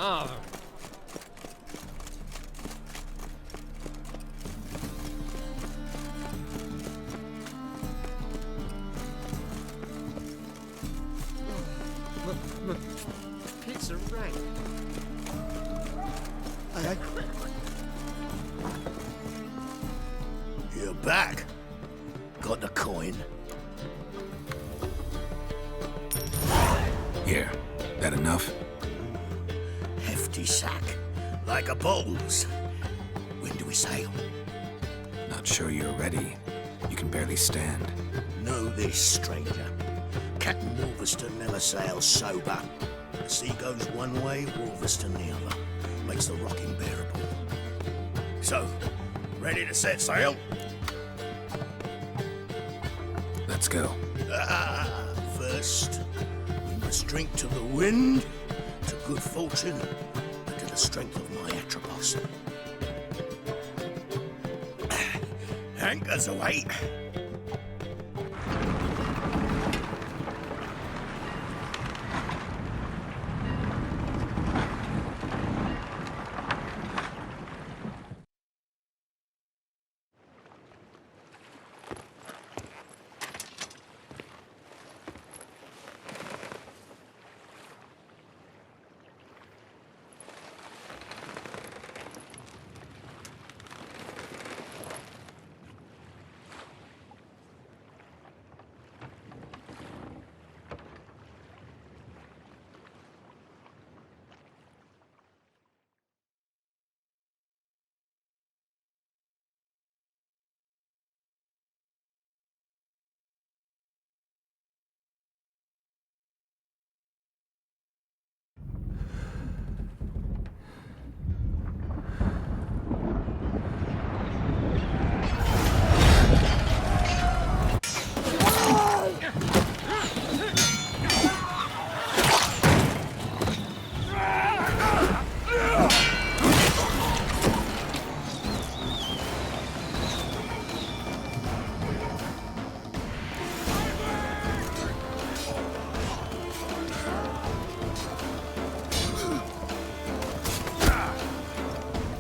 Oh. Pizza right. You're back. Got the coin? Here, that enough? Hefty sack. Like a bull's. When do we sail? Not sure you're ready. You can barely stand. Know this, stranger. Captain Wolverston never sails sober. The sea goes one way, Wolverston the other. Makes the rocking bearable. So, ready to set sail? Let's go. First, we must drink to the wind, to good fortune, and to the strength of my Atropos. Anchors away.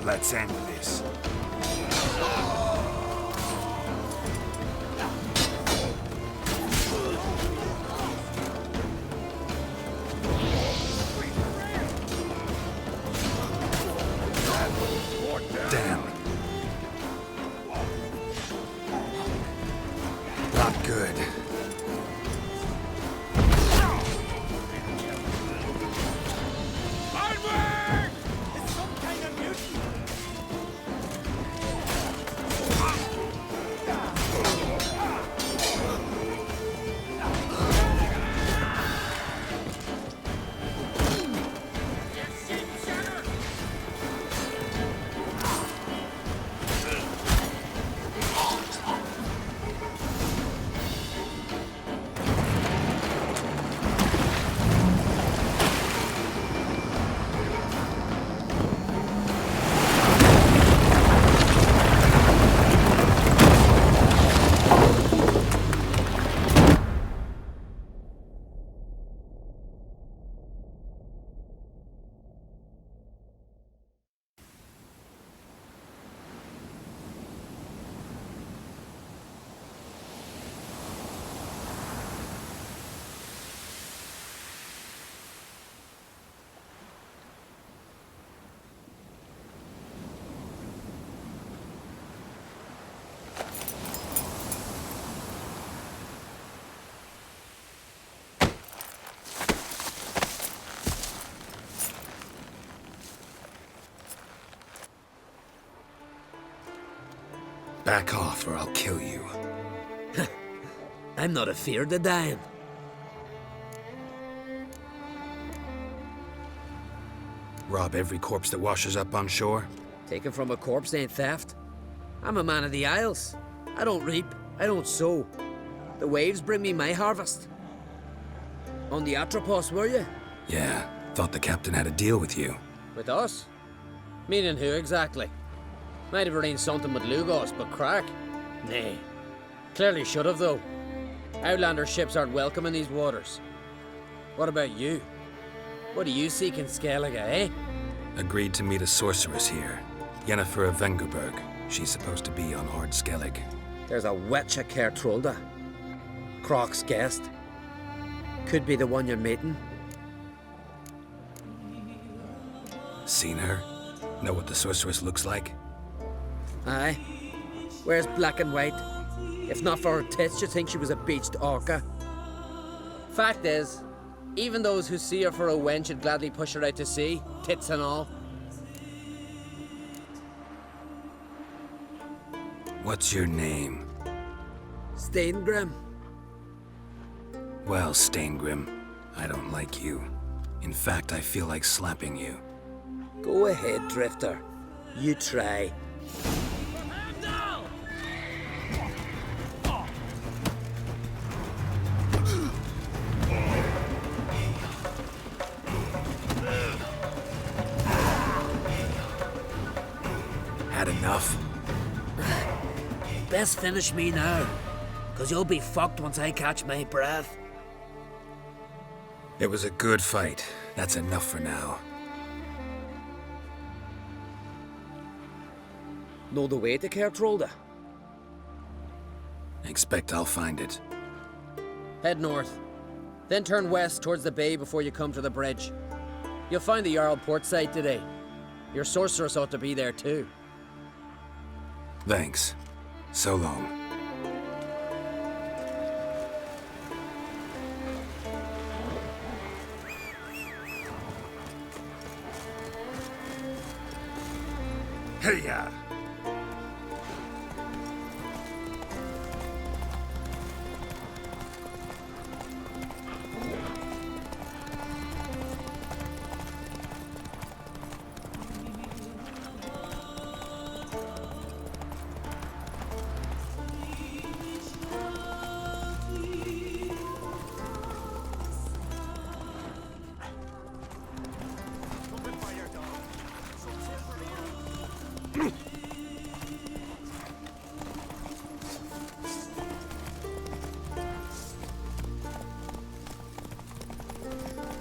Let's end this. Damn. Not good. Back off or I'll kill you. I'm not afeard of dying. Rob every corpse that washes up on shore? Taken from a corpse ain't theft. I'm a man of the Isles. I don't reap, I don't sow. The waves bring me my harvest. On the Atropos, were you? Yeah, thought the captain had a deal with you. With us? Meaning who exactly? Might have arranged something with Lugos, but crack? Nay. Clearly should have, though. Outlander ships aren't welcome in these waters. What about you? What do you seek in Skellige, eh? Agreed to meet a sorceress here. Yennefer of Vengerberg. She's supposed to be on Ord Skellig. There's a witch at Caer Trolda. Croc's guest. Could be the one you're meeting. Seen her? Know what the sorceress looks like? Aye. Wears black and white. If not for her tits, you'd think she was a beached orca. Fact is, even those who see her for a wench would gladly push her out to sea, tits and all. What's your name? Steingrim. Well, Steingrim, I don't like you. In fact, I feel like slapping you. Go ahead, Drifter. You try. Had enough? Best finish me now, 'cause you'll be fucked once I catch my breath. It was a good fight. That's enough for now. Know the way to Caer Trolda? Expect I'll find it. Head north, then turn west towards the bay before you come to the bridge. You'll find the Jarl port site today. Your sorceress ought to be there too. Thanks. So long. Hey-ya!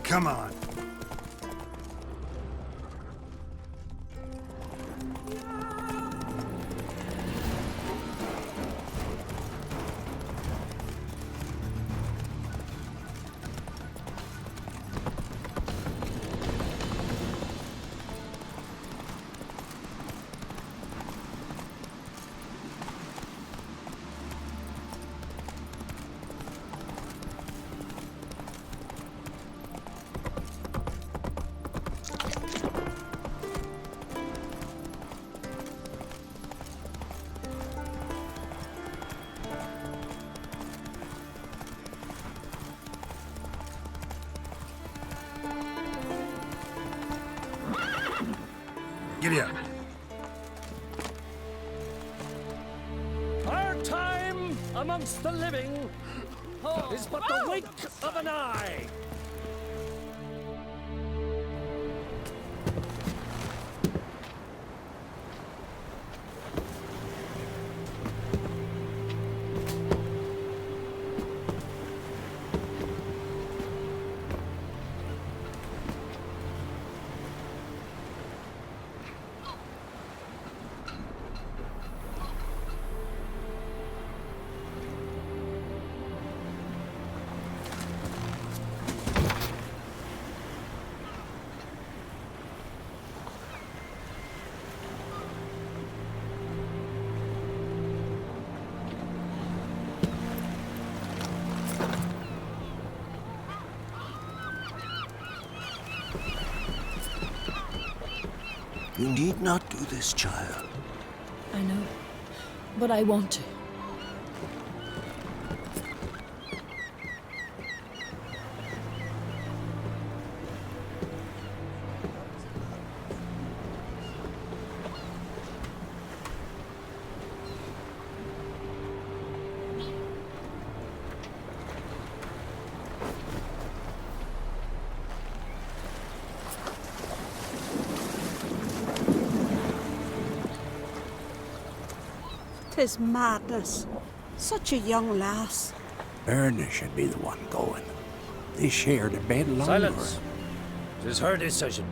Come on. Giddy up. Our time amongst the living is but the wink of an eye. You need not do this, child. I know, but I want to. Tis madness. Such a young lass. Erna should be the one going. They shared a bed longer. Silence. It is her decision.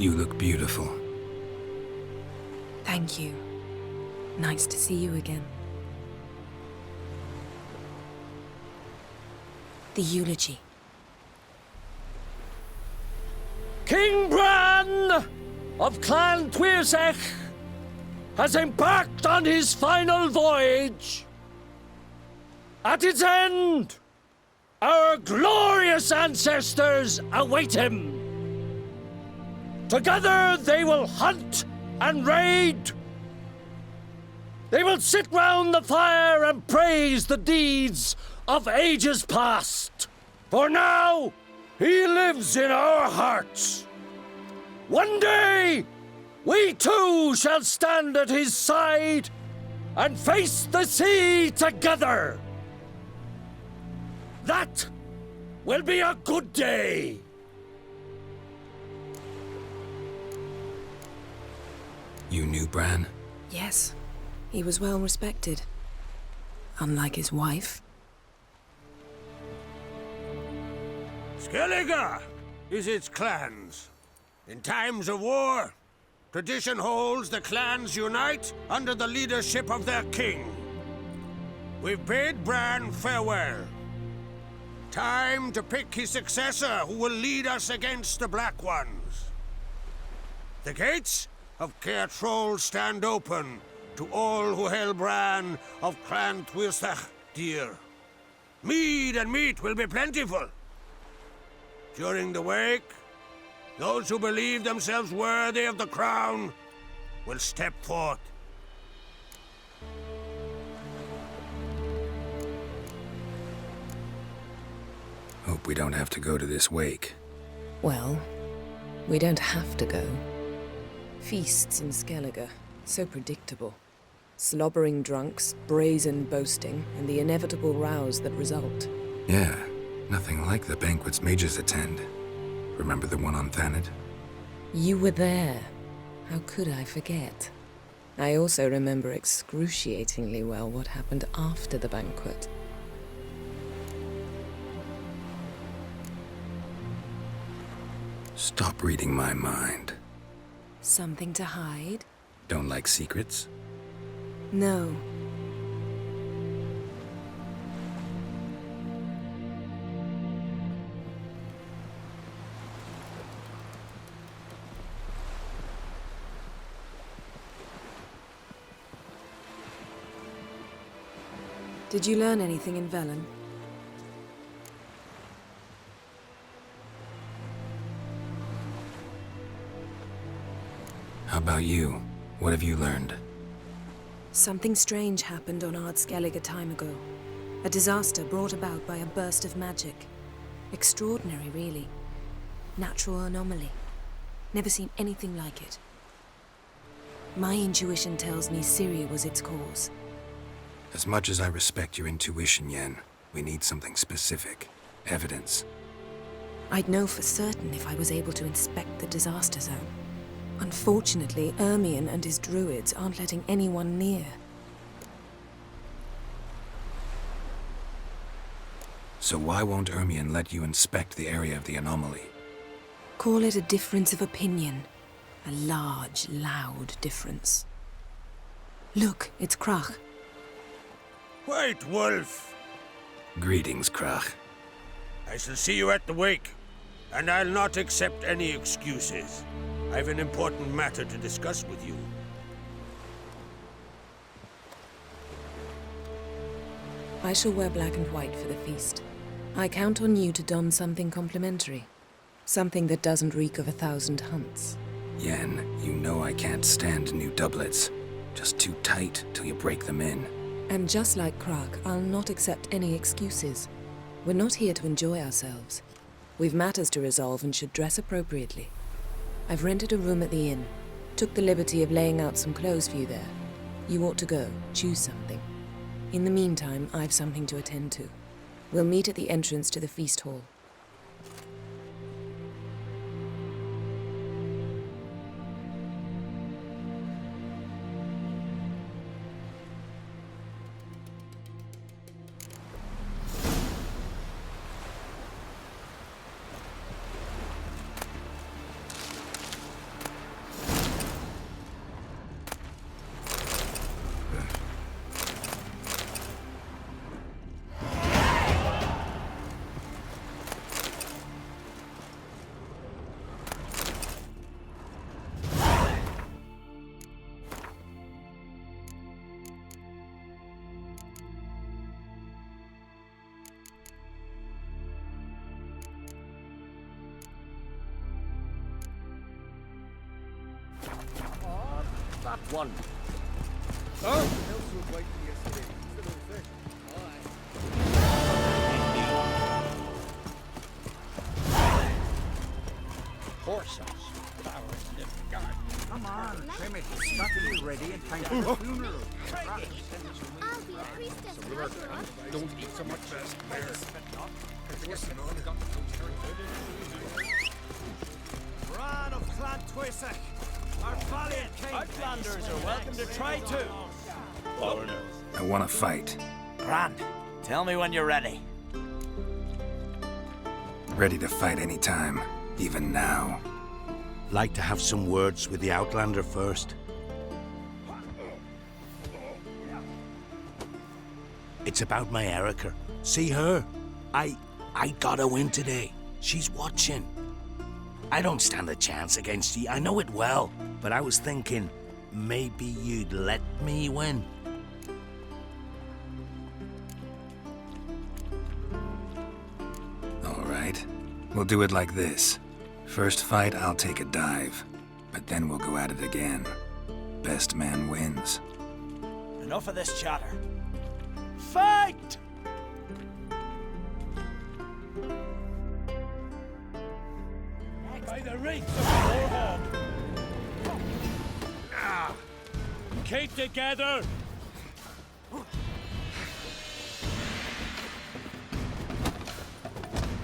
You look beautiful. Thank you. Nice to see you again. The eulogy. King Bran of Clan Tuirsech has embarked on his final voyage. At its end, our glorious ancestors await him. Together they will hunt and raid. They will sit round the fire and praise the deeds of ages past. For now, he lives in our hearts. One day, we too shall stand at his side and face the sea together. That will be a good day. You knew Bran? Yes, he was well respected. Unlike his wife. Skellige is its clans. In times of war, tradition holds the clans unite under the leadership of their king. We've bid Bran farewell. Time to pick his successor who will lead us against the Black Ones. The gates of Caer Troll stand open to all who held Bran of Clan Tuirsech dear. Mead and meat will be plentiful. During the wake, those who believe themselves worthy of the crown will step forth. Hope we don't have to go to this wake. Well, we don't have to go. Feasts in Skellige, so predictable. Slobbering drunks, brazen boasting, and the inevitable rows that result. Yeah, nothing like the banquets mages attend. Remember the one on Thanet? You were there. How could I forget? I also remember excruciatingly well what happened after the banquet. Stop reading my mind. Something to hide? Don't like secrets? No. Did you learn anything in Velen? How about you? What have you learned? Something strange happened on Ard Skellige a time ago. A disaster brought about by a burst of magic. Extraordinary, really. Natural anomaly. Never seen anything like it. My intuition tells me Ciri was its cause. As much as I respect your intuition, Yen, we need something specific. Evidence. I'd know for certain if I was able to inspect the disaster zone. Unfortunately, Ermion and his druids aren't letting anyone near. So why won't Ermion let you inspect the area of the anomaly? Call it a difference of opinion. A large, loud difference. Look, it's Krach. White Wolf! Greetings, Krach. I shall see you at the wake, and I'll not accept any excuses. I've an important matter to discuss with you. I shall wear black and white for the feast. I count on you to don something complimentary. Something that doesn't reek of 1,000 hunts. Yen, you know I can't stand new doublets. Just too tight till you break them in. And just like Krach, I'll not accept any excuses. We're not here to enjoy ourselves. We've matters to resolve and should dress appropriately. I've rented a room at the inn. Took the liberty of laying out some clothes for you there. You ought to go. Choose something. In the meantime, I've something to attend to. We'll meet at the entrance to the feast hall. That one. Horses. Come on, trim it. Stuff will be ready in time for the funeral. I'll be a priestess. Don't eat so much fast, Bran of Clan Twisach, our valiant king. Outlanders are welcome to try too. I want to fight. Bran, tell me when you're ready. Ready to fight anytime, even now. Like to have some words with the Outlander first? It's about my Erica. See her? I got her win today. She's watching. I don't stand a chance against you. I know it well. But I was thinking, maybe you'd let me win. All right. We'll do it like this. First fight, I'll take a dive. But then we'll go at it again. Best man wins. Enough of this chatter. Fight! By the reach of Warhawk. Keep together.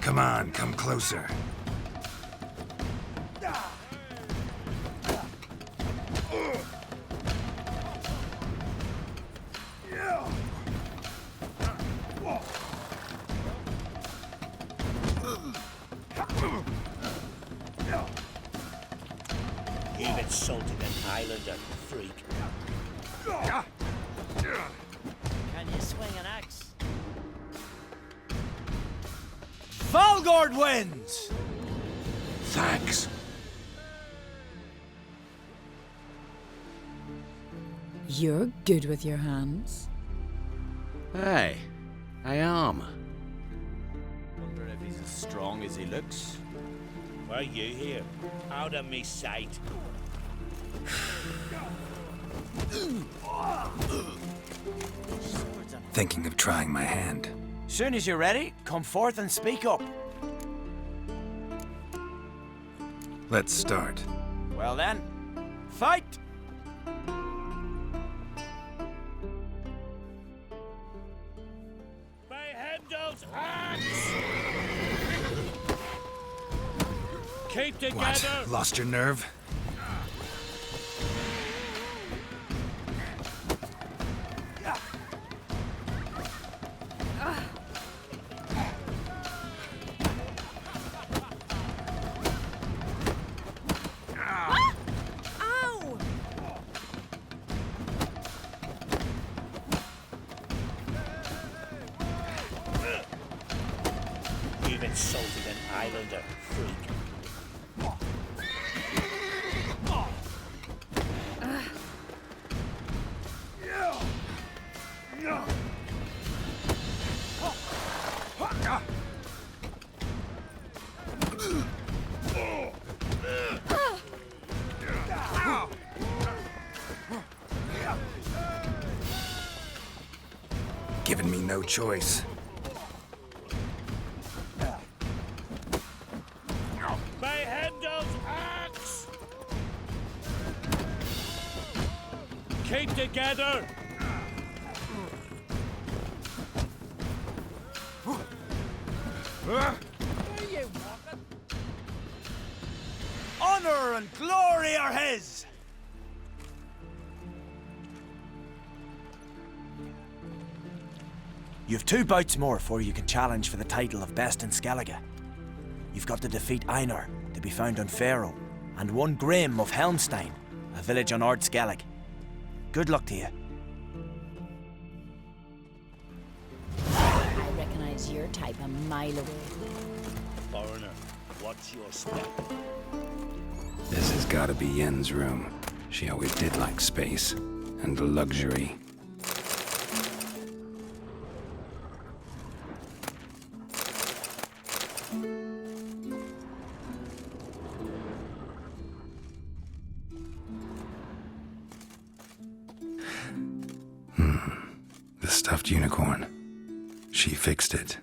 Come on, come closer. You've insulted an Highlander, freak. Can you swing an axe? Valgord wins! Thanks. You're good with your hands. Hey, I am. Wonder if he's as strong as he looks. Why are you here? Out of me sight. Thinking of trying my hand. Soon as you're ready, come forth and speak up. Let's start. Well then, fight! By Hendel's axe. Keep together. What? Lost your nerve? You've insulted an Highlander, freak. Giving me no choice. By Hendel's axe. Keep together. Honor and glory are his! You've 2 bouts more before you can challenge for the title of Best in Skellige. You've got to defeat Einar, to be found on Faroe, and 1 Grim of Helmstein, a village on Ard Skellig. Good luck to you. I recognize your type a mile away. Foreigner, what's your spec? This has gotta be Yen's room. She always did like space and luxury. stuffed unicorn. She fixed it.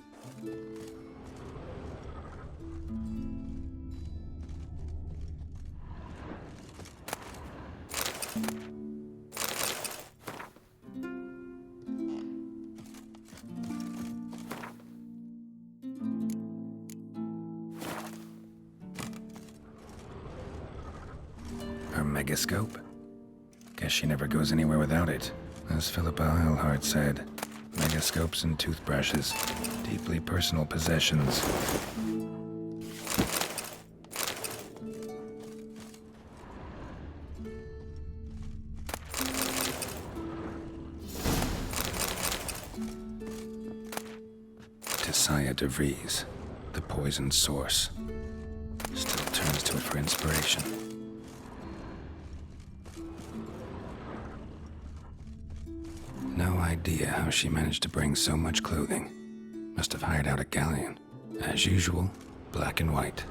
Her megascope? Guess she never goes anywhere without it. As Philippa Eilhart said, megascopes and toothbrushes, deeply personal possessions. Tessaya de Vries, the poisoned source, still turns to it for inspiration. No idea how she managed to bring so much clothing. Must have hired out a galleon. As usual, black and white.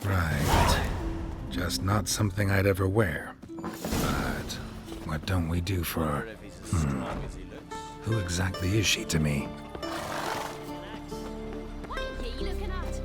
Right. Just not something I'd ever wear. But what don't we do for our... Who exactly is she to me? What are you looking at?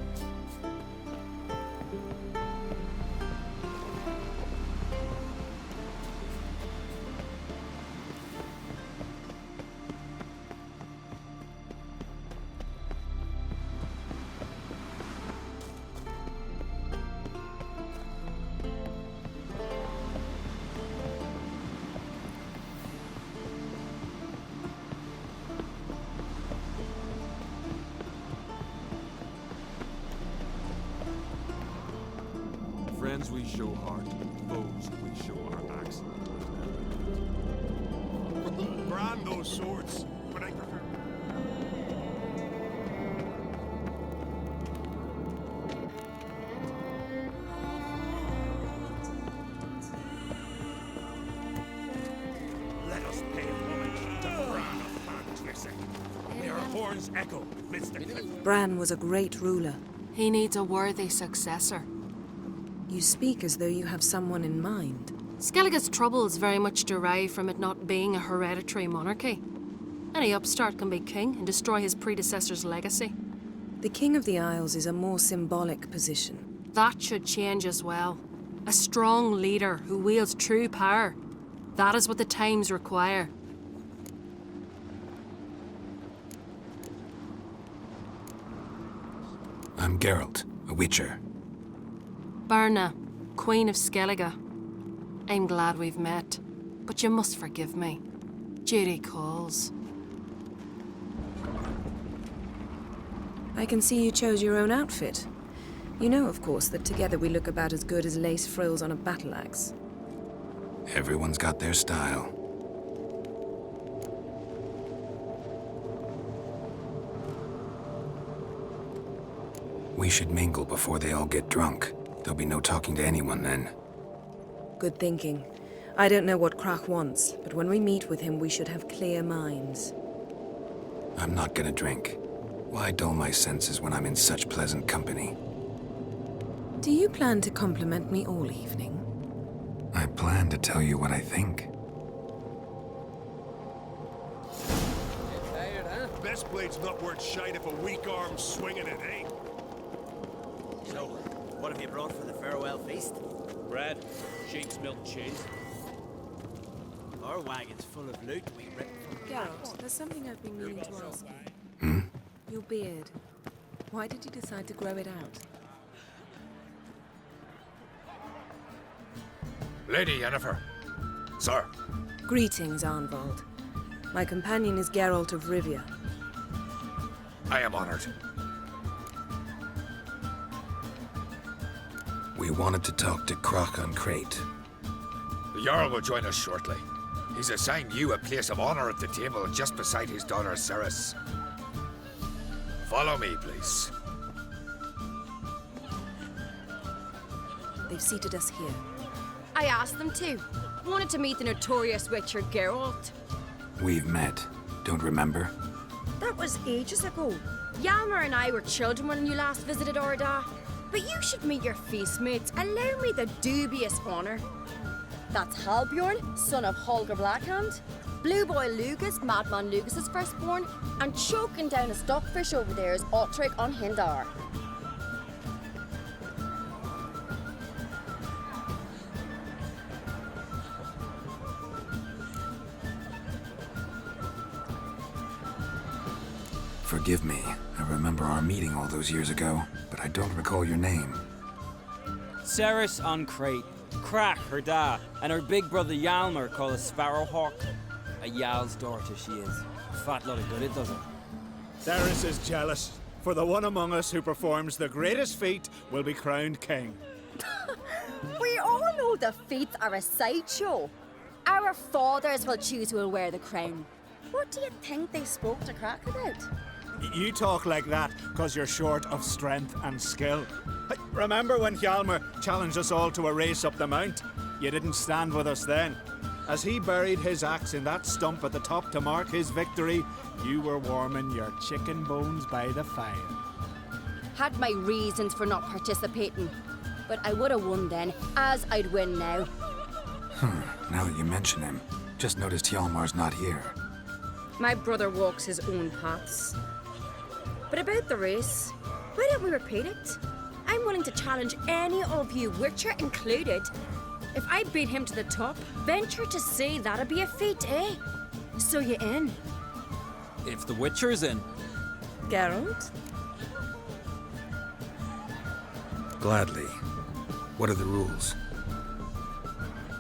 Friends we show heart, foes we show our axe. Brand those swords, but I prefer... Let us pay homage to Bran of Pantwisik. May our horns echo amidst the cliff. Bran was a great ruler. He needs a worthy successor. You speak as though you have someone in mind. Skellige's troubles very much derive from it not being a hereditary monarchy. Any upstart can be king and destroy his predecessor's legacy. The King of the Isles is a more symbolic position. That should change as well. A strong leader who wields true power. That is what the times require. I'm Geralt, a Witcher. Birna, Queen of Skellige. I'm glad we've met, but you must forgive me. Duty calls. I can see you chose your own outfit. You know, of course, that together we look about as good as lace frills on a battle axe. Everyone's got their style. We should mingle before they all get drunk. There'll be no talking to anyone then. Good thinking. I don't know what Krach wants, but when we meet with him, we should have clear minds. I'm not gonna drink. Why dull my senses when I'm in such pleasant company? Do you plan to compliment me all evening? I plan to tell you what I think. Tired, huh? Best blade's not worth shite if a weak arm's swinging it, eh? So, what have you brought for the farewell feast? Bread, sheep's milk cheese. Our wagon's full of loot we ripped from... Geralt, there's something I've been meaning to ask you. Hmm? Your beard. Why did you decide to grow it out? Lady Yennefer. Sir. Greetings, Arnvald. My companion is Geralt of Rivia. I am honored. We wanted to talk to Croc on Crate. The Jarl will join us shortly. He's assigned you a place of honor at the table just beside his daughter Cerys. Follow me, please. They've seated us here. I asked them to. Wanted to meet the notorious Witcher Geralt. We've met. Don't remember? That was ages ago. Yalmer and I were children when you last visited Orda. But you should meet your feast mates. Allow me the dubious honor. That's Halbjorn, son of Holger Blackhand. Blue Boy Lugas, Madman Lugas's firstborn. And choking down a stockfish over there is Otrek on Hindar. Forgive me. I remember our meeting all those years ago, but I don't recall your name. Cerys on Crate, Crach her da, and her big brother Yalmer called a Sparrowhawk. A Jarl's daughter she is. A fat lot of good it doesn't. Cerys is jealous, for the one among us who performs the greatest feat will be crowned king. We all know the feats are a sideshow. Our fathers will choose who will wear the crown. What do you think they spoke to Crack about? You talk like that because you're short of strength and skill. Hey, remember when Hjalmar challenged us all to a race up the mount? You didn't stand with us then. As he buried his axe in that stump at the top to mark his victory, you were warming your chicken bones by the fire. Had my reasons for not participating, but I would have won then, as I'd win now. Now that you mention him, just noticed Hjalmar's not here. My brother walks his own paths. But about the race, why don't we repeat it? I'm willing to challenge any of you, Witcher included. If I beat him to the top, venture to say that'd be a feat, eh? So you in? If the Witcher's in. Geralt? Gladly. What are the rules?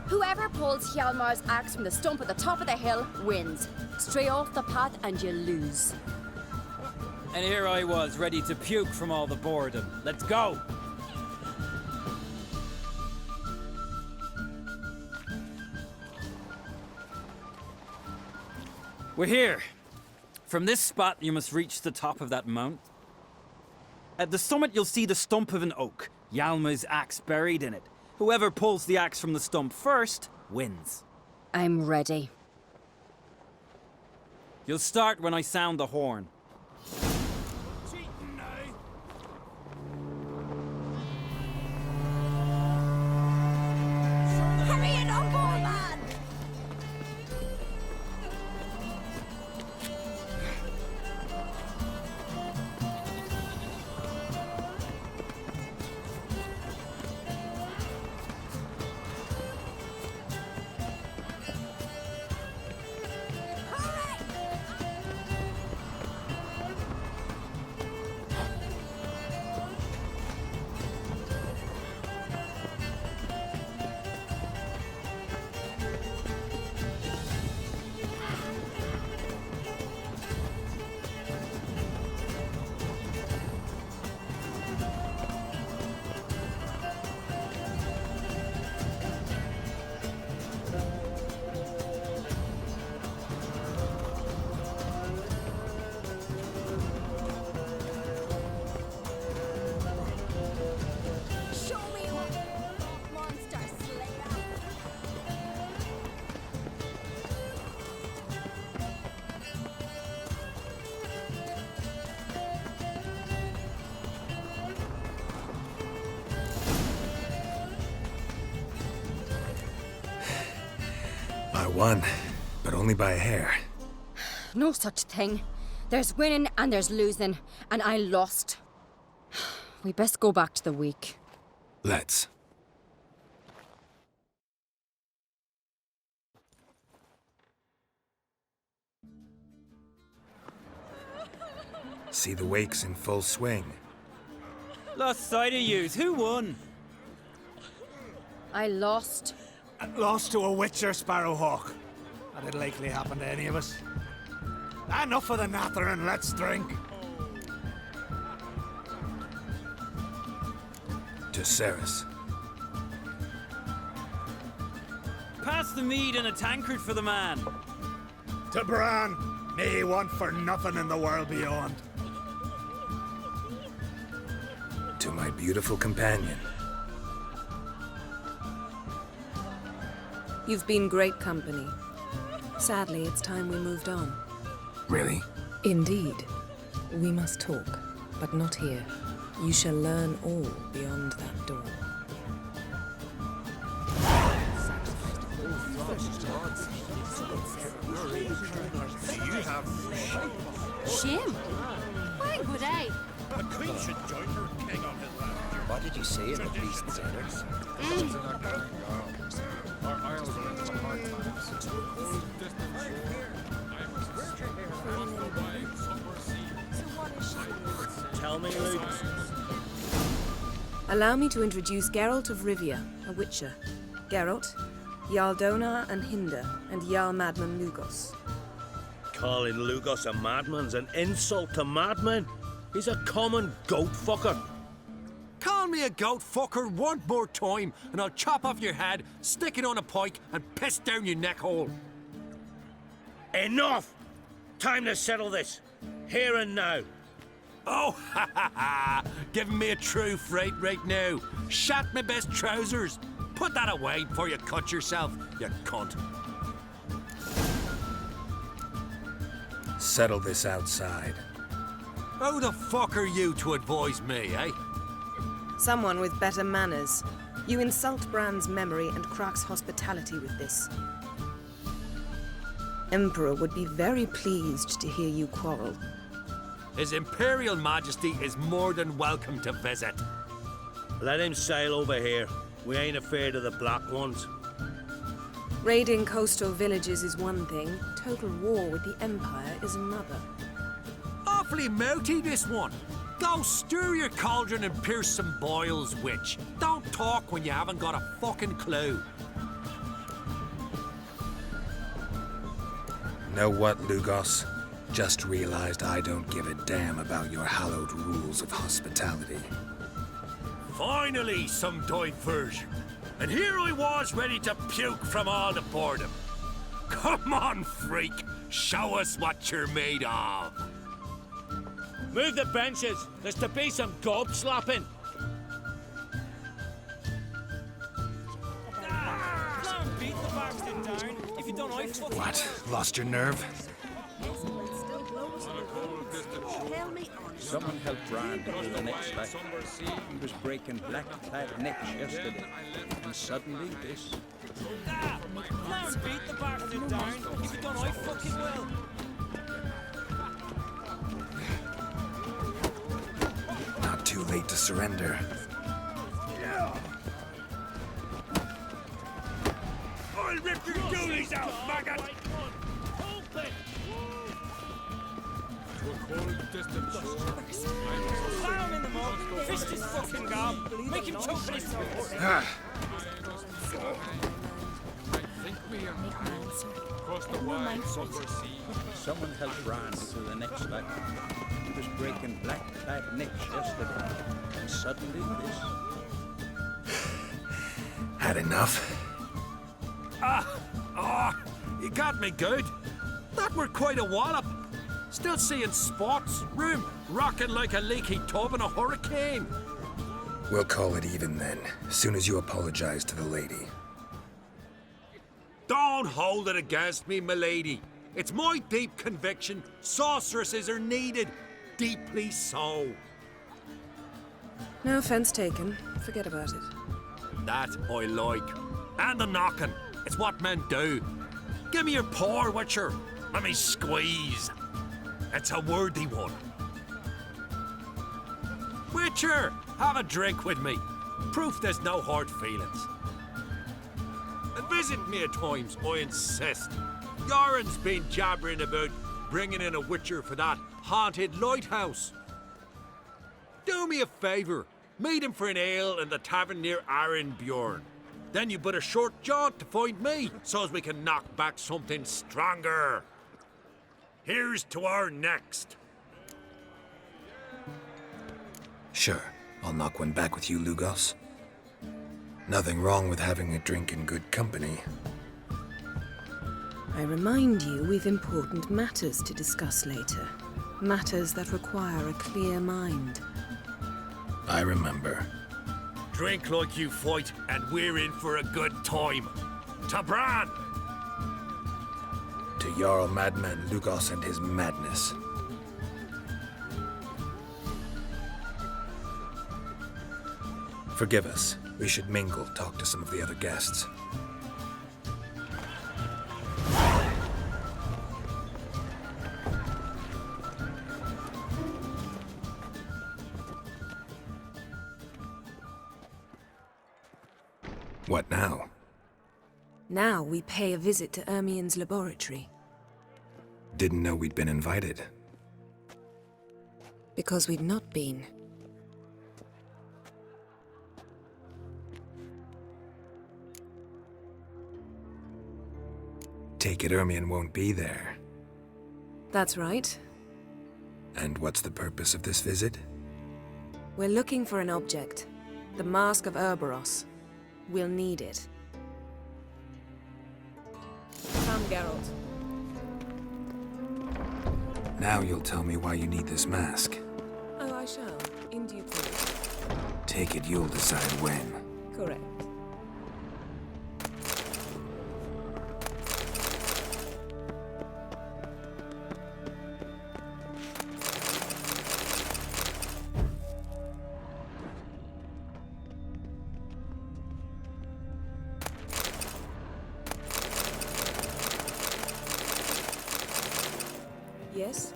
Whoever pulls Hjalmar's axe from the stump at the top of the hill wins. Stray off the path and you lose. And here I was, ready to puke from all the boredom. Let's go! We're here. From this spot, you must reach the top of that mount. At the summit, you'll see the stump of an oak, Yalma's axe buried in it. Whoever pulls the axe from the stump first wins. I'm ready. You'll start when I sound the horn. Hurry it up, old man! I won, but only by a hair. No such thing. There's winning and there's losing, and I lost. We best go back to the week. Let's. See the wakes in full swing. Lost sight of yous. Who won? I lost. Lost to a Witcher, Sparrowhawk. That'd likely happen to any of us. Enough of the natter and let's drink. To Ceres. Pass the mead and a tankard for the man. To Bran, may he want for nothing in the world beyond. To my beautiful companion. You've been great company. Sadly, it's time we moved on. Really? Indeed. We must talk, but not here. You shall learn all beyond that door. Shame. Why would I? The queen should join her king on his land. What did you say in the beast's ears? Tell me, Luke. Allow me to introduce Geralt of Rivia, a Witcher. Geralt, Jarl Donar and Hinder, and Jarl Madman Lugos. Calling Lugos a madman's an insult to madmen. He's a common goat fucker. Call me a goat fucker one more time, and I'll chop off your head, stick it on a pike, and piss down your neck hole. Enough! Time to settle this. Here and now. Oh, ha ha ha! Giving me a true fright right now. Shat my best trousers. Put that away before you cut yourself, you cunt. Settle this outside. Who the fuck are you to advise me, eh? Someone with better manners. You insult Bran's memory and Crach's hospitality with this. Emperor would be very pleased to hear you quarrel. His Imperial Majesty is more than welcome to visit. Let him sail over here. We ain't afraid of the Black Ones. Raiding coastal villages is one thing, total war with the Empire is another. Awfully mouty, this one. Go stir your cauldron and pierce some boils, witch. Don't talk when you haven't got a fucking clue. Know what, Lugos? Just realized I don't give a damn about your hallowed rules of hospitality. Finally, some diversion. And here I was ready to puke from all the boredom. Come on, freak. Show us what you're made of. Move the benches. There's to be some gob slapping. What? Lost your nerve? Someone helped Bran to the next back. He was breaking black-clad necks yesterday, and suddenly this. Can't beat the bastard down. If you don't, I fucking will. Not too late to surrender. I'll rip your doolies out, maggot! Slam in the mug. Fist his fucking gob. Make him choke on his throat. Someone helped Bran to the next back. He was breaking black-clad necks yesterday, and suddenly this. Had enough? You got me good. That were quite a wallop. Still seeing spots, room rocking like a leaky tub in a hurricane. We'll call it even then, soon as you apologize to the lady. Don't hold it against me, milady. It's my deep conviction sorceresses are needed. Deeply so. No offense taken. Forget about it. That I like. And the knocking. It's what men do. Give me your paw, Witcher. Let me squeeze. It's a worthy one. Witcher, have a drink with me. Proof there's no hard feelings. And visit me at times, I insist. Yoren's been jabbering about bringing in a Witcher for that haunted lighthouse. Do me a favour. Meet him for an ale in the tavern near Arenbjorn. Then you put a short jaunt to find me, so's we can knock back something stronger. Here's to our next. Sure, I'll knock one back with you, Lugos. Nothing wrong with having a drink in good company. I remind you we've important matters to discuss later. Matters that require a clear mind. I remember. Drink like you fight, and we're in for a good time. To Bran! To Jarl Madman Lugos and his madness. Forgive us. We should mingle, talk to some of the other guests. What now? Now we pay a visit to Ermien's laboratory. Didn't know we'd been invited. Because we'd not been. Take it Ermien won't be there. That's right. And what's the purpose of this visit? We're looking for an object. The Mask of Urboros. We'll need it. Come, Geralt. Now you'll tell me why you need this mask. Oh, I shall. In due course. Take it you'll decide when. Correct. Yes?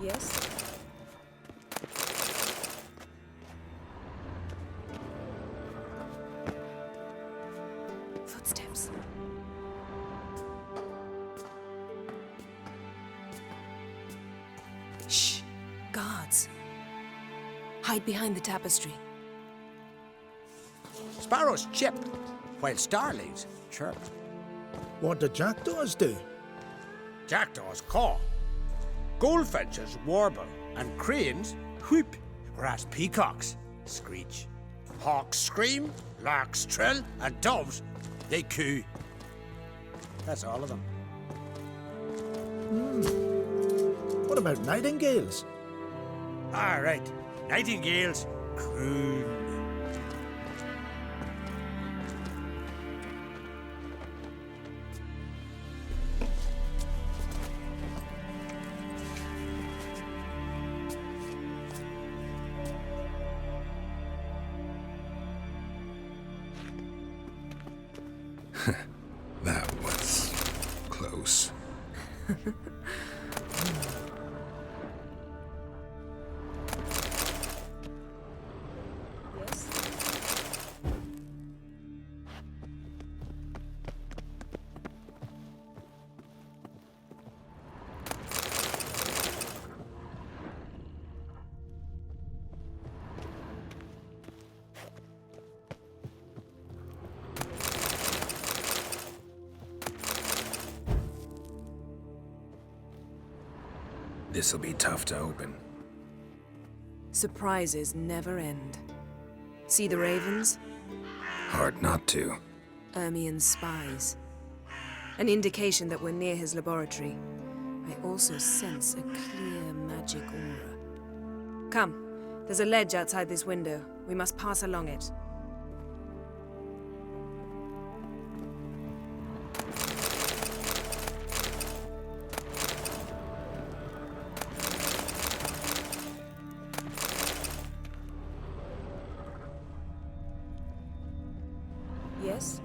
Yes? Footsteps. Shh! Guards. Hide behind the tapestry. Sparrows chip, while starlings chirp. What do jackdaws do? Jackdaws caw. Goldfinches warble, and cranes whoop, whereas peacocks screech. Hawks scream, larks trill, and doves, they coo. That's all of them. What about nightingales? All right, nightingales croon. That was close. This'll be tough to open. Surprises never end. See the ravens? Hard not to. Ermien's spies. An indication that we're near his laboratory. I also sense a clear magic aura. Come, there's a ledge outside this window. We must pass along it. Yes?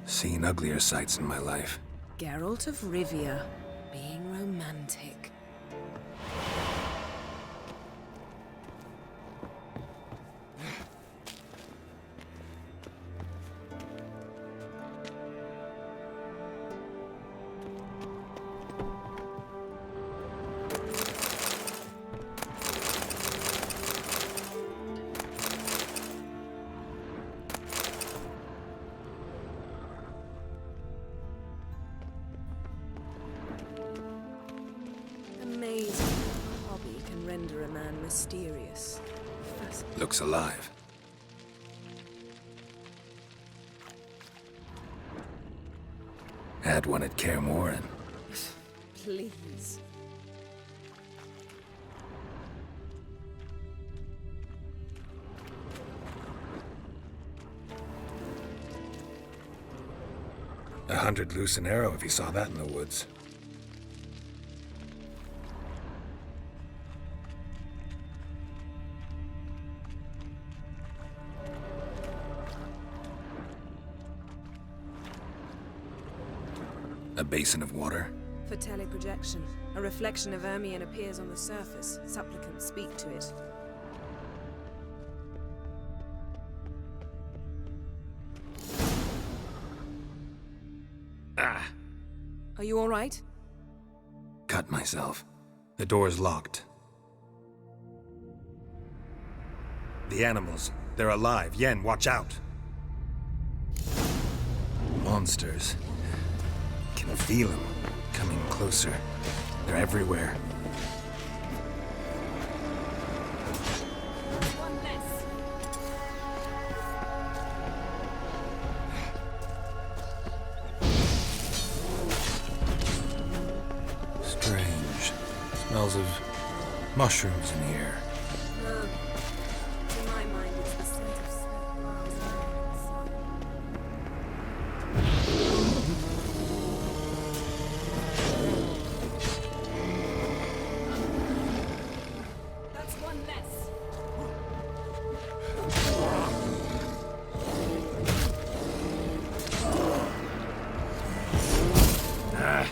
Seen uglier sights in my life. Geralt of Rivia, being romantic. render a man mysterious. Fascinating. Looks alive. Had one at Kaer Morhen. Please. $100 loose an arrow if you saw that in the woods. A basin of water? For teleprojection, a reflection of Ermion appears on the surface. Supplicants speak to it. Ah! Are you all right? Cut myself. The door's locked. The animals. They're alive. Yen, watch out! Monsters. Can feel them. Coming closer. They're everywhere. Strange. Smells of mushrooms in here. No. To my mind, it's the scent of sweet grass. That's one less. Ah!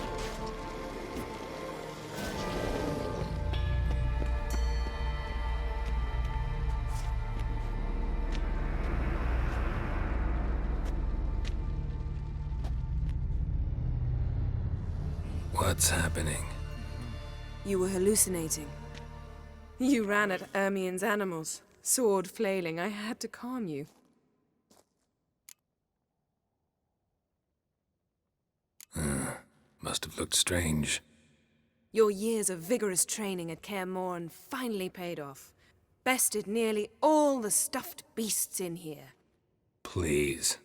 What's happening? You were hallucinating. You ran at Ermion's animals, sword flailing. I had to calm you. Must have looked strange. Your years of vigorous training at Kaer Morhen finally paid off. Bested nearly all the stuffed beasts in here. Please.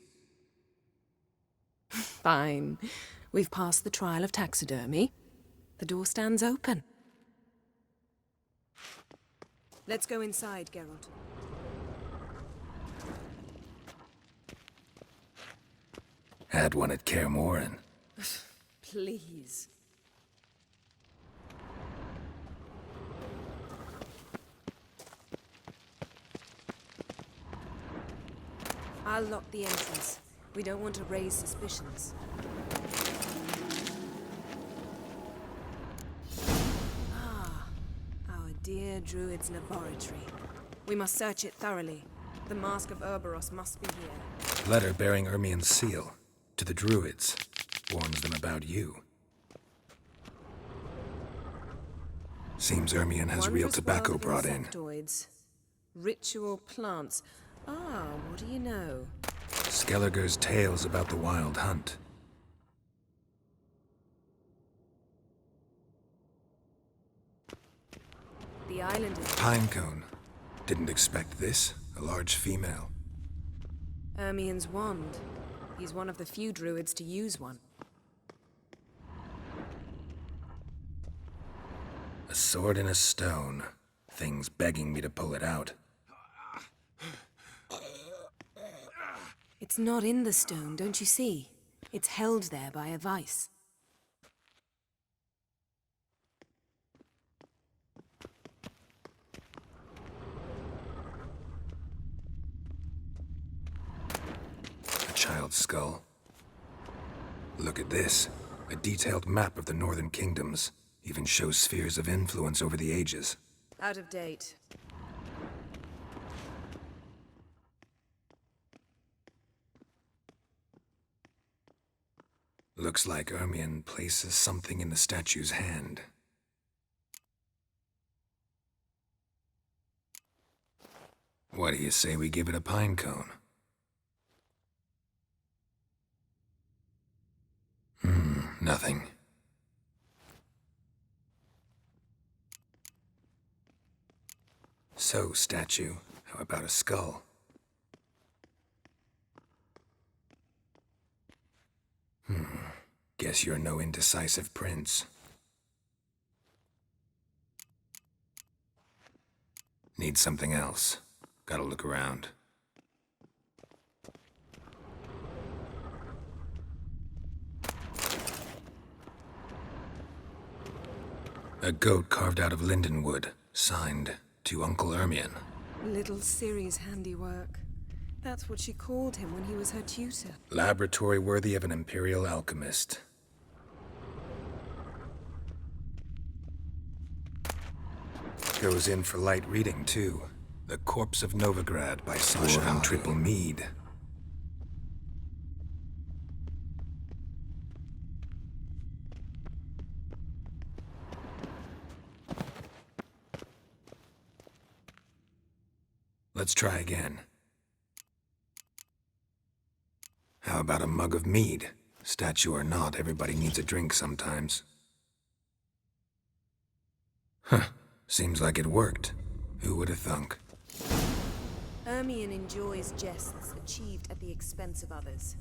Fine. We've passed the trial of taxidermy. The door stands open. Let's go inside, Geralt. Had one at Kaer Morhen. Please. I'll lock the entrance. We don't want to raise suspicions. Ah, our dear Druid's laboratory. We must search it thoroughly. The Mask of Urboros must be here. Letter bearing Ermion's seal. To the Druids. Warns them about you. Seems Ermion has real tobacco brought in. Insectoids. Ritual plants. Ah, what do you know? Skellige's tales about the wild hunt. The island is... Pinecone. Didn't expect this. A large female. Ermion's wand. He's one of the few druids to use one. A sword in a stone. Thing's begging me to pull it out. It's not in the stone, don't you see? It's held there by a vice. A child's skull. Look at this. A detailed map of the Northern Kingdoms. Even shows spheres of influence over the ages. Out of date. Looks like Ermion places something in the statue's hand. What do you say we give it a pine cone? Nothing. So, statue, how about a skull? Guess you're no indecisive prince. Need something else. Gotta look around. A goat carved out of linden wood, signed to Uncle Ermion. Little Ciri's handiwork. That's what she called him when he was her tutor. Laboratory worthy of an imperial alchemist. Goes in for light reading, too. The Corpse of Novigrad by Sasha and Triple Mead. Let's try again. How about a mug of mead? Statue or not, everybody needs a drink sometimes. Huh. Seems like it worked. Who would have thunk? Ermion enjoys jests achieved at the expense of others.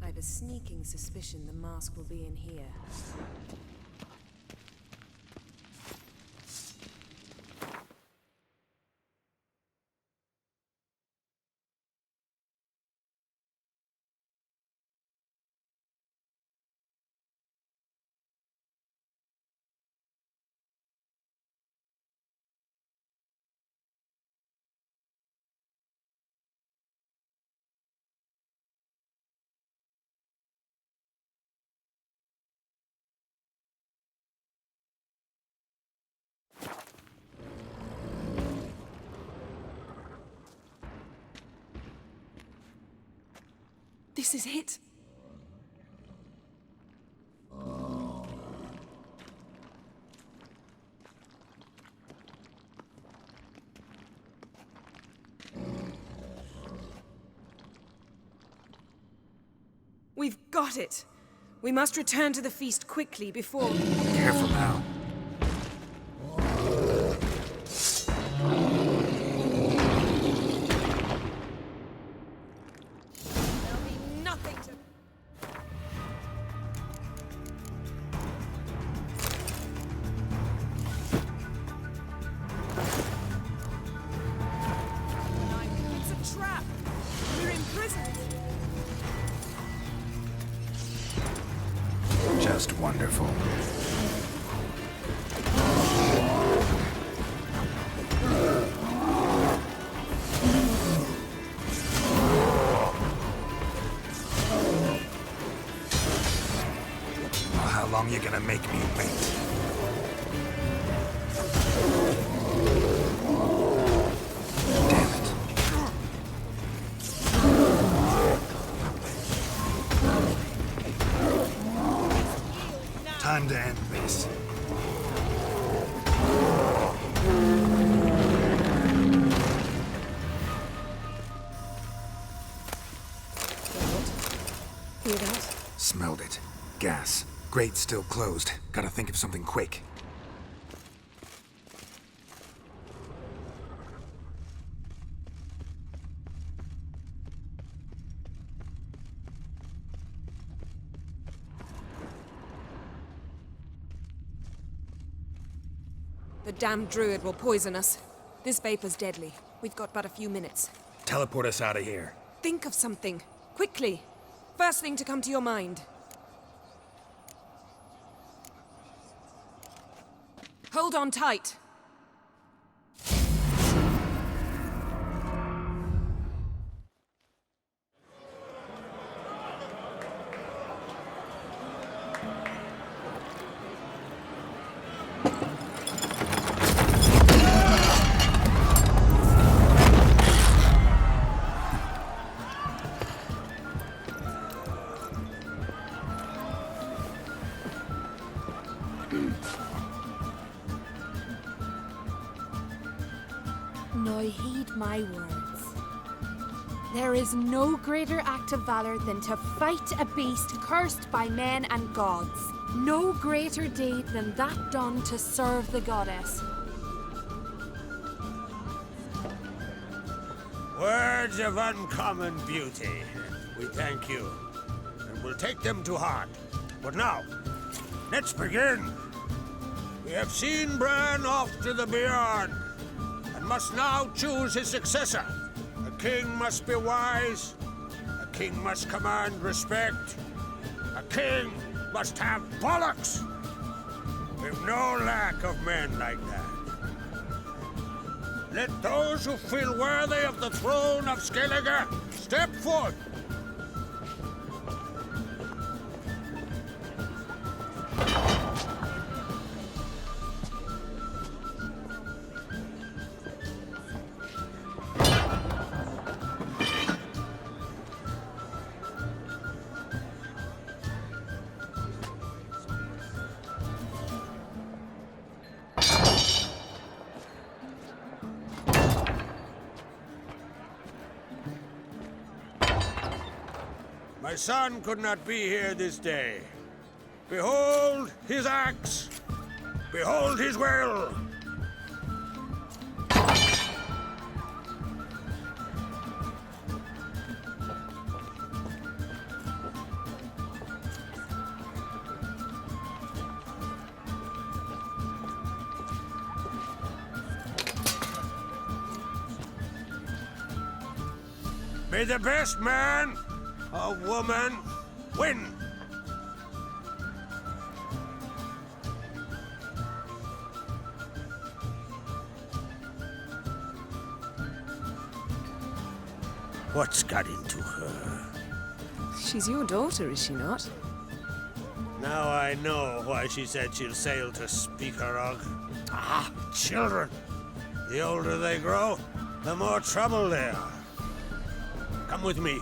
I've a sneaking suspicion the mask will be in here. This is it. We've got it. We must return to the feast quickly before... Careful now. Just wonderful. Well, how long you gonna make me wait? Time to end this. Hear that? Smelled it. Gas. Grate still closed. Gotta think of something quick. The damned druid will poison us. This vapor's deadly. We've got but a few minutes. Teleport us out of here. Think of something. Quickly. First thing to come to your mind. Hold on tight. Now heed my words. There is no greater act of valor than to fight a beast cursed by men and gods. No greater deed than that done to serve the goddess. words of uncommon beauty. We thank you, and we'll take them to heart. But now, let's begin. We have seen Bran off to the Beyond, and must now choose his successor. A king must be wise. A king must command respect. A king must have bollocks. We've no lack of men like that. Let those who feel worthy of the throne of Skellige step forth. My son could not be here this day. Behold his axe. Behold his will. May the best man or woman win. What's got into her? She's your daughter, is she not? Now I know why she said she'll sail to Speakerog. Ah, children. The older they grow, the more trouble they are. Come with me.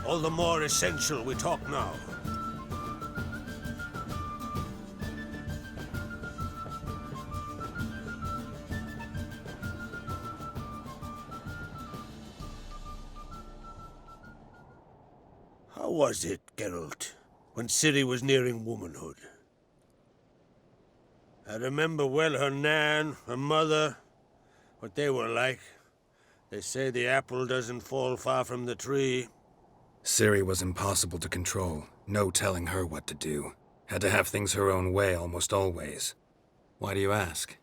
All the more essential we talk now. How was it, Geralt, when Ciri was nearing womanhood? I remember well her nan, her mother, what they were like. They say the apple doesn't fall far from the tree. Ciri was impossible to control. No telling her what to do. Had to have things her own way almost always. Why do you ask?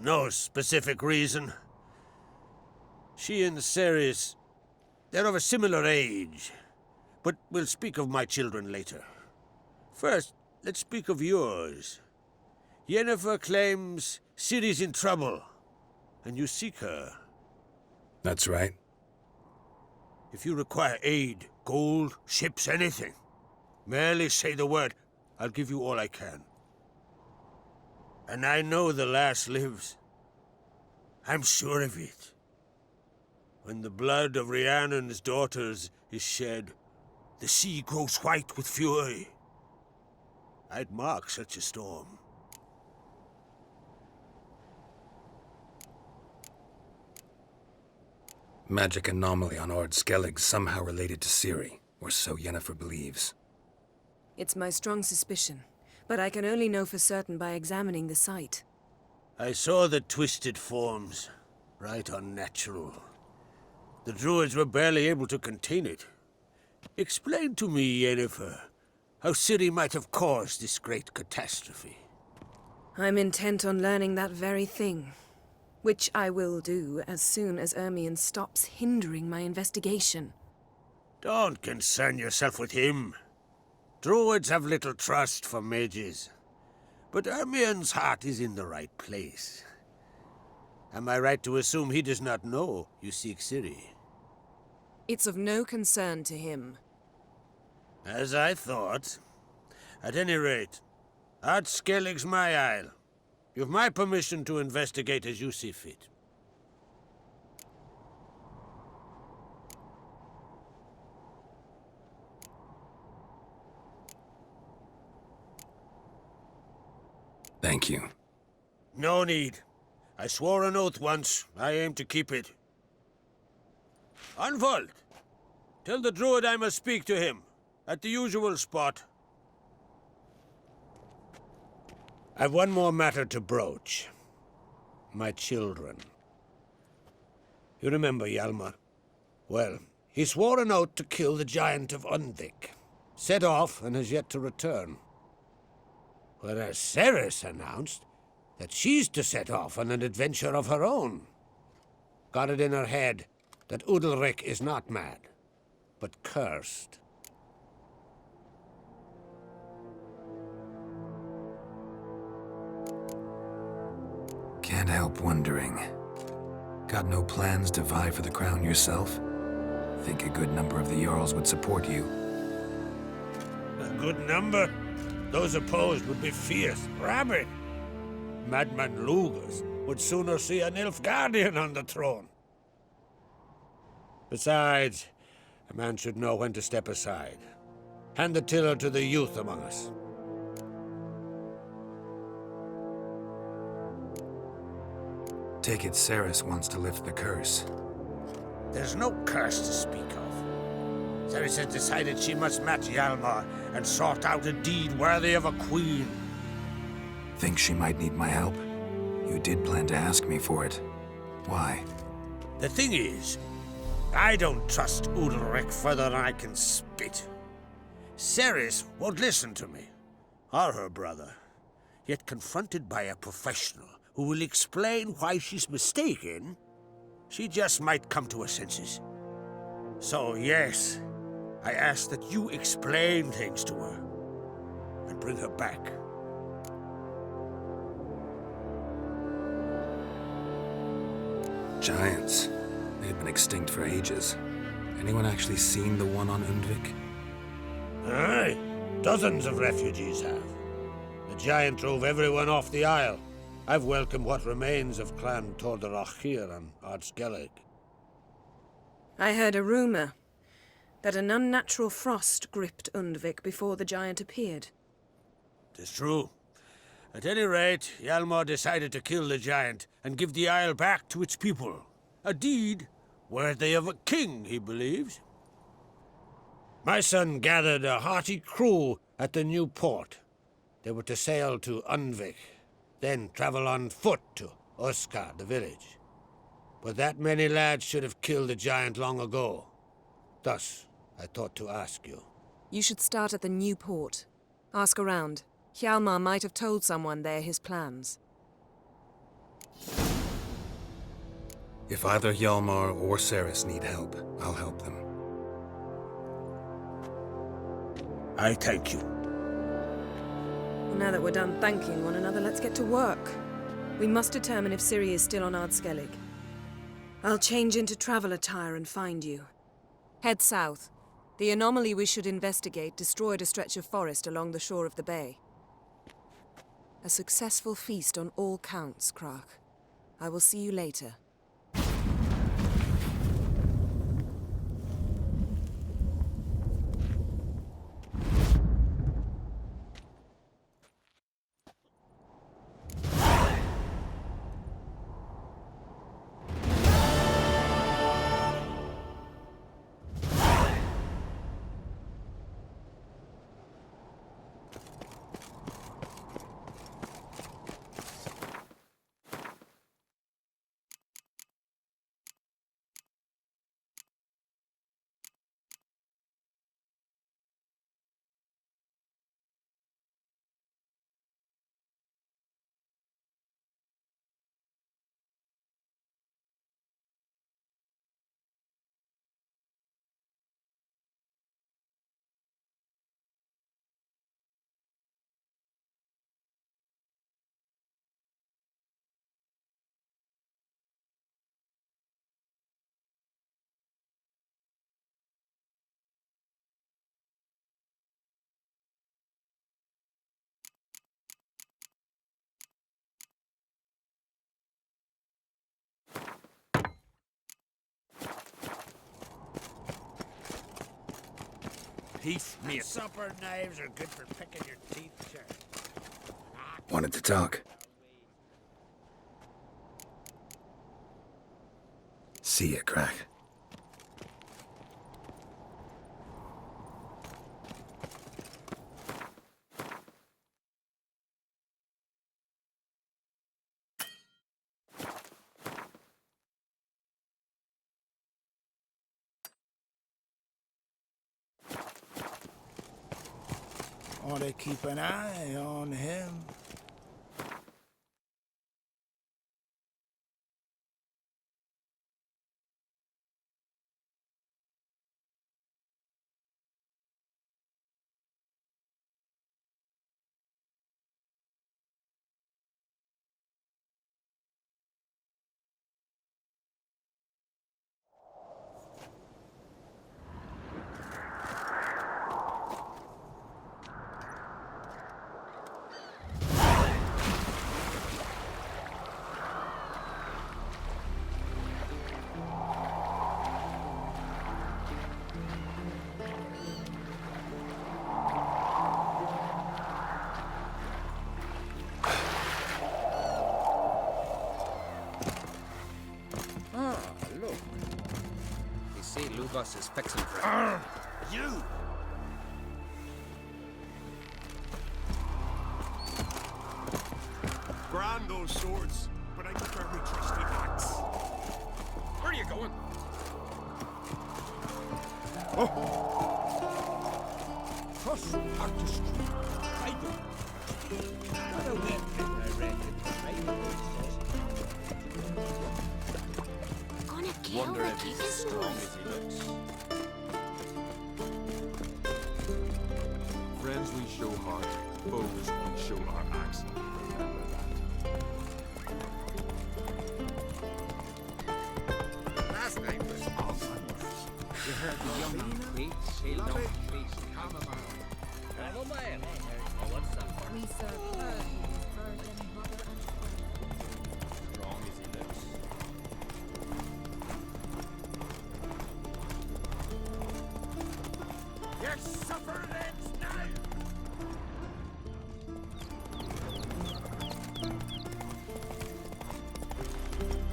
No specific reason. She and Ceres, they're of a similar age. But we'll speak of my children later. First, let's speak of yours. Yennefer claims Ciri's in trouble, and you seek her. That's right. If you require aid, gold, ships, anything, merely say the word. I'll give you all I can. And I know the lass lives. I'm sure of it. When the blood of Rhiannon's daughters is shed, the sea grows white with fury. I'd mark such a storm. Magic anomaly on Ord Skellig somehow related to Ciri, or so Yennefer believes. It's my strong suspicion, but I can only know for certain by examining the site. I saw the twisted forms, right unnatural. The druids were barely able to contain it. Explain to me, Yennefer, how Ciri might have caused this great catastrophe. I'm intent on learning that very thing. Which I will do as soon as Ermion stops hindering my investigation. Don't concern yourself with him. Druids have little trust for mages. But Ermion's heart is in the right place. Am I right to assume he does not know you seek Ciri? It's of no concern to him. As I thought. At any rate, Ard Skellig's my isle. You've my permission to investigate as you see fit. Thank you. No need. I swore an oath once. I aim to keep it. Unfold! Tell the druid I must speak to him. At the usual spot. I've one more matter to broach. My children. You remember Hjalmar? Well, he swore an oath to kill the giant of Undvik. Set off and has yet to return. Whereas Ceres announced that she's to set off on an adventure of her own. Got it in her head that Udalrik is not mad, but cursed. Can't help wondering. Got no plans to vie for the crown yourself? Think a good number of the Jarls would support you. A good number? Those opposed would be fierce, rabid. Madman Lugas would sooner see an Nilfgaardian on the throne. Besides, a man should know when to step aside. Hand the tiller to the youth among us. Take it Ceres wants to lift the curse. There's no curse to speak of. Ceres has decided she must match Hjalmar and sort out a deed worthy of a queen. Think she might need my help? You did plan to ask me for it. Why? The thing is, I don't trust Udalrik further than I can spit. Ceres won't listen to me, or her brother. Yet confronted by a professional who will explain why she's mistaken, she just might come to her senses. So yes, I ask that you explain things to her and bring her back. Giants. They've been extinct for ages. Anyone actually seen the one on Undvik? Aye, dozens of refugees have. The giant drove everyone off the isle. I've welcomed what remains of Clan Tordarachir and Ardskellig. I heard a rumor that an unnatural frost gripped Undvik before the giant appeared. 'Tis true. At any rate, Hjalmar decided to kill the giant and give the isle back to its people. A deed worthy of a king, he believes. My son gathered a hearty crew at the new port. They were to sail to Undvik, then travel on foot to Oskar, the village. But that many lads should have killed the giant long ago. Thus, I thought to ask you. You should start at the new port. Ask around. Hjalmar might have told someone there his plans. If either Hjalmar or Ceres need help, I'll help them. I thank you. Well, now that we're done thanking one another, let's get to work. We must determine if Ciri is still on Ardskellig. I'll change into travel attire and find you. Head south. The anomaly we should investigate destroyed a stretch of forest along the shore of the bay. A successful feast on all counts, Krach. I will see you later. Peace, mate. Supper knives are good for picking your teeth, sir. Wanted to talk. See ya, Krach. Ought to keep an eye on him. Lugos is fixing for it. You! Grand those swords, but I prefer my trusty axe. Where are you going? Cross artistry. I do. Not a wet pit, I reckon. Gonna kill Wonder the if he's as strong as he looks. Friends we show heart, foes we show our axe. Remember that. Last night was Alzheimer's. You heard the young man quake, sailed off the face of chamomile. Chamomile? Oh, what's that for? We serve her who is virgin, mother, and Strong as he looks. Your suffering ends now!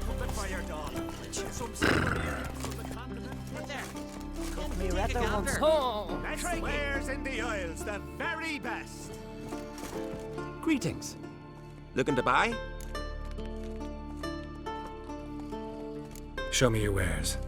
Trumpet fire, dog. Some silver earrings from the continent. What there? Come Me take a gander. Oh, That's wares in the Isles, the very best. Greetings. Looking to buy? Show me your wares.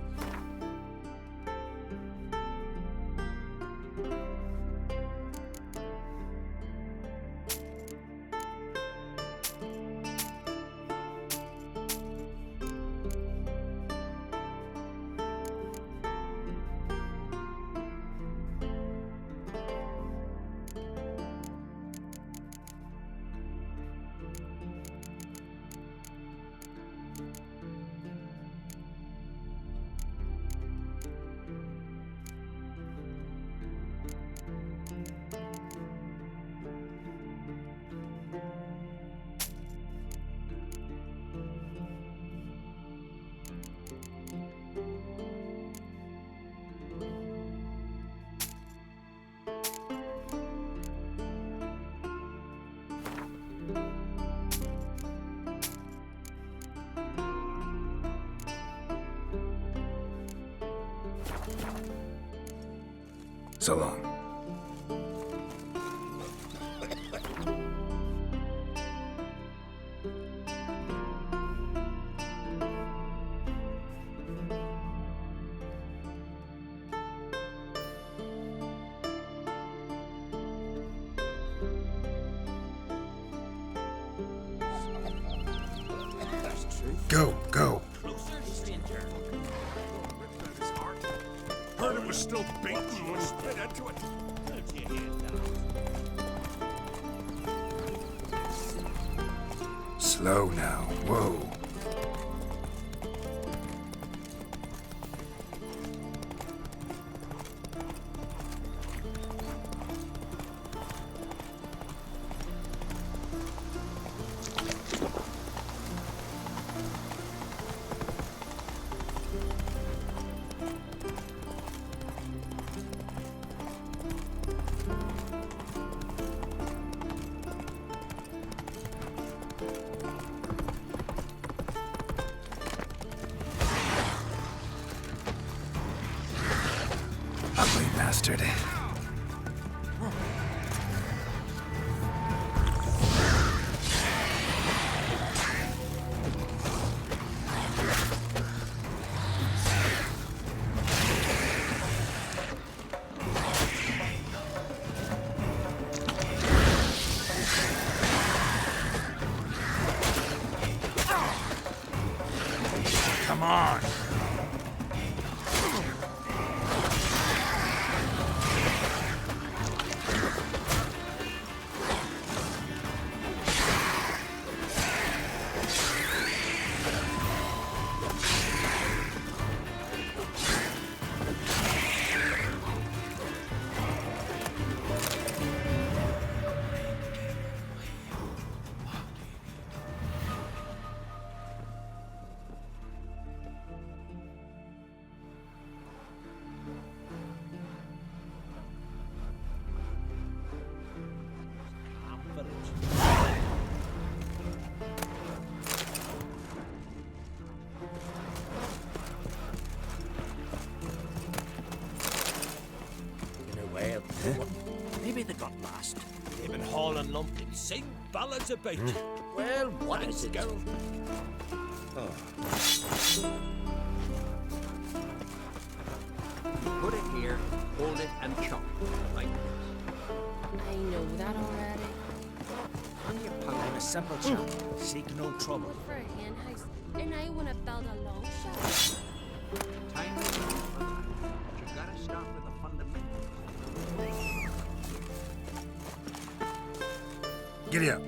So long. Go, go. Heard it was still beating when spit into it. Slow now. Whoa. Ugly bastard. Come on. Maybe they got lost. They've been hauling lumpkin, sing ballads about. Well, what is it? Put it here, hold it, and chop. Like I know that already. I'm a simple chap. Seek no trouble. For a hen house, and I want to build a long shop. time is for that. But you gotta start with the fundamentals. Giddy up.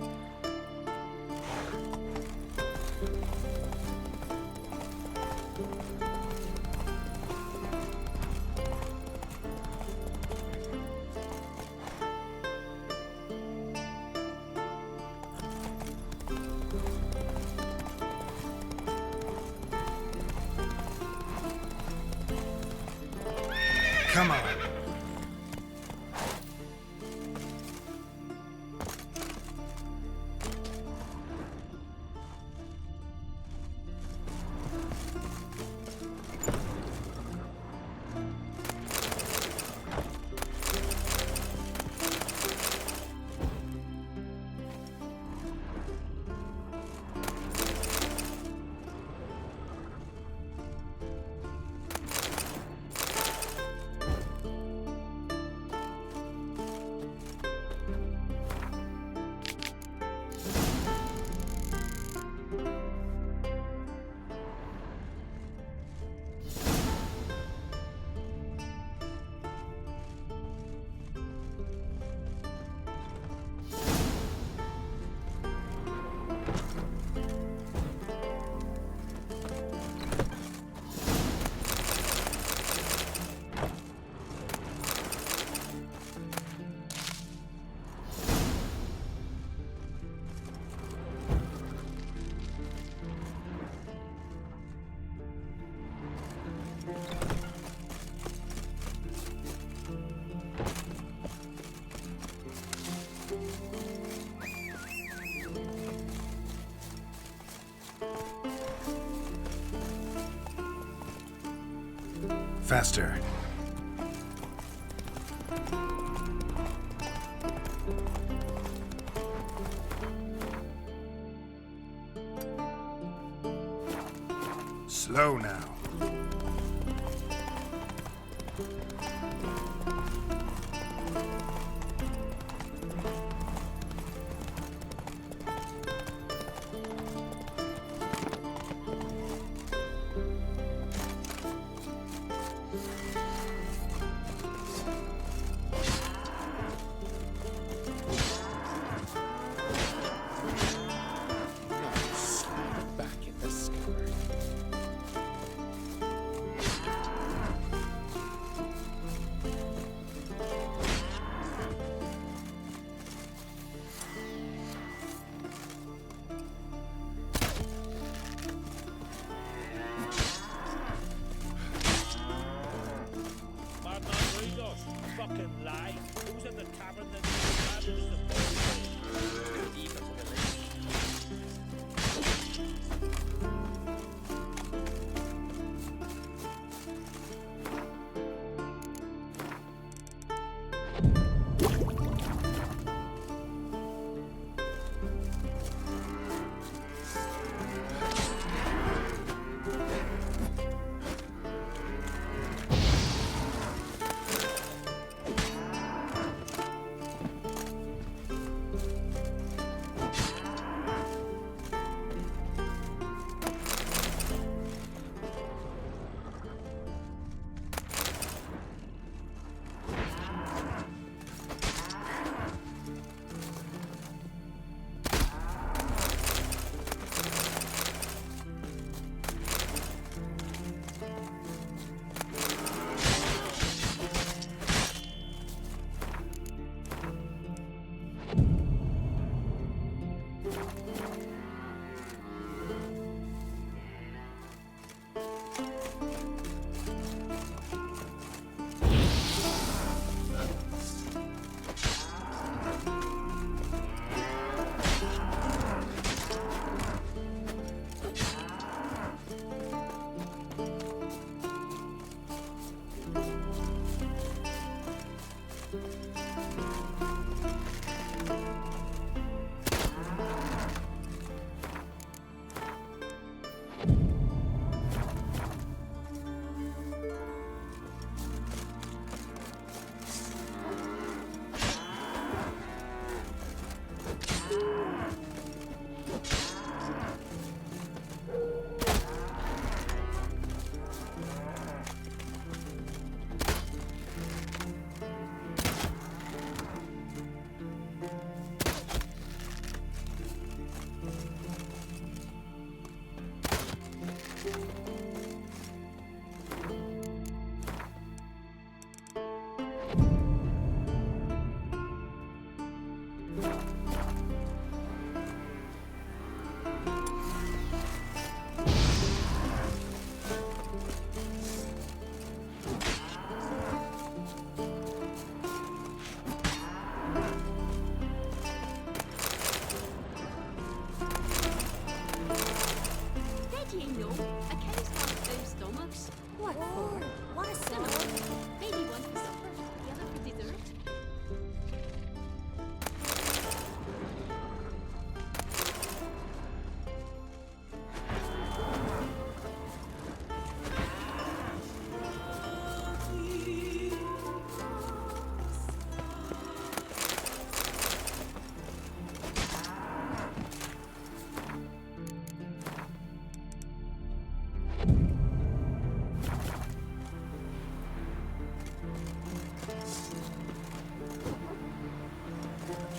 Come on. Faster. Slow now.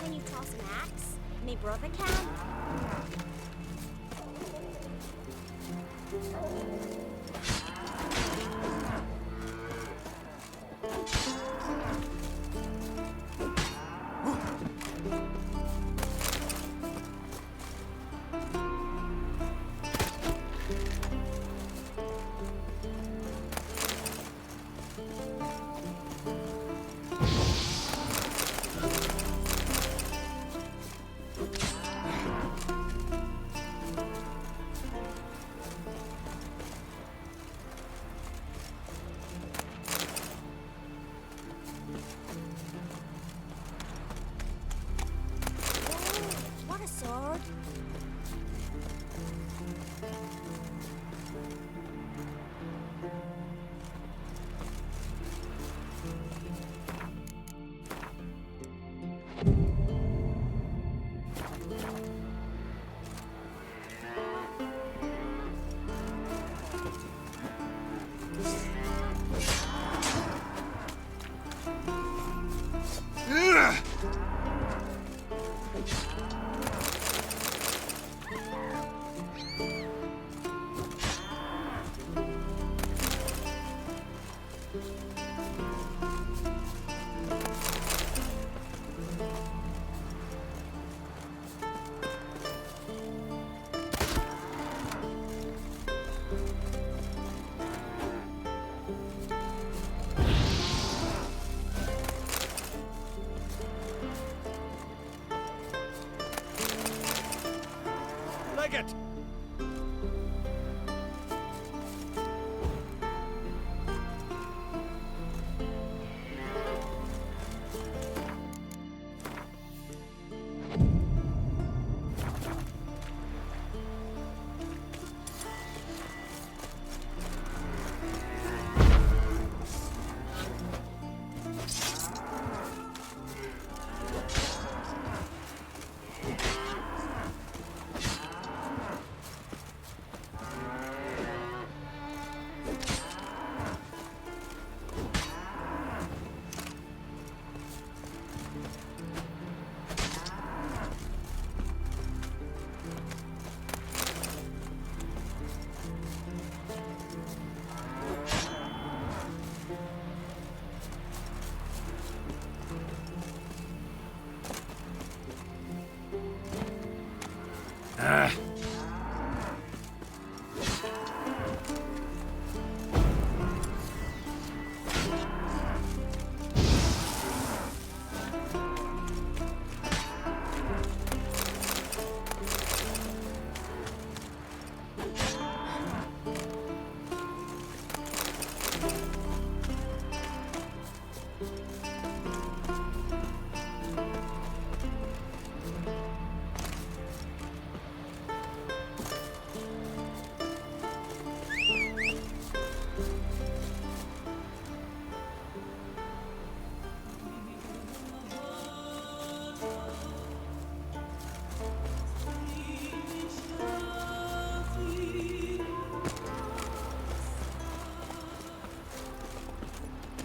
Can you toss an axe? Me brother can.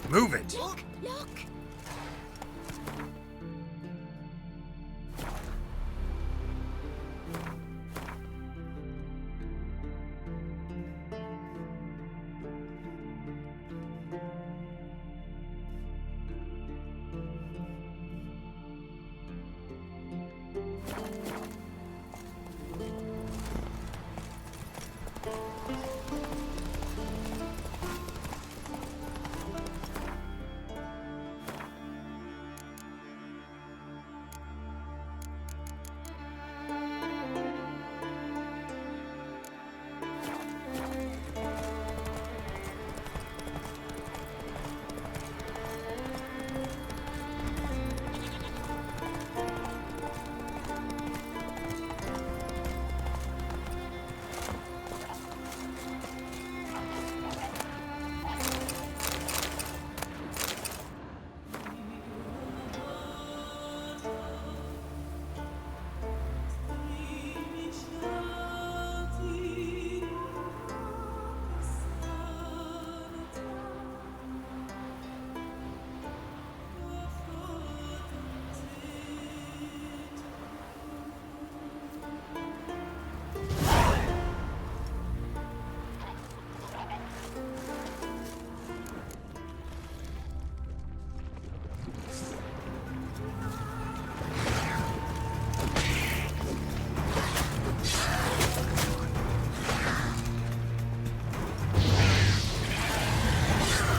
Move it! Look! Look!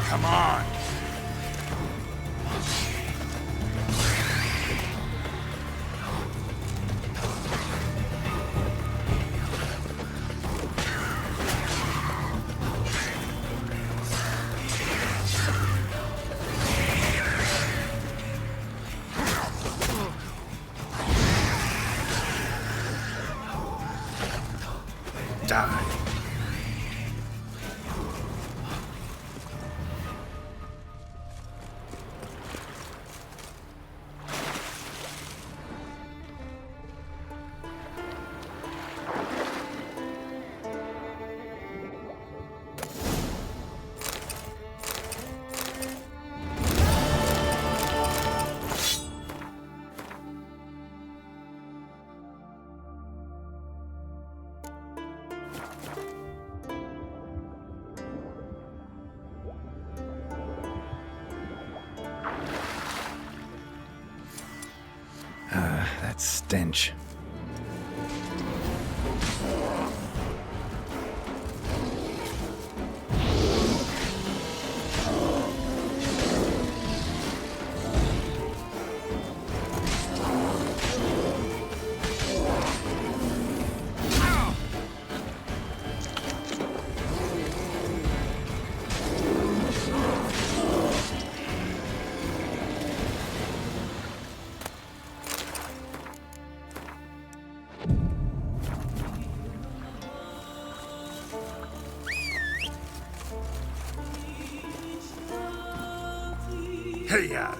Come on! Die. That stench. Hey-ya!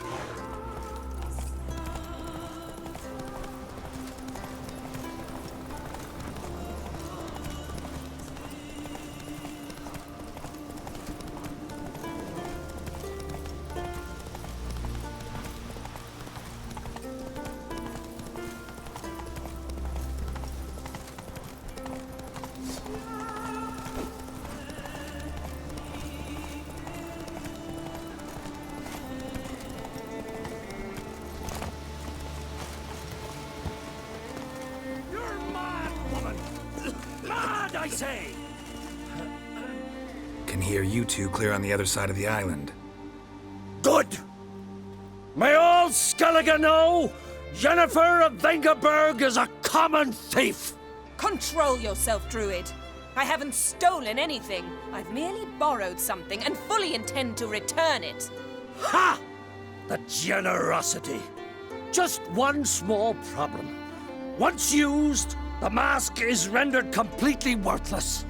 I say! Can hear you two clear on the other side of the island. Good! May all Skellige know Jennifer of Vengerberg is a common thief! Control yourself, Druid. I haven't stolen anything. I've merely borrowed something and fully intend to return it. Ha! The generosity. Just one small problem. Once used, the mask is rendered completely worthless.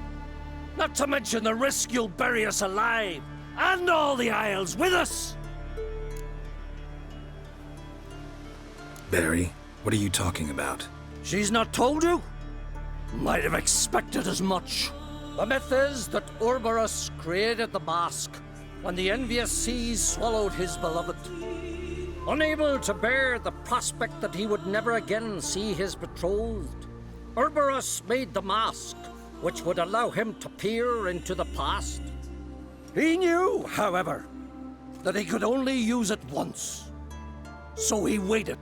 Not to mention the risk you'll bury us alive, and all the Isles with us. Barry, what are you talking about? She's not told you? Might have expected as much. The myth is that Urberus created the mask, when the envious seas swallowed his beloved. Unable to bear the prospect that he would never again see his betrothed, Urberus made the mask which would allow him to peer into the past. He knew, however, that he could only use it once. So he waited.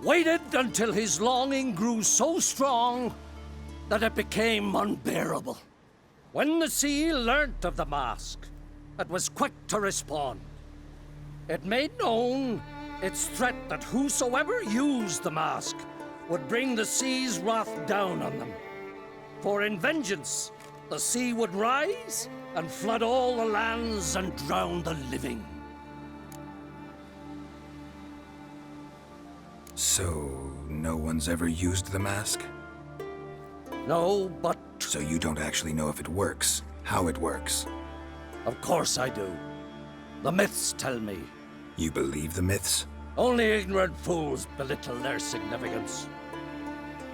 Waited until his longing grew so strong that it became unbearable. When the sea learnt of the mask, it was quick to respond. It made known its threat that whosoever used the mask would bring the sea's wrath down on them. For in vengeance, the sea would rise and flood all the lands and drown the living. So, no one's ever used the mask? No, but... So you don't actually know if it works, how it works? Of course I do. The myths tell me. You believe the myths? Only ignorant fools belittle their significance.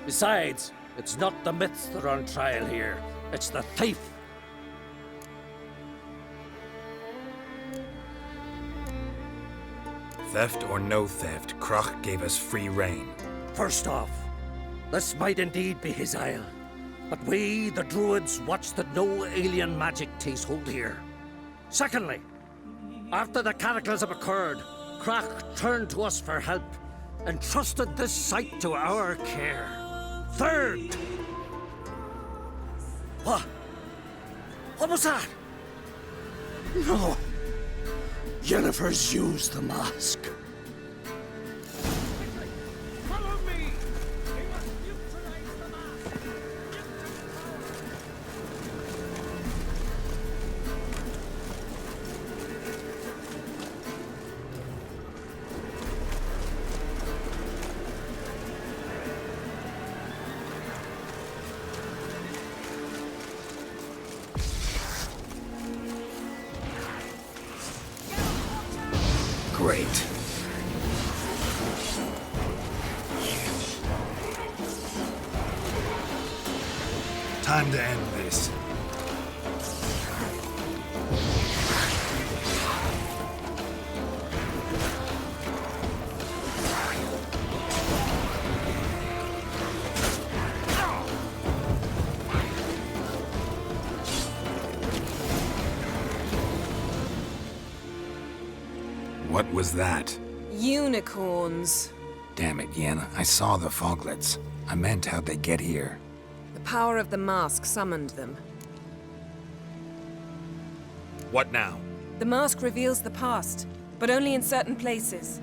Besides, it's not the myths that are on trial here. It's the thief. Theft or no theft, Crach gave us free rein. First off, this might indeed be his isle. But we, the Druids, watch that no alien magic takes hold here. Secondly, after the cataclysm occurred, Crach turned to us for help and trusted this site to our care. Third... What? What was that? No. Yennefer's used the mask. Follow me! Great. Time to end this. What was that? Unicorns. Damn it, Yen. I saw the foglets. I meant how'd they get here. The power of the mask summoned them. What now? The mask reveals the past, but only in certain places.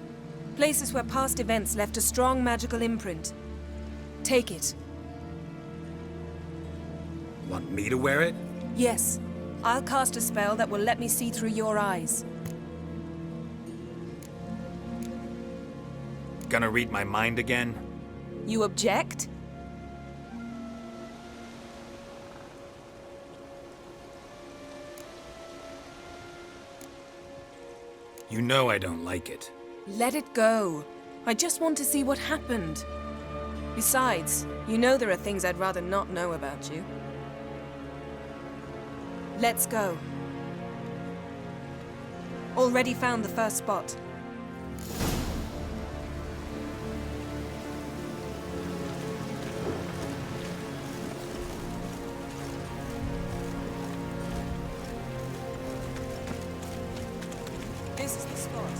Places where past events left a strong magical imprint. Take it. Want me to wear it? Yes. I'll cast a spell that will let me see through your eyes. Gonna read my mind again? You object? You know I don't like it. Let it go. I just want to see what happened. Besides, you know there are things I'd rather not know about you. Let's go. Already found the first spot. This is the spot.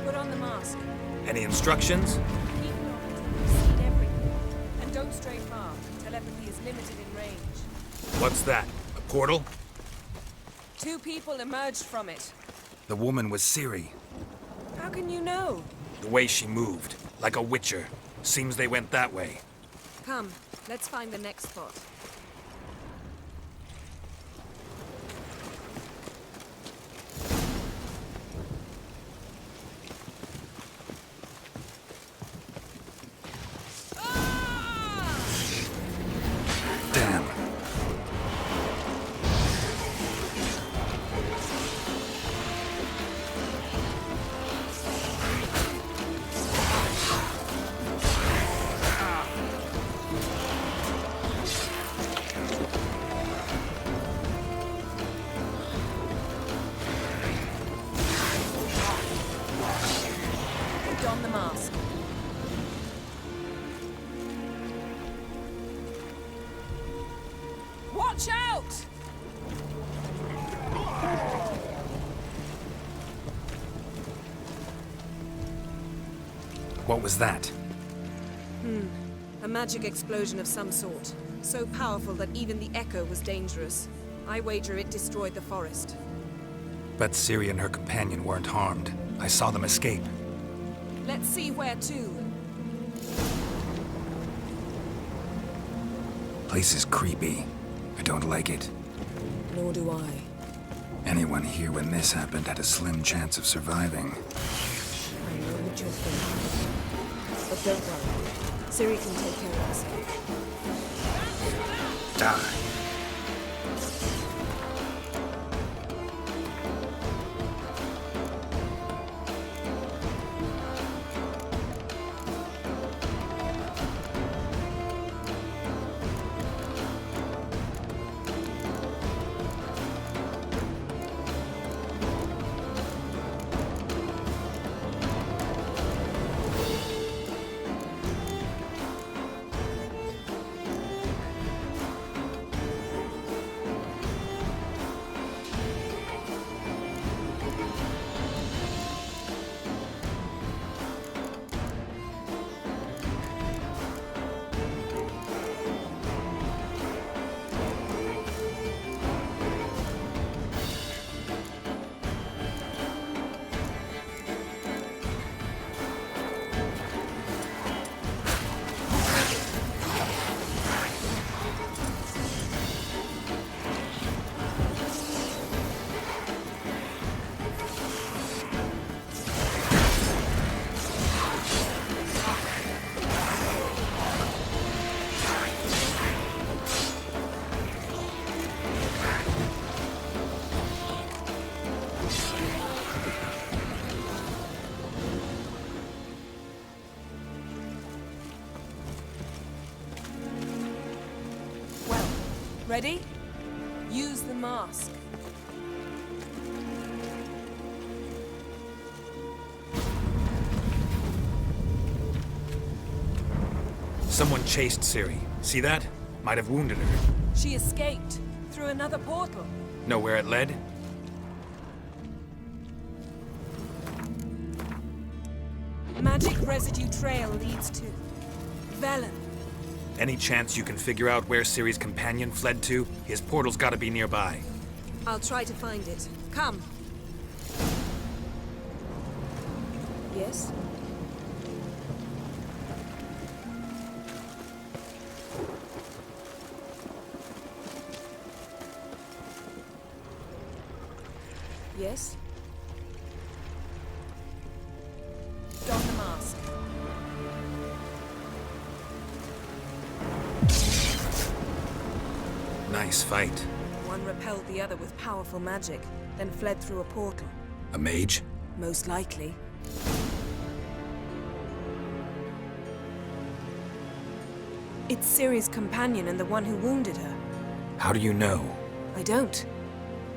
Put on the mask. Any instructions? Keep it on until you've seen everything. And don't stray far. Telepathy is limited in range. What's that? A portal? 2 people emerged from it. The woman was Ciri. How can you know? The way she moved, like a witcher. Seems they went that way. Come, let's find the next spot. Damn. What was that? A magic explosion of some sort. So powerful that even the echo was dangerous. I wager it destroyed the forest. But Ciri and her companion weren't harmed. I saw them escape. Let's see where to. Place is creepy. I don't like it. Nor do I. Anyone here when this happened had a slim chance of surviving. I know what you're thinking. But don't worry. Ciri can take care of herself. Die. Ready? Use the mask. Someone chased Ciri. See that? Might have wounded her. She escaped through another portal. Know where it led? Magic residue trail leads to Velen. Any chance you can figure out where Ciri's companion fled to? His portal's gotta be nearby. I'll try to find it. Come. Yes? Yes? Don the mask. Nice fight. One repelled the other with powerful magic, then fled through a portal. A mage? Most likely. It's Ciri's companion and the one who wounded her. How do you know? I don't.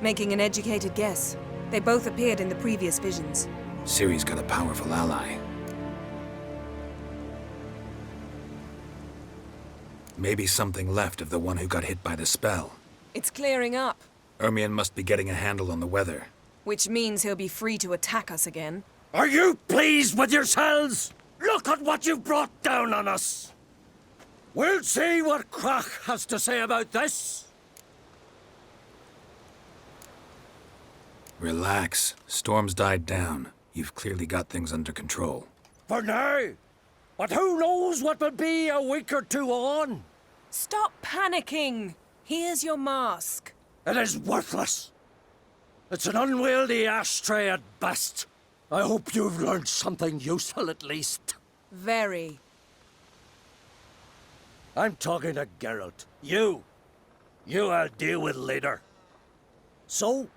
Making an educated guess. They both appeared in the previous visions. Ciri's got a powerful ally. Maybe something left of the one who got hit by the spell. It's clearing up. Ermion must be getting a handle on the weather. Which means he'll be free to attack us again. Are you pleased with yourselves? Look at what you've brought down on us! We'll see what Crach has to say about this. Relax. Storm's died down. You've clearly got things under control. For now. But who knows what will be a week or two on? Stop panicking! Here's your mask. It is worthless. It's an unwieldy ashtray at best. I hope you've learned something useful at least. Very. I'm talking to Geralt. You I'll deal with later. So?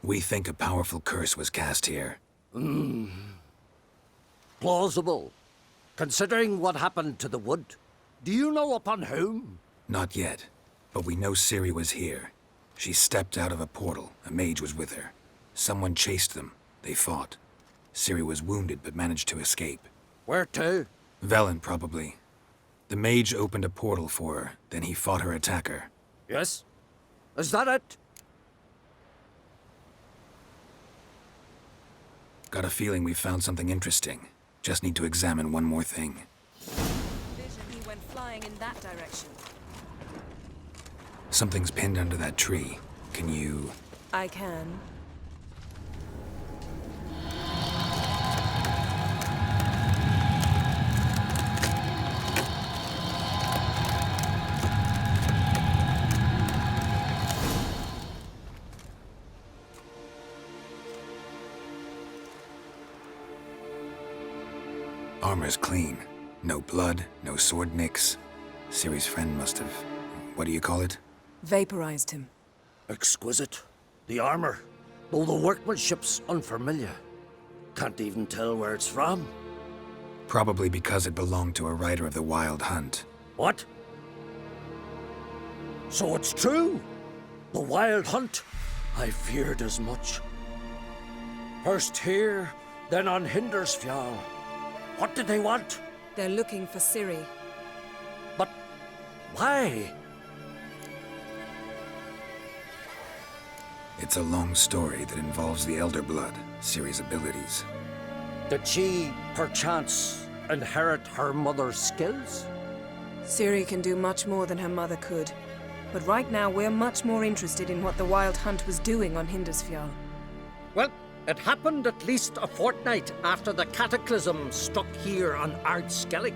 We think a powerful curse was cast here. Plausible. Considering what happened to the wood. Do you know upon whom? Not yet, but we know Ciri was here. She stepped out of a portal. A mage was with her. Someone chased them. They fought. Ciri was wounded but managed to escape. Where to? Velen, probably. The mage opened a portal for her, then he fought her attacker. Yes? Is that it? Got a feeling we found something interesting. Just need to examine one more thing. Vision he went flying in that direction. Something's pinned under that tree. Can you... I can. Armor's clean. No blood, no sword nicks. Ciri's friend must have... what do you call it? Vaporized him. Exquisite. The armor, though the workmanship's unfamiliar. Can't even tell where it's from. Probably because it belonged to a rider of the Wild Hunt. What? So it's true? The Wild Hunt? I feared as much. First here, then on Hindersfjall. What did they want? They're looking for Ciri. But why? It's a long story that involves the Elder Blood, Ciri's abilities. Did she, perchance, inherit her mother's skills? Ciri can do much more than her mother could. But right now, we're much more interested in what the Wild Hunt was doing on Hindersfjall. Well, it happened at least a fortnight after the cataclysm struck here on Ard Skellig.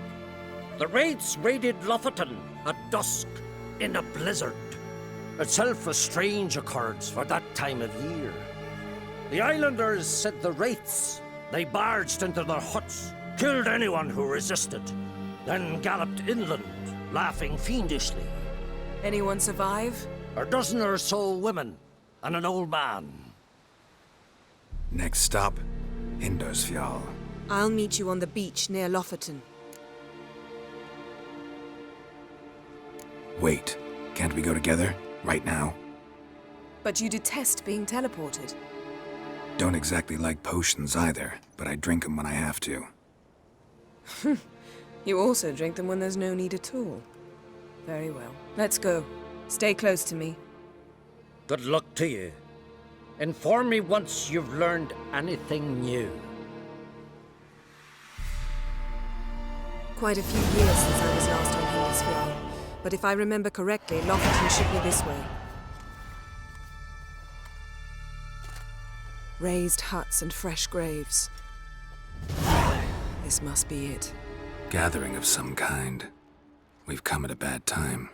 The raids raided Lofoten at dusk in a blizzard. Itself a strange occurrence for that time of year. The islanders said the wraiths. They barged into their huts, killed anyone who resisted, then galloped inland, laughing fiendishly. Anyone survive? A dozen or so women and an old man. Next stop, Hindersfjall. I'll meet you on the beach near Lofoten. Wait, can't we go together? Right now? But you detest being teleported. Don't exactly like potions either, but I drink them when I have to. You also drink them when there's no need at all. Very well. Let's go. Stay close to me. Good luck to you. Inform me once you've learned anything new. Quite a few years since I was last on Hindersfjall. But if I remember correctly, Lofoten should be this way. Raised huts and fresh graves. This must be it. Gathering of some kind. We've come at a bad time.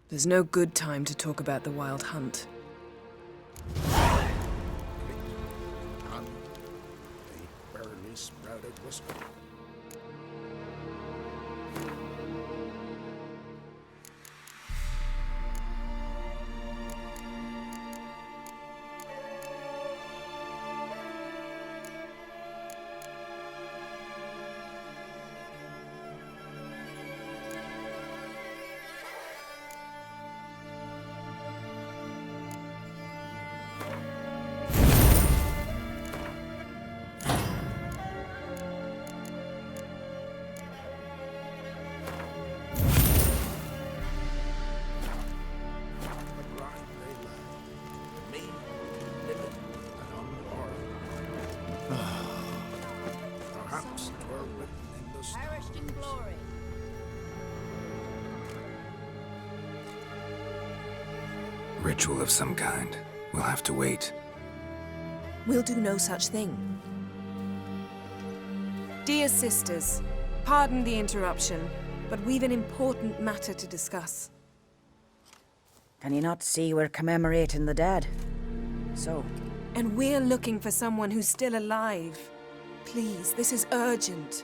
There's no good time to talk about the Wild Hunt. And a barely sprouted whisper. Perhaps 'twere written in the stars. Perished in glory. Ritual of some kind. We'll have to wait. We'll do no such thing. Dear sisters, pardon the interruption, but we've an important matter to discuss. Can you not see we're commemorating the dead? So? And we're looking for someone who's still alive. Please, this is urgent.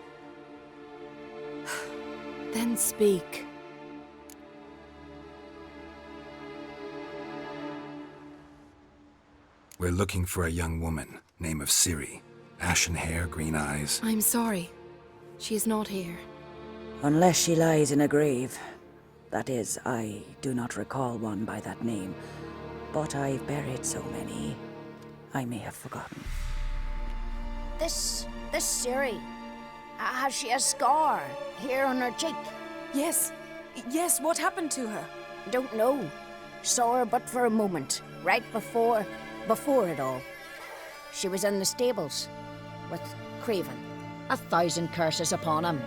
Then speak. We're looking for a young woman, name of Ciri. Ashen hair, green eyes. I'm sorry. She is not here. Unless she lies in a grave. That is, I do not recall one by that name. But I've buried so many, I may have forgotten. This Ciri. Has she a scar here on her cheek? Yes. Yes, what happened to her? Don't know. Saw her but for a moment, right before it all. She was in the stables. with Craven. 1,000 curses upon him.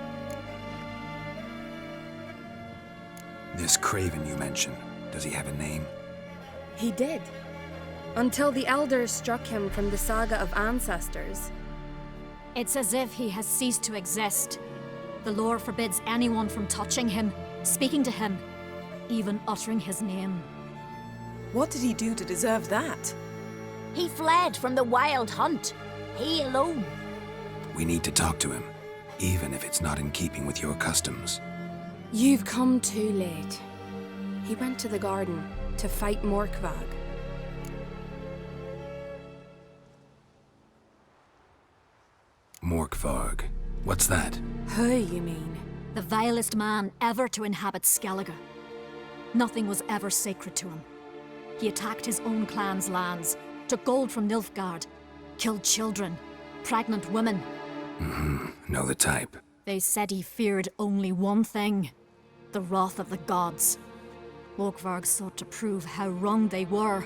This Craven you mentioned, does he have a name? He did. Until the elders struck him from the saga of ancestors. It's as if he has ceased to exist. The lore forbids anyone from touching him, speaking to him, even uttering his name. What did he do to deserve that? He fled from the wild hunt. He alone. We need to talk to him, even if it's not in keeping with your customs. You've come too late. He went to the garden to fight Morkvag. Morkvarg. What's that? Who, you mean? The vilest man ever to inhabit Skellige. Nothing was ever sacred to him. He attacked his own clan's lands, took gold from Nilfgaard, killed children, pregnant women. Know the type. They said he feared only one thing, the wrath of the gods. Morkvarg sought to prove how wrong they were,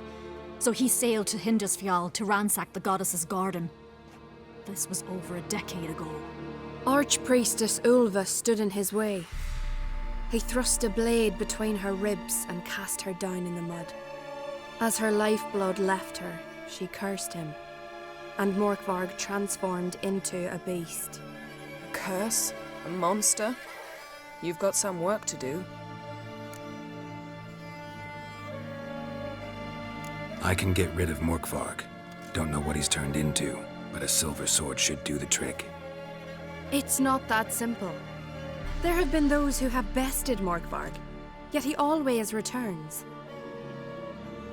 so he sailed to Hindisfjall to ransack the goddess's garden. This was over a decade ago. Archpriestess Ulva stood in his way. He thrust a blade between her ribs and cast her down in the mud. As her lifeblood left her, she cursed him, and Morkvarg transformed into a beast. A curse? A monster? You've got some work to do. I can get rid of Morkvarg. Don't know what he's turned into, but a silver sword should do the trick. It's not that simple. There have been those who have bested Morkvarg, yet he always returns.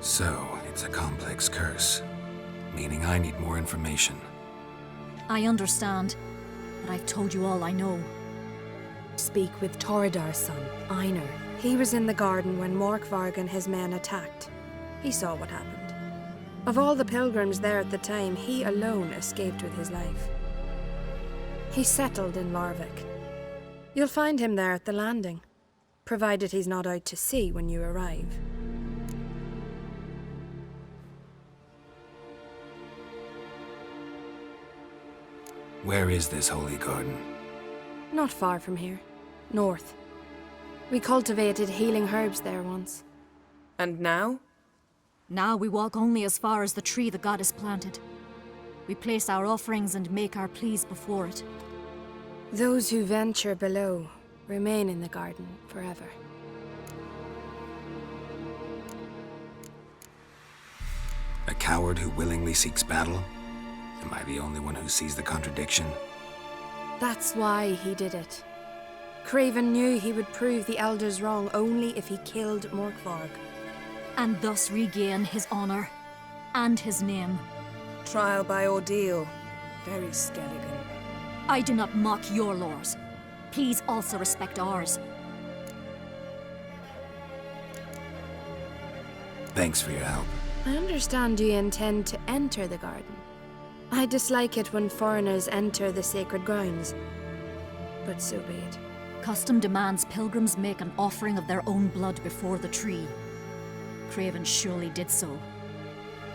So, it's a complex curse, meaning I need more information. I understand, but I've told you all I know. Speak with Toradar's son, Einar. He was in the garden when Morkvarg and his men attacked. He saw what happened. Of all the pilgrims there at the time, he alone escaped with his life. He settled in Larvik. You'll find him there at the landing, provided he's not out to sea when you arrive. Where is this holy garden? Not far from here. North. We cultivated healing herbs there once. And now? Now we walk only as far as the tree the goddess planted. We place our offerings and make our pleas before it. Those who venture below remain in the garden forever. A coward who willingly seeks battle? Am I the only one who sees the contradiction? That's why he did it. Craven knew he would prove the elders wrong only if he killed Morkvarg. And thus regain his honor and his name. Trial by ordeal. Very Skelligan. I do not mock your laws. Please also respect ours. Thanks for your help. I understand you intend to enter the garden. I dislike it when foreigners enter the sacred grounds, but so be it. Custom demands pilgrims make an offering of their own blood before the tree. Craven surely did so.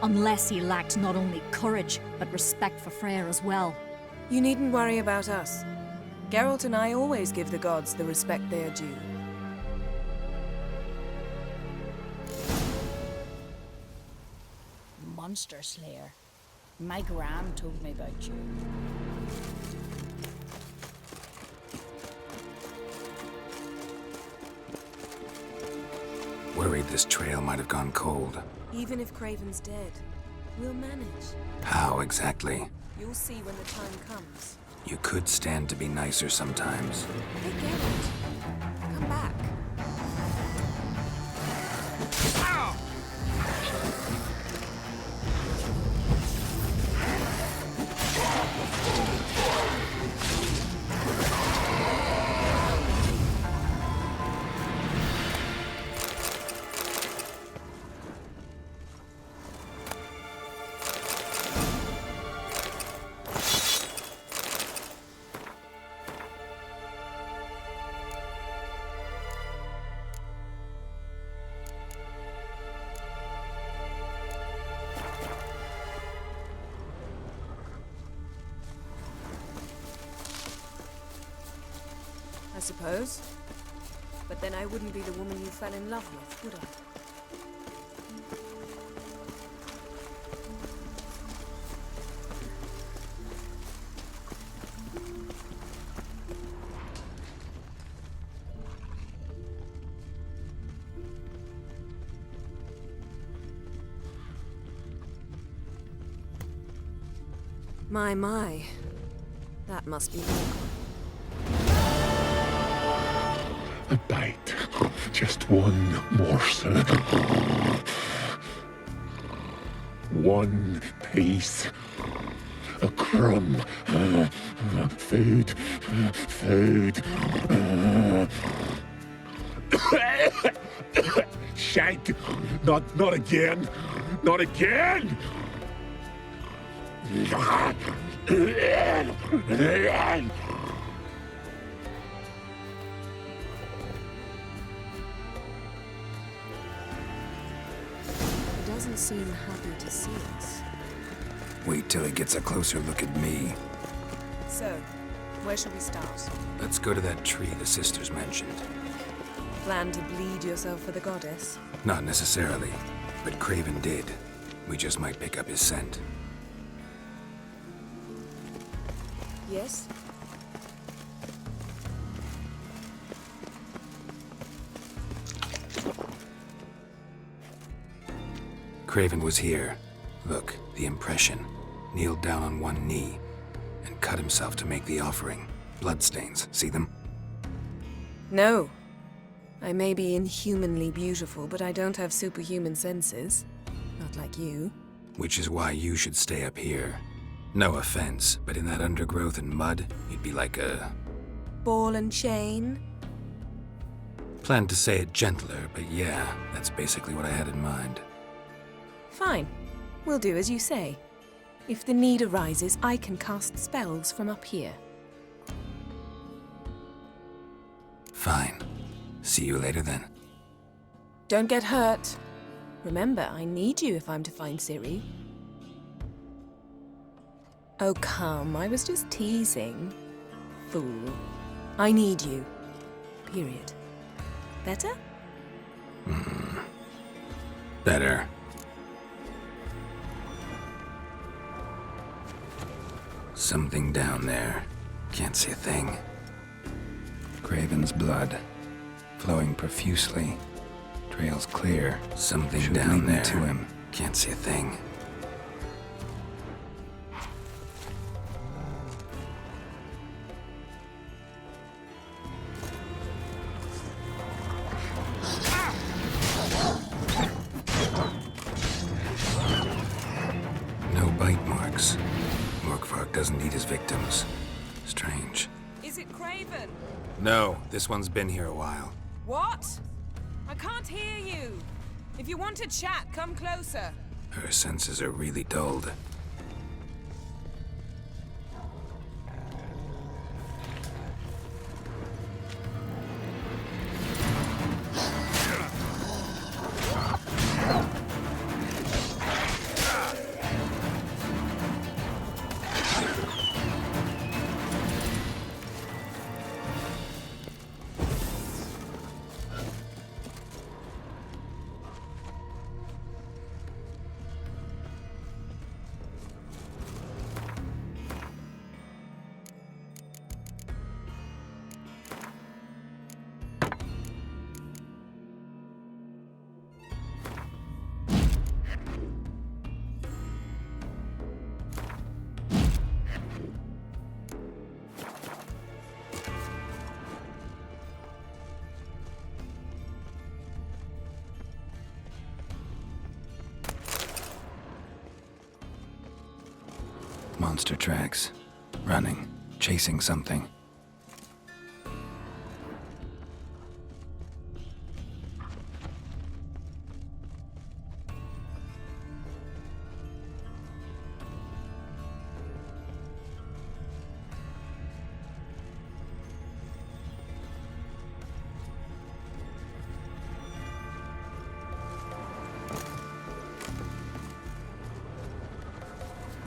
Unless he lacked not only courage, but respect for Freyr as well. You needn't worry about us. Geralt and I always give the gods the respect they are due. Monster Slayer. My gran told me about you. Worried this trail might have gone cold. Even if Craven's dead, we'll manage. How exactly? You'll see when the time comes. You could stand to be nicer sometimes. Hey, Geralt. Come back. suppose. But then I wouldn't be the woman you fell in love with, would I? My. That must be A bite. Just one morsel. One piece. A crumb. Food. Food. Shank. Not again. Not again. He doesn't seem happy to see us. Wait till he gets a closer look at me. So, where shall we start? Let's go to that tree the sisters mentioned. Plan to bleed yourself for the goddess? Not necessarily, but Craven did. We just might pick up his scent. Yes? Craven was here. Look, the impression. Kneeled down on one knee and cut himself to make the offering. Bloodstains, see them? No. I may be inhumanly beautiful, but I don't have superhuman senses. Not like you. Which is why you should stay up here. No offense, but in that undergrowth and mud, you'd be like a... Ball and chain? Planned to say it gentler, but yeah, that's basically what I had in mind. Fine. We'll do as you say. If the need arises, I can cast spells from up here. Fine. See you later then. Don't get hurt. Remember, I need you if I'm to find Ciri. Oh, come. I was just teasing. Fool. I need you. Period. Better? Better. Something down there. Can't see a thing. Craven's blood. Flowing profusely. Trail's clear. Something Should down lead me there. to him. Can't see a thing. No bite marks. Morkvark doesn't eat his victims. Strange. Is it Craven? No, this one's been here a while. What? I can't hear you. If you want to chat, come closer. Her senses are really dulled. Monster tracks. Running. Chasing something.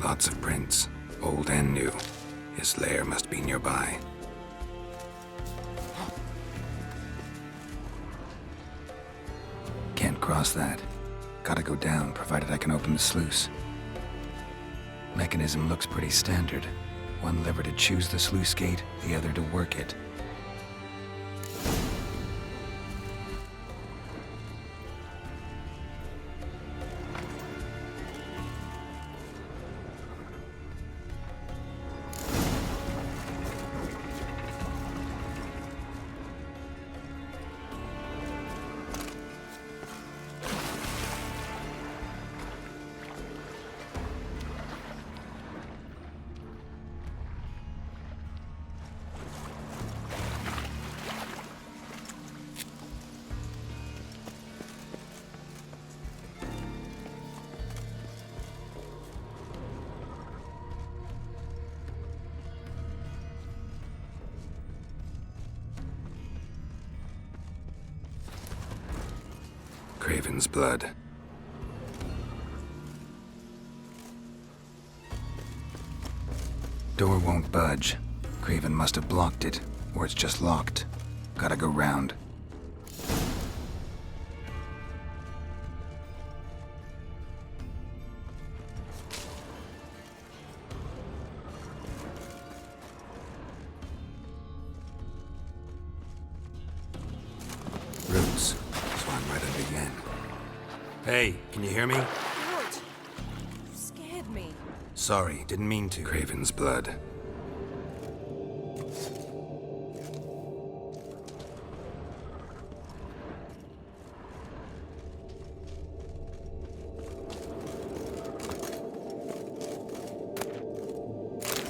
Lots of prints, old and new. His lair must be nearby. Can't cross that. Gotta go down, provided I can open the sluice. Mechanism looks pretty standard. One lever to choose the sluice gate, the other to work it. Craven's blood. Door won't budge. Craven must have blocked it, or it's just locked. Gotta go round. Roots. Swung right under the end. Hey, can you hear me? George, you scared me. Sorry, didn't mean to. Craven's blood.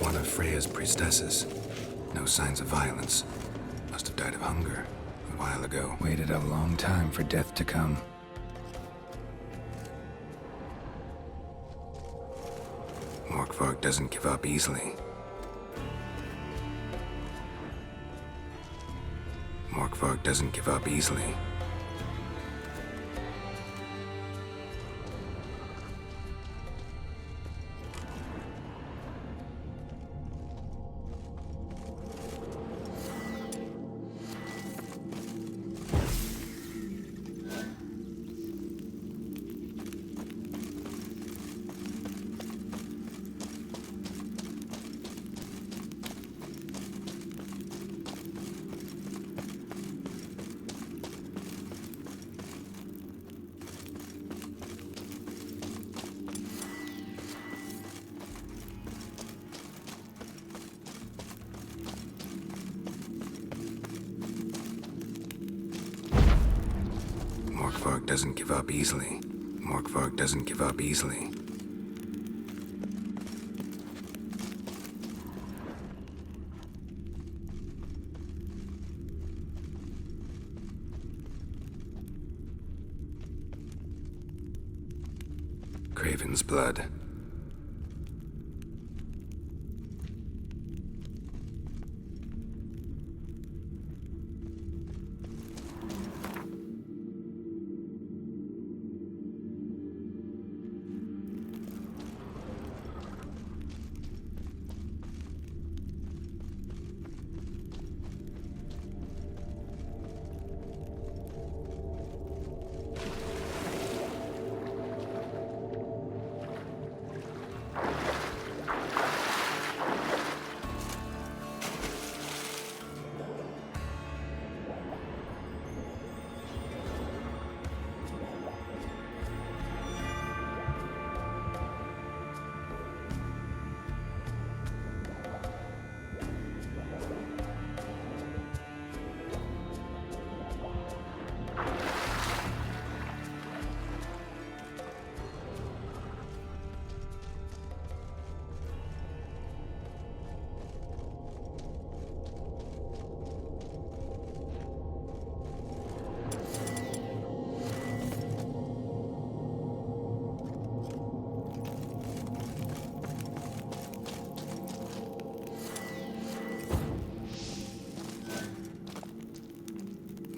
One of Freya's priestesses. No signs of violence. Must have died of hunger a while ago. Waited a long time for death to come. Morkvarg doesn't give up easily. Morkvarg doesn't give up easily. Morkvarg doesn't give up easily. Morkvarg doesn't give up easily. Craven's blood.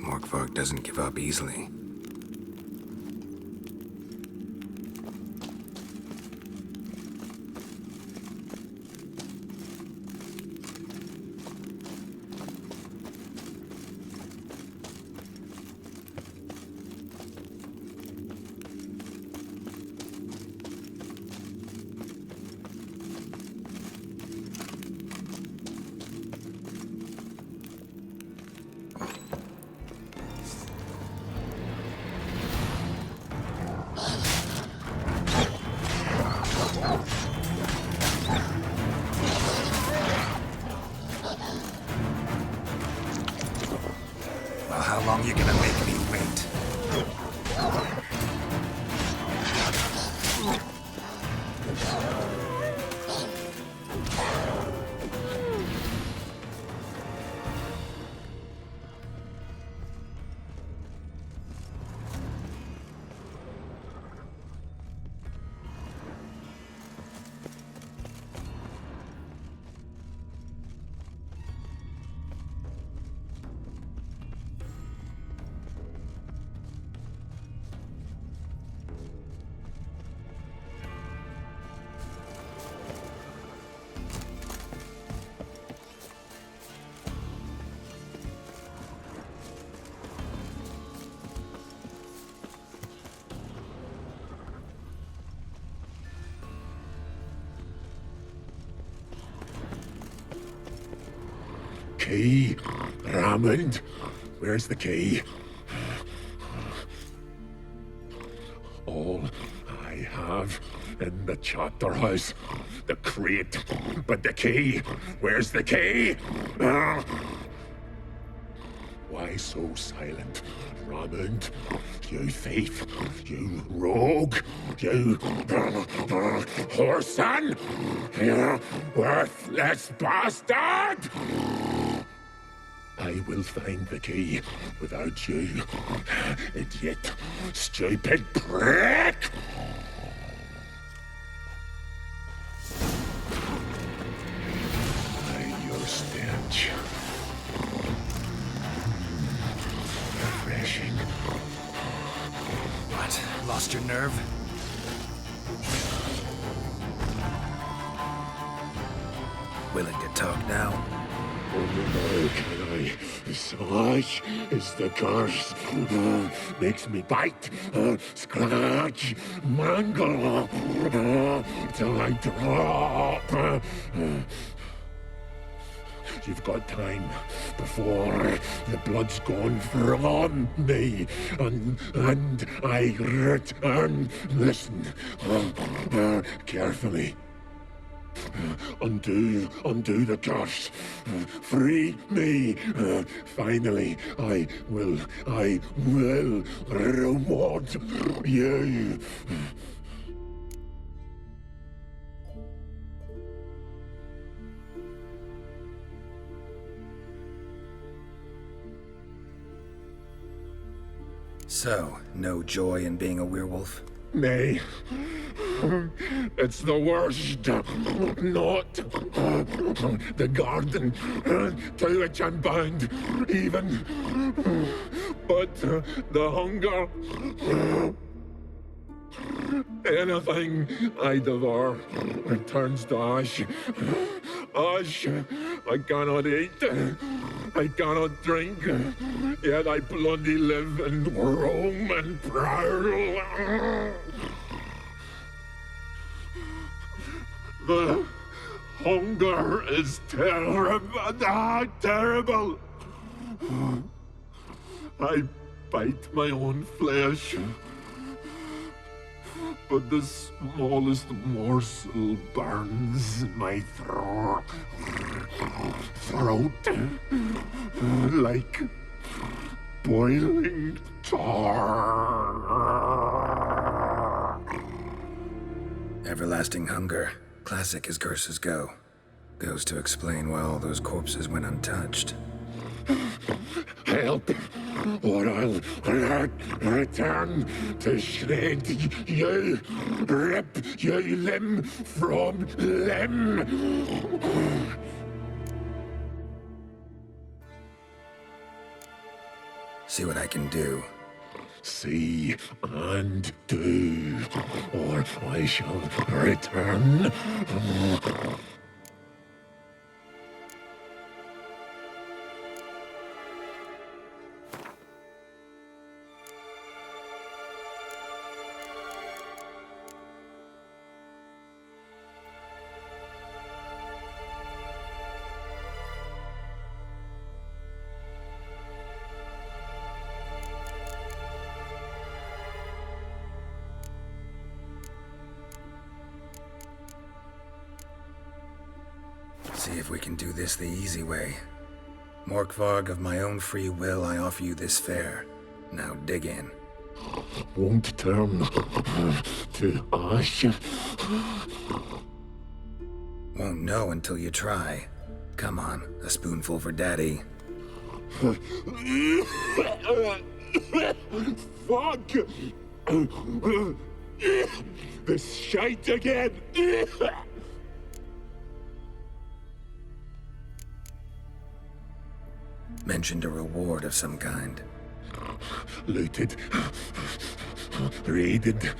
Morkvarg doesn't give up easily. key? Raymond, where's the key? All I have in the chapter house, the crate, but the key, where's the key? Why so silent, Raymond? You thief, you rogue, you whoreson, you worthless bastard! I will find the key without you, idiot, stupid prick! Your stench. Refreshing. What? Lost your nerve? Willing to talk now? Oh, can I? Such is the curse. Makes me bite, scratch, mangle, till I drop. You've got time before the blood's gone from me, and I return. Listen, carefully. Undo the curse. Free me. Finally, I will reward you. So, no joy in being a werewolf? Nay, it's the worst. Not the garden to which I'm bound, even, but the hunger. Anything I devour returns to ash. Ash, I cannot eat, I cannot drink, yet I bloody live and roam and prowl. The hunger is terrible, terrible. I bite my own flesh, but the smallest morsel burns my throat like boiling tar. Everlasting hunger, classic as curses go. Goes to explain why all those corpses went untouched. Help, or I'll return to shred you, rip you limb from limb. See what I can do. See and do, or I shall return. See if we can do this the easy way. Morkvarg, of my own free will, I offer you this fare. Now dig in. Won't turn to ash. Won't know until you try. Come on, a spoonful for Daddy. Fuck! This shite again! Mentioned a reward of some kind. Looted, raided,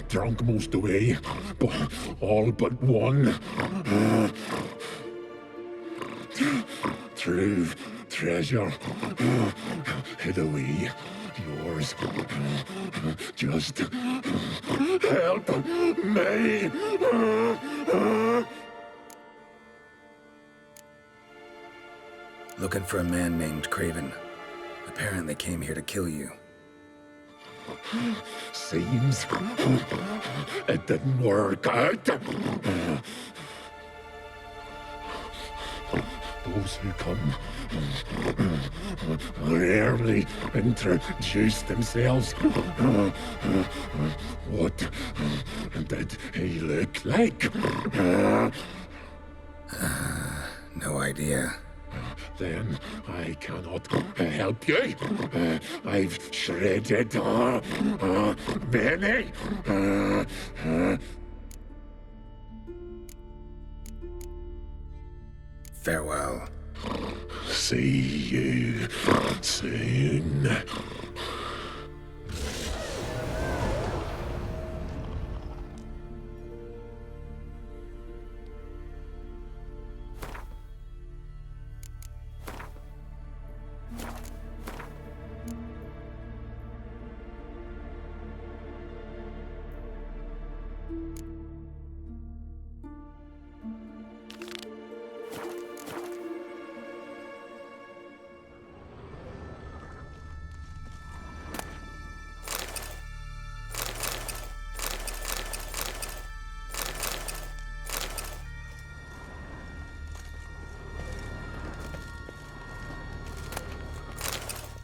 drunk most away, but all but one. True treasure, hid away. Yours. Just help me. Looking for a man named Craven. Apparently came here to kill you. Seems it didn't work out. Those who come rarely introduce themselves. What did he look like? No idea. Then I cannot help you. I've shredded many. Farewell. See you soon.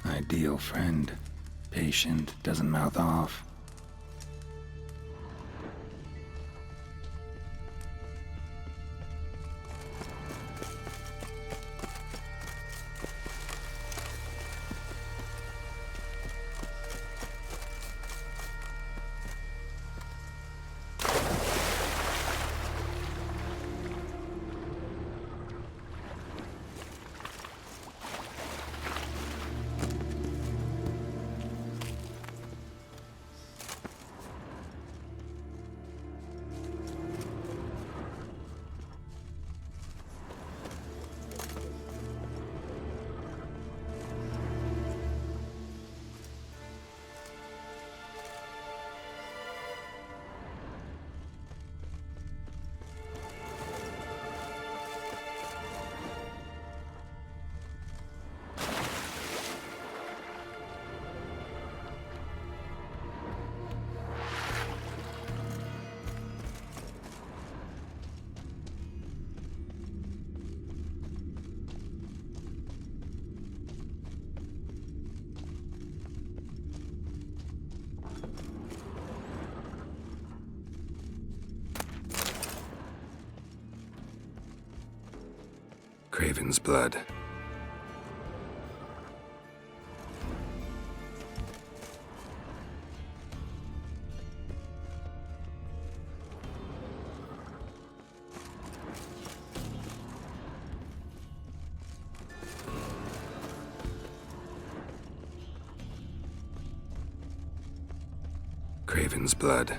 Ideal friend. Patient, doesn't mouth off. Craven's blood. Craven's blood.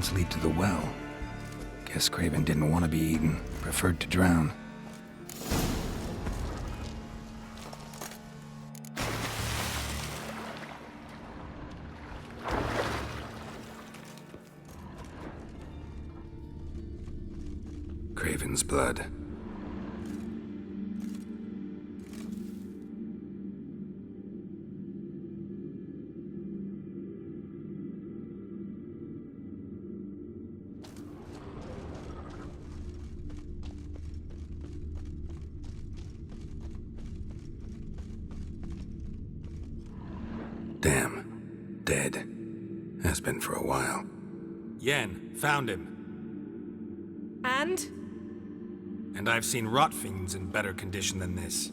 footprints lead to the well. Guess Craven didn't want to be eaten, preferred to drown. Craven's blood. Damn. Dead. Has been for a while. Yen, found him. And? And I've seen rot fiends in better condition than this.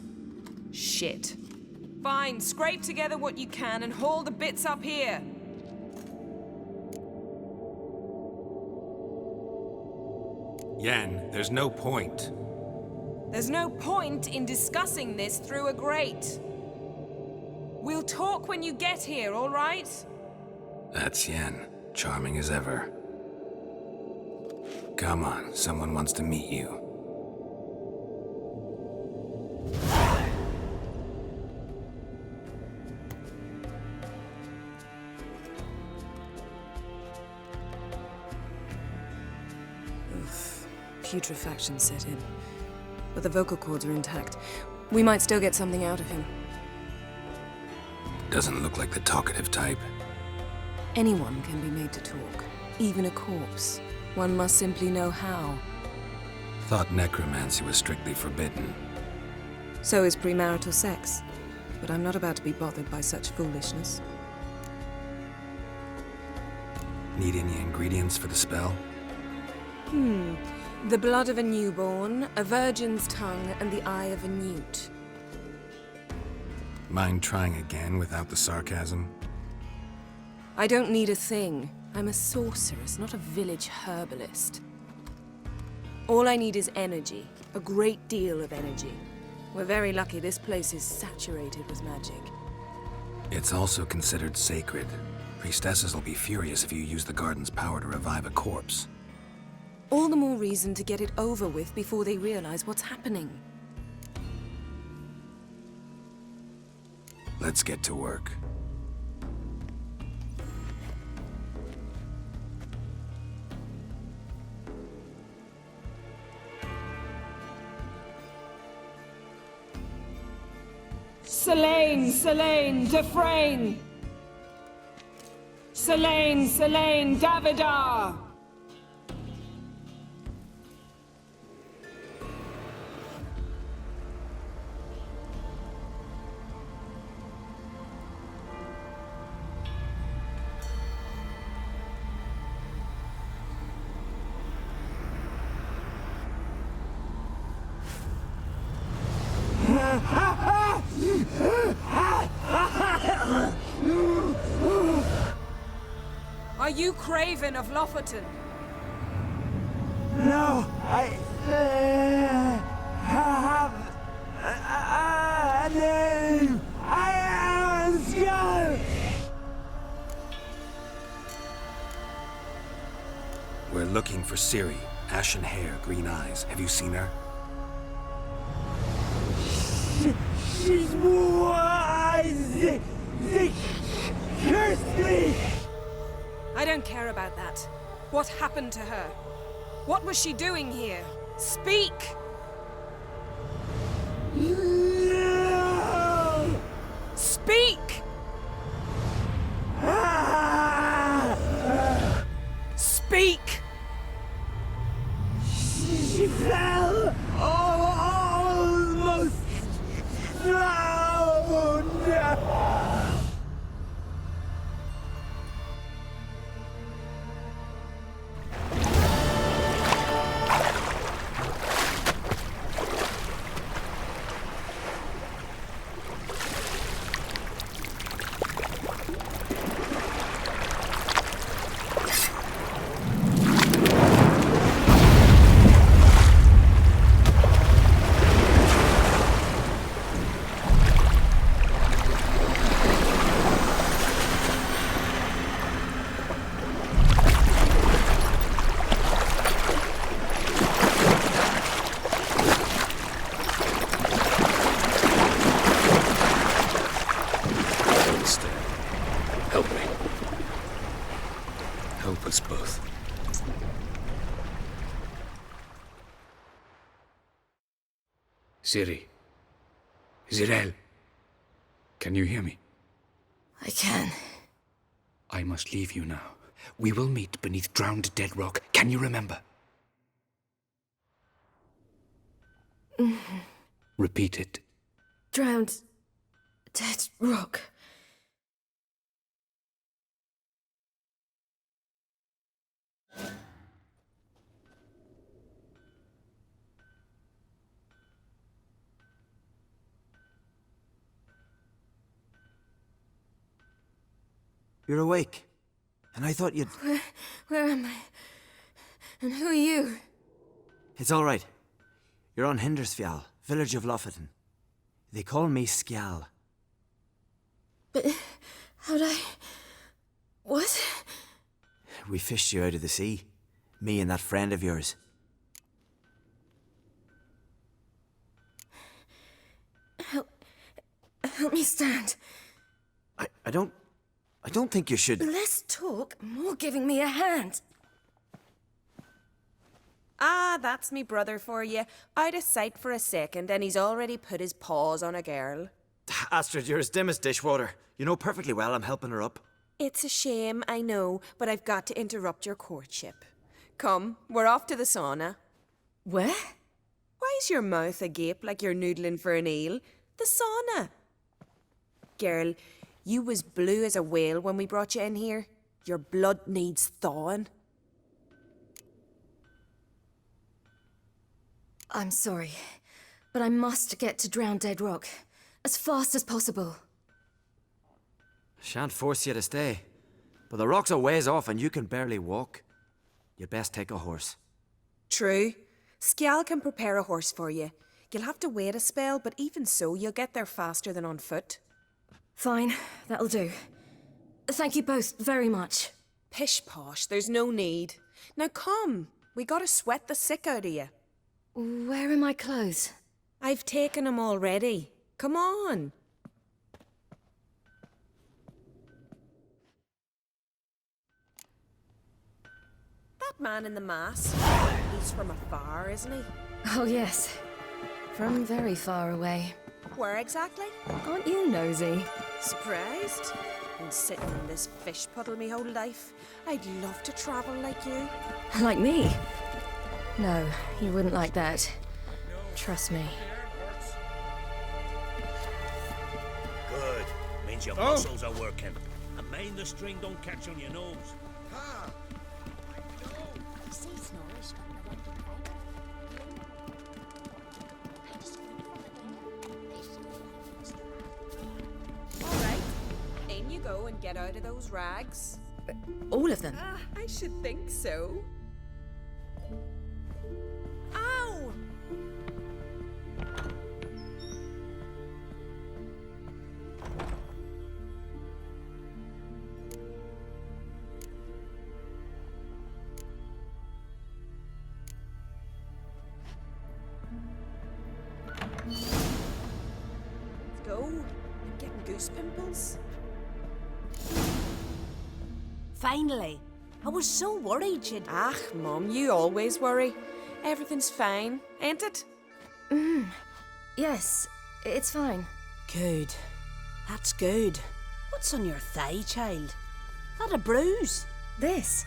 Shit. Fine, scrape together what you can and haul the bits up here. Yen, there's no point. There's no point in discussing this through a grate. We'll talk when you get here, all right? That's Yen, charming as ever. Come on, someone wants to meet you. Putrefaction set in. But the vocal cords are intact. We might still get something out of him. Doesn't look like the talkative type. Anyone can be made to talk. Even a corpse. One must simply know how. Thought necromancy was strictly forbidden. So is premarital sex. But I'm not about to be bothered by such foolishness. Need any ingredients for the spell? The blood of a newborn, a virgin's tongue, and the eye of a newt. Mind trying again without the sarcasm? I don't need a thing. I'm a sorceress, not a village herbalist. All I need is energy. A great deal of energy. We're very lucky this place is saturated with magic. It's also considered sacred. Priestesses will be furious if you use the garden's power to revive a corpse. All the more reason to get it over with before they realize what's happening. Let's get to work. Selene, Dufresne! Selene, Davidar! Are you Craven of Lofoten? No, I have a name. I am a skull. We're looking for Ciri. Ashen hair, green eyes. Have you seen her? She's wise. They cursed me. I don't care about that. What happened to her? What was she doing here? Speak! No! Speak! Speak! She fell almost drowned. us both. Ciri. Zirael. Can you hear me? I can. I must leave you now. We will meet beneath drowned dead rock. Can you remember? Repeat it. Drowned. Dead rock. You're awake. And I thought you'd... Where am I? And who are you? It's all right. You're on Hindersfjall, village of Lofoten. They call me Skjal. But how'd I... What? We fished you out of the sea. Me and that friend of yours. Help me stand. I don't think you should... Less talk, more giving me a hand. Ah, that's me brother for you. Out of sight for a second, and he's already put his paws on a girl. Astrid, you're as dim as dishwater. You know perfectly well I'm helping her up. It's a shame, I know, but I've got to interrupt your courtship. Come, we're off to the sauna. Where? Why's your mouth agape like you're noodling for an eel? The sauna. Girl, you was blue as a whale when we brought you in here. Your blood needs thawing. I'm sorry, but I must get to Drowned Dead Rock as fast as possible. Shan't force you to stay. But the rock's a ways off and you can barely walk. You'd best take a horse. True. Skjal can prepare a horse for you. You'll have to wait a spell, but even so, you'll get there faster than on foot. Fine, that'll do. Thank you both very much. Pish posh, there's no need. Now come, we gotta sweat the sick out of you. Where are my clothes? I've taken them already. Come on. That man in the mask, he's from afar, isn't he? Oh, yes. From very far away. Where exactly? Aren't you nosy? Surprised? Been sitting in this fish puddle me whole life. I'd love to travel like you. Like me? No, you wouldn't like that. Trust me. Good. Means your muscles are working. And mind the string don't catch on your nose. All right, in you go and get out of those rags. All of them? I should think so. Ow! Let's go. I'm getting goose pimples. Finally. I was so worried you'd... Ah, Mum, you always worry. Everything's fine, ain't it? Yes, it's fine. Good. That's good. What's on your thigh, child? That a bruise? This?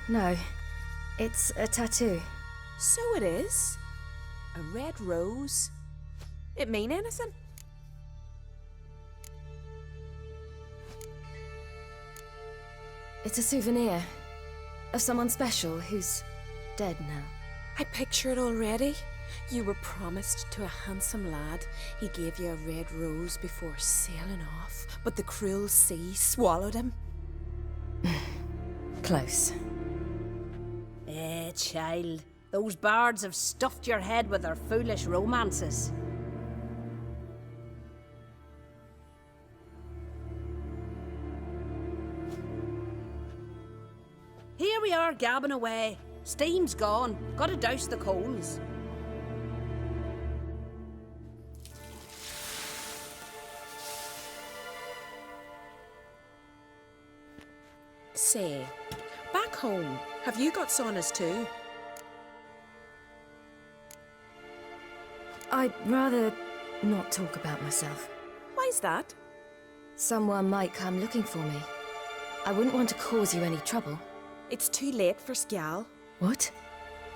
No, it's a tattoo. So it is. A red rose. It mean anything? It's a souvenir of someone special who's dead now. I picture it already. You were promised to a handsome lad. He gave you a red rose before sailing off, but the cruel sea swallowed him. Close. Child. Those bards have stuffed your head with their foolish romances. Here we are gabbing away. Steam's gone. Gotta douse the coals. Say, Back home, have you got saunas too? I'd rather not talk about myself. Why's that? Someone might come looking for me. I wouldn't want to cause you any trouble. It's too late for Skjal. What?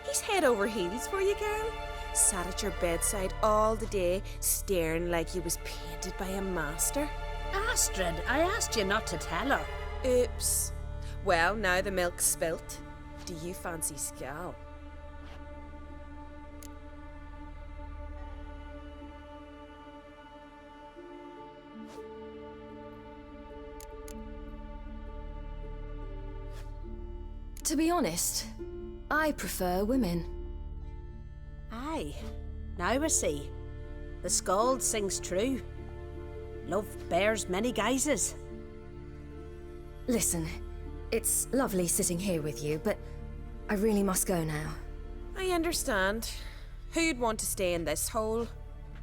He's head over heels for you, girl. Sat at your bedside all the day, staring like you was painted by a master. Astrid, I asked you not to tell her. Oops. Well, now the milk's spilt. Do you fancy Skjal? To be honest, I prefer women. Aye, now I see. The Skald sings true. Love bears many guises. Listen, it's lovely sitting here with you, but I really must go now. I understand. Who'd want to stay in this hole?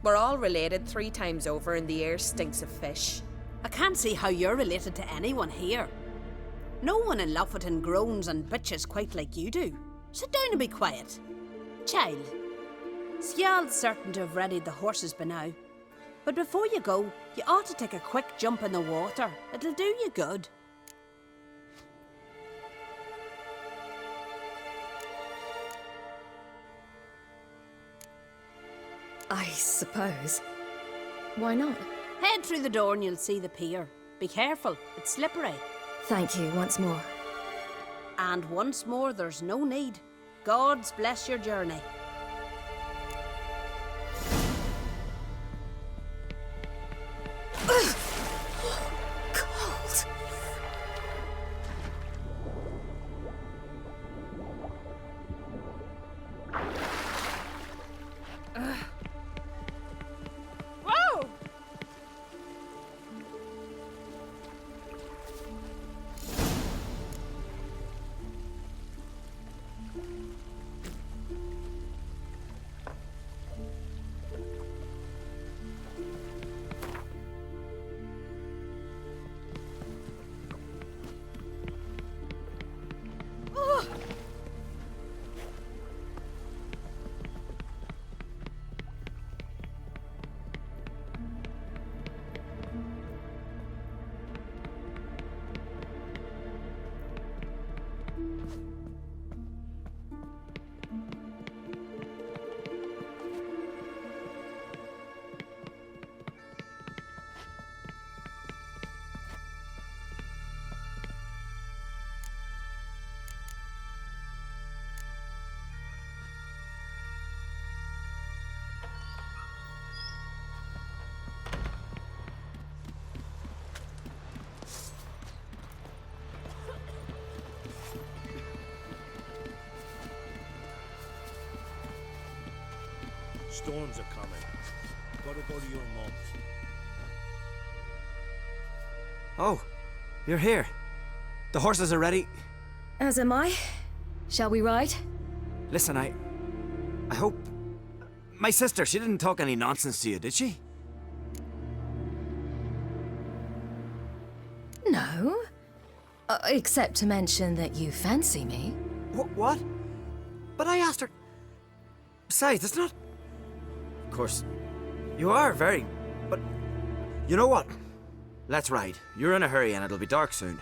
We're all related 3 times over and the air stinks of fish. I can't see how you're related to anyone here. No one in Lofoten groans and bitches quite like you do. Sit down and be quiet. Child, Skjald's certain to have readied the horses by now. But before you go, you ought to take a quick jump in the water. It'll do you good. I suppose. Why not? Head through the door and you'll see the pier. Be careful, it's slippery. Thank you once more. And once more, there's no need. God's bless your journey. Cold. Whoa! Storms are coming. Gotta go to your mum's. Oh, you're here. The horses are ready. As am I. Shall we ride? Listen, I hope... My sister, she didn't talk any nonsense to you, did she? No. Except to mention that you fancy me. What? But I asked her... Besides, it's not... Of course, you are very... But... You know what? Let's ride. You're in a hurry and it'll be dark soon.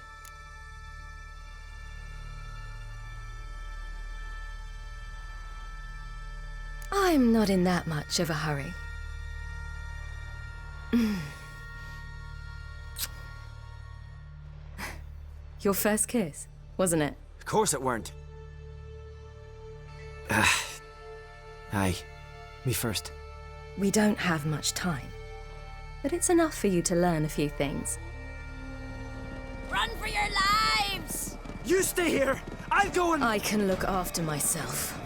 I'm not in that much of a hurry. Your first kiss, wasn't it? Of course it weren't. Aye. Me first. We don't have much time. But it's enough for you to learn a few things. Run for your lives! You stay here! I'll go and... I can look after myself.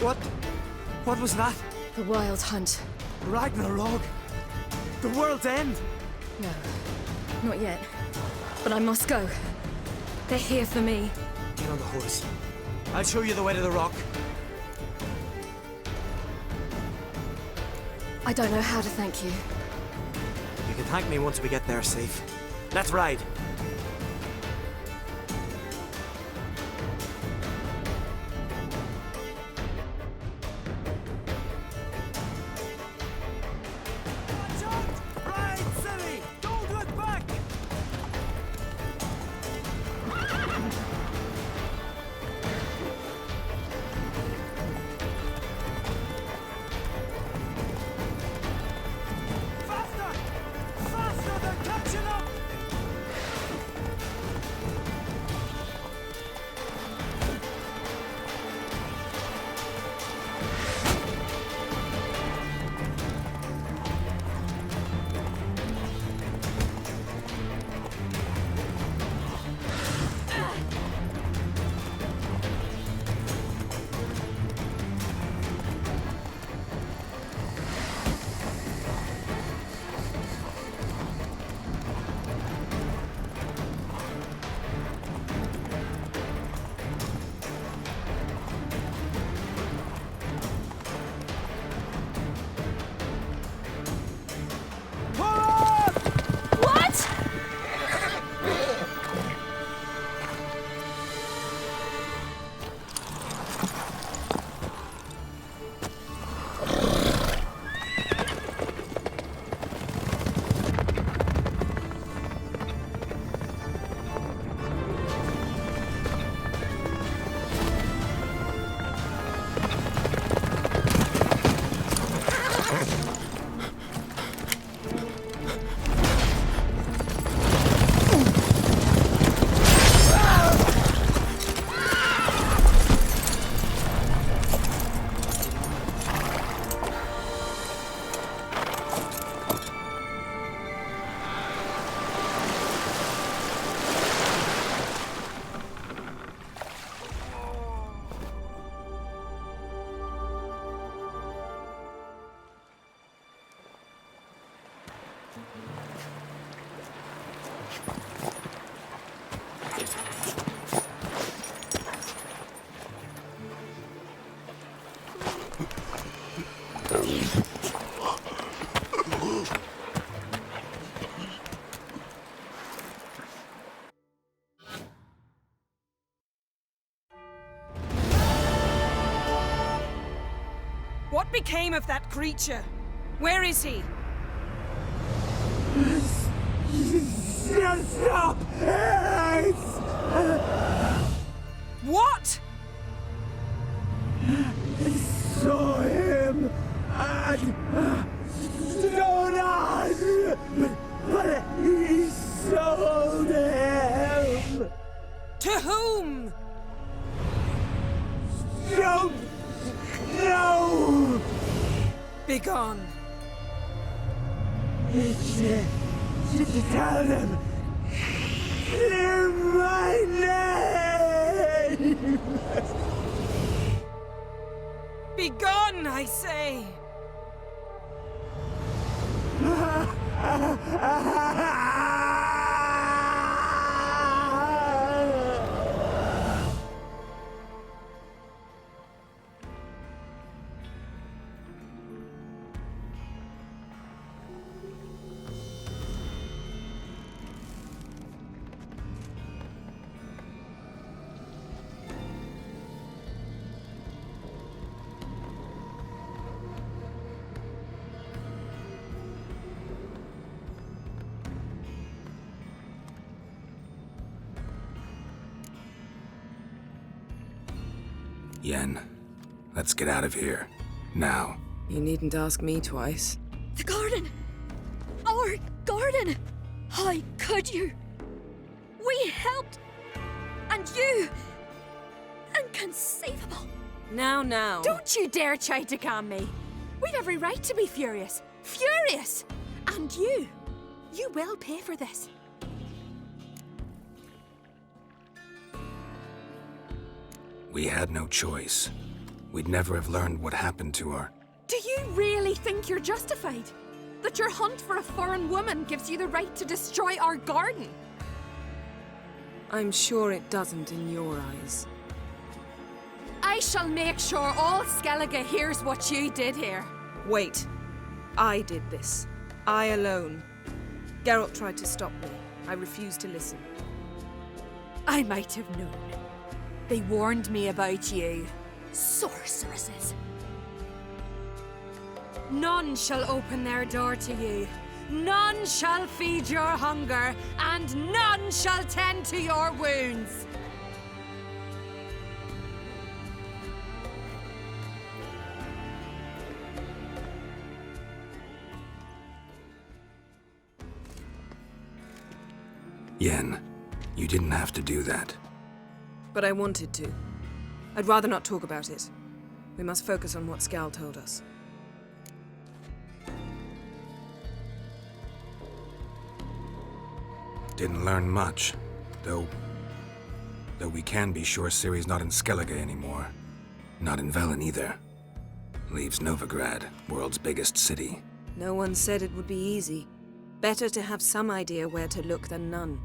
What was that? The Wild Hunt. Ragnarok? The world's end? No, not yet. But I must go. They're here for me. Get on the horse. I'll show you the way to the rock. I don't know how to thank you. You can thank me once we get there safe. Let's ride. What became of that creature? Where is he? Stop! What? I saw him at Stonas, but he sold him. To whom? Don't know. Begone. To tell them, clear my name. Begone, I say. Yen, let's get out of here. Now. You needn't ask me twice. The garden! Our garden! How could you? We helped! And you! Inconceivable! Now. Don't you dare try to calm me. We've every right to be furious. Furious! And you will pay for this. We had no choice. we'd never have learned what happened to her. Do you really think you're justified? That your hunt for a foreign woman gives you the right to destroy our garden? I'm sure it doesn't in your eyes. I shall make sure all Skellige hears what you did here. Wait. I did this. I alone. Geralt tried to stop me. I refused to listen. I might have known. They warned me about you. Sorceresses. None shall open their door to you. None shall feed your hunger, and none shall tend to your wounds. Yen, you didn't have to do that. But I wanted to. I'd rather not talk about it. We must focus on what Skal told us. Didn't learn much, though we can be sure Ciri's not in Skellige anymore. Not in Velen either. Leaves Novigrad, world's biggest city. No one said it would be easy. Better to have some idea where to look than none.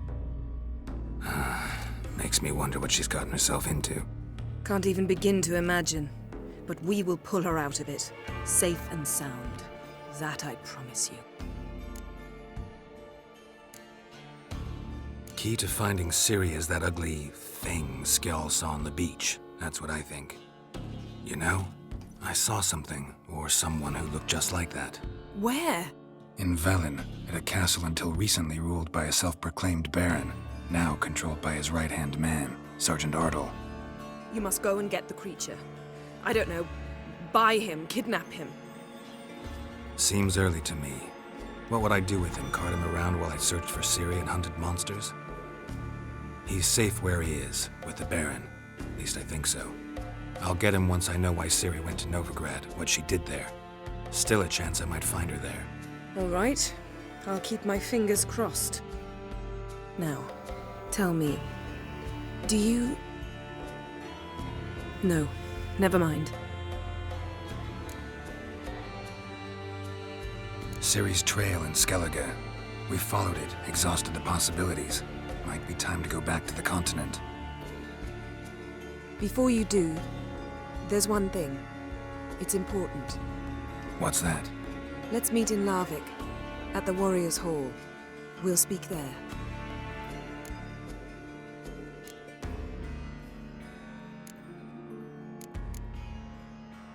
Makes me wonder what she's gotten herself into. Can't even begin to imagine. But we will pull her out of it, safe and sound. That I promise you. Key to finding Ciri is that ugly thing Skjall saw on the beach. That's what I think. You know, I saw something, or someone who looked just like that. Where? In Velen, at a castle until recently ruled by a self-proclaimed baron, now controlled by his right-hand man, Sergeant Ardle. You must go and get the creature. I don't know, buy him, kidnap him. Seems early to me. What would I do with him? Cart him around while I searched for Ciri and hunted monsters? He's safe where he is, with the Baron. At least I think so. I'll get him once I know why Ciri went to Novigrad, what she did there. Still a chance I might find her there. All right. I'll keep my fingers crossed. Now, tell me, do you... No, never mind. Ciri's trail in Skellige. We followed it, exhausted the possibilities. Might be time to go back to the continent. Before you do, there's one thing. It's important. What's that? Let's meet in Larvik, at the Warriors' Hall. We'll speak there.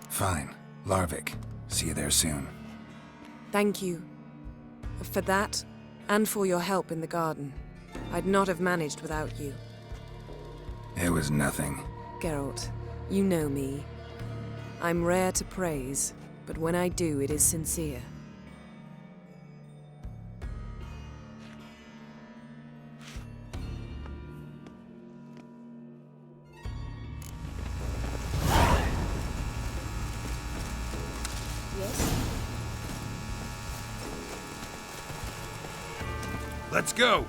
Fine. Larvik. See you there soon. Thank you. For that, and for your help in the garden. I'd not have managed without you. It was nothing. Geralt, you know me. I'm rare to praise, but when I do, it is sincere. Let's go!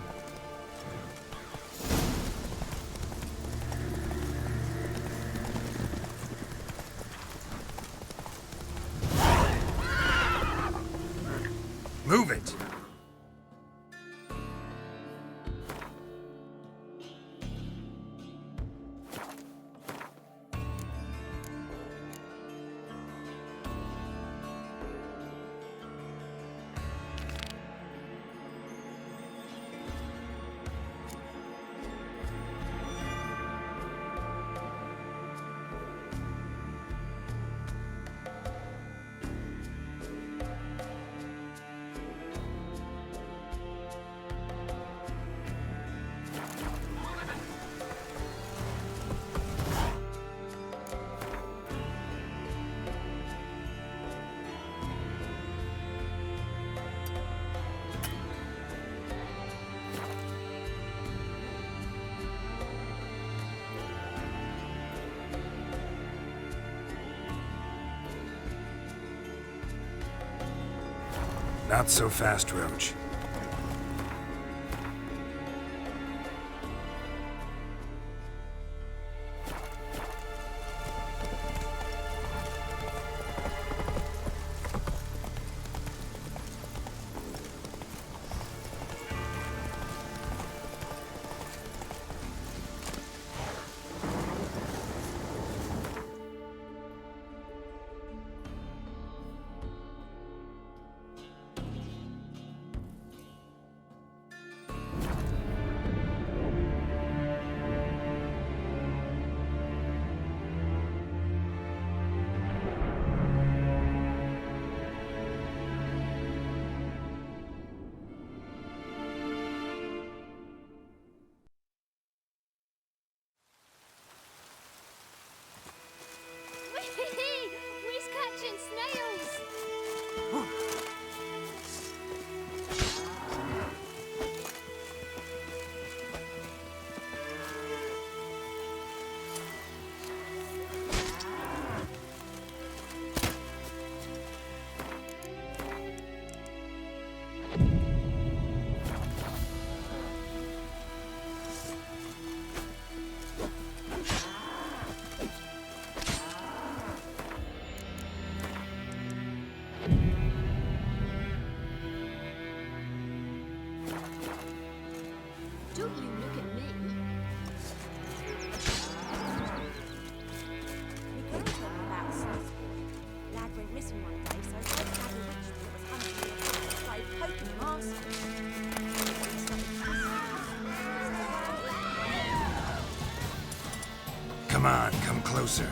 Move it! Not so fast, Roach. Come on, come closer.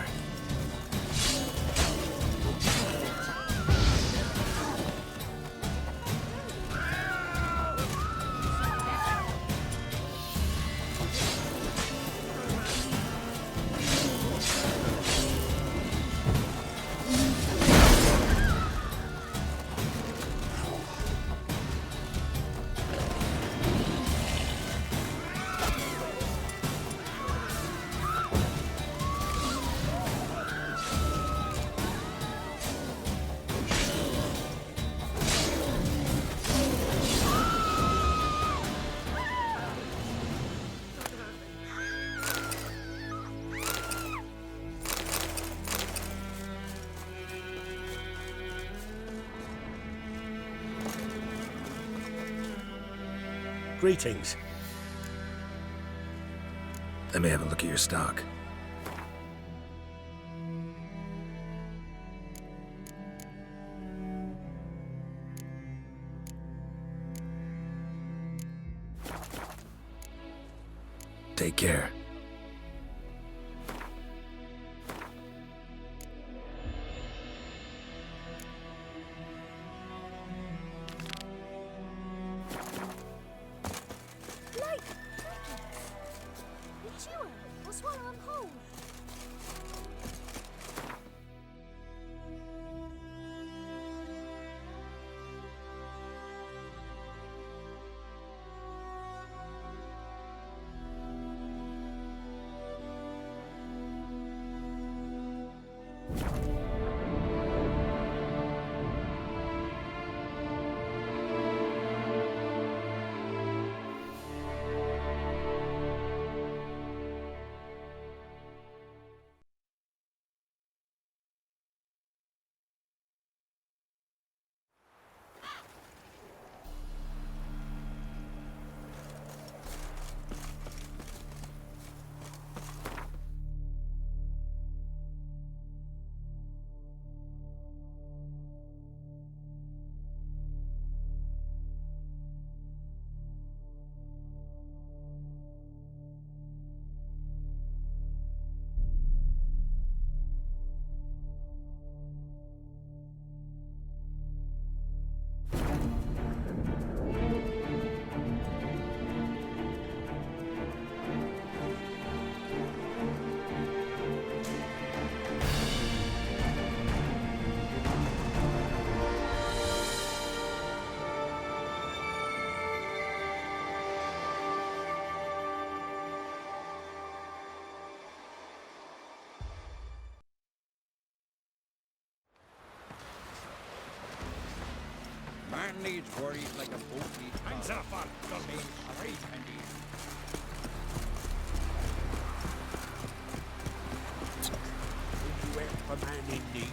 Greetings. Let me have a look at your stock. Take care. Man needs worries like a boat needs hands up on dummy straight handy. Would you help a man in need?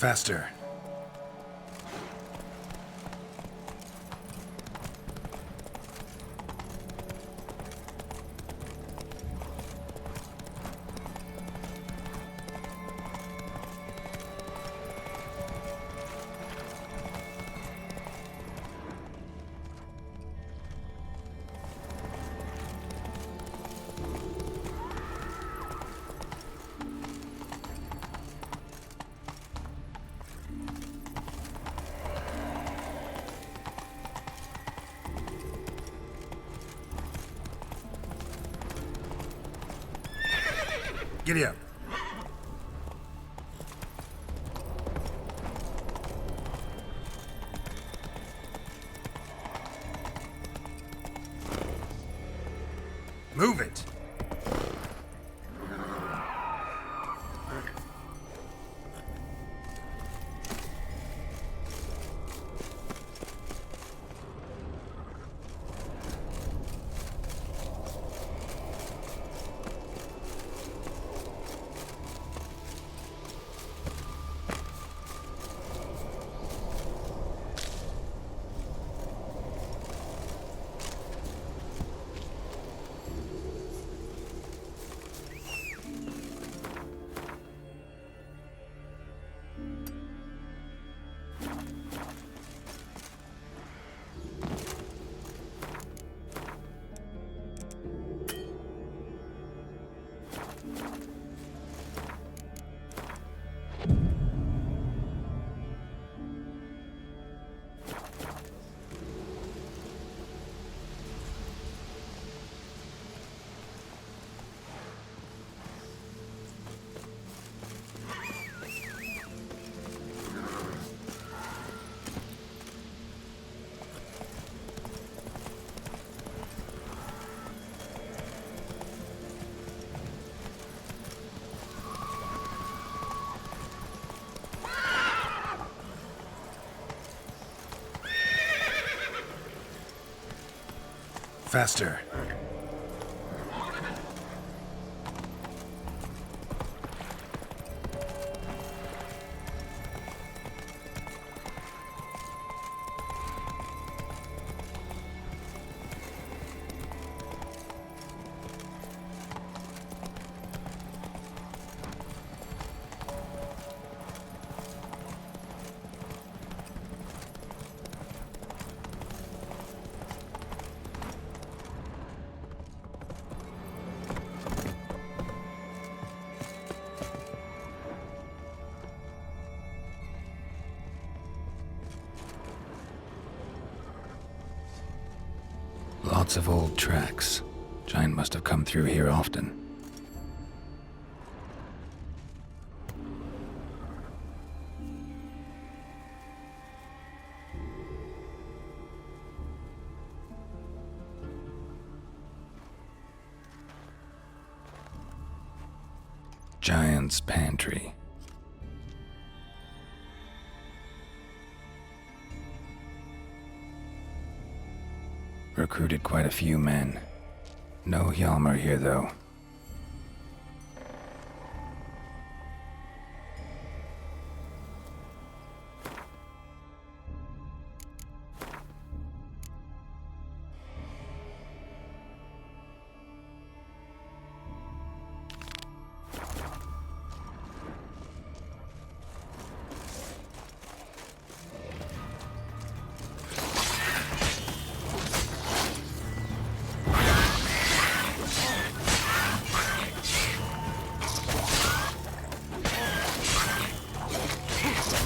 Faster. Giddy up. Move it. Faster. Lots of old tracks. Giant must have come through here often. Giant's Pantry. Recruited quite a few men. No Hjalmar here, though.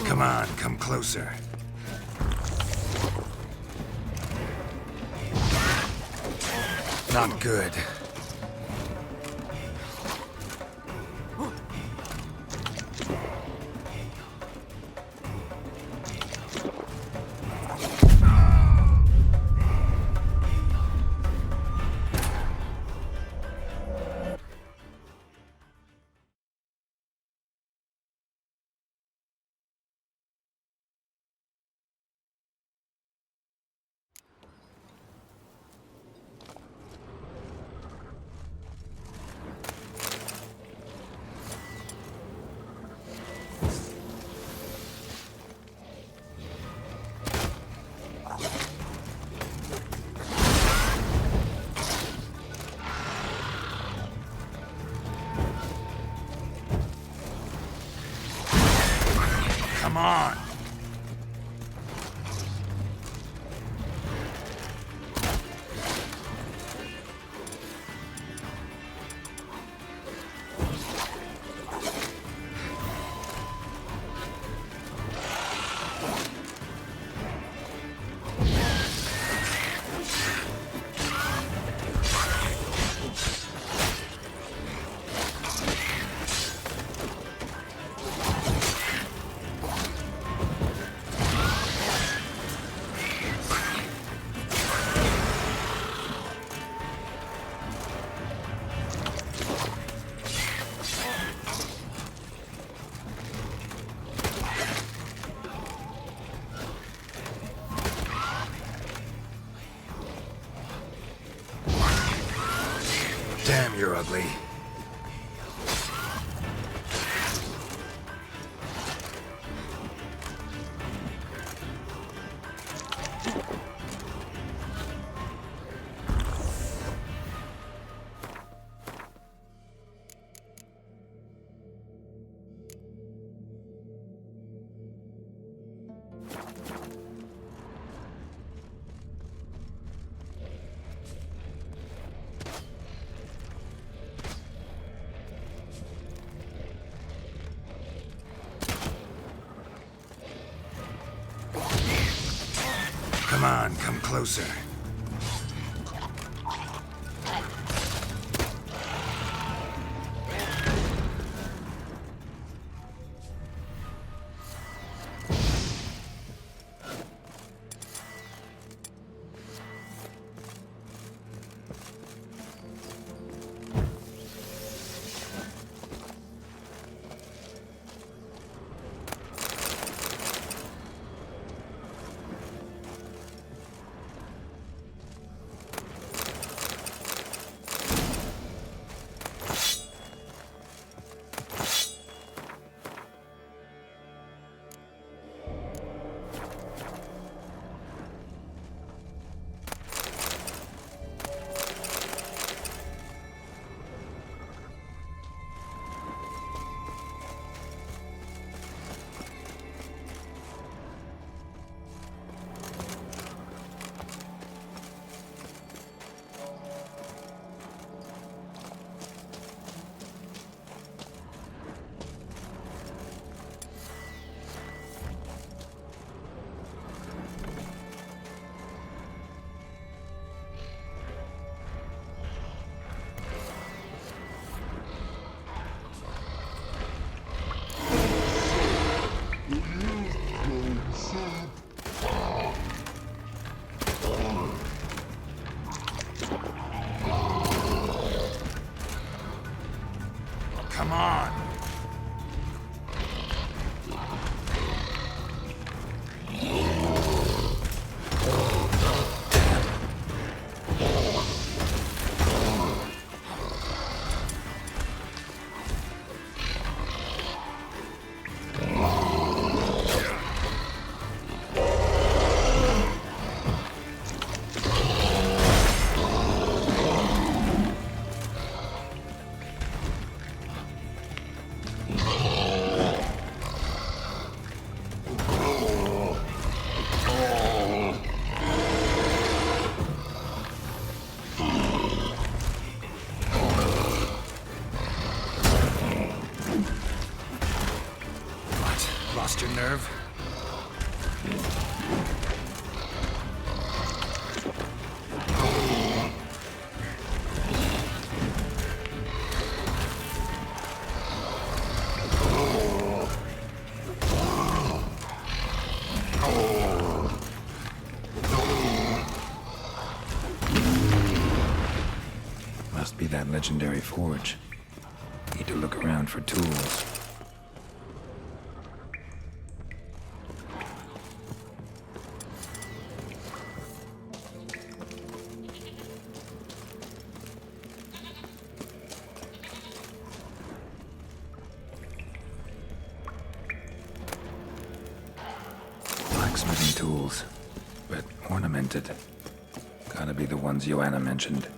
Come on, come closer. Not good. Come on! Damn, you're ugly. Come on, come closer. Come on! Lost your nerve? Must be that legendary forge. Need to look around for tools. Blacksmithing tools, but ornamented. Gotta be the ones Joanna mentioned.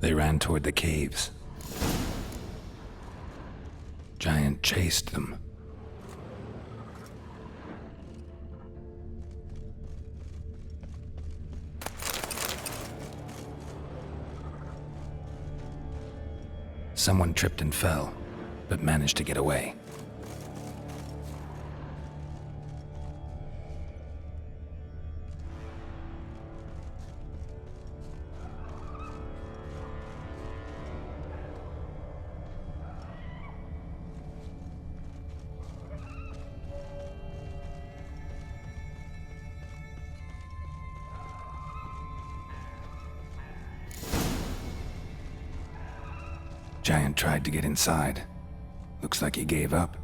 They ran toward the caves. Giant chased them. Someone tripped and fell, but managed to get away. Giant tried to get inside. Looks like he gave up.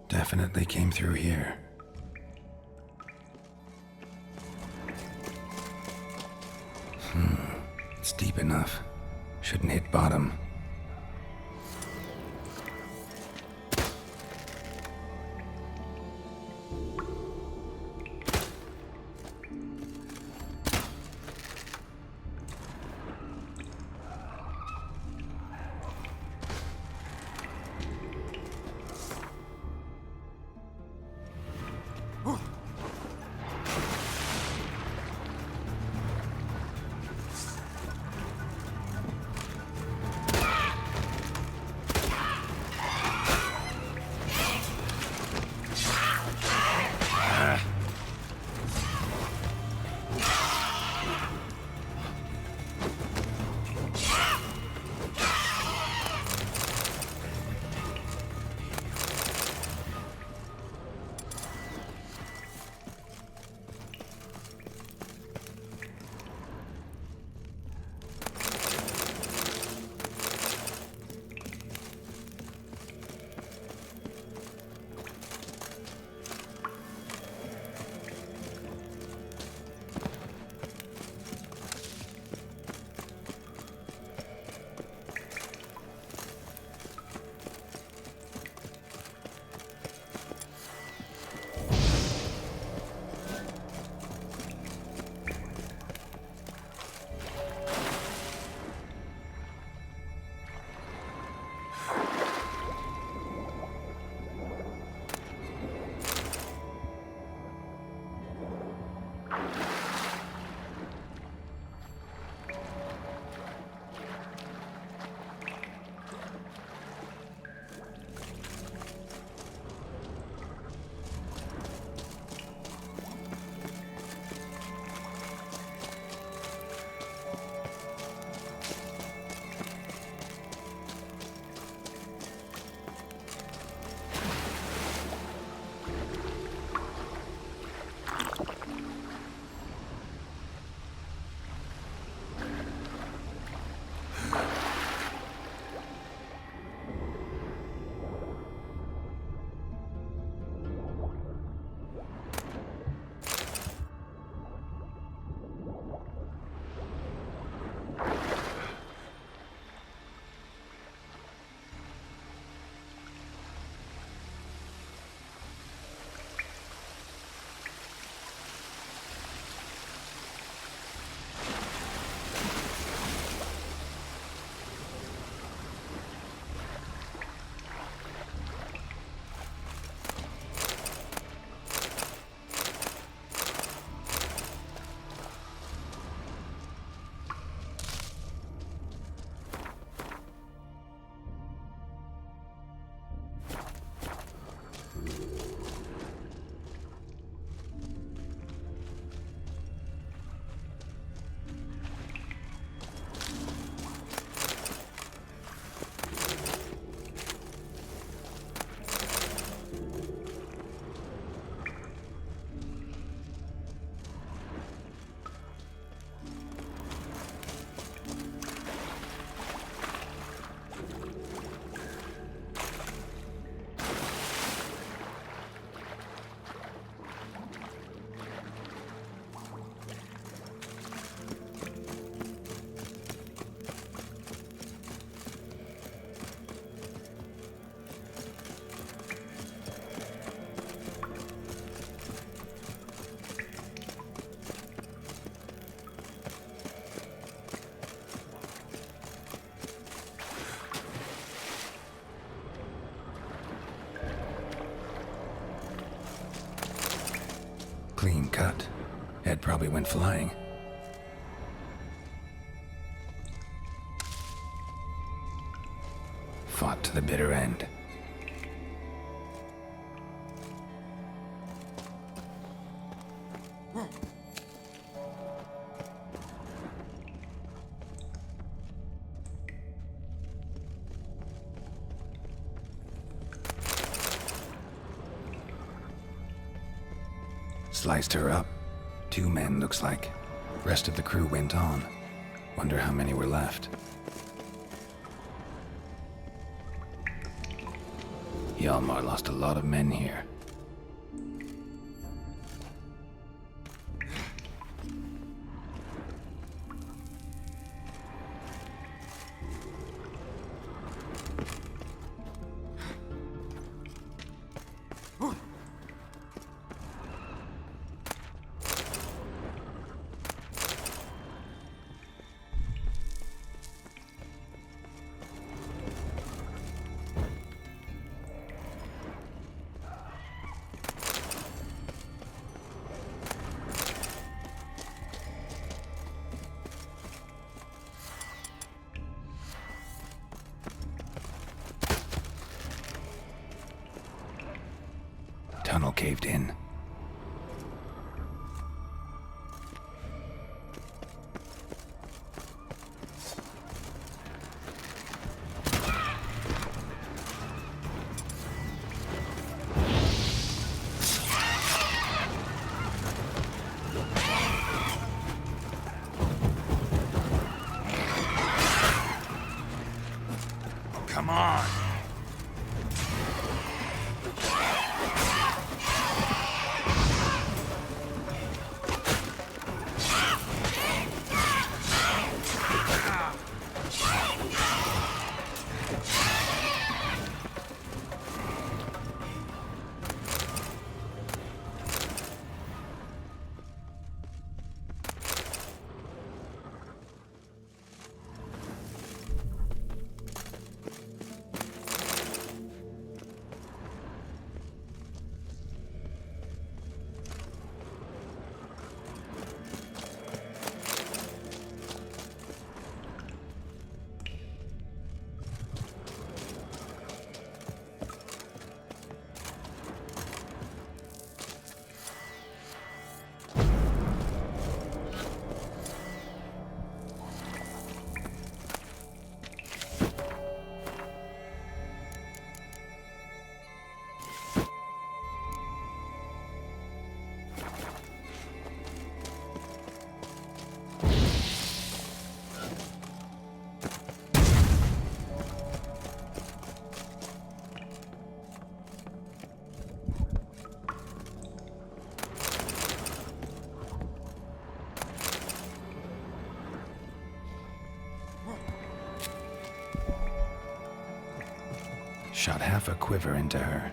Definitely came through here. It's deep enough. Shouldn't hit bottom. Clean cut. Head probably went flying. Fought to the bitter end. Sliced her up. 2 men, looks like. Rest of the crew went on. Wonder how many were left. Hjalmar lost a lot of men here. Tunnel caved in. Come on! Shot half a quiver into her.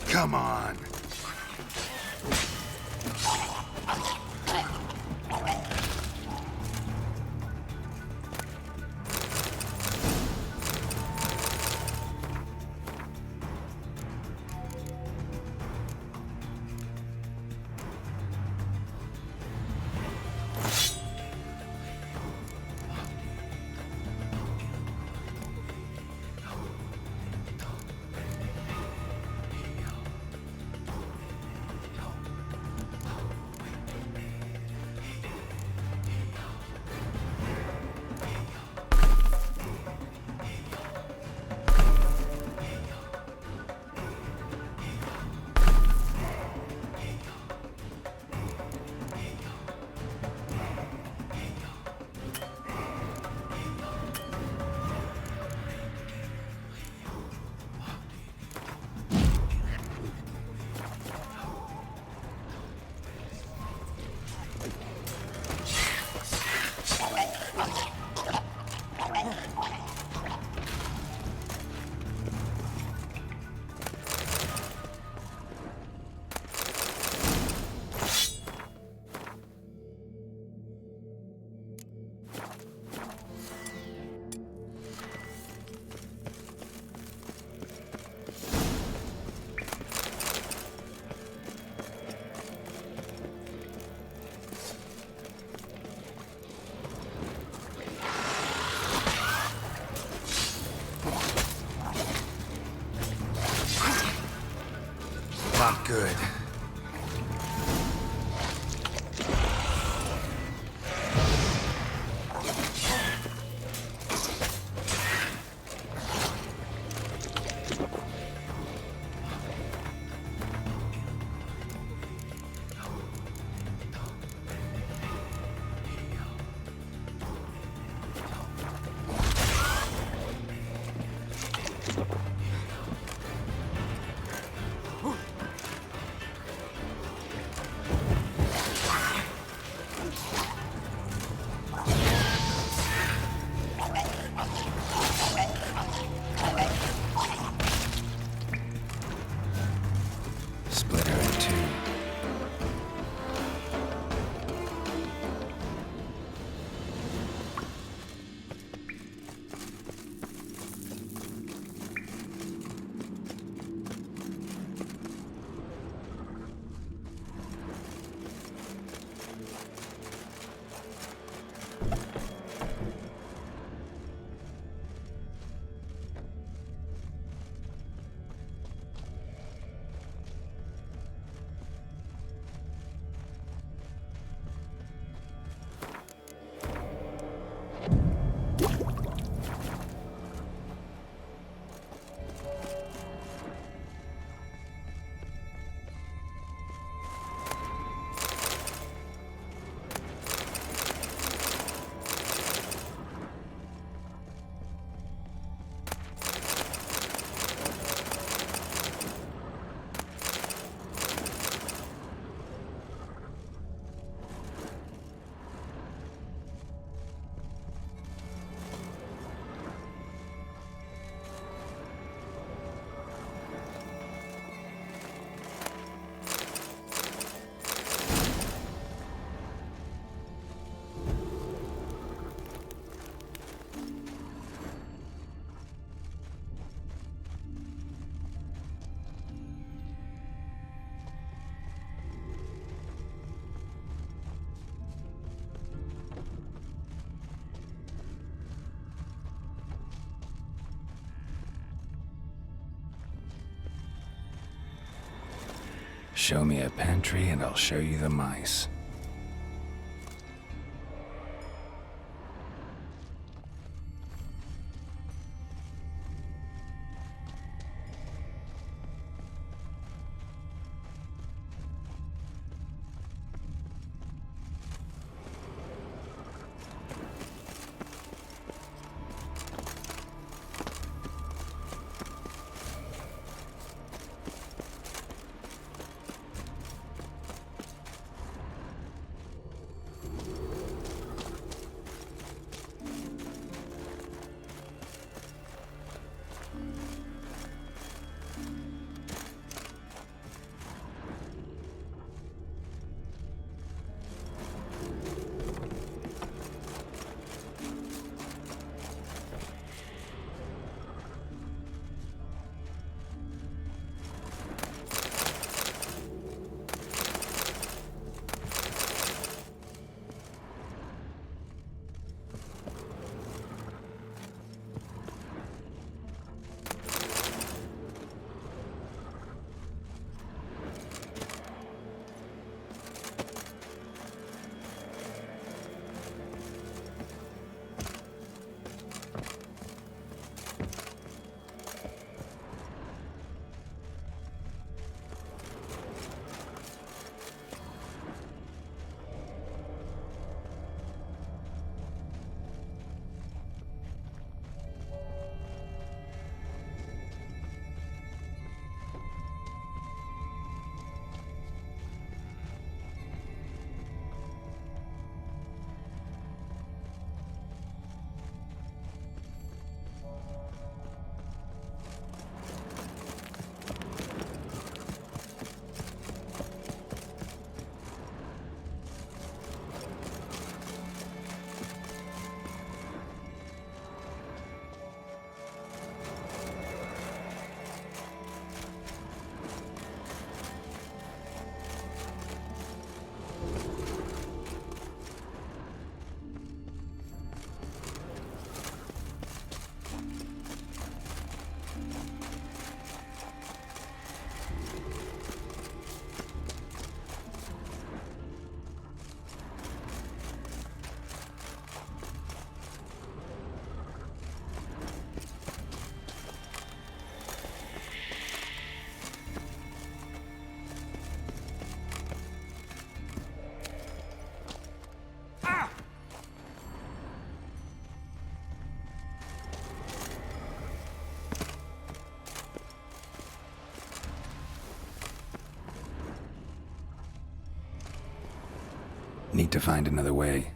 Come on! not good. Split her in two. Show me a pantry and I'll show you the mice. need to find another way.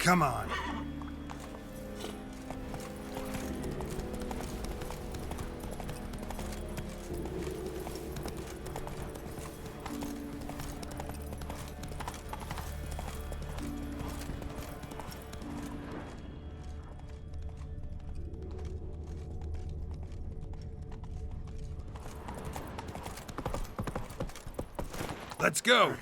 Come on. Let's go.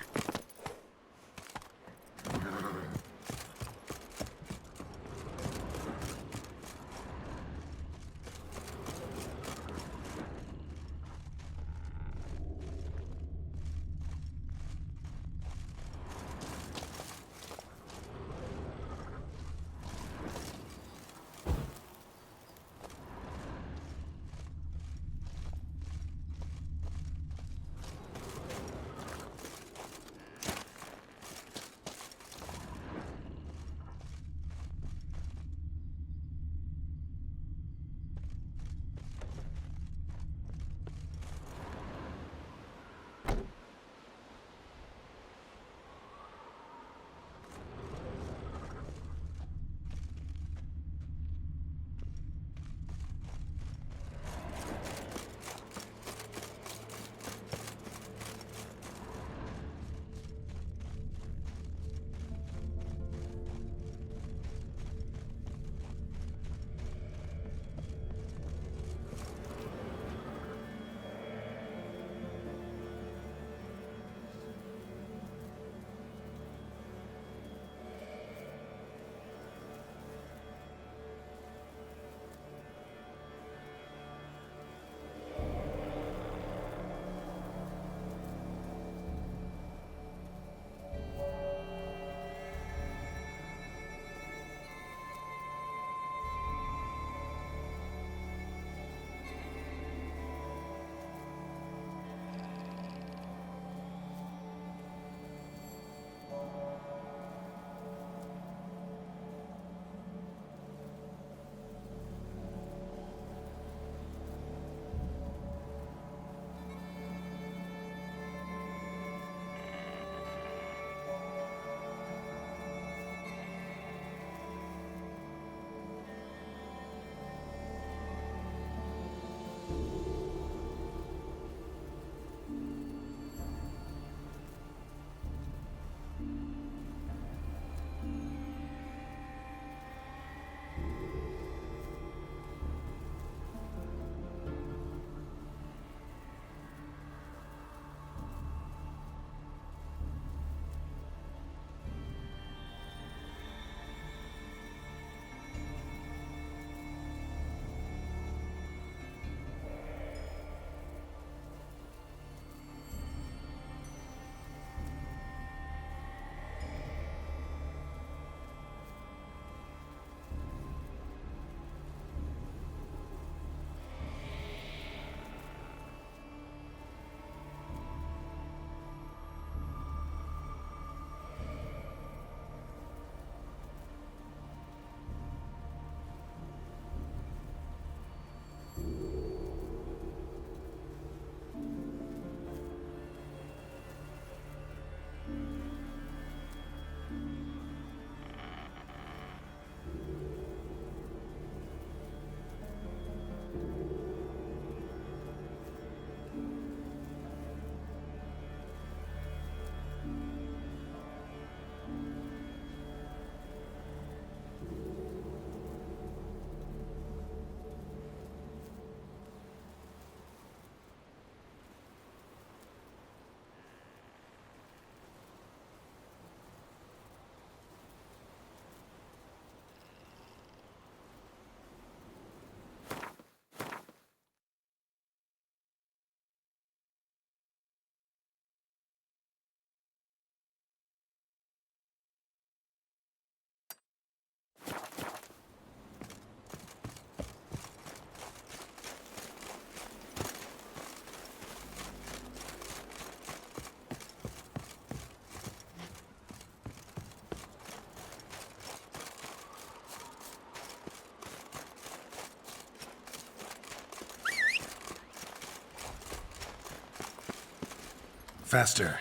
Faster.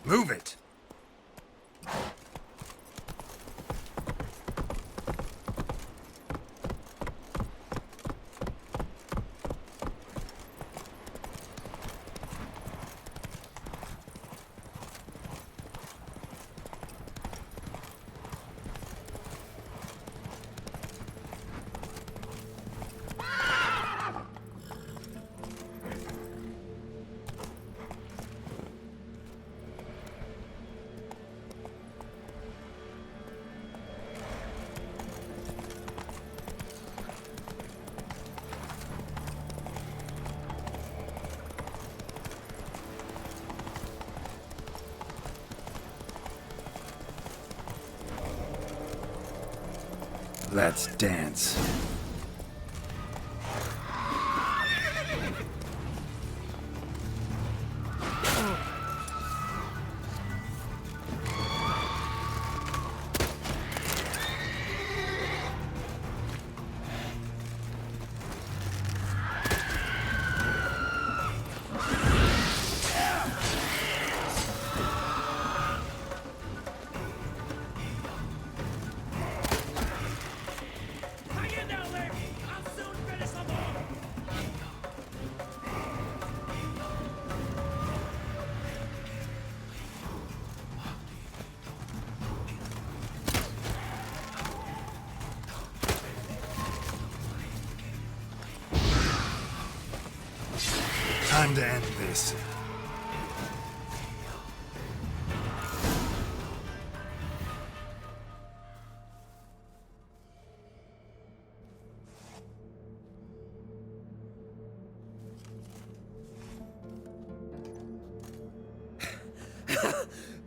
Move it! Let's dance. Time to end this.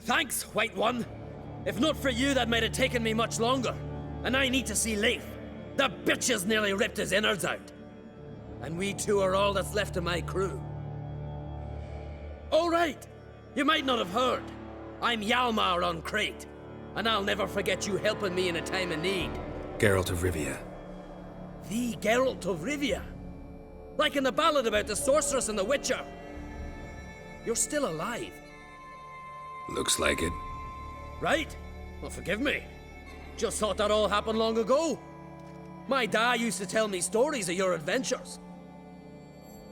Thanks, White One. If not for you, that might have taken me much longer. And I need to see Leif. The bitch has nearly ripped his innards out. And we two are all that's left of my crew. All right! You might not have heard. I'm Hjalmar on Crete. And I'll never forget you helping me in a time of need. Geralt of Rivia. The Geralt of Rivia? Like in the ballad about the sorceress and the witcher. You're still alive. Looks like it. Right? Well, forgive me. Just thought that all happened long ago. My dad used to tell me stories of your adventures.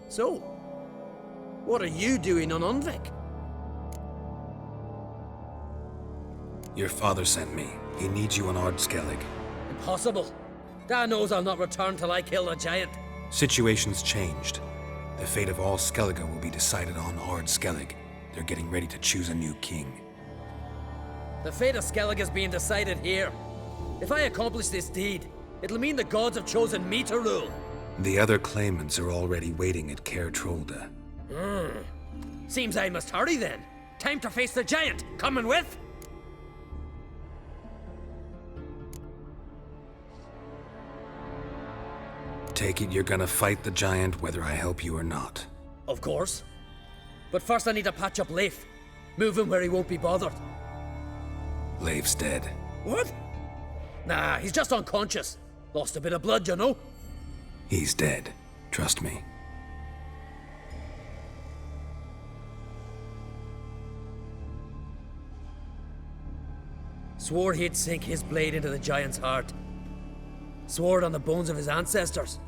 So, what are you doing on Unvik? Your father sent me. He needs you on Ard Skellig. Impossible. Dad knows I'll not return till I kill the giant. Situation's changed. The fate of all Skellige will be decided on Ard Skellig. They're getting ready to choose a new king. The fate of Skellig is being decided here. If I accomplish this deed, it'll mean the gods have chosen me to rule. The other claimants are already waiting at Caer Trolda. Seems I must hurry then. Time to face the giant. Coming with? Take it you're gonna fight the giant whether I help you or not. Of course. But first I need to patch up Leif. Move him where he won't be bothered. Leif's dead. What? Nah, he's just unconscious. Lost a bit of blood, you know. He's dead. Trust me. Swore he'd sink his blade into the giant's heart. Swore it on the bones of his ancestors.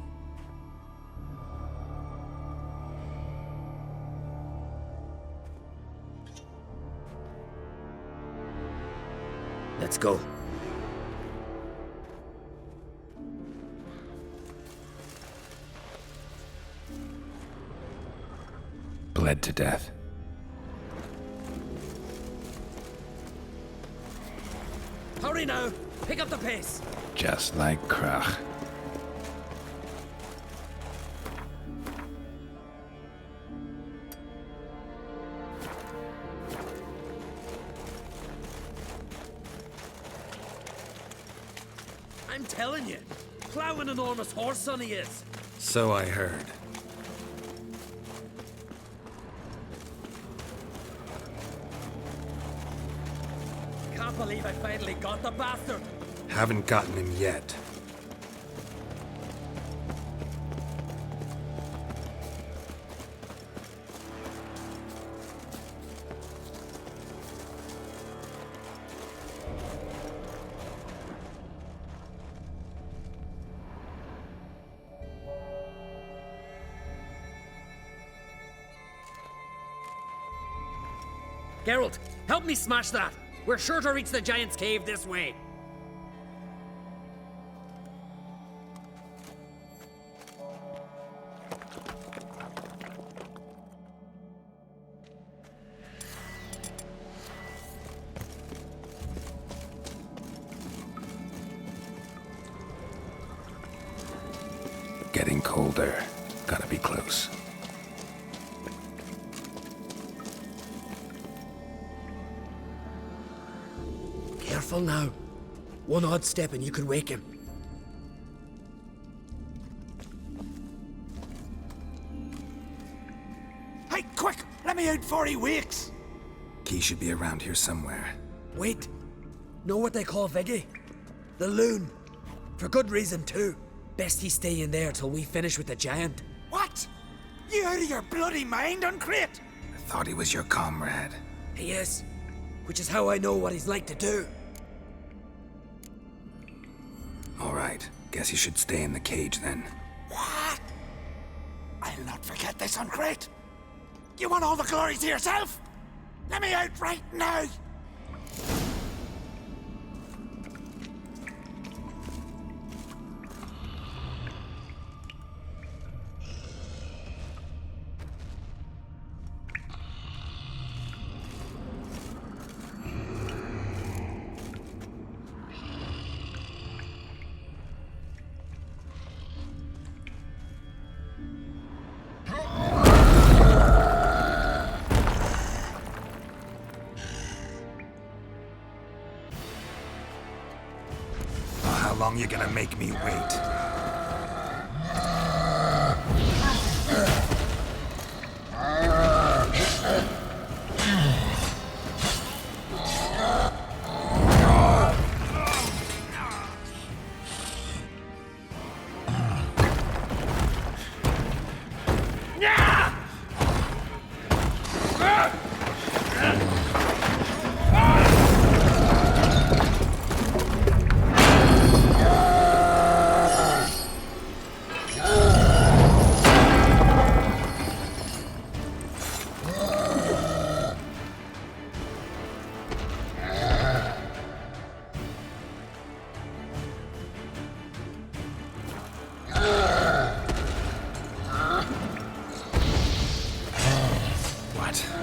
Let's go. Bled to death. Hurry now! Pick up the pace! Just like Krach. I'm telling you, plow an enormous horse son he is. So I heard. Can't believe I finally got the bastard. Haven't gotten him yet. Geralt, help me smash that. We're sure to reach the Giant's Cave this way. Getting colder. Gotta be close. Careful now. One odd step and you could wake him. Hey, quick! Let me out before he wakes! Key should be around here somewhere. Wait. Know what they call Viggy? The loon. For good reason, too. Best he stay in there till we finish with the giant. What? You out of your bloody mind, Uncrate? I thought he was your comrade. He is. Which is how I know what he's like to do. All right. Guess you should stay in the cage then. What? I'll not forget this, Uncrate. You want all the glory to yourself? Let me out right now! How long you gonna make me wait?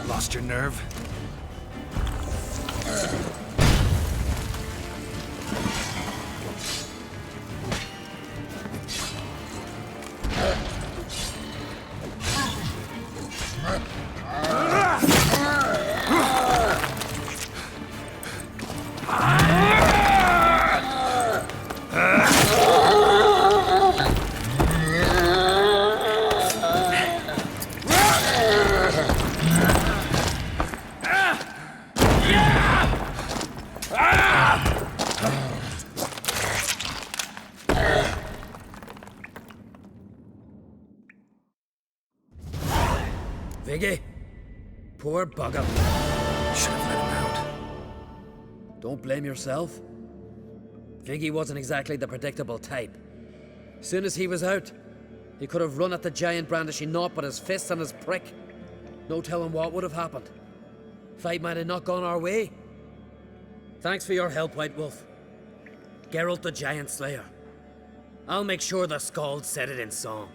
Lost your nerve? Viggy, poor bugger. Should have let him out. Don't blame yourself. Viggy wasn't exactly the predictable type. Soon as he was out, he could have run at the giant brandishing naught but his fists and his prick. No telling what would have happened. Fight might have not gone our way. Thanks for your help, White Wolf. Geralt the Giant Slayer. I'll make sure the Skald said it in song.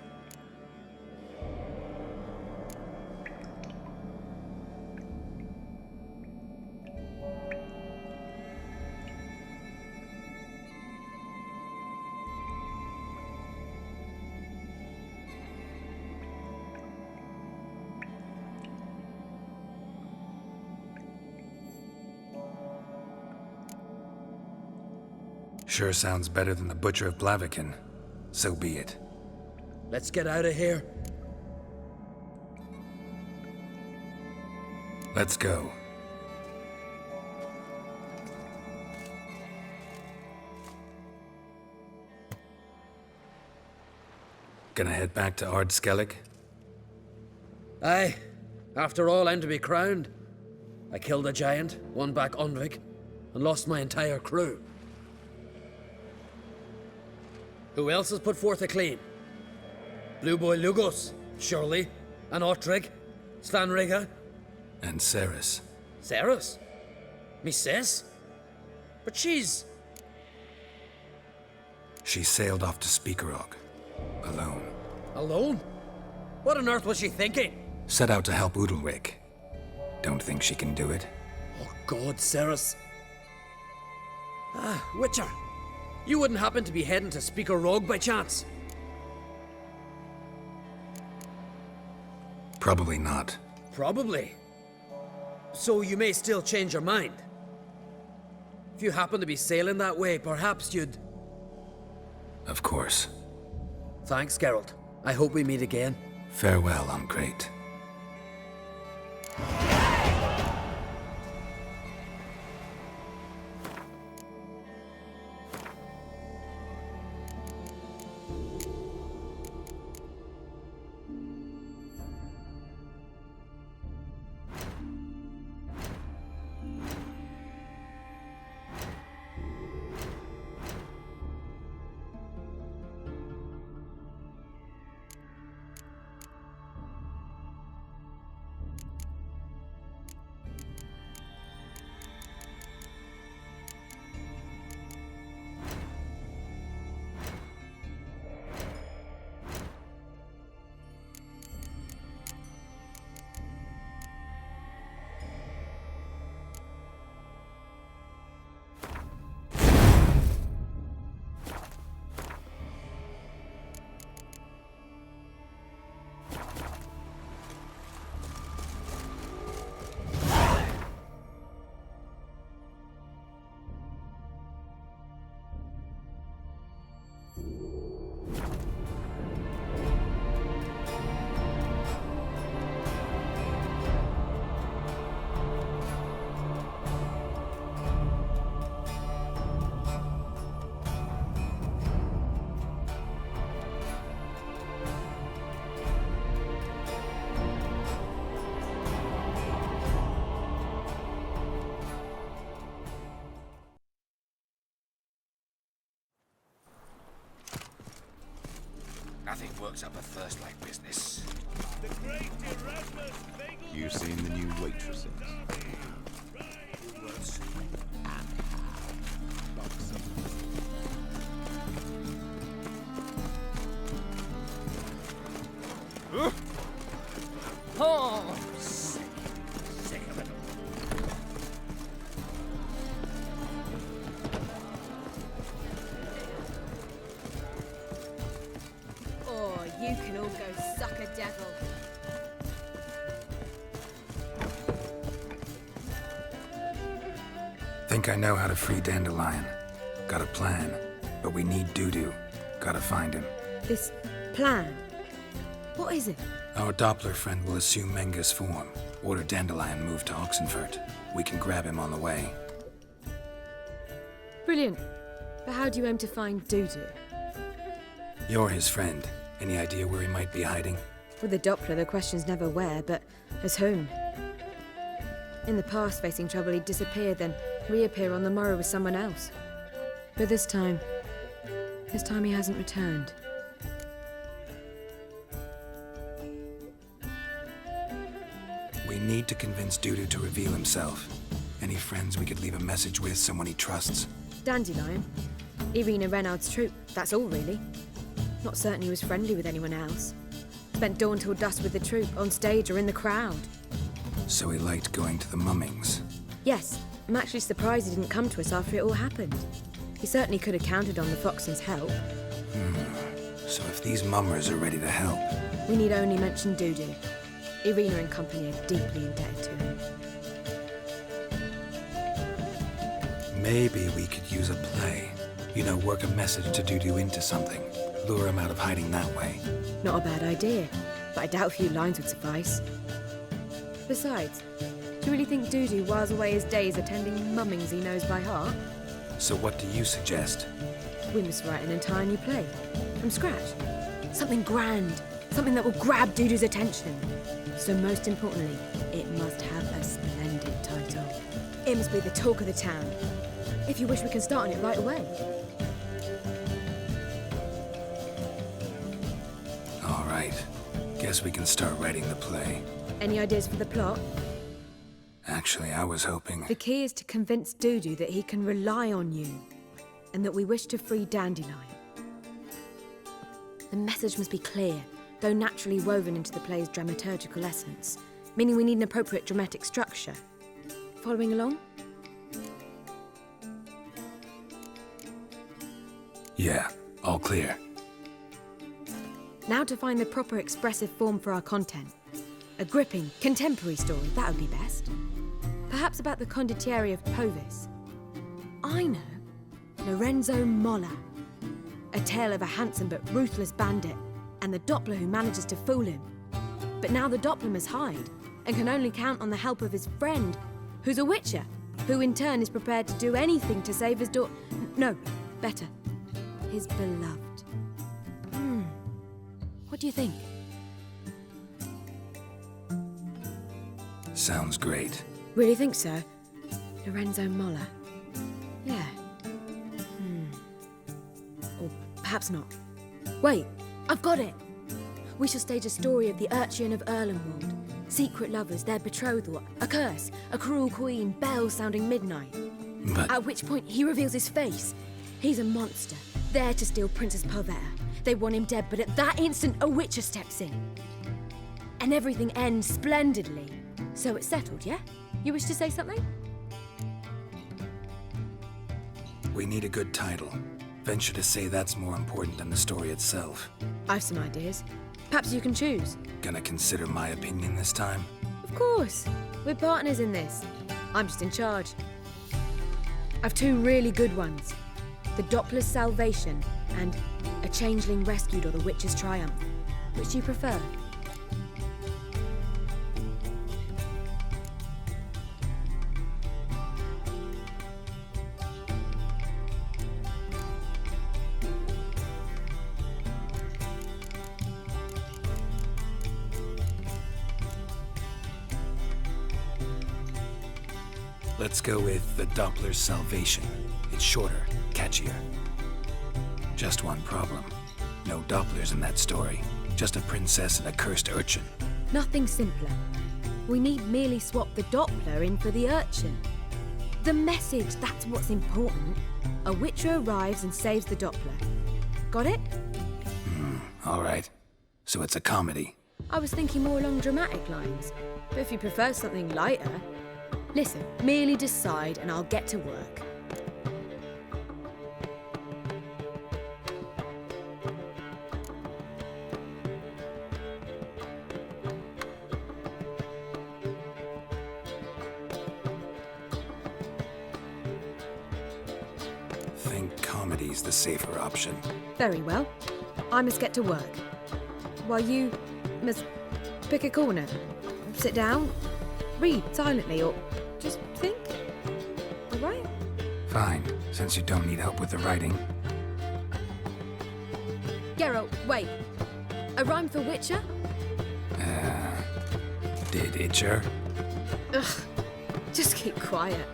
Sure sounds better than the Butcher of Blaviken. So be it. Let's get out of here. Let's go. Gonna head back to Ard Skellig? Aye. After all, I'm to be crowned. I killed a giant, won back Unvik, and lost my entire crew. Who else has put forth a claim? Blue Boy Lugos, surely, and Ottrig, Svanriga. And Ceres. Ceres? Me sis? But she's... She sailed off to Speakerog. Alone. Alone? What on earth was she thinking? Set out to help Udalric. Don't think she can do it. Oh God, Ceres. Ah, Witcher. You wouldn't happen to be heading to Speaker Rogue by chance? Probably not. Probably. So you may still change your mind. If you happen to be sailing that way, perhaps you'd... Of course. Thanks, Geralt. I hope we meet again. Farewell, Uncrate. Nothing works up a thirst like business. You seen the new waitresses? Oh, Sick of it. Oh, you can all go suck a devil. Think I know how to free Dandelion. Got a plan, but we need Dudu. Gotta find him. This plan? What is it? Our Doppler friend will assume Menga's form. Order Dandelion move to Oxenfurt. We can grab him on the way. Brilliant. But how do you aim to find Dudu? You're his friend. Any idea where he might be hiding? With the Doppler, the question's never where, but as whom. In the past, facing trouble, he'd disappear, then reappear on the morrow with someone else. But this time he hasn't returned. We need to convince Dudu to reveal himself. Any friends we could leave a message with, someone he trusts. Dandelion. Irina Renard's troop, that's all really. Not certain he was friendly with anyone else. Spent dawn till dusk with the troop, on stage or in the crowd. So he liked going to the mummings. Yes, I'm actually surprised he didn't come to us after it all happened. He certainly could have counted on the Foxen's help. So if these mummers are ready to help... We need only mention Dudu. Irina and company are deeply indebted to him. Maybe we could use a play. You know, work a message to Dudu into something. Lure him out of hiding that way. Not a bad idea, but I doubt a few lines would suffice. Besides, do you really think Dudu whiles away his days attending mummings he knows by heart? So what do you suggest? We must write an entire new play, from scratch. Something grand, something that will grab Dudu's attention. So most importantly, it must have a splendid title. It must be the talk of the town. If you wish, we can start on it right away. All right. Guess we can start writing the play. Any ideas for the plot? Actually, I was hoping... The key is to convince Dudu that he can rely on you, and that we wish to free Dandelion. The message must be clear, though naturally woven into the play's dramaturgical essence, meaning we need an appropriate dramatic structure. Following along? Yeah, all clear. Now to find the proper expressive form for our content. A gripping, contemporary story, that would be best. Perhaps about the condottieri of Povis. I know. Lorenzo Molla. A tale of a handsome but ruthless bandit, and the Doppler who manages to fool him. But now the Doppler must hide, and can only count on the help of his friend, who's a witcher, who in turn is prepared to do anything to save his daughter. No, better. His beloved. What do you think? Sounds great. Really think so? Lorenzo Molla. Yeah. Or perhaps not. Wait, I've got it! We shall stage a story of the Urchin of Erlenwald. Secret lovers, their betrothal, a curse, a cruel queen, bells sounding midnight. But... At which point he reveals his face. He's a monster, there to steal Princess Pavetta. They want him dead, but at that instant a witcher steps in. And everything ends splendidly. So it's settled, yeah? You wish to say something? We need a good title. Venture to say that's more important than the story itself. I've some ideas. Perhaps you can choose. Gonna consider my opinion this time? Of course. We're partners in this. I'm just in charge. I've two really good ones. The Doppler's Salvation and A Changeling Rescued or the Witch's Triumph. Which do you prefer? Let's go with The Doppler's Salvation. It's shorter, catchier. Just one problem. No Dopplers in that story. Just a princess and a cursed urchin. Nothing simpler. We need merely swap the Doppler in for the urchin. The message, that's what's important. A witcher arrives and saves the Doppler. Got it? All right. So it's a comedy. I was thinking more along dramatic lines. But if you prefer something lighter... Listen, merely decide and I'll get to work. Think comedy's the safer option. Very well. I must get to work. While you must pick a corner, sit down, read silently, or just think. All right? Fine, since you don't need help with the writing. Geralt, wait. A rhyme for Witcher? Did Itcher? Ugh. Just keep quiet.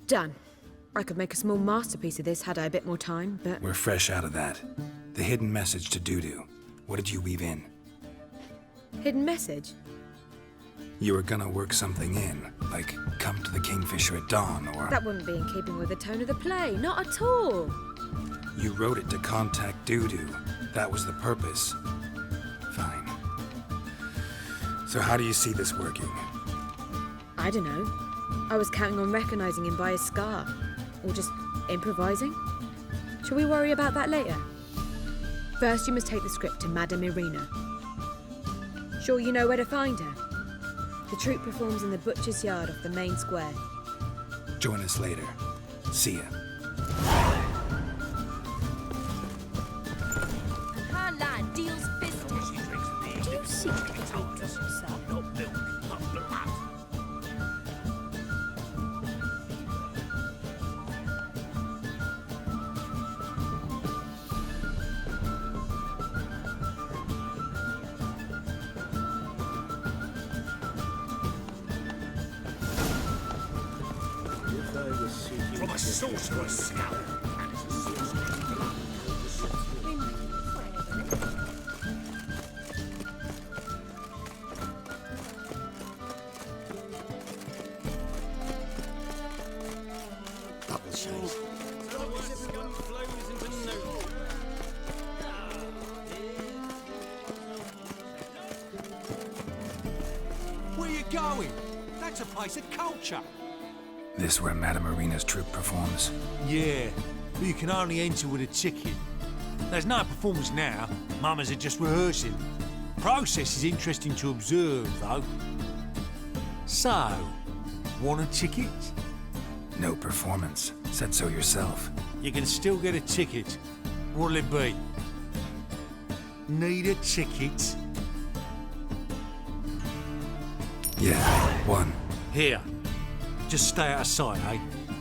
Done. I could make a small masterpiece of this had I a bit more time, but... We're fresh out of that. The hidden message to Dudu. What did you weave in? Hidden message? You were gonna work something in, like come to the Kingfisher at dawn, or... That wouldn't be in keeping with the tone of the play, not at all. You wrote it to contact Dudu. That was the purpose. Fine. So how do you see this working? I don't know. I was counting on recognizing him by his scar. Or just improvising. Shall we worry about that later? First, you must take the script to Madame Irina. Sure you know where to find her? The troupe performs in the butcher's yard off the main square. Join us later. See ya. Hard line, deals fisted. Do you seek to get rid of yourself? Not milk, not blood. From a sorcerer's scowl. And it's a sorcerer's blood. Double shades. Where you going? That's a place of culture. This where Madame Marina's troupe performs? Yeah, but you can only enter with a ticket. There's no performance now. Mamas are just rehearsing. Process is interesting to observe, though. So, want a ticket? No performance. Said so yourself. You can still get a ticket. What'll it be? Need a ticket? Yeah, one. Here. Just stay out of sight, eh?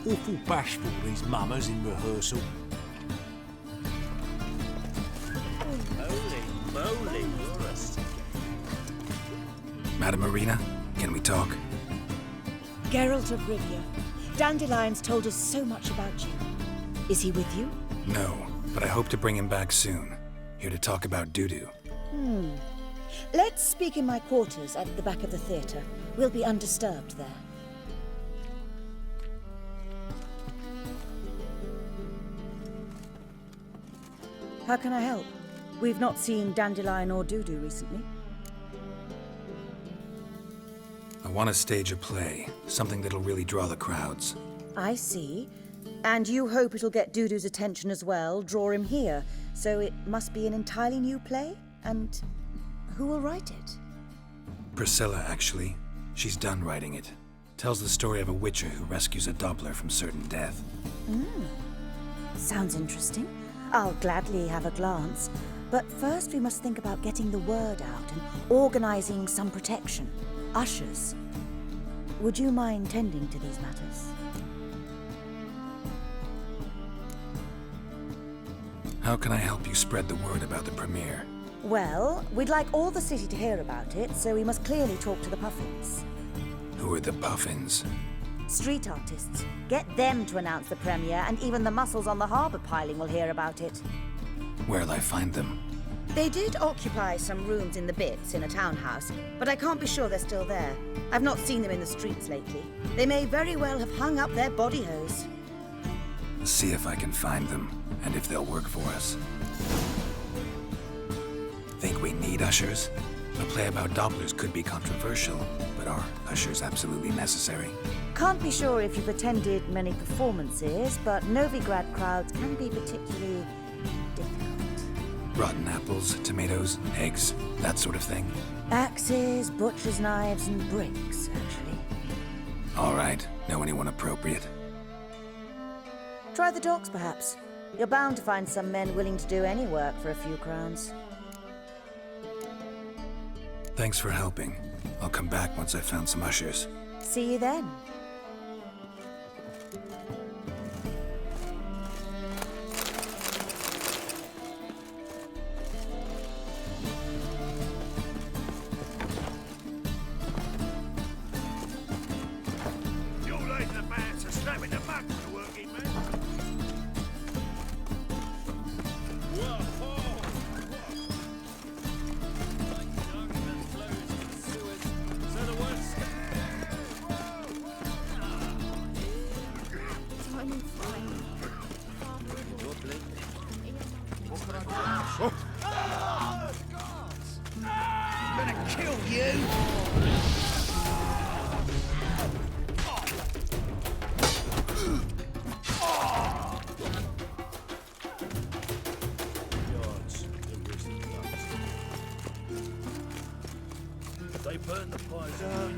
Awful bashful, these mamas in rehearsal. Holy moly, you're a sick. Madame Marina, can we talk? Geralt of Rivia. Dandelion's told us so much about you. Is he with you? No, but I hope to bring him back soon. Here to talk about Dudu. Let's speak in my quarters at the back of the theatre. We'll be undisturbed there. How can I help? We've not seen Dandelion or Dudu recently. I want to stage a play, something that'll really draw the crowds. I see. And you hope it'll get Dudu's attention as well, draw him here. So it must be an entirely new play? And who will write it? Priscilla, actually. She's done writing it. Tells the story of a witcher who rescues a Doppler from certain death. Sounds interesting. I'll gladly have a glance. But first we must think about getting the word out and organizing some protection. Ushers. Would you mind tending to these matters? How can I help you spread the word about the premiere? Well, we'd like all the city to hear about it, so we must clearly talk to the Puffins. Who are the Puffins? Street artists. Get them to announce the premiere, and even the mussels on the harbour piling will hear about it. Where'll I find them? They did occupy some rooms in the Bits in a townhouse, but I can't be sure they're still there. I've not seen them in the streets lately. They may very well have hung up their body hose. See if I can find them, and if they'll work for us. Think we need ushers? A play about Dopplers could be controversial, but are ushers absolutely necessary? Can't be sure if you've attended many performances, but Novigrad crowds can be particularly difficult. Rotten apples, tomatoes, eggs, that sort of thing? Axes, butcher's knives, and bricks, actually. All right. Know anyone appropriate? Try the docks, perhaps. You're bound to find some men willing to do any work for a few crowns. Thanks for helping. I'll come back once I've found some ushers. See you then. You're laid the bands are slamming the mud for the working man. I'm gonna kill you! They burn the pies down.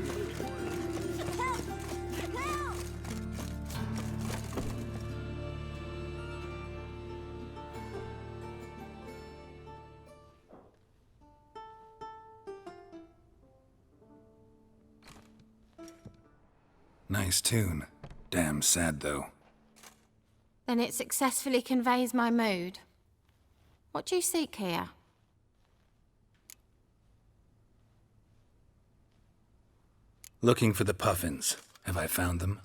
Nice tune. Damn sad, though. Then it successfully conveys my mood. What do you seek here? Looking for the puffins. Have I found them?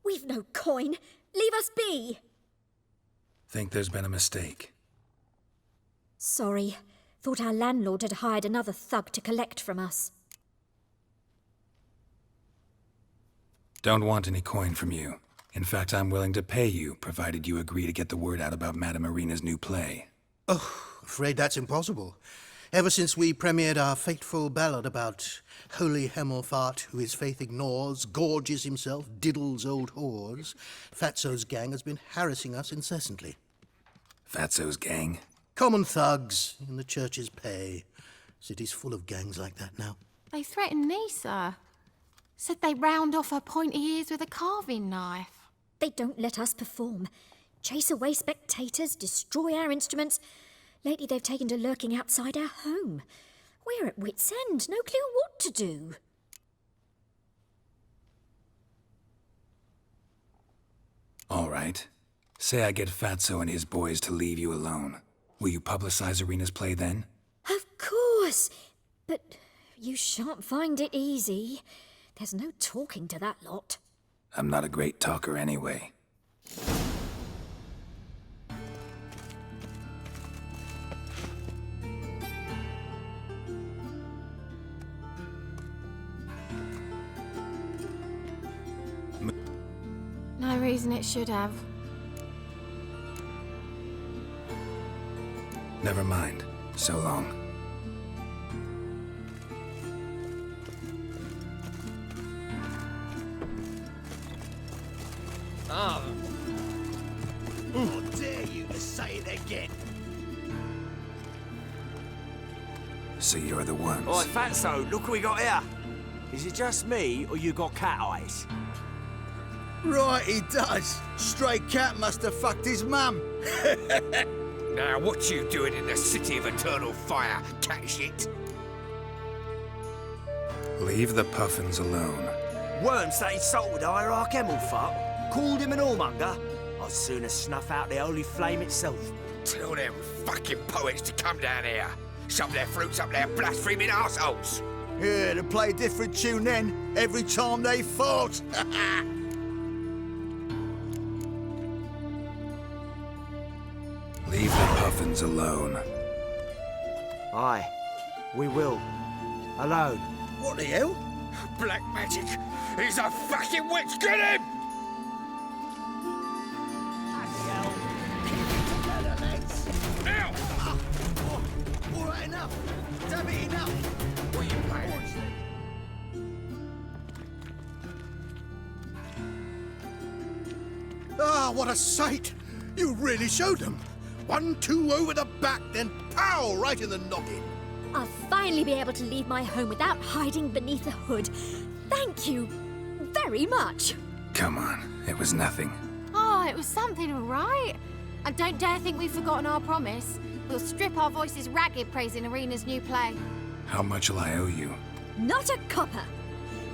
We've no coin. Leave us be. Think there's been a mistake. Sorry. Thought our landlord had hired another thug to collect from us. Don't want any coin from you. In fact, I'm willing to pay you, provided you agree to get the word out about Madame Irina's new play. Oh, afraid that's impossible. Ever since we premiered our fateful ballad about holy Hemelfart, who his faith ignores, gorges himself, diddles old whores, Fatso's gang has been harassing us incessantly. Fatso's gang? Common thugs in the church's pay. City's full of gangs like that now. They threatened me, sir. Said they'd round off her pointy ears with a carving knife. They don't let us perform. Chase away spectators, destroy our instruments. Lately they've taken to lurking outside our home. We're at wit's end, no clue what to do. All right. Say I get Fatso and his boys to leave you alone. Will you publicize Irina's play then? Of course! But you shan't find it easy. There's no talking to that lot. I'm not a great talker anyway. No reason it should have. Never mind. So long. How dare you to say it again? So you're the ones. Oi, Fatso, look what we got here. Is it just me, or you got cat eyes? Right, he does. Stray cat must have fucked his mum. Now, what you doing in the city of eternal fire, cat shit? Leave the puffins alone. Worms that insulted Hierarch Hemelfart, called him an whoremonger. I'd sooner snuff out the holy flame itself. Tell them fucking poets to come down here. Shove their fruits up their blaspheming arseholes. Yeah, to play a different tune then, every time they fought. Leave the puffins alone. Aye, we will. Alone. What the hell? Black magic! He's a fucking witch! Get him! Now! All right, enough. Damn it, enough. What are you playing? Ah, what a sight! You really showed them. 1-2 over the back, then pow, right in the noggin. I'll finally be able to leave my home without hiding beneath a hood. Thank you very much. Come on, it was nothing. Oh, it was something, all right. And don't dare think we've forgotten our promise. We'll strip our voices ragged praising Irina's new play. How much will I owe you? Not a copper.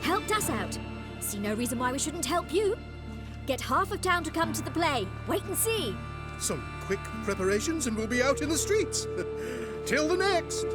Helped us out. See no reason why we shouldn't help you. Get half of town to come to the play. Wait and see. Some quick preparations and we'll be out in the streets. Till the next.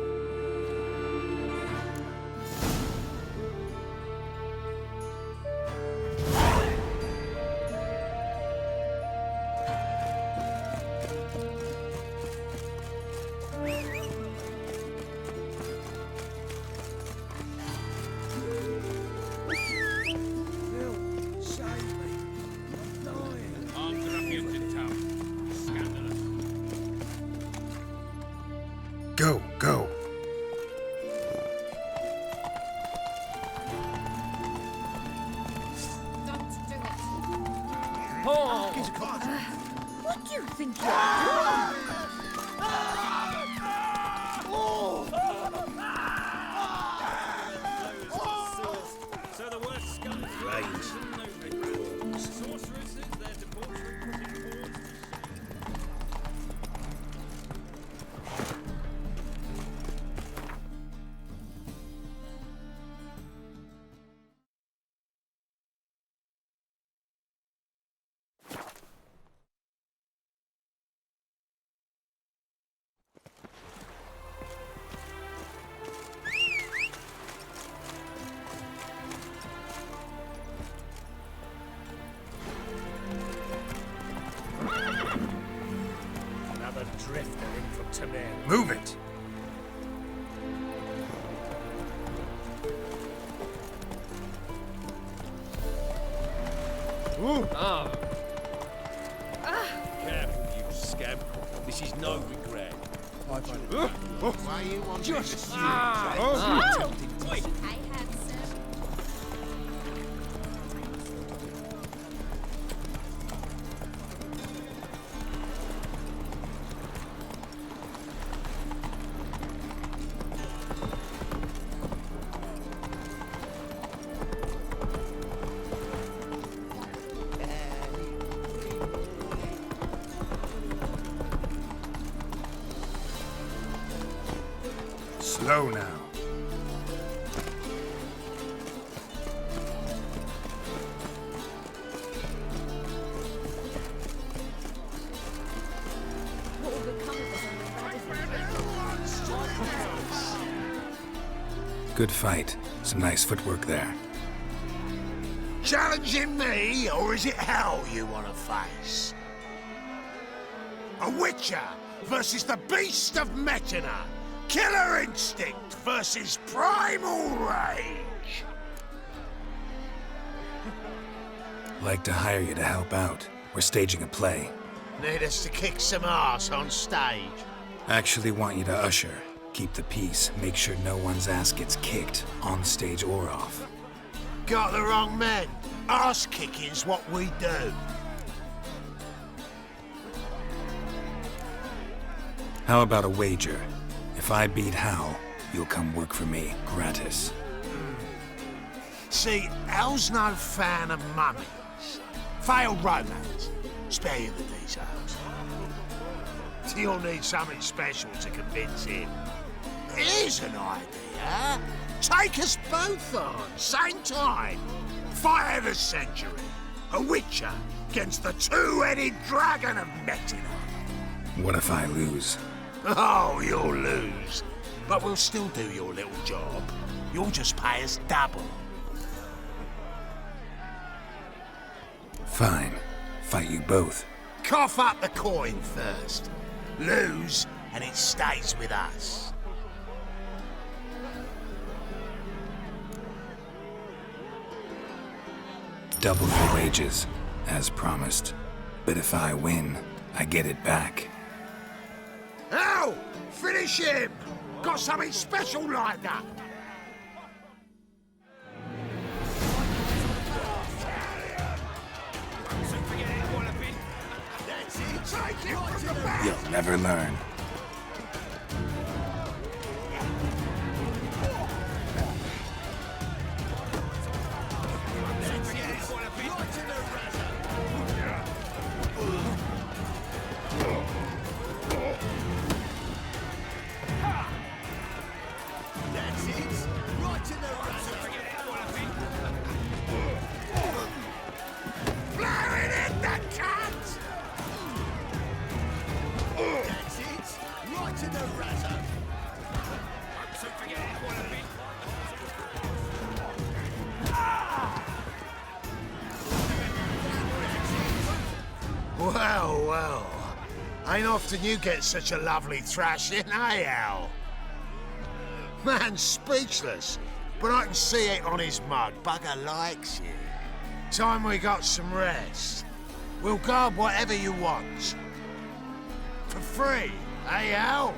Go, go. Don't do it. What do you think you're doing? So the worst scum sorceresses, their debauchery putting forward. to me. Move it! Oh. Careful, you scamp. This is no regret. Why you want Just to Wait. Slow now. Good fight. Some nice footwork there. Challenging me, or is it hell you want to face? A Witcher versus the Beast of Metina. Killer instinct versus primal rage. Like to hire you to help out. We're staging a play. Need us to kick some ass on stage. Actually want you to usher. Keep the peace. Make sure no one's ass gets kicked, on stage or off. Got the wrong men. Ass kicking's what we do. How about a wager? If I beat Hal, you'll come work for me, gratis. See, Hal's no fan of mummies. Failed romance. Spare you the details. You'll need something special to convince him. Here's an idea. Take us both on, same time. Fight of the century. A Witcher against the two-headed dragon of Metina. What if I lose? Oh, you'll lose. But we'll still do your little job. You'll just pay us double. Fine. Fight you both. Cough up the coin first. Lose, and it stays with us. Double your wages, as promised. But if I win, I get it back. Hal! Finish him! Got something special like that! You'll never learn. Well, well. Ain't often you get such a lovely thrashing, eh, Hal? Man's speechless, but I can see it on his mug. Bugger likes you. Time we got some rest. We'll guard whatever you want. For free, eh, Hal?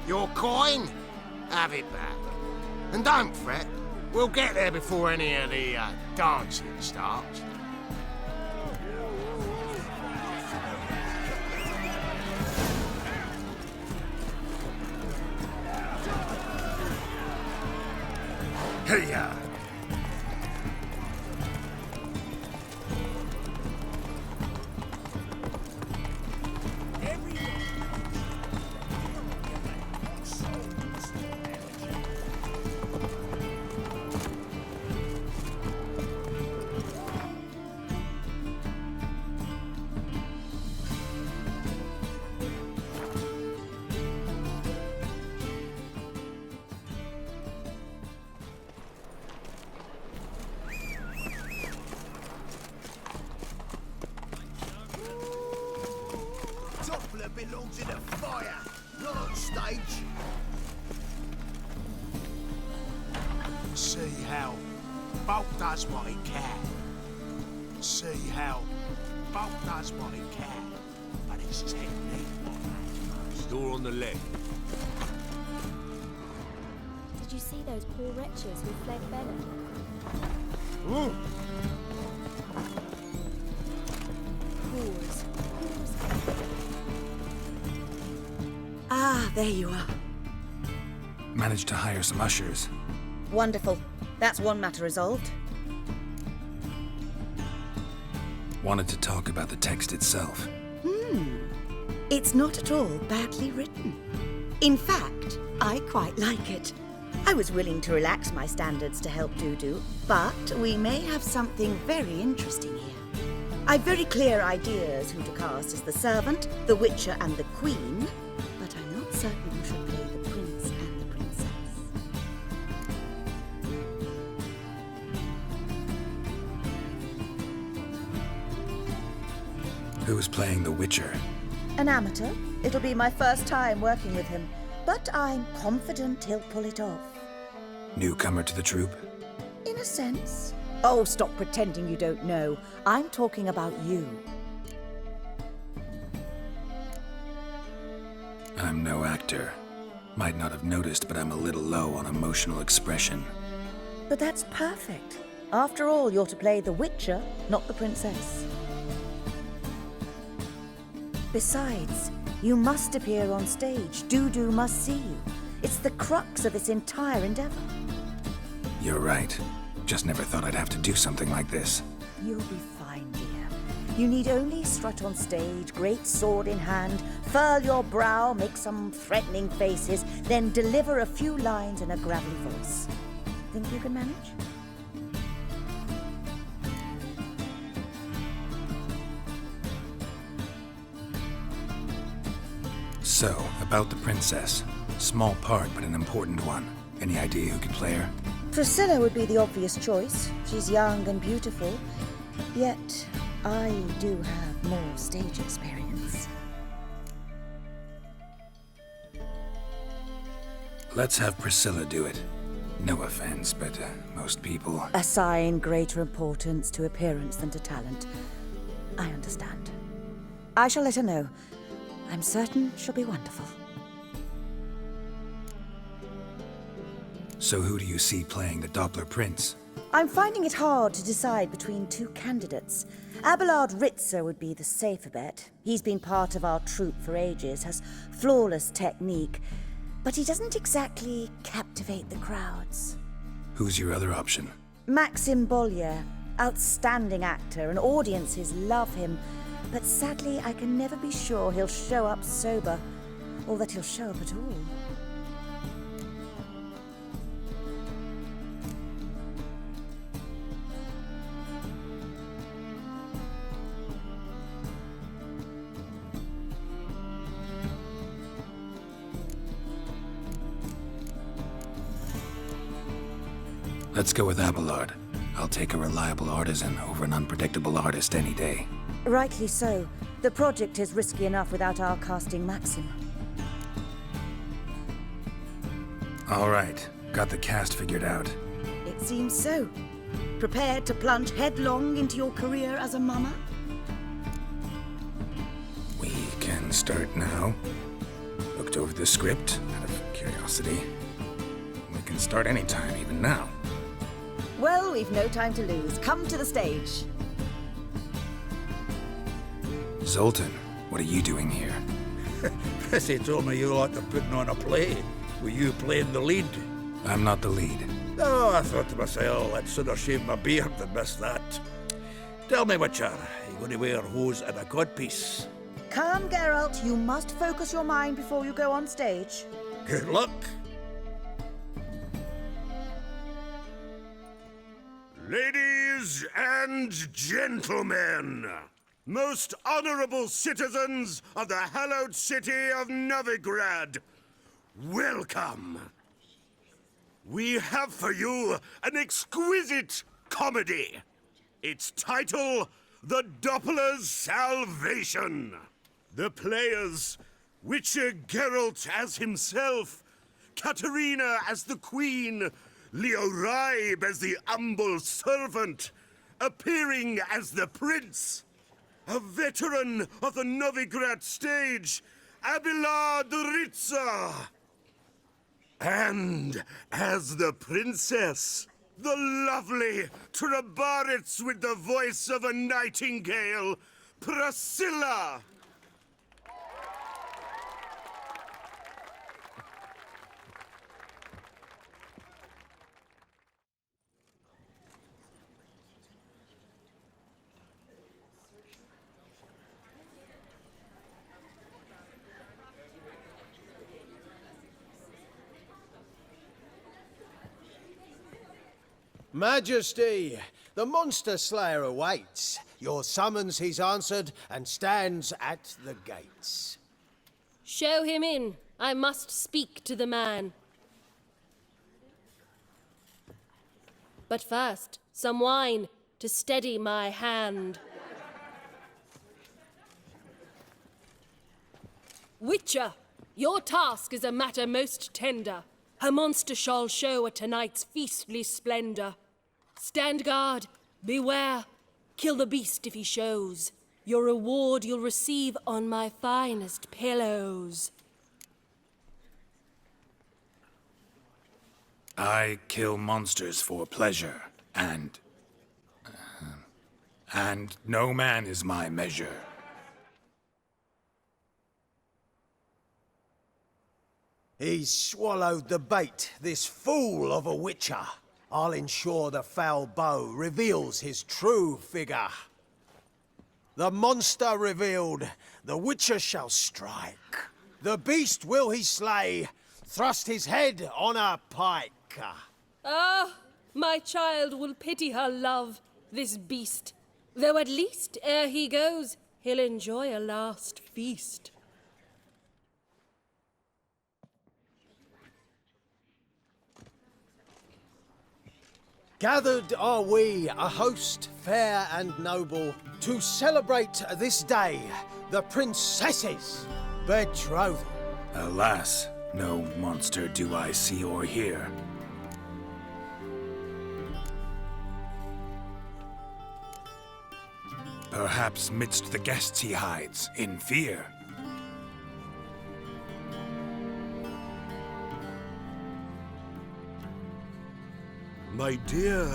Your coin? Have it back. And don't fret, we'll get there before any of the dancing starts. Hey-ya! into the fire, not on stage. See how Bulk does what he can. See how Bulk does what he can. But it's technique what matters. Door on the left. Did you see those poor wretches who fled Belen? Ooh. Whores. Ah, there you are. Managed to hire some ushers. Wonderful. That's one matter resolved. Wanted to talk about the text itself. It's not at all badly written. In fact, I quite like it. I was willing to relax my standards to help Dudu, but we may have something very interesting here. I've very clear ideas who to cast as the servant, the witcher, and the queen, but I'm not certain who should play the prince and the princess. Who's playing the Witcher? An amateur. It'll be my first time working with him, but I'm confident he'll pull it off. Newcomer to the troupe? In a sense. Oh, stop pretending you don't know. I'm talking about you. I'm no actor. Might not have noticed, but I'm a little low on emotional expression. But that's perfect. After all, you're to play the Witcher, not the princess. Besides, you must appear on stage. Dudu must see you. It's the crux of this entire endeavor. You're right. Just never thought I'd have to do something like this. You'll be fine, dear. You need only strut on stage, great sword in hand, furl your brow, make some threatening faces, then deliver a few lines in a gravelly voice. Think you can manage? So, about the princess. Small part, but an important one. Any idea who could play her? Priscilla would be the obvious choice. She's young and beautiful. Yet, I do have more stage experience. Let's have Priscilla do it. No offense, but most people... Assign greater importance to appearance than to talent. I understand. I shall let her know. I'm certain she'll be wonderful. So who do you see playing the Doppler Prince? I'm finding it hard to decide between two candidates. Abelard Ritzer would be the safer bet. He's been part of our troupe for ages, has flawless technique, but he doesn't exactly captivate the crowds. Who's your other option? Maxim Bollier, outstanding actor, and audiences love him. But sadly, I can never be sure he'll show up sober, or that he'll show up at all. Let's go with Abelard. I'll take a reliable artisan over an unpredictable artist any day. Rightly so. The project is risky enough without our casting Maxim. All right. Got the cast figured out. It seems so. Prepared to plunge headlong into your career as a mama? We can start now. Looked over the script out of curiosity. We can start anytime, even now. Well, we've no time to lose. Come to the stage. Zoltan, what are you doing here? Prissy told me you like to putting on a play. Were you playing the lead? I'm not the lead. Oh, I thought to myself, I'd sooner shave my beard than miss that. Tell me, Witcher, you going to wear hose and a codpiece? Come, Geralt. You must focus your mind before you go on stage. Good luck. Ladies and gentlemen, most honorable citizens of the hallowed city of Novigrad, welcome. We have for you an exquisite comedy. Its title, The Doppler's Salvation. The players, Witcher Geralt as himself, Katerina as the queen, Leo Raib as the humble servant, appearing as the prince, a veteran of the Novigrad stage, Abelard Ritza, and as the princess, the lovely Trabaritz with the voice of a nightingale, Priscilla. Majesty, the monster slayer awaits. Your summons he's answered and stands at the gates. Show him in. I must speak to the man. But first, some wine to steady my hand. Witcher, your task is a matter most tender. A monster shall show at tonight's feastly splendor. Stand guard, beware, kill the beast if he shows. Your reward you'll receive on my finest pillows. I kill monsters for pleasure, and no man is my measure. He's swallowed the bait, this fool of a witcher. I'll ensure the foul bow reveals his true figure. The monster revealed, the witcher shall strike. The beast will he slay, thrust his head on a pike. Ah, my child will pity her love, this beast. Though at least, ere he goes, he'll enjoy a last feast. Gathered are we, a host fair and noble, to celebrate this day, the princess's betrothal. Alas, no monster do I see or hear. Perhaps midst the guests he hides, in fear. My dear,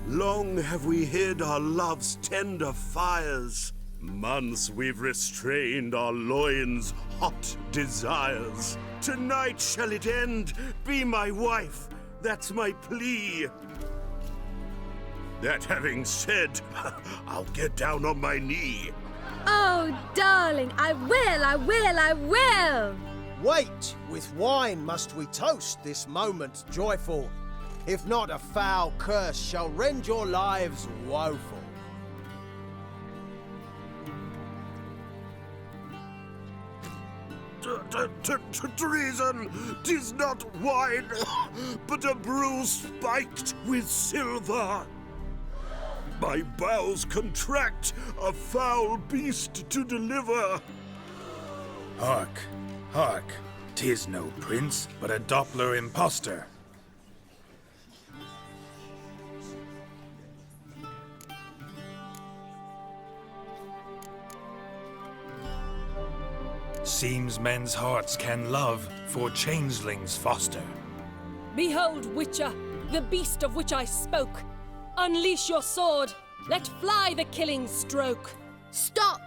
long have we hid our love's tender fires. Months we've restrained our loins' hot desires. Tonight shall it end, be my wife, that's my plea. That having said, I'll get down on my knee. Oh, darling, I will! Wait, with wine must we toast this moment joyful. If not, a foul curse shall rend your lives woeful. Treason! 'Tis not wine, but a brew spiked with silver. My bowels contract, a foul beast to deliver. Hark, hark, 'tis no prince, but a Doppler impostor. Seems men's hearts can love, for changelings foster. Behold, Witcher, the beast of which I spoke. Unleash your sword, let fly the killing stroke. Stop,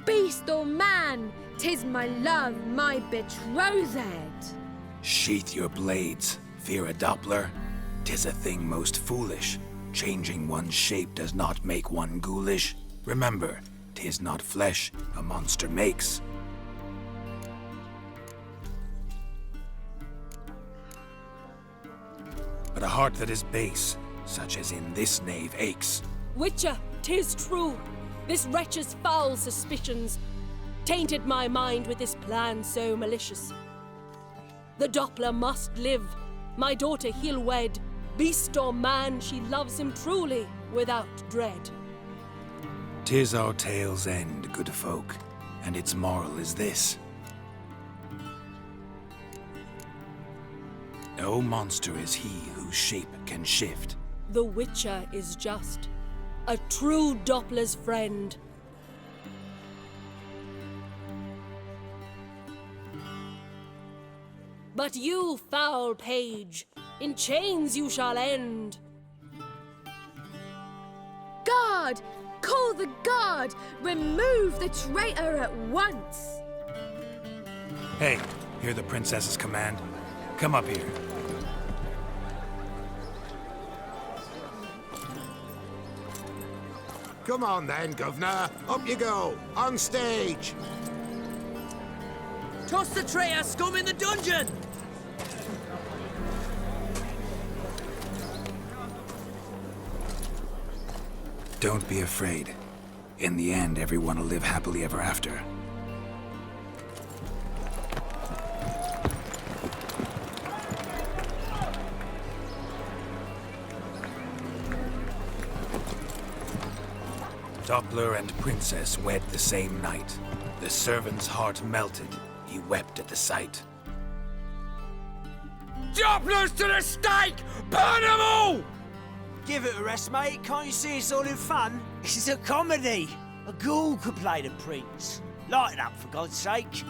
beast or man! 'Tis my love, my betrothed. Sheath your blades, fear a Doppler. 'Tis a thing most foolish. Changing one's shape does not make one ghoulish. Remember, 'tis not flesh a monster makes. But a heart that is base, such as in this knave aches. Witcher, 'tis true. This wretch's foul suspicions tainted my mind with this plan so malicious. The Doppler must live. My daughter he'll wed. Beast or man, she loves him truly, without dread. 'Tis our tale's end, good folk, and its moral is this. No monster is he whose shape can shift. The Witcher is just a true Doppler's friend. But you, foul page, in chains you shall end. Guard! Call the guard! Remove the traitor at once! Hey, hear the princess's command? Come up here. Come on then, Governor. Up you go. On stage. Toss the traitor scum in the dungeon! Don't be afraid. In the end, everyone will live happily ever after. Doppler and Princess wed the same night. The servant's heart melted. He wept at the sight. Dopplers to the stake! Burn them all! Give it a rest, mate. Can't you see it's all in fun? This is a comedy. A ghoul could play the prince. Lighten up, for God's sake.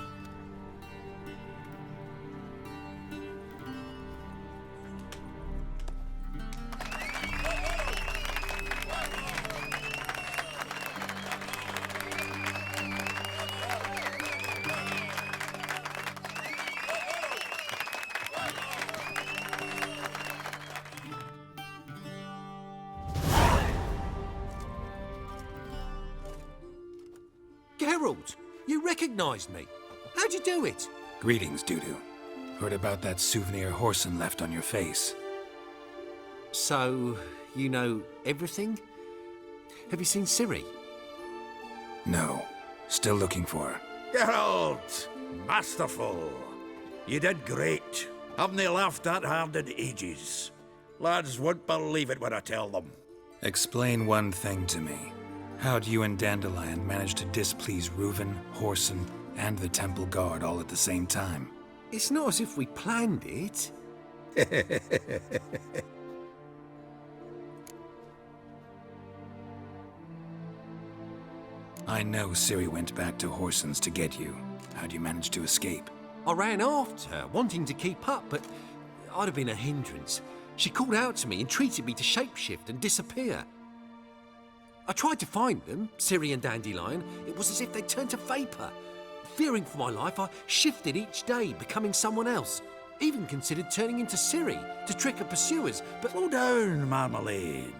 Geralt, you recognised me. How'd you do it? Greetings, Dudu. Heard about that souvenir Whoreson left on your face. So, you know everything? Have you seen Ciri? No. Still looking for her. Geralt! Masterful. You did great. Haven't they laughed that hard in ages? Lads won't believe it when I tell them. Explain one thing to me. How'd you and Dandelion manage to displease Reuven, Whoreson, and the Temple Guard all at the same time? It's not as if we planned it. I know Ciri went back to Whoreson's to get you. How'd you manage to escape? I ran after her, wanting to keep up, but I'd have been a hindrance. She called out to me, entreated me to shapeshift and disappear. I tried to find them, Ciri and Dandelion. It was as if they'd turned to vapour. Fearing for my life, I shifted each day, becoming someone else. Even considered turning into Ciri to trick her pursuers, but... Slow down, Marmalade.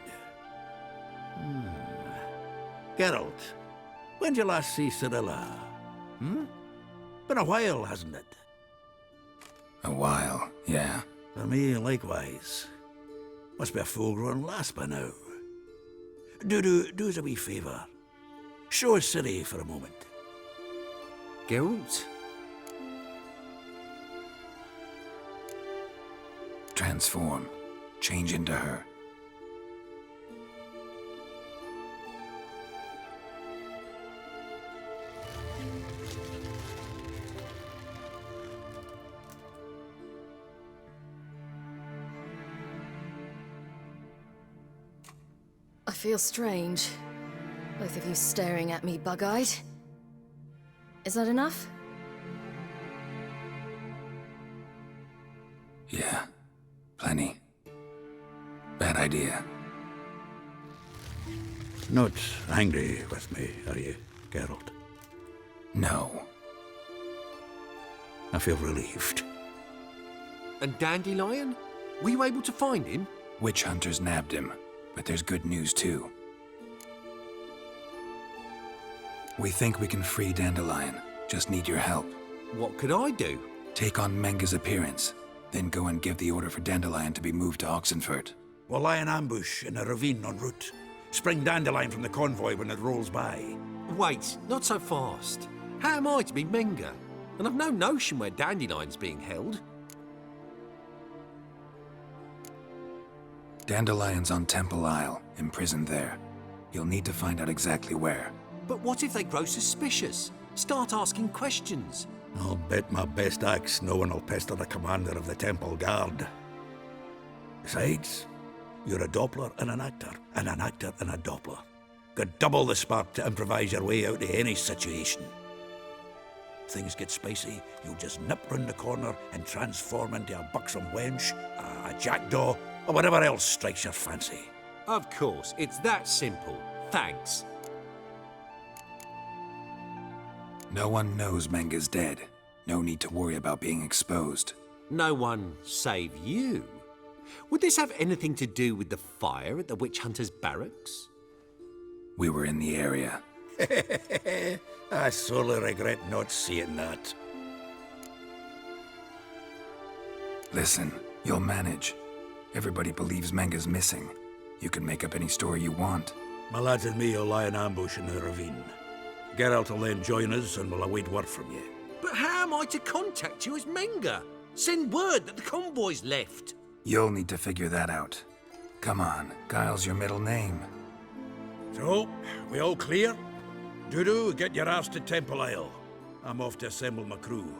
Geralt, when did you last see Cirilla? Been a while, hasn't it? A while, yeah. For me, likewise. Must be a full-grown lass by now. Do us a wee favour. Show us Ciri for a moment. Geralt? Transform. Change into her. I feel strange. Both of you staring at me bug-eyed. Is that enough? Yeah. Plenty. Bad idea. Not angry with me, are you, Geralt? No. I feel relieved. And Dandelion? Were you able to find him? Witch hunters nabbed him, but there's good news too. We think we can free Dandelion. Just need your help. What could I do? Take on Menga's appearance, then go and give the order for Dandelion to be moved to Oxenfurt. We'll lie in ambush in a ravine en route. Spring Dandelion from the convoy when it rolls by. Wait, not so fast. How am I to be Menga? And I've no notion where Dandelion's being held. Dandelion's on Temple Isle, imprisoned there. You'll need to find out exactly where. But what if they grow suspicious? Start asking questions? I'll bet my best axe no one will pester the commander of the Temple Guard. Besides, you're a Doppler and an actor and a Doppler. Got double the spark to improvise your way out of any situation. Things get spicy, you'll just nip round the corner and transform into a buxom wench, a jackdaw, or whatever else strikes your fancy. Of course, it's that simple. Thanks. No one knows Menga's dead. No need to worry about being exposed. No one save you. Would this have anything to do with the fire at the Witch Hunters' barracks? We were in the area. I sorely regret not seeing that. Listen, you'll manage. Everybody believes Menga's missing. You can make up any story you want. My lads and me will lie in ambush in the ravine. Geralt will then join us and we'll await word from you. But how am I to contact you as Menga? Send word that the convoy's left. You'll need to figure that out. Come on, Guile's your middle name. So, we all clear? Dudu, get your ass to Temple Isle. I'm off to assemble my crew.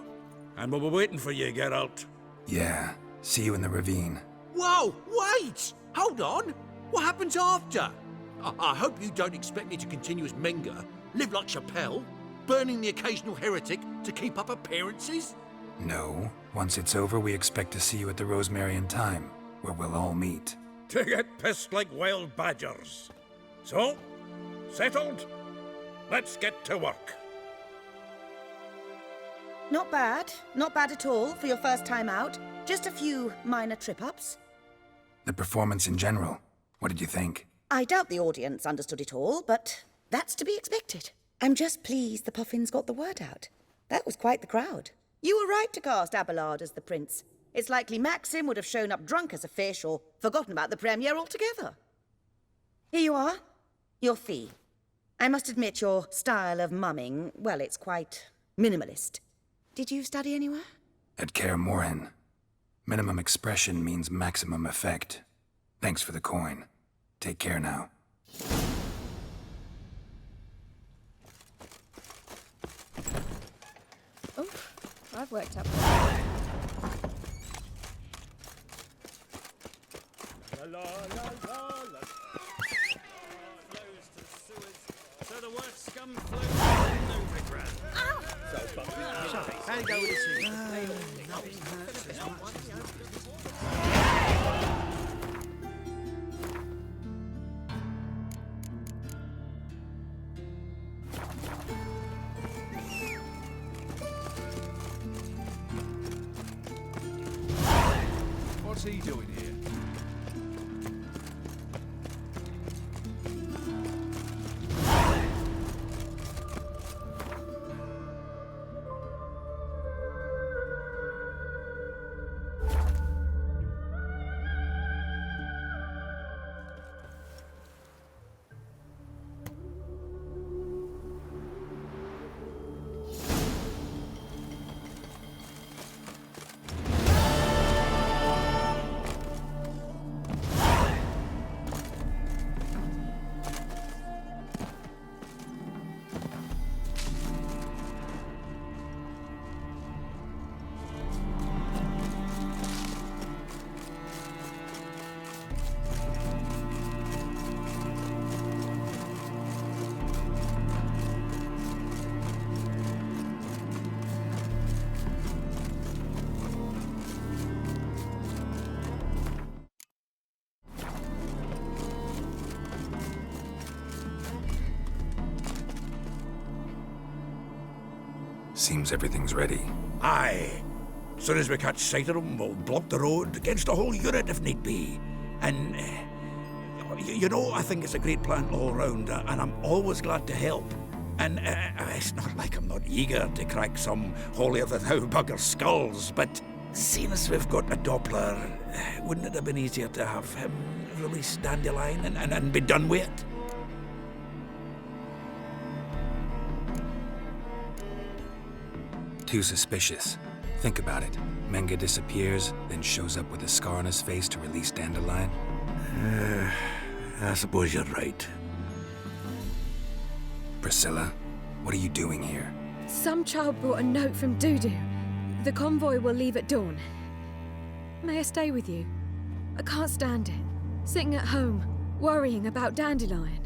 And we'll be waiting for you, Geralt. Yeah, see you in the ravine. Whoa, wait! Hold on! What happens after? I hope you don't expect me to continue as Menga, live like Chappelle, burning the occasional heretic to keep up appearances? No. Once it's over, we expect to see you at the Rosemary in Time, where we'll all meet. To get pissed like wild badgers. So, settled? Let's get to work. Not bad. Not bad at all for your first time out. Just a few minor trip-ups. The performance in general, what did you think? I doubt the audience understood it all, but that's to be expected. I'm just pleased the Puffins got the word out. That was quite the crowd. You were right to cast Abelard as the prince. It's likely Maxim would have shown up drunk as a fish or forgotten about the premiere altogether. Here you are. Your fee. I must admit your style of mumming, well, it's quite minimalist. Did you study anywhere? At Kaer Morhen. Minimum expression means maximum effect. Thanks for the coin. Take care now. Oh, I've worked up. So the worst scum flows in Novigrad. How'd it go with this thing? What's he doing here? Seems everything's ready. Aye. Soon as we catch sight of them, we'll block the road against the whole unit if need be. And, you know, I think it's a great plan all round, and I'm always glad to help. And it's not like I'm not eager to crack some holier-than-thou bugger skulls, but seeing as we've got a Doppler, wouldn't it have been easier to have him release Dandelion and be done with it? Too suspicious. Think about it. Menga disappears, then shows up with a scar on his face to release Dandelion. I suppose you're right. Priscilla, what are you doing here? Some child brought a note from Dudu. The convoy will leave at dawn. May I stay with you? I can't stand it. Sitting at home, worrying about Dandelion.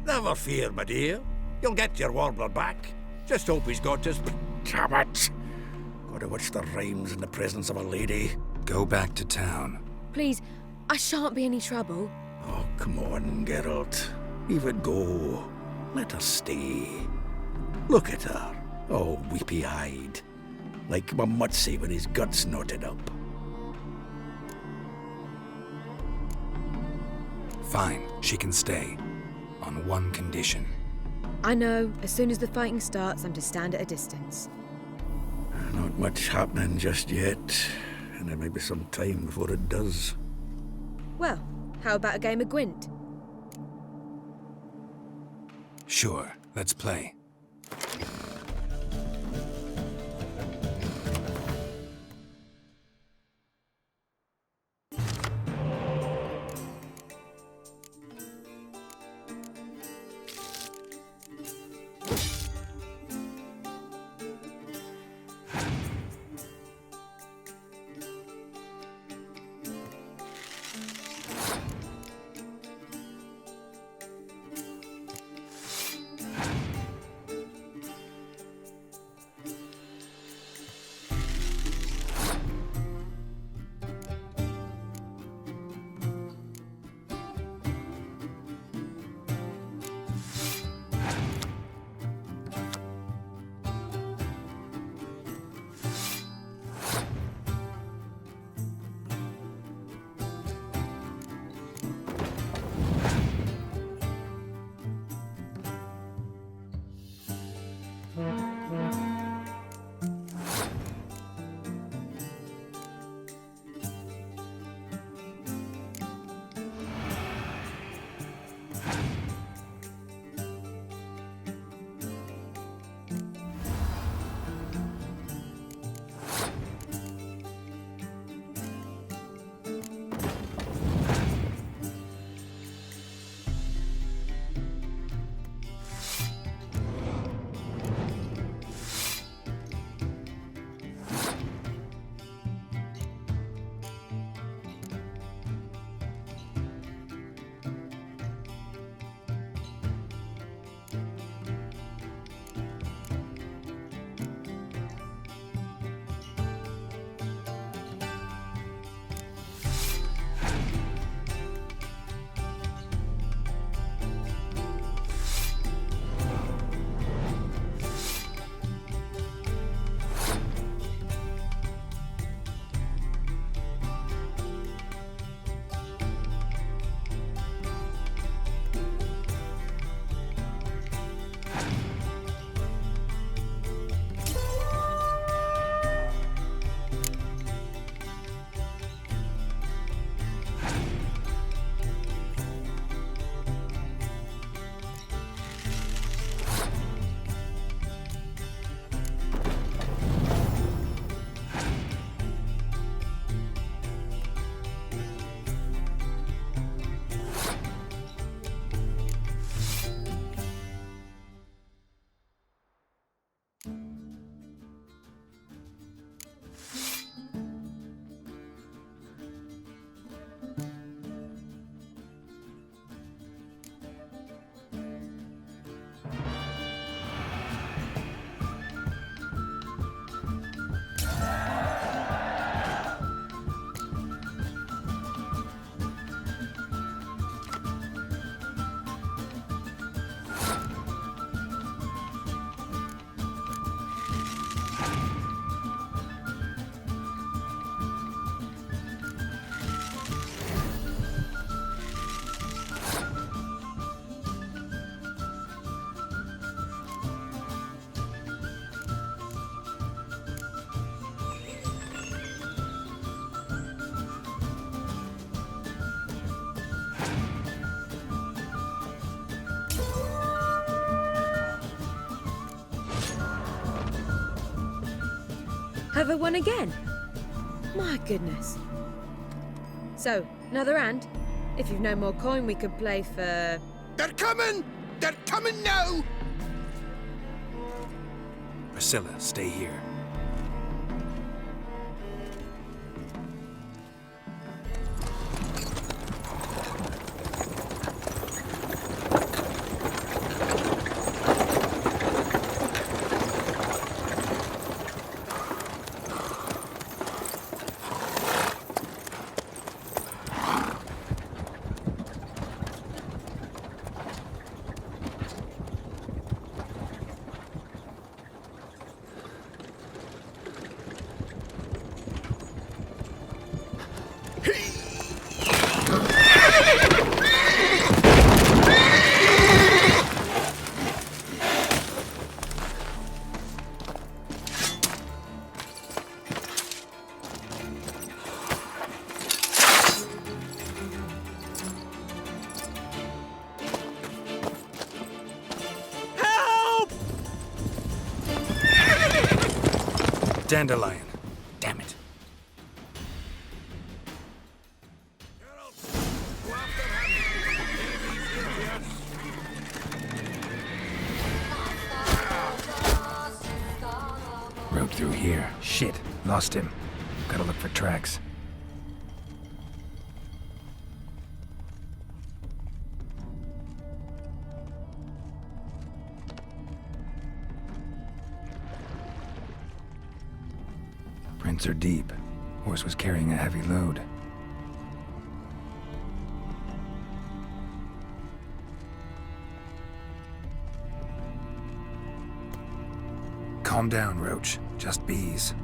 Never fear, my dear. You'll get your warbler back. Just hope he's got his... Damn it! Gotta watch the rhymes in the presence of a lady. Go back to town. Please, I shan't be any trouble. Oh, come on, Geralt. Leave it go. Let her stay. Look at her, all weepy-eyed. Like my Mutsy with his guts knotted up. Fine, she can stay. On one condition. I know, as soon as the fighting starts, I'm to stand at a distance. Not much happening just yet, and there may be some time before it does. Well, how about a game of Gwent? Sure, let's play. Have I won again? My goodness. So, another hand? If you've no more coin, we could play for... They're coming! They're coming now! Priscilla, stay here. Dandelion. Damn it. Road through here. Shit. Lost him. Gotta look for tracks. Prints are deep. Horse was carrying a heavy load. Calm down, Roach. Just bees.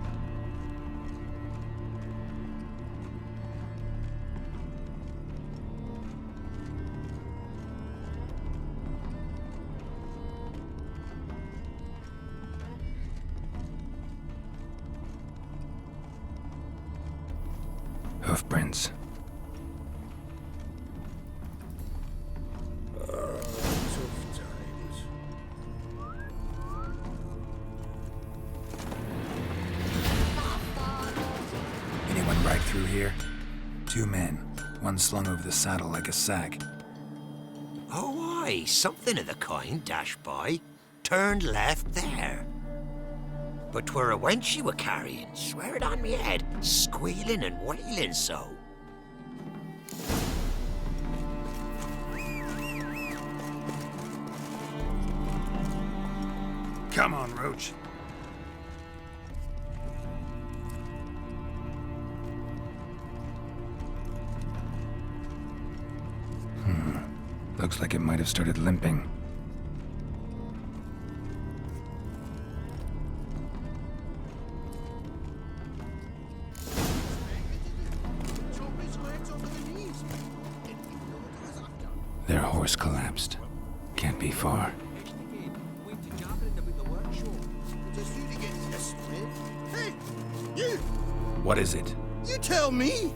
Hoofprints. Anyone right through here? 2 men. One slung over the saddle like a sack. Oh, aye, something of the kind dashed by. Turned left there. But 'twere a wench you were carrying, swear it on me head, squealing and wailing so. Come on, Roach. Looks like it might have started limping. Their horse collapsed. Can't be far. Hey, you! What is it? You tell me!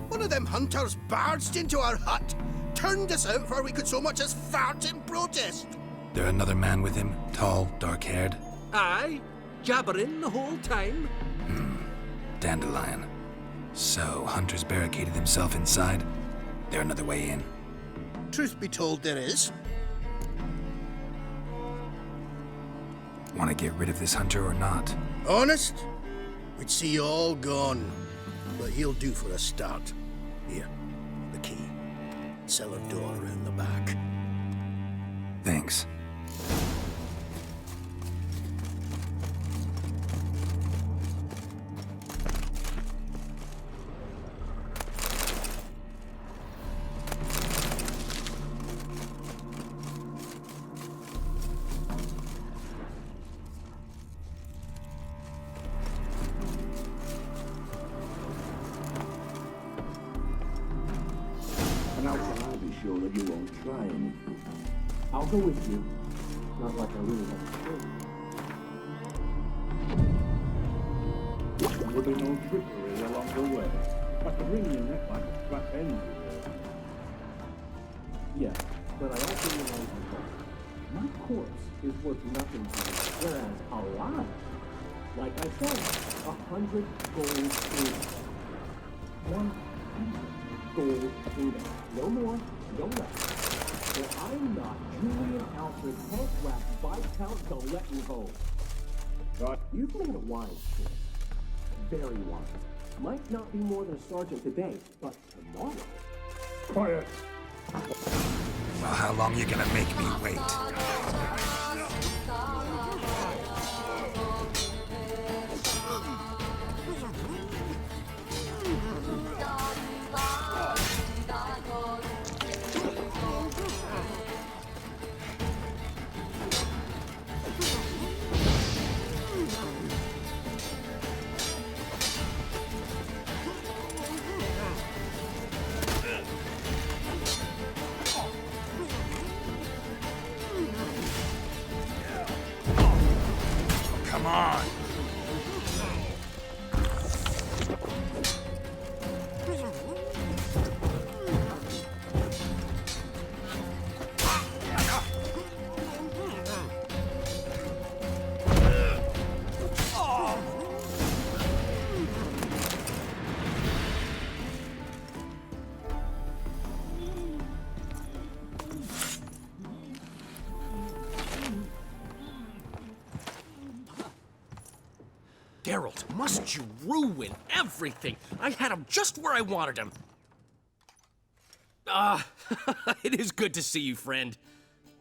One of them hunters barged into our hut, turned us out before we could so much as fart in protest. There another man with him? Tall, dark-haired? Aye, jabbering the whole time. Dandelion. So, Hunter's barricaded himself inside? There another way in? Truth be told, there is. Want to get rid of this hunter or not? Honest? We'd see you all gone. But he'll do for a start. Here, the key. Cellar door around the back. Thanks. And how can I be sure that you won't try anything? I'll go with you. Not like I really have to show you. There will be no trickery along the way. But to bring your neck like a strap end. Yes, but I also realize that my corpse is worth nothing to me, whereas alive, like I said, 100 gold pieces. 100 gold pieces. No more, no less. For I'm not Julian Alfred Punk-Rap Viscount Galetten-Ho. You've made a wise choice. Very wise. Might not be more than a sergeant today, but tomorrow. Quiet. Well, how long you gonna make me wait? Come on! Geralt, must you ruin everything? I had him just where I wanted him. It is good to see you, friend.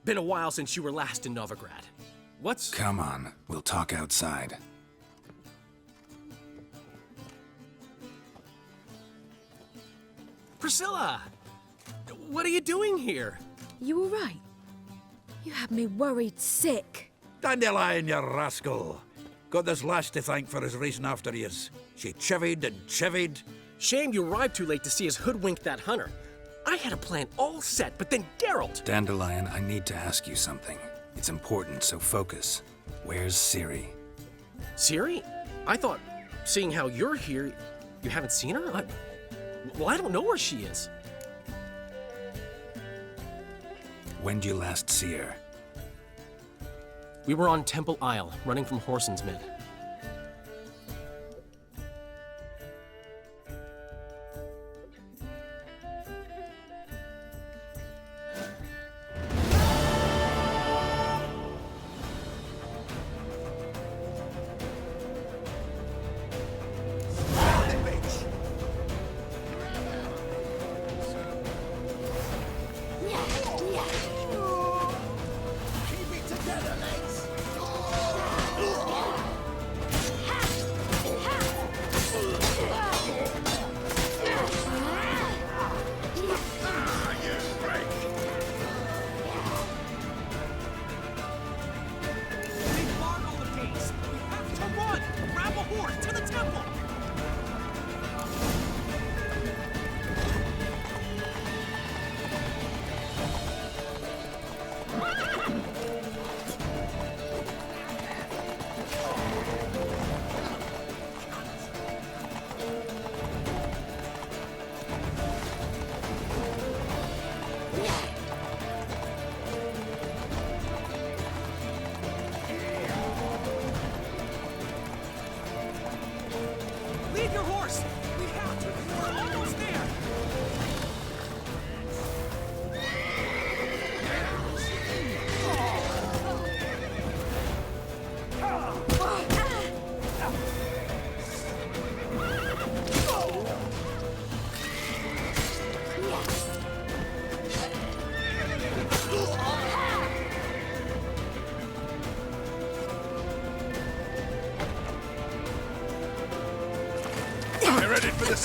Been a while since you were last in Novigrad. What's... Come on, we'll talk outside. Priscilla! What are you doing here? You all right? You had me worried sick. Dandelion, you rascal. Got this lass to thank for his racing after yous. She chivied and chivied. Shame you arrived too late to see us hoodwink that hunter. I had a plan all set, but then Geralt... Dandelion, I need to ask you something. It's important, so focus. Where's Ciri? Ciri? I thought, seeing how you're here, you haven't seen her? Well, I don't know where she is. When did you last see her? We were on Temple Isle, running from Horson's Mid.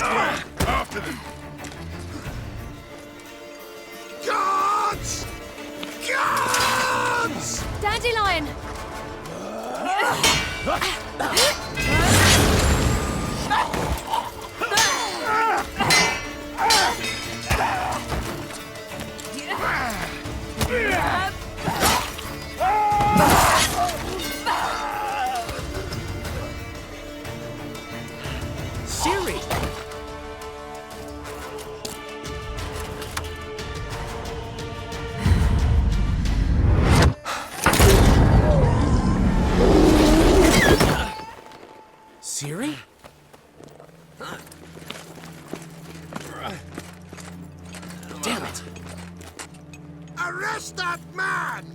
After them! Guards! Guards! Dandelion! Ciri! Ciri? Damn it! Arrest that man!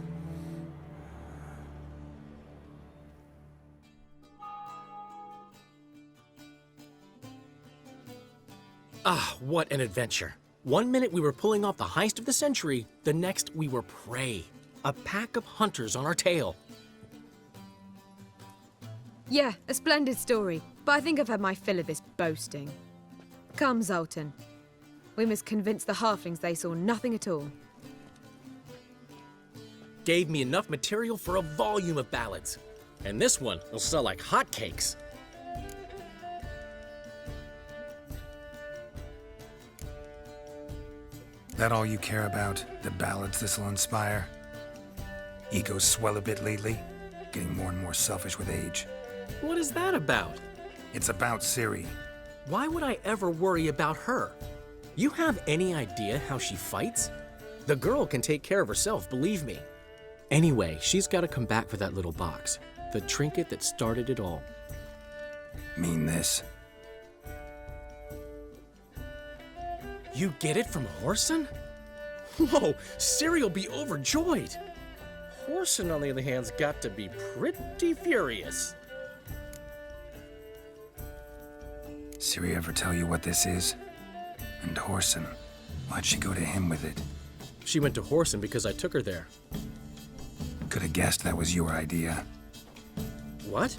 Ah, what an adventure. 1 minute we were pulling off the heist of the century, the next we were prey. A pack of hunters on our tail. Yeah, a splendid story, but I think I've had my fill of this boasting. Come, Zoltan. We must convince the halflings they saw nothing at all. Gave me enough material for a volume of ballads. And this one will sell like hotcakes. That all you care about? The ballads this'll inspire? Egos swell a bit lately, getting more and more selfish with age. What is that about? It's about Ciri. Why would I ever worry about her? You have any idea how she fights? The girl can take care of herself, believe me. Anyway, she's got to come back for that little box. The trinket that started it all. Mean this? You get it from Whoreson? Whoa, Ciri'll be overjoyed. Whoreson, on the other hand, has got to be pretty furious. Ciri ever tell you what this is? And Whoreson, why'd she go to him with it? She went to Whoreson because I took her there. Could have guessed that was your idea. What?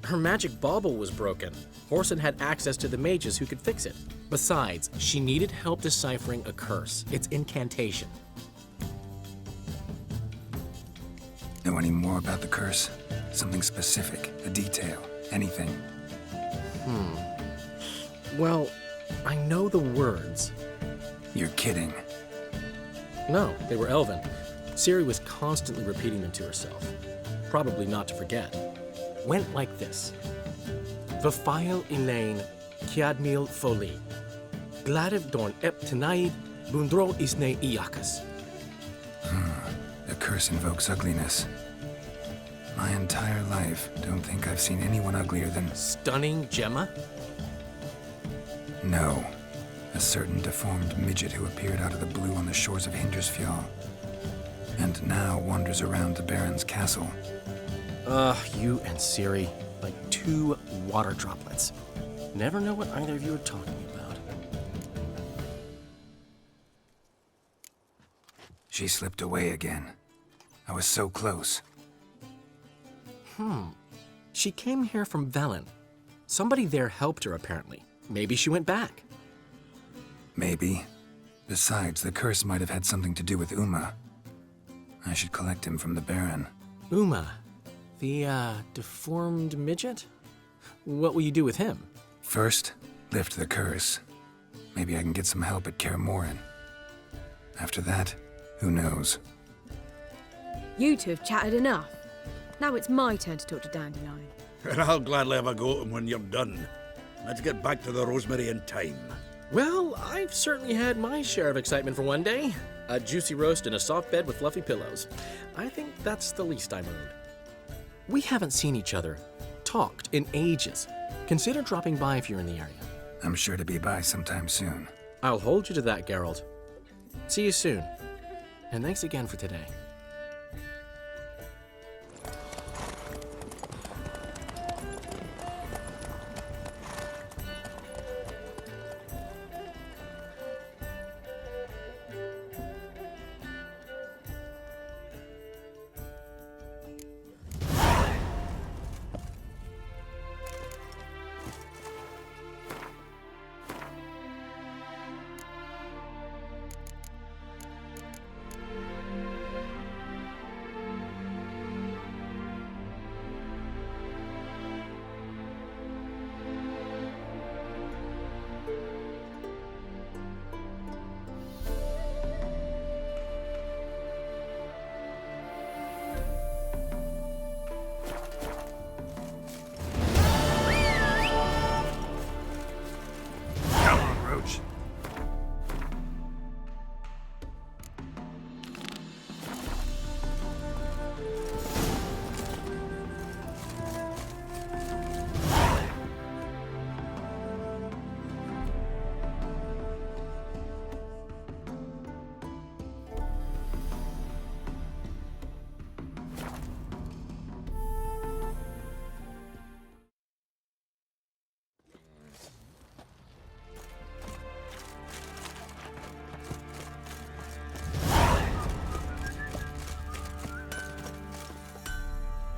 Her magic bauble was broken. Whoreson had access to the mages who could fix it. Besides, she needed help deciphering a curse. It's incantation. Know any more about the curse? Something specific, a detail, anything? Well, I know the words. You're kidding. No, they were Elven. Ciri was constantly repeating them to herself. Probably not to forget. Went like this. Vafile Elaine, Kiadmil Foli. Gladiv Dorn Ep Tanaid, Bundro Isne Iakas. The curse invokes ugliness. My entire life, don't think I've seen anyone uglier than... Stunning Gemma? No. A certain deformed midget who appeared out of the blue on the shores of Hindersfjall. And now wanders around the Baron's castle. You and Ciri, like two water droplets. Never know what either of you are talking about. She slipped away again. I was so close. She came here from Velen. Somebody there helped her, apparently. Maybe she went back. Maybe. Besides, the curse might have had something to do with Uma. I should collect him from the Baron. Uma, the, deformed midget? What will you do with him? First, lift the curse. Maybe I can get some help at Kaer Morhen. After that, who knows? You two have chatted enough. Now it's my turn to talk to Dandelion. And I'll gladly have a go at him when you're done. Let's get back to the Rosemary in time. Well, I've certainly had my share of excitement for one day. A juicy roast and a soft bed with fluffy pillows. I think that's the least I'm owed. We haven't seen each other, talked in ages. Consider dropping by if you're in the area. I'm sure to be by sometime soon. I'll hold you to that, Geralt. See you soon. And thanks again for today.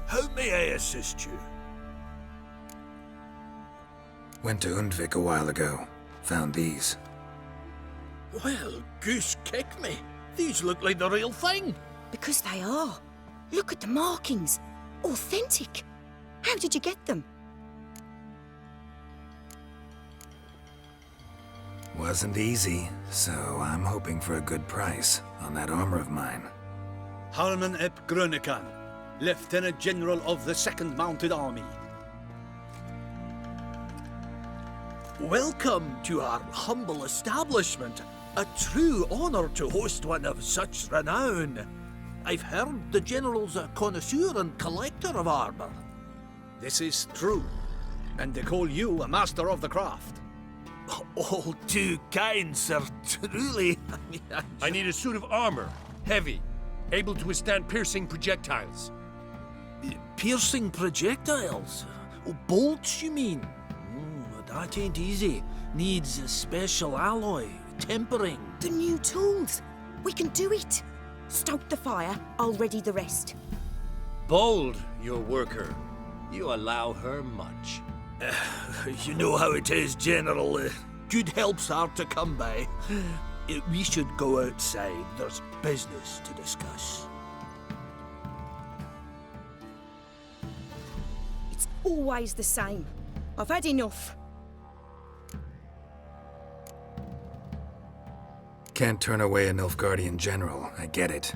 How may I assist you? Went to Undvik a while ago. Found these. Well, goose kick me. These look like the real thing. Because they are. Look at the markings. Authentic. How did you get them? Wasn't easy, so I'm hoping for a good price on that armor of mine. Harman ep Grönekan, Lieutenant General of the 2nd Mounted Army. Welcome to our humble establishment. A true honor to host one of such renown. I've heard the General's a connoisseur and collector of armor. This is true, and they call you a master of the craft. All too kind, sir. Truly. I need a suit of armor, heavy, able to withstand piercing projectiles. Piercing projectiles? Oh, bolts, you mean? That ain't easy. Needs a special alloy, tempering. The new tools. We can do it. Stoke the fire, I'll ready the rest. Bold, your worker. You allow her much. You know how it is, General. Good help's hard to come by. We should go outside. There's business to discuss. It's always the same. I've had enough. Can't turn away a Nilfgaardian general, I get it.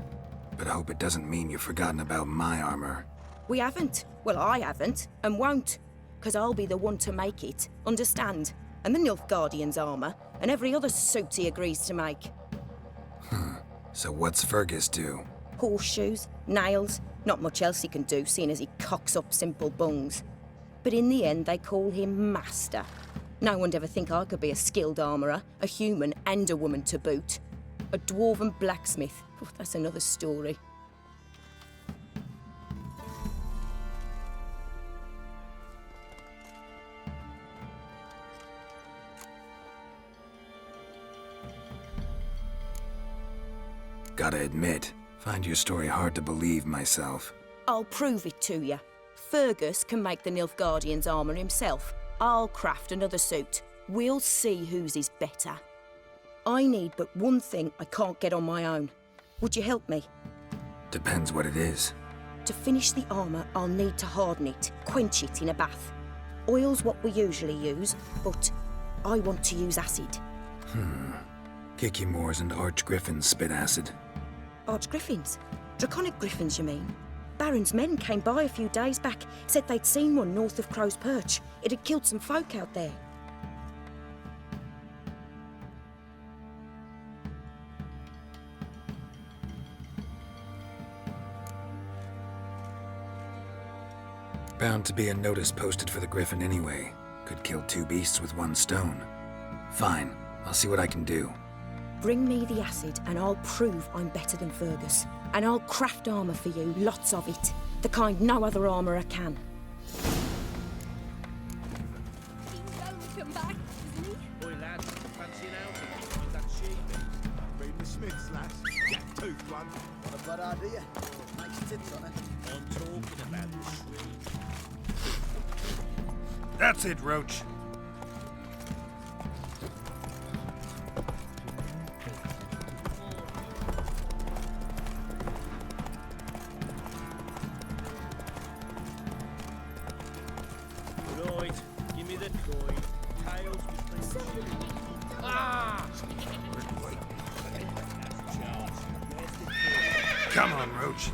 But I hope it doesn't mean you've forgotten about my armor. We haven't. Well, I haven't, and won't. Because I'll be the one to make it, understand? And the Nilfgaardian's armour, and every other suit he agrees to make. So what's Fergus do? Horseshoes, nails, not much else he can do, seeing as he cocks up simple bungs. But in the end, they call him Master. No one'd ever think I could be a skilled armourer, a human and a woman to boot. A dwarven blacksmith, oh, that's another story. Gotta admit, find your story hard to believe myself. I'll prove it to you. Fergus can make the Nilfgaardian's armour himself. I'll craft another suit. We'll see whose is better. I need but one thing I can't get on my own. Would you help me? Depends what it is. To finish the armour, I'll need to harden it, quench it in a bath. Oil's what we usually use, but I want to use acid. Kikimoors and Archgriffins spit acid. Archgriffins? Draconic griffins, you mean? Baron's men came by a few days back, said they'd seen one north of Crow's Perch. It had killed some folk out there. Bound to be a notice posted for the Griffin anyway. Could kill two beasts with one stone. Fine, I'll see what I can do. Bring me the acid and I'll prove I'm better than Fergus. And I'll craft armour for you, lots of it. The kind no other armourer can. Come back, isn't he? Boy, lad, fancy an outing with that sheep? Been the Smiths, lass. Jack-toothed one. Not a bad idea. Nice tits on it. I'm talking about the street. That's it, Roach. Right, give me the coin. Tails between Ah! Come on, Roach.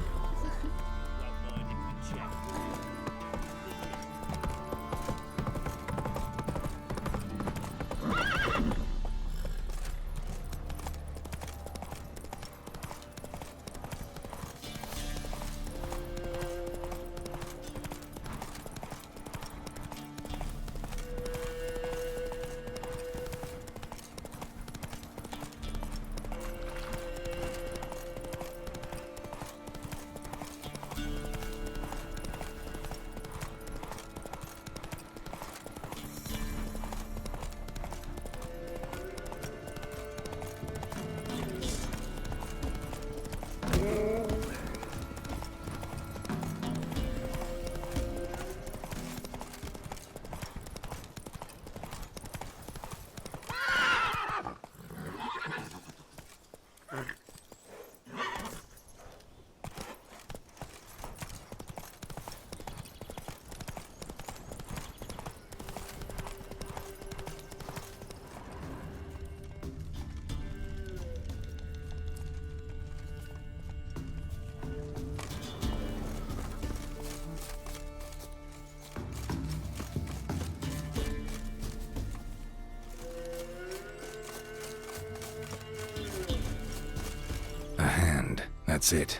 A hand, that's it.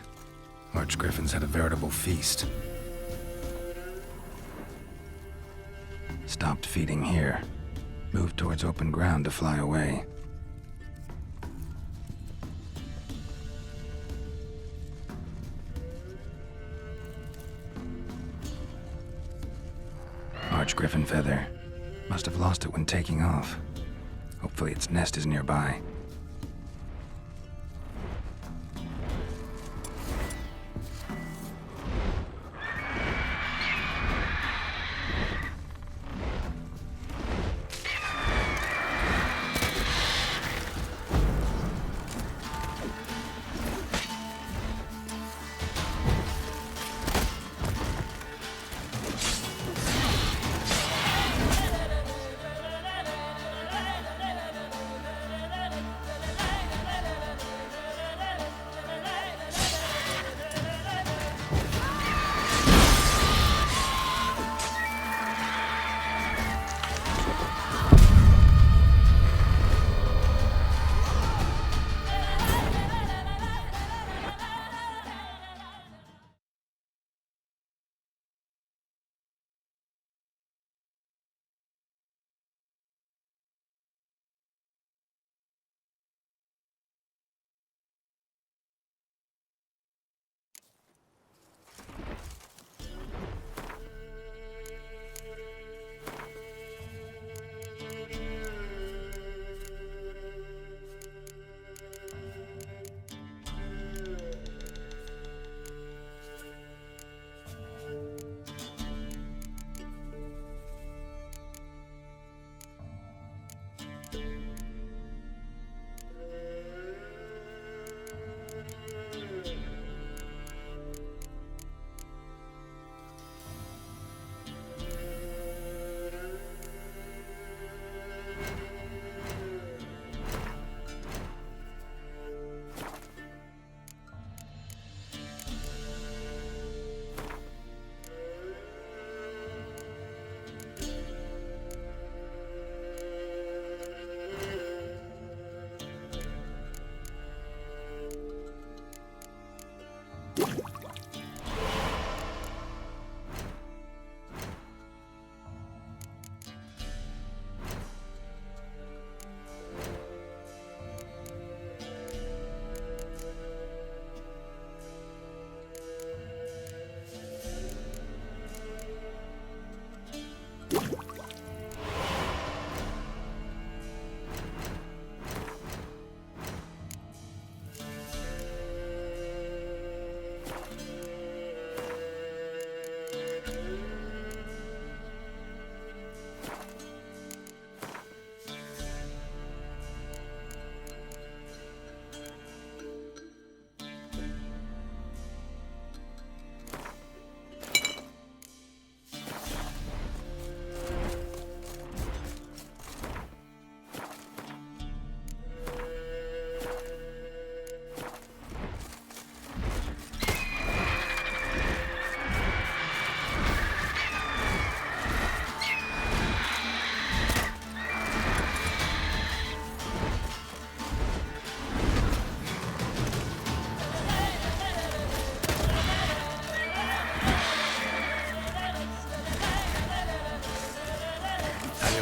Archgriffins had a veritable feast. Stopped feeding here. Moved towards open ground to fly away. Archgriffin feather. Must have lost it when taking off. Hopefully its nest is nearby.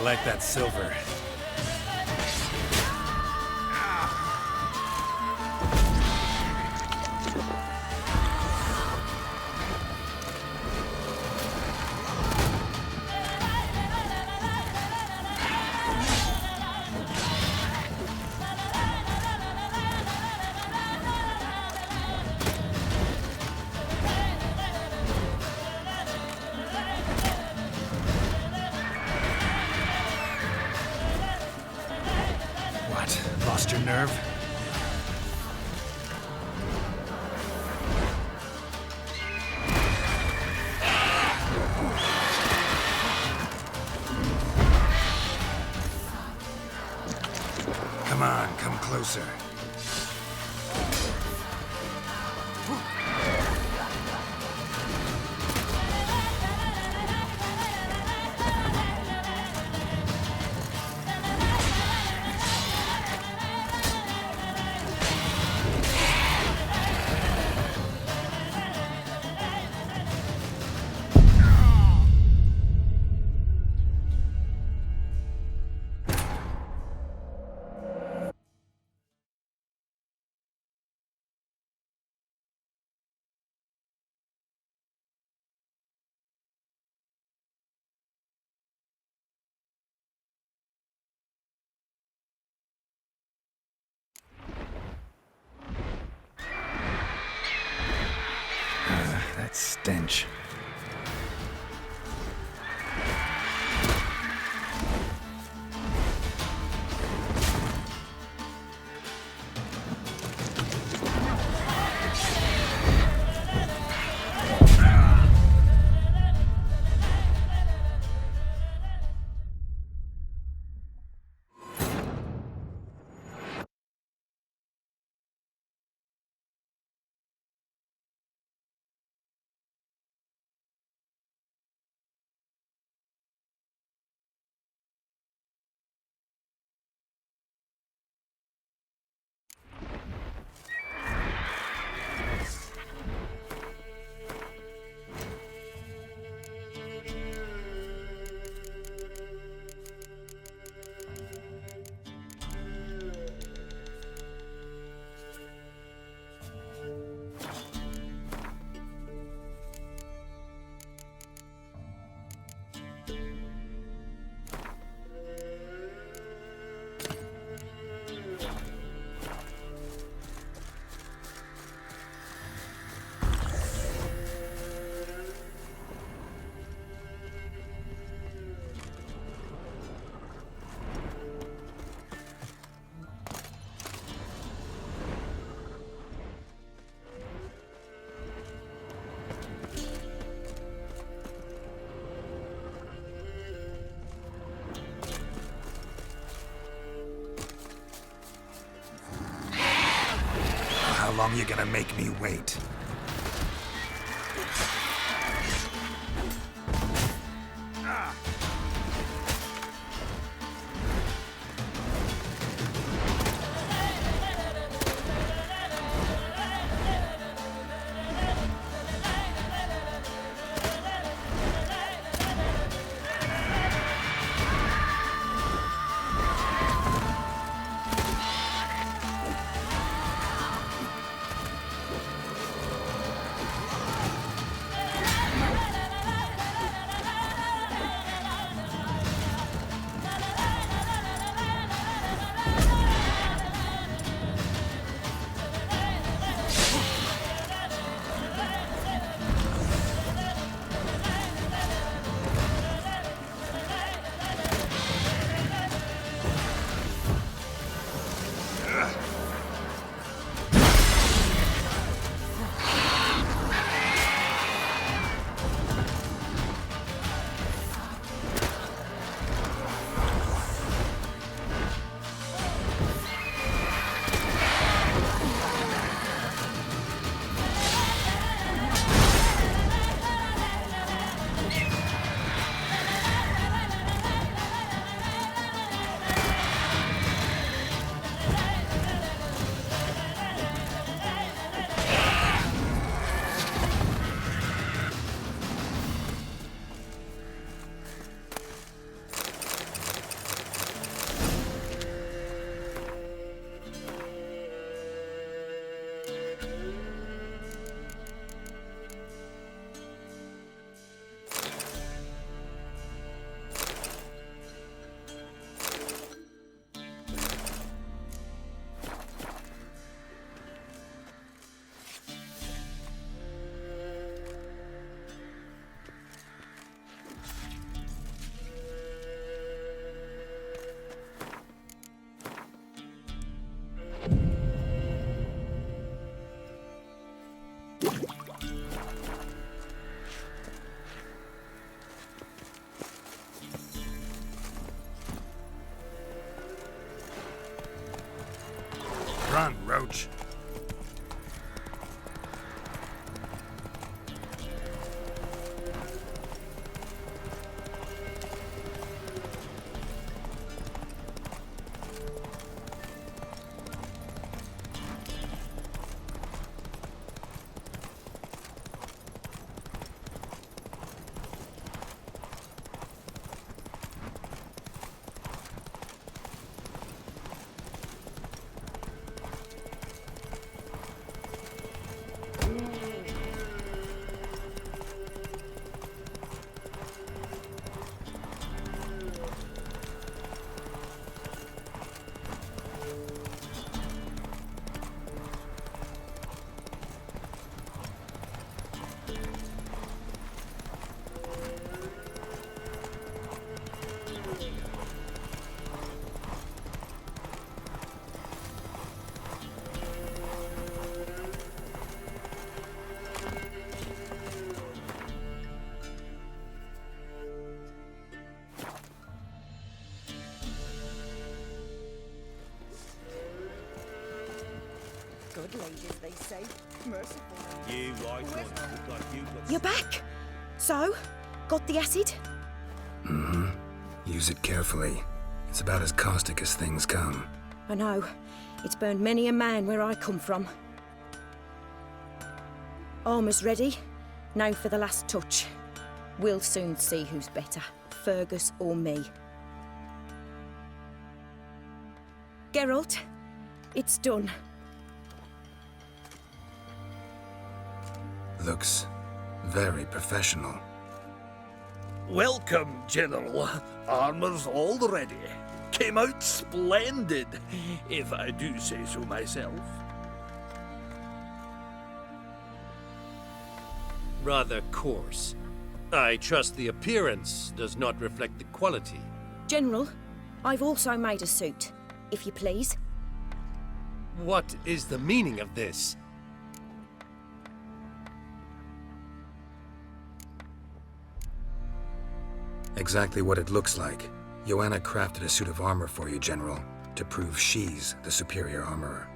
You like that silver? Lost your nerve? Come on, come closer. stench. How long you gonna make me wait? changes, they say. Merciful. You right one. Look like you got... You're back! So, got the acid? Mm-hmm. Use it carefully. It's about as caustic as things come. I know. It's burned many a man where I come from. Armour's ready. Now for the last touch. We'll soon see who's better, Fergus or me. Geralt, it's done. Looks very professional. Welcome, General. Armour's all ready. Came out splendid, if I do say so myself. Rather coarse. I trust the appearance does not reflect the quality. General, I've also made a suit, if you please. What is the meaning of this? Exactly what it looks like. Joanna crafted a suit of armor for you, General, to prove she's the superior armorer.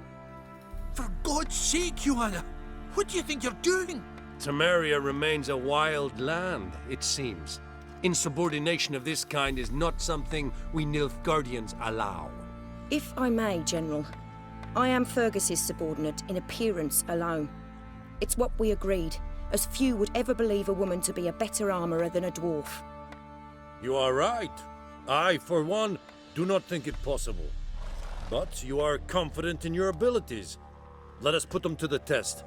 For God's sake, Joanna! What do you think you're doing? Temeria remains a wild land, it seems. Insubordination of this kind is not something we Nilfgaardians allow. If I may, General, I am Fergus's subordinate in appearance alone. It's what we agreed, as few would ever believe a woman to be a better armourer than a dwarf. You are right. I, for one, do not think it possible. But you are confident in your abilities. Let us put them to the test.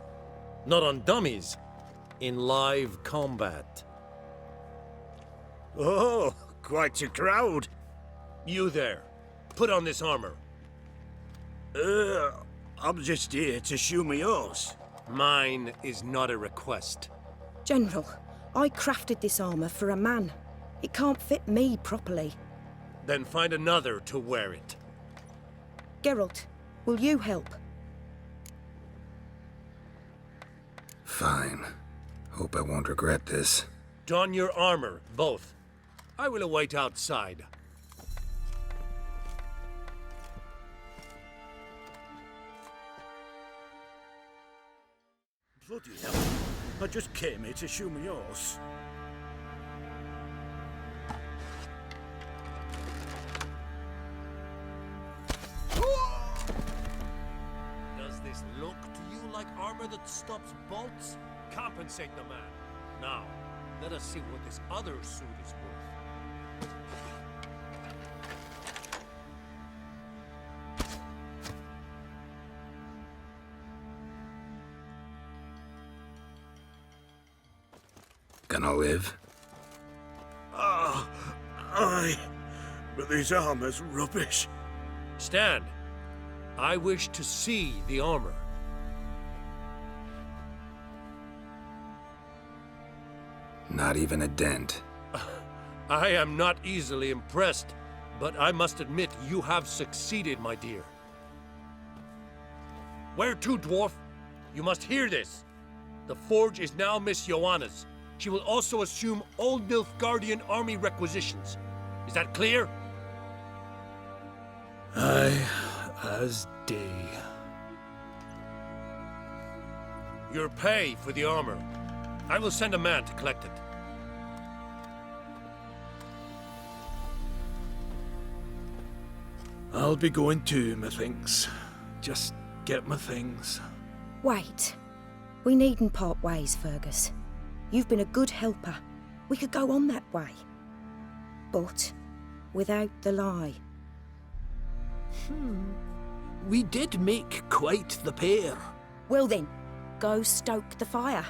Not on dummies, in live combat. Oh, quite a crowd. You there, put on this armor. I'm just here to show me yours. Mine is not a request. General, I crafted this armour for a man. It can't fit me properly. Then find another to wear it. Geralt, will you help? Fine. Hope I won't regret this. Don your armor, both. I will await outside. Bloody hell. I just came here to show me yours. Does this look to you like armor that stops bolts? Compensate the man. Now, let us see what this other suit is worth. Gonna live? Aye. But this armor's rubbish. Stand. I wish to see the armor. Not even a dent. I am not easily impressed, but I must admit you have succeeded, my dear. Where to, dwarf? You must hear this. The forge is now Miss Joanna's. She will also assume all Nilfgaardian army requisitions. Is that clear? Aye, as day. Your pay for the armor. I will send a man to collect it. I'll be going too, methinks. Just get my things. Wait. We needn't part ways, Fergus. You've been a good helper. We could go on that way. But without the lie. We did make quite the pair. Well then, go stoke the fire.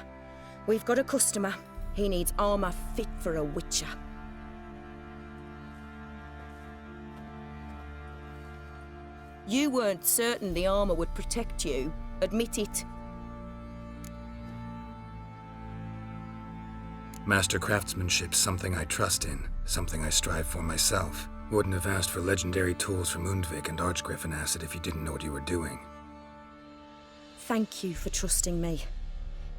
We've got a customer. He needs armour fit for a witcher. You weren't certain the armour would protect you. Admit it. Master craftsmanship's something I trust in, something I strive for myself. Wouldn't have asked for legendary tools from Undvik and Archgriffin acid if you didn't know what you were doing. Thank you for trusting me.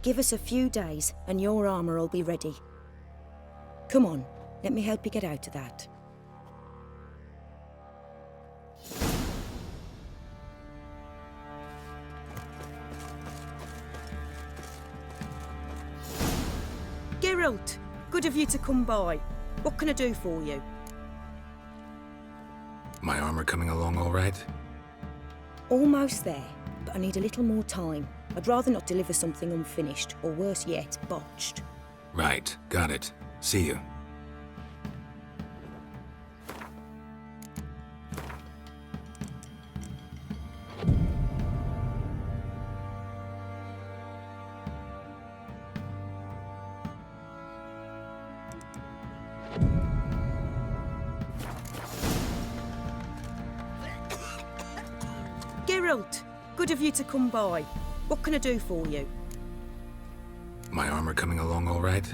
Give us a few days and your armour will be ready. Come on, let me help you get out of that. Geralt, good of you to come by. What can I do for you? My armor coming along all right? Almost there, but I need a little more time. I'd rather not deliver something unfinished, or worse yet, botched. Right, got it. See you. Geralt, good of you to come by. What can I do for you? My armor coming along all right?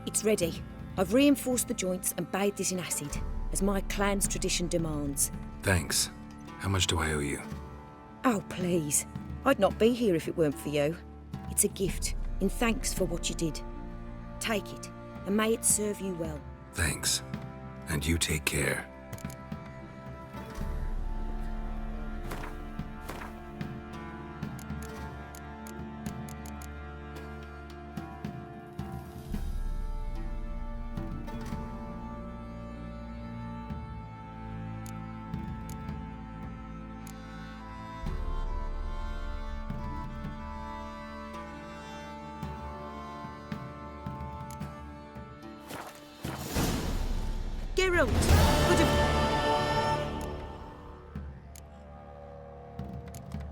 It's ready. I've reinforced the joints and bathed it in acid, as my clan's tradition demands. Thanks. How much do I owe you? Oh, please. I'd not be here if it weren't for you. It's a gift, in thanks for what you did. Take it, and may it serve you well. Thanks. And you take care. Geralt, good of...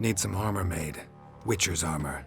Need some armor made. Witcher's armor.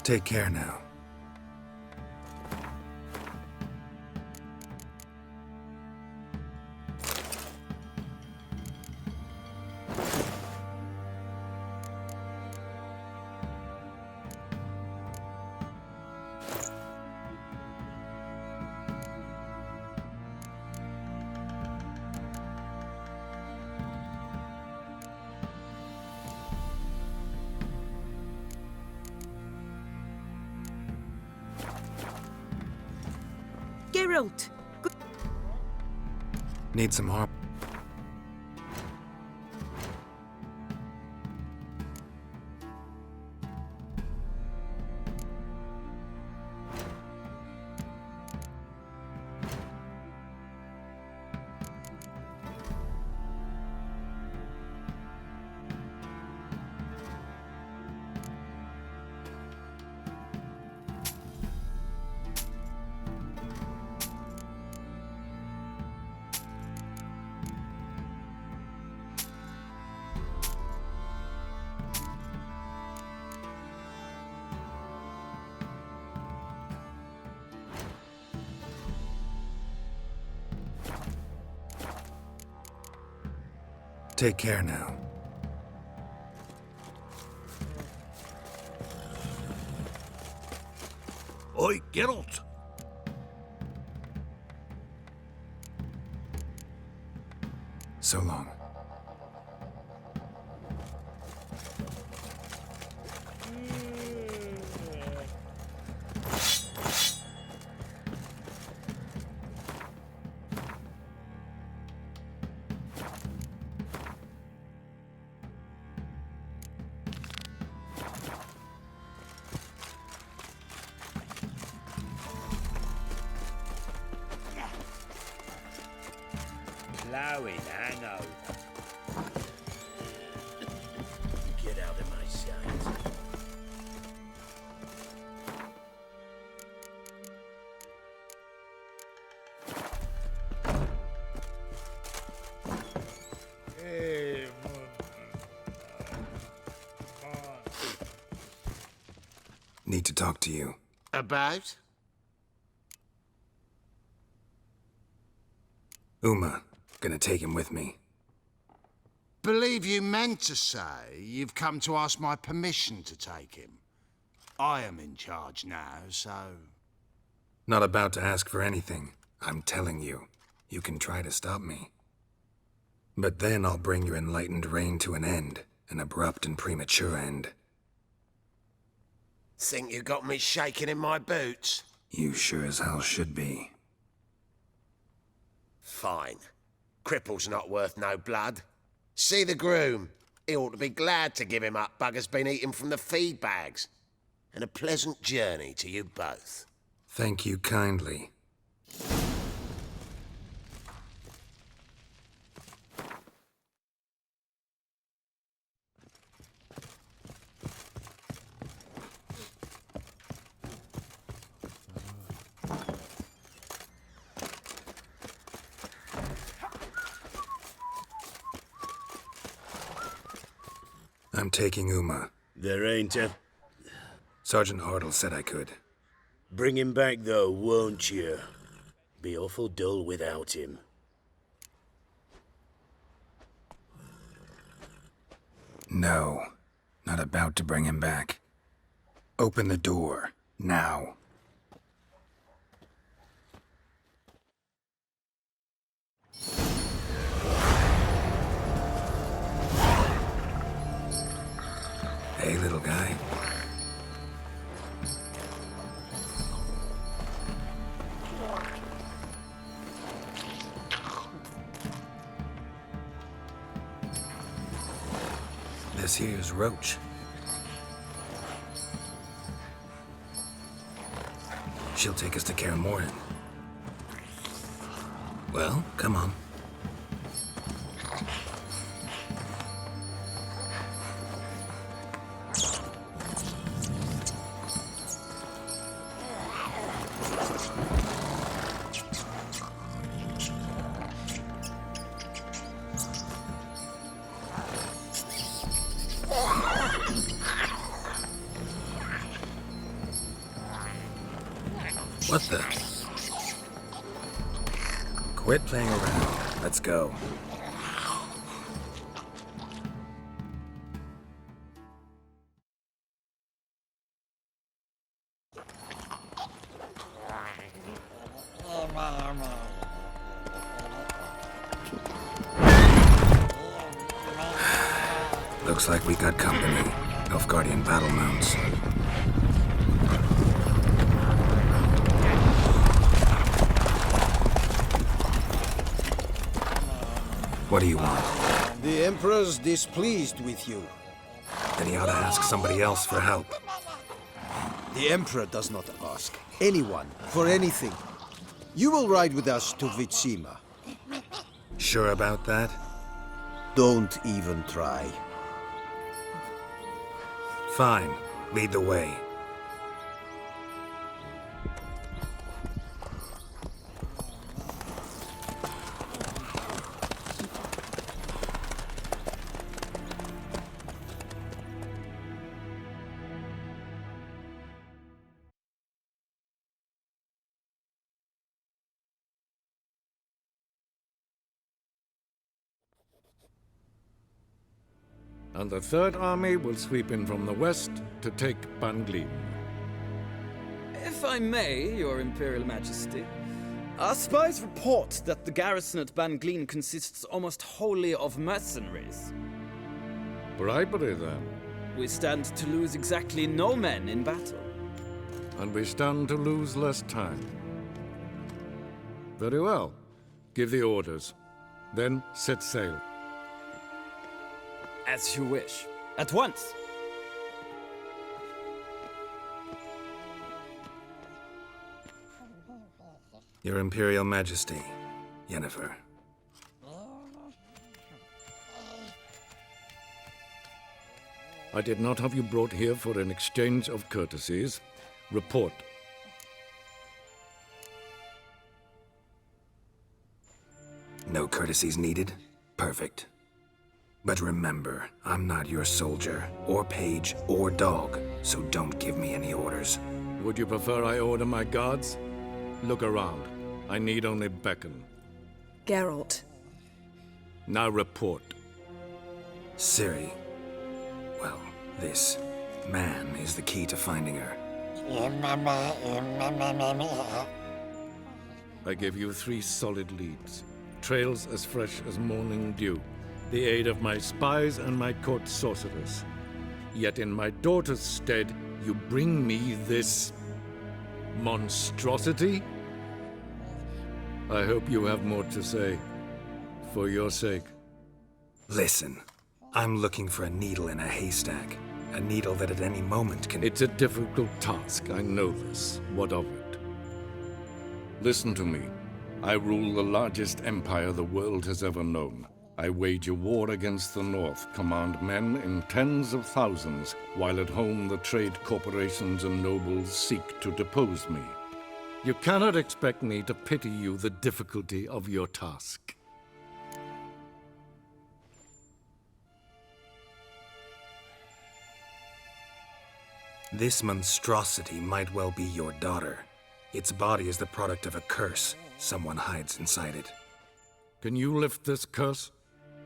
Take care now. Geralt! Need some harp. Take care now. Oi, Geralt! So long. Plowing hangover. Get out of my sight. Need to talk to you. About? Uma. Gonna take him with me. Believe you meant to say you've come to ask my permission to take him. I am in charge now, so... Not about to ask for anything. I'm telling you. You can try to stop me. But then I'll bring your enlightened reign to an end. An abrupt and premature end. Think you got me shaking in my boots? You sure as hell should be. Fine. Cripple's not worth no blood. See the groom. He ought to be glad to give him up. Bugger's been eating from the feed bags. And a pleasant journey to you both. Thank you kindly. I'm taking Uma. There ain't a... Sergeant Hartle said I could. Bring him back, though, won't you? Be awful dull without him. No. Not about to bring him back. Open the door. Now. Hey, little guy. This here's Roach. She'll take us to Kaer Morhen. Well, come on. What the? Quit playing around. Let's go. Looks like we got company. Nilfgaardian battle mounts. What do you want? The Emperor's displeased with you. Then he ought to ask somebody else for help. The Emperor does not ask anyone for anything. You will ride with us to Vitsima. Sure about that? Don't even try. Fine. Lead the way. And the Third Army will sweep in from the west to take Ban-Glin. If I may, Your Imperial Majesty, our spies report that the garrison at Ban-Glin consists almost wholly of mercenaries. Bribery, then. We stand to lose exactly no men in battle. And we stand to lose less time. Very well. Give the orders. Then set sail. As you wish. At once! Your Imperial Majesty, Yennefer. I did not have you brought here for an exchange of courtesies. Report. No courtesies needed? Perfect. But remember, I'm not your soldier, or page, or dog, so don't give me any orders. Would you prefer I order my guards? Look around. I need only beckon. Geralt. Now report. Ciri. Well, this man is the key to finding her. I give you 3 solid leads. Trails as fresh as morning dew. The aid of my spies and my court sorcerers. Yet in my daughter's stead, you bring me this monstrosity? I hope you have more to say. For your sake. Listen, I'm looking for a needle in a haystack. A needle that at any moment can... It's a difficult task, I know this. What of it? Listen to me. I rule the largest empire the world has ever known. I wage a war against the North, command men in tens of thousands, while at home the trade corporations and nobles seek to depose me. You cannot expect me to pity you the difficulty of your task. This monstrosity might well be your daughter. Its body is the product of a curse. Someone hides inside it. Can you lift this curse?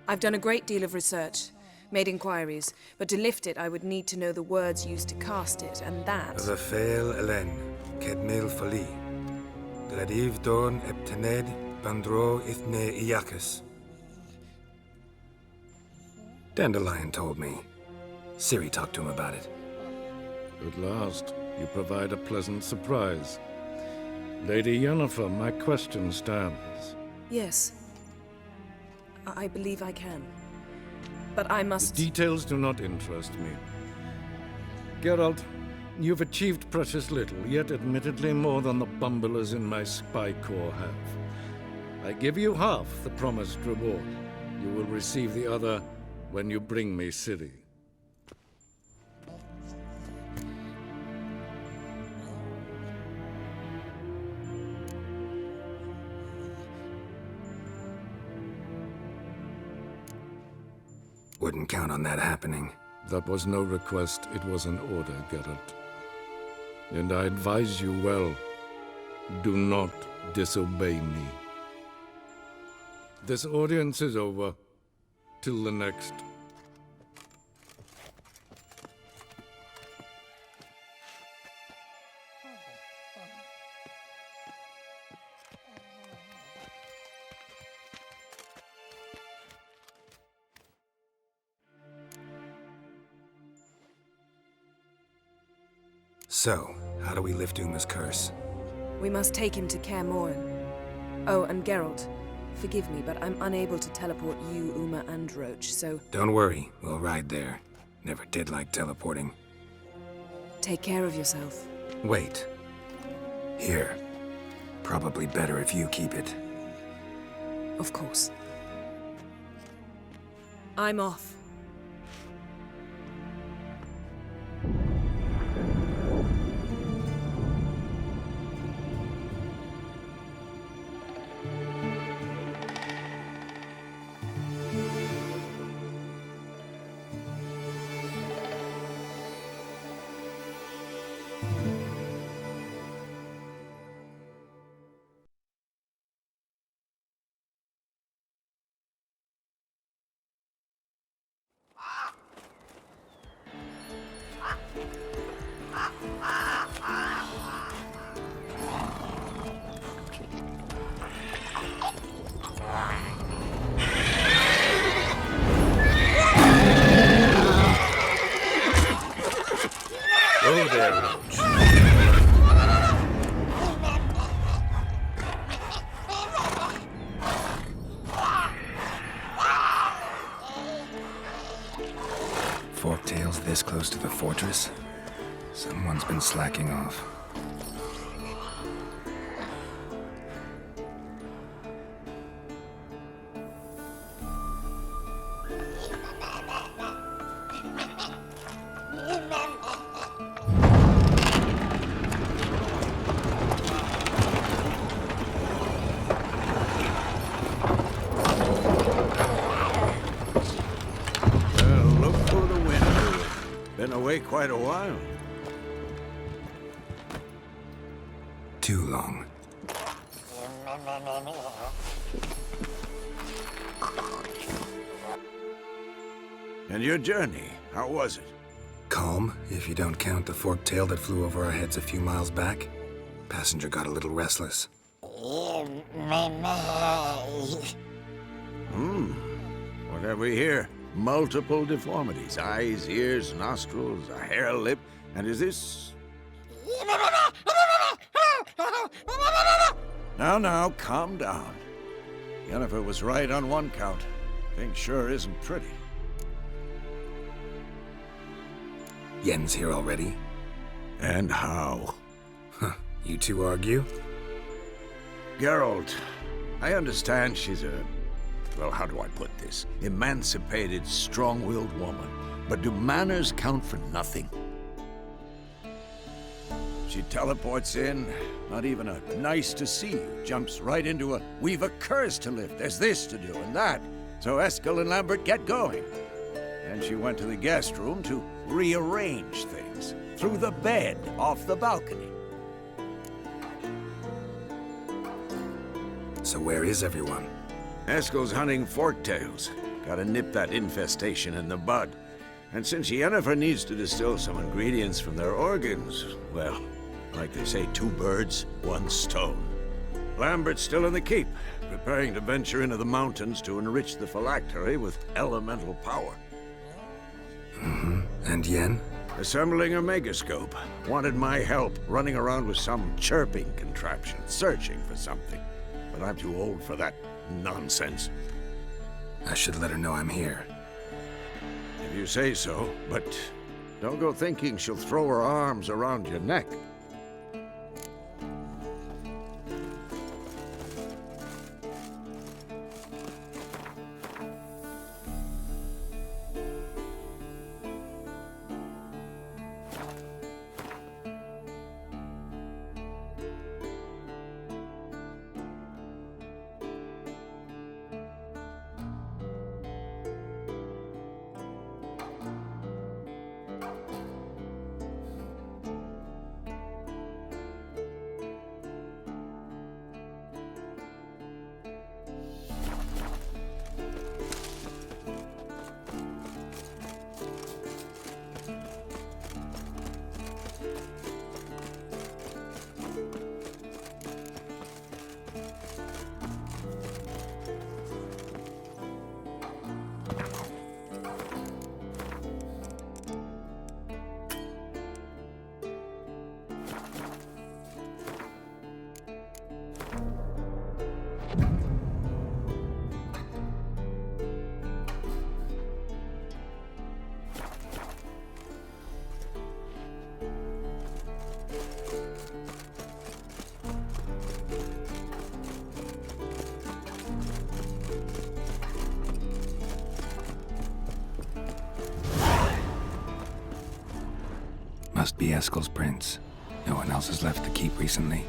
I've done a great deal of research, made inquiries, but to lift it I would need to know the words used to cast it, and that... The Fail Elen, Kedmil Fali, Gladiv Dorn Eptened, Bandro Ithne Iacus. Dandelion told me. Ciri talked to him about it. At last, you provide a pleasant surprise. Lady Yennefer, my question stands. Yes. I believe I can. But I must... The details do not interest me. Geralt, you've achieved precious little, yet admittedly more than the bumblers in my spy corps have. I give you half the promised reward. You will receive the other when you bring me Ciri. Wouldn't count on that happening. That was no request, it was an order, Geralt. And I advise you well. Do not disobey me. This audience is over. Till the next. So, how do we lift Uma's curse? We must take him to Kaer Morhen. Oh, and Geralt, forgive me, but I'm unable to teleport you, Uma, and Roach, so... Don't worry, we'll ride there. Never did like teleporting. Take care of yourself. Wait. Here. Probably better if you keep it. Of course. I'm off. Oh there, Roach. Forktail's this close to the fortress? Someone's been slacking off. Look for the window. Been away quite a while. Too long. And your journey, how was it? Calm, if you don't count the forktail that flew over our heads a few miles back. Passenger got a little restless. What have we here? Multiple deformities. Eyes, ears, nostrils, a hair lip. And is this... Now, calm down. Yennefer was right on one count. Thing sure isn't pretty. Yen's here already? And how? Huh. You two argue? Geralt, I understand she's a... well, how do I put this? Emancipated, strong-willed woman. But do manners count for nothing? She teleports in, not even a nice to see you, jumps right into a we've a curse to lift, there's this to do and that. So Eskel and Lambert get going. And she went to the guest room to rearrange things. Through the bed, off the balcony. So where is everyone? Eskel's hunting forktails. Gotta nip that infestation in the bud. And since Yennefer needs to distill some ingredients from their organs, well, like they say, 2 birds, 1 stone. Lambert's still in the keep, preparing to venture into the mountains to enrich the phylactery with elemental power. And Yen? Assembling a megascope. Wanted my help running around with some chirping contraption, searching for something. But I'm too old for that nonsense. I should let her know I'm here. If you say so, but don't go thinking she'll throw her arms around your neck. Must be Eskel's prints. No one else has left the keep recently.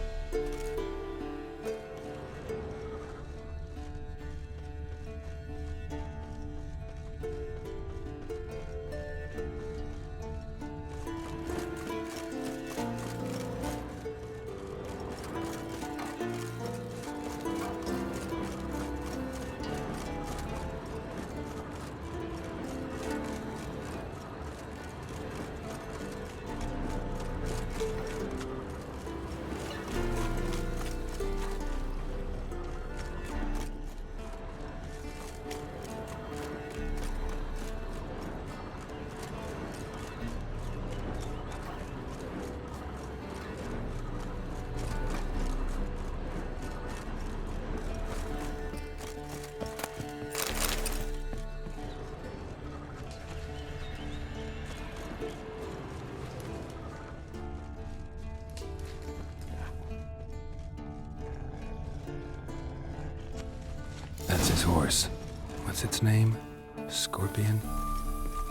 That's his horse. What's its name? Scorpion?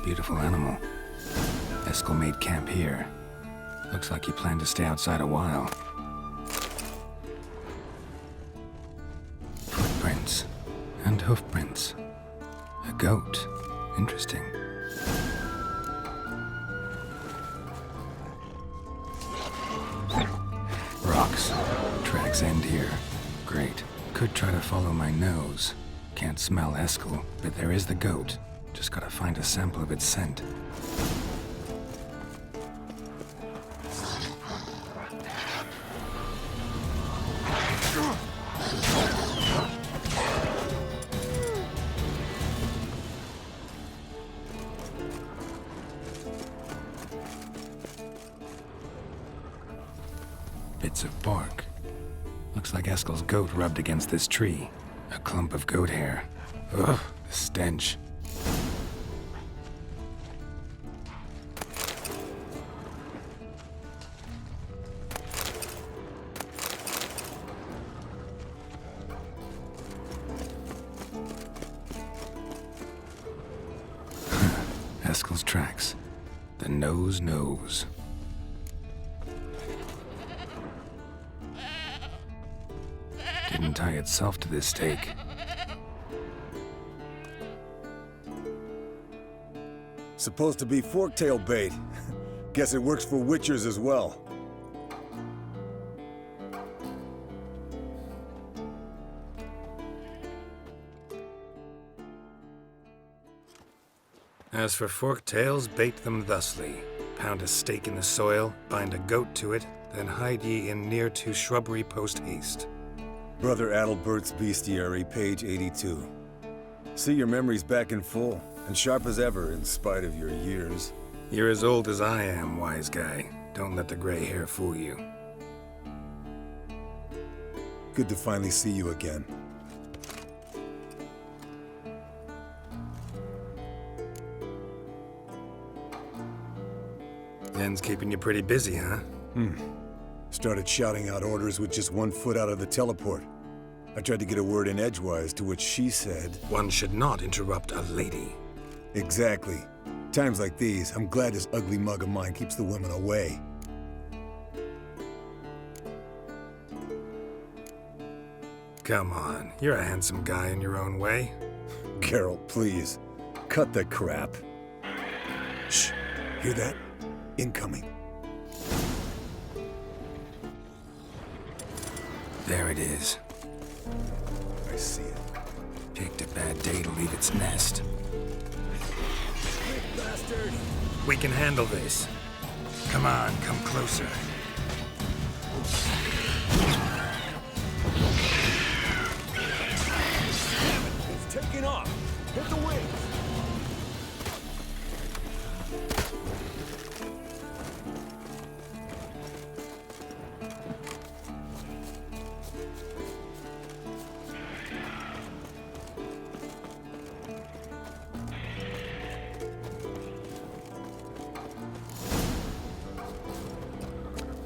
Beautiful animal. Eskel made camp here. Looks like he planned to stay outside a while. Footprints. And hoofprints. A goat. Interesting. Rocks. Tracks end here. Great. Could try to follow my nose. Can't smell Eskel, but there is the goat. Just gotta find a sample of its scent. Bits of bark. Looks like Eskel's goat rubbed against this tree. A clump of goat hair. Ugh, the stench. Eskel's tracks. The nose knows. Didn't tie itself to this stake. Supposed to be forktail bait. Guess it works for witchers as well. As for forktails, bait them thusly. Pound a stake in the soil, bind a goat to it, then hide ye in near to shrubbery post haste. Brother Adalbert's Bestiary, page 82. See your memories back in full, and sharp as ever in spite of your years. You're as old as I am, wise guy. Don't let the gray hair fool you. Good to finally see you again. Yen's keeping you pretty busy, huh? Started shouting out orders with just 1 foot out of the teleport. I tried to get a word in edgewise, to which she said... One should not interrupt a lady. Exactly. Times like these, I'm glad this ugly mug of mine keeps the women away. Come on, you're a handsome guy in your own way. Geralt, please. Cut the crap. Shh. Hear that? Incoming. There it is. I see it. Picked a bad day to leave its nest. Bastard! We can handle this. Come on, come closer. It's taking off! Hit the wings!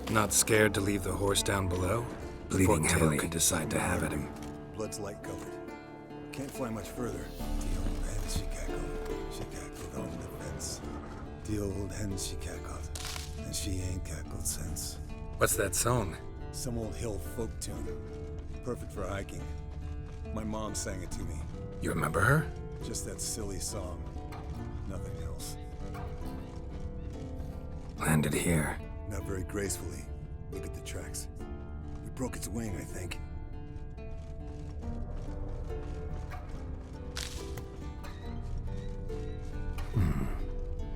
Not scared to leave the horse down below? Bleeding heavily. Could decide to have at him. Blood's light colored. Can't fly much further. The old hen she cackled. She cackled on the fence. The old hen she cackled. And she ain't got good sense. What's that song? Some old hill folk tune. Perfect for hiking. My mom sang it to me. You remember her? Just that silly song. Nothing else. Landed here. Not very gracefully. Look at the tracks. We broke its wing, I think.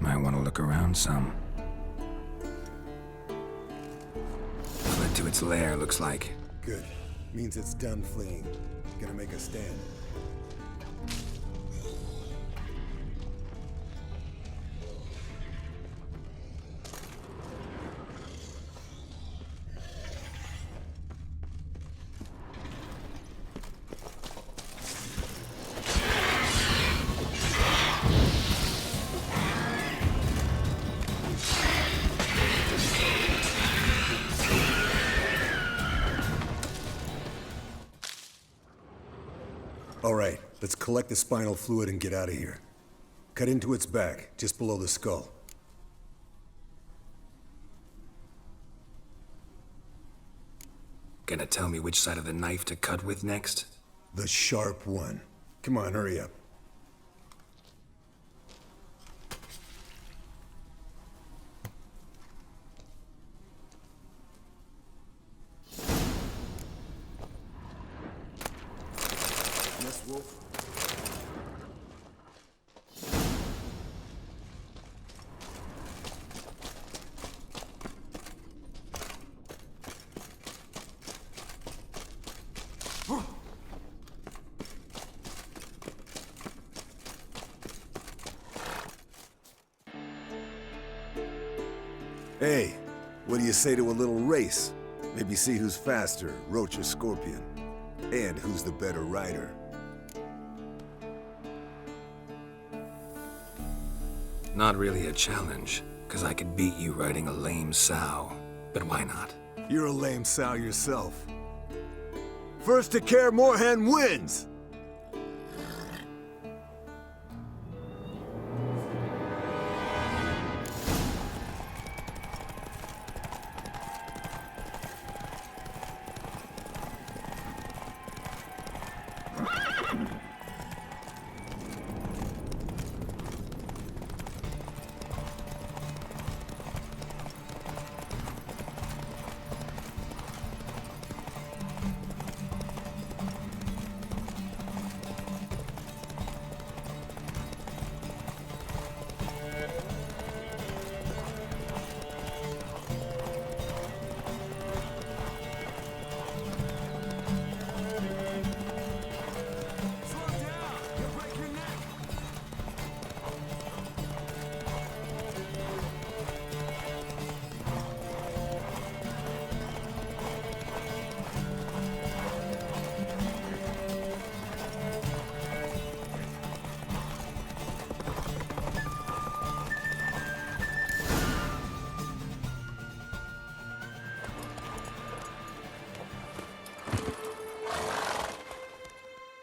Might want to look around some. Fled to its lair, looks like. Good. Means it's done fleeing. Gonna make a stand. All right, let's collect the spinal fluid and get out of here. Cut into its back, just below the skull. Gonna tell me which side of the knife to cut with next? The sharp one. Come on, hurry up. Yes, Wolf? Hey, what do you say to a little race? Maybe see who's faster, Roach or Scorpion. And who's the better rider. Not really a challenge, because I could beat you riding a lame sow. But why not? You're a lame sow yourself. First to Kaer Morhen wins!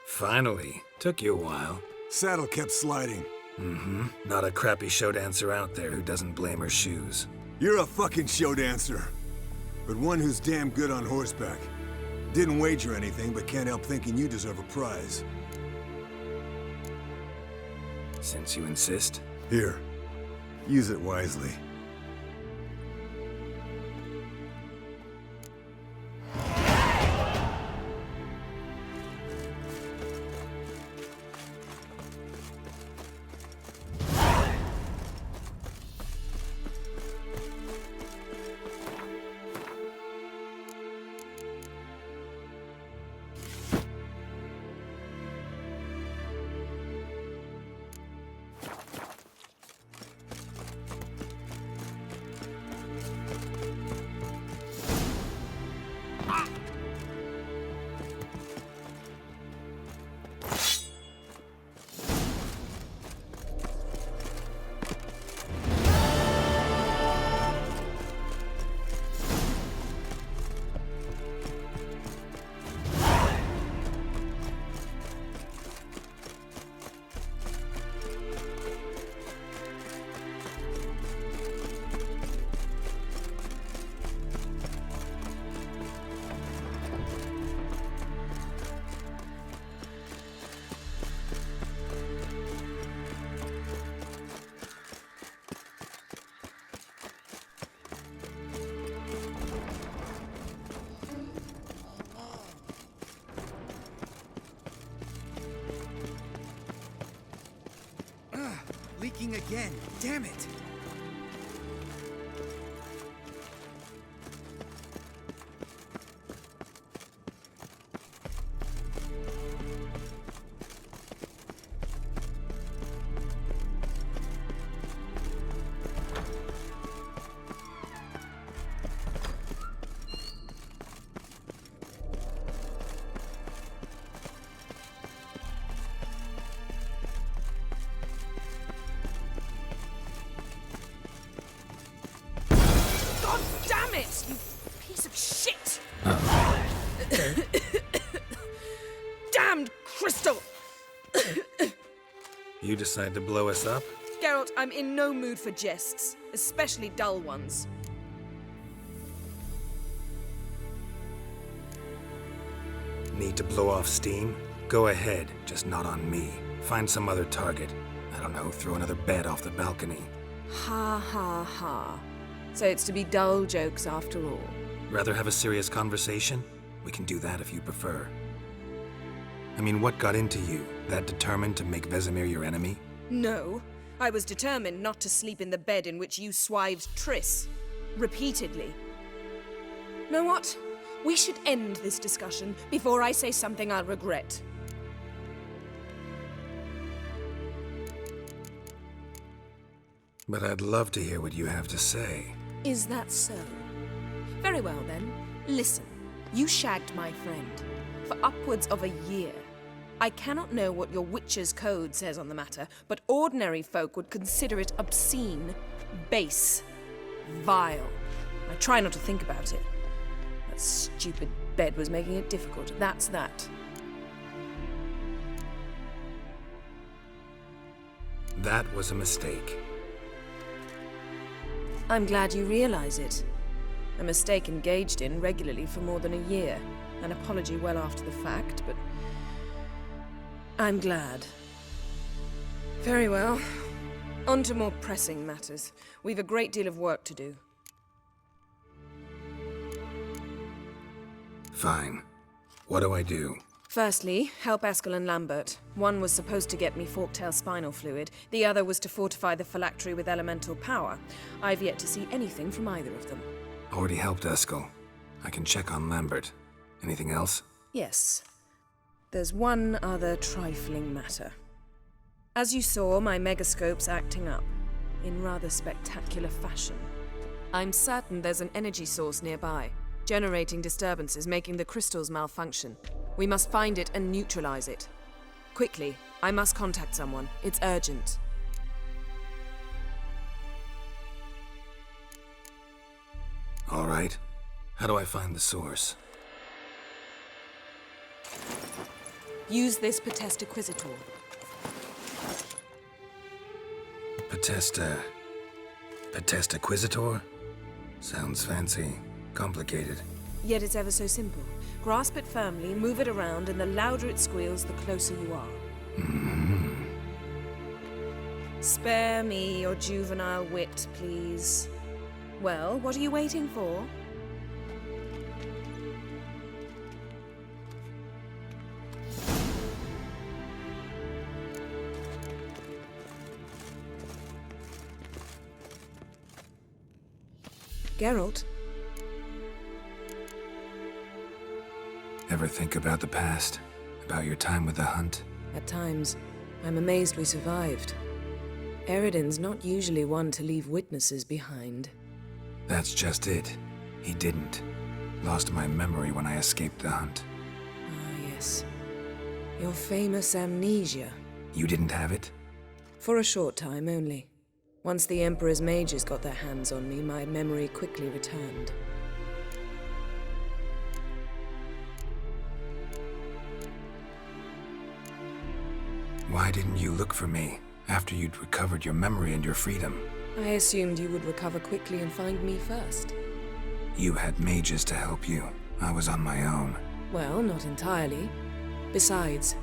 Finally. Took you a while. Saddle kept sliding. Mm-hmm. Not a crappy show dancer out there who doesn't blame her shoes. You're a fucking show dancer. But one who's damn good on horseback. Didn't wager anything, but can't help thinking you deserve a prize. Since you insist. Here. Use it wisely. leaking again. Damn it! God damn it, you piece of shit! Damned crystal! You decide to blow us up? Geralt, I'm in no mood for jests, especially dull ones. Need to blow off steam? Go ahead, just not on me. Find some other target. I don't know, throw another bed off the balcony. Ha ha ha. So it's to be dull jokes after all. Rather have a serious conversation? We can do that if you prefer. I mean, what got into you? That determined to make Vesemir your enemy? No, I was determined not to sleep in the bed in which you swived Triss. Repeatedly. Know what? We should end this discussion before I say something I'll regret. But I'd love to hear what you have to say. Is that so? Very well then. Listen, you shagged my friend for upwards of a year. I cannot know what your Witcher's Code says on the matter, but ordinary folk would consider it obscene, base, vile. I try not to think about it. That stupid bed was making it difficult. That's that. That was a mistake. I'm glad you realize it. A mistake engaged in regularly for more than a year. An apology well after the fact, but I'm glad. Very well. On to more pressing matters. We've a great deal of work to do. Fine. What do I do? Firstly, help Eskel and Lambert. One was supposed to get me forktail spinal fluid, the other was to fortify the phylactery with elemental power. I've yet to see anything from either of them. Already helped Eskel. I can check on Lambert. Anything else? Yes. There's one other trifling matter. As you saw, my megascope's acting up, in rather spectacular fashion. I'm certain there's an energy source nearby, generating disturbances, making the crystals malfunction. We must find it and neutralize it. Quickly, I must contact someone. It's urgent. All right. How do I find the source? Use this Potestaquizitor. Potestaquizitor? Sounds fancy. Complicated. Yet it's ever so simple. Grasp it firmly, move it around, and the louder it squeals, the closer you are. Mm-hmm. Spare me your juvenile wit, please. Well, what are you waiting for? Geralt? Ever think about the past? About your time with the Hunt? At times, I'm amazed we survived. Eridan's not usually one to leave witnesses behind. That's just it. He didn't. Lost my memory when I escaped the Hunt. Ah, yes. Your famous amnesia. You didn't have it? For a short time only. Once the Emperor's mages got their hands on me, my memory quickly returned. Why didn't you look for me after you'd recovered your memory and your freedom? I assumed you would recover quickly and find me first. You had mages to help you. I was on my own. Well, not entirely. Besides,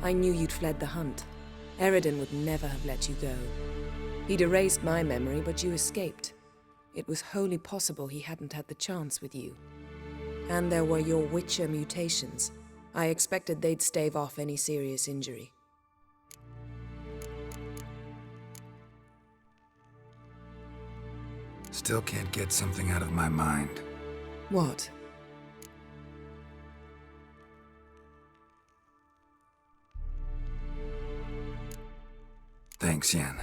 I knew you'd fled the Hunt. Eridan would never have let you go. He'd erased my memory, but you escaped. It was wholly possible he hadn't had the chance with you. And there were your Witcher mutations. I expected they'd stave off any serious injury. Still can't get something out of my mind. What? Thanks, Yen.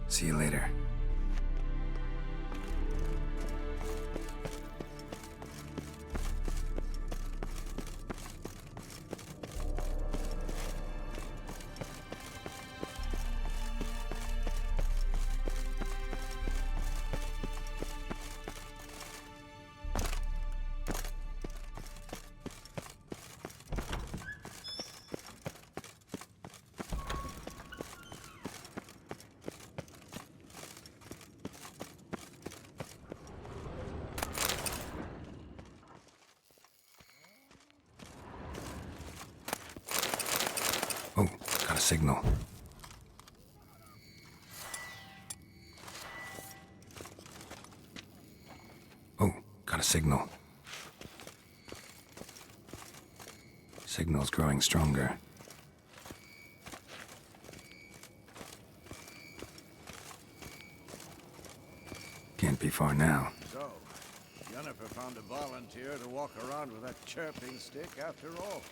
See you later. Oh, got a signal. Oh, got a signal. Signal's growing stronger. Can't be far now. So, Jennifer found a volunteer to walk around with that chirping stick after all.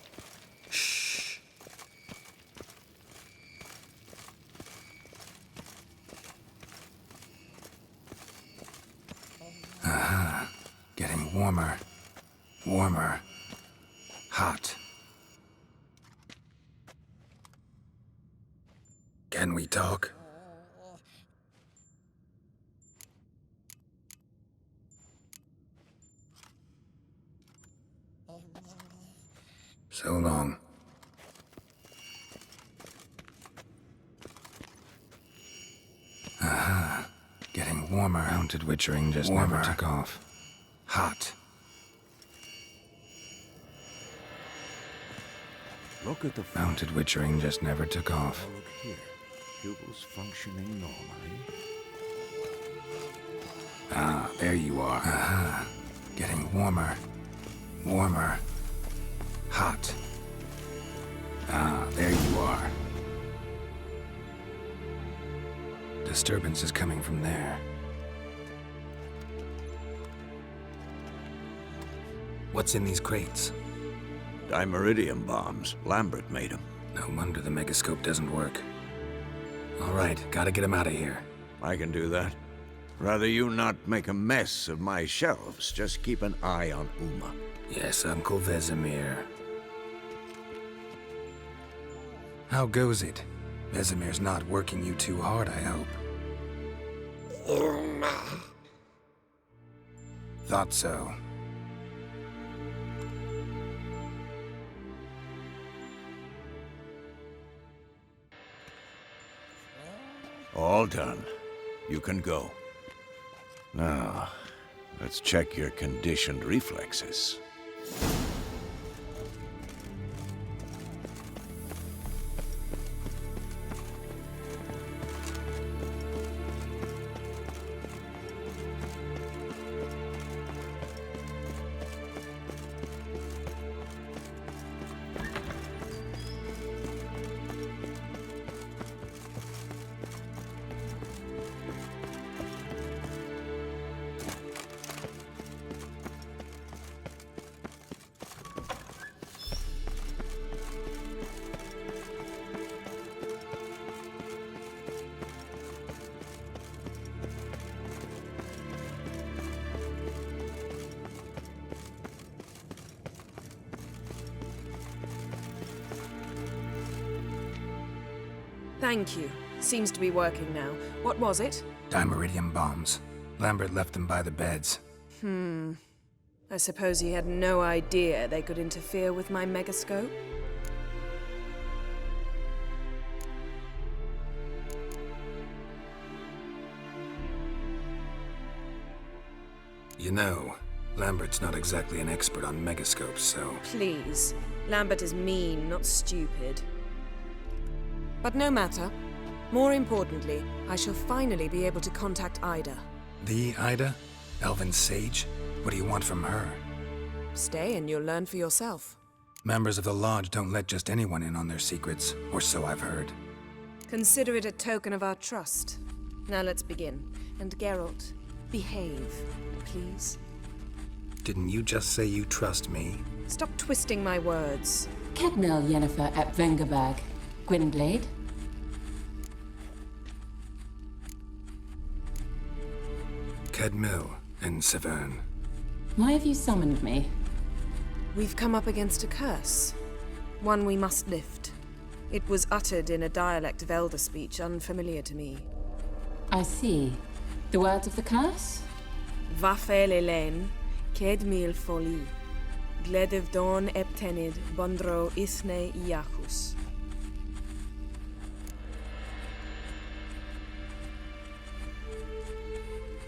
Aha. Getting warmer. Warmer. Hot. Can we talk? So long. Aha. Getting warmer. Mounted witchering just never took off. Hot. Look at the Mounted witchering just never took off. look here. Pupils functioning normally. Ah, there you are. Aha. Getting warmer. Warmer. Hot. Ah, there you are. Disturbance is coming from there. What's in these crates? Dimeridium bombs. Lambert made them. No wonder the megascope doesn't work. All right, gotta get him out of here. I can do that. Rather you not make a mess of my shelves. Just keep an eye on Uma. Yes, Uncle Vesemir. How goes it? Vesemir's not working you too hard, I hope. Uma. Thought so. All done. You can go. Now, let's check your conditioned reflexes. Thank you. Seems to be working now. What was it? Dimeridium bombs. Lambert left them by the beds. I suppose he had no idea they could interfere with my megascope? You know, Lambert's not exactly an expert on megascopes, so... Please. Lambert is mean, not stupid. But no matter. More importantly, I shall finally be able to contact Ida. The Ida? Elven sage? What do you want from her? Stay and you'll learn for yourself. Members of the Lodge don't let just anyone in on their secrets, or so I've heard. Consider it a token of our trust. Now let's begin. And Geralt, Behave, please. Didn't you just say you trust me? Stop twisting my words. Kedmil Yennefer at Vengerberg. Gwynblade? Kedmil and Severn. Why have you summoned me? We've come up against a curse. One we must lift. It was uttered in a dialect of Elder speech unfamiliar to me. I see. The words of the curse? Vafel Elaine, Kedmil Foli, Gledev Don Eptenid, Bondro Isne Iachus.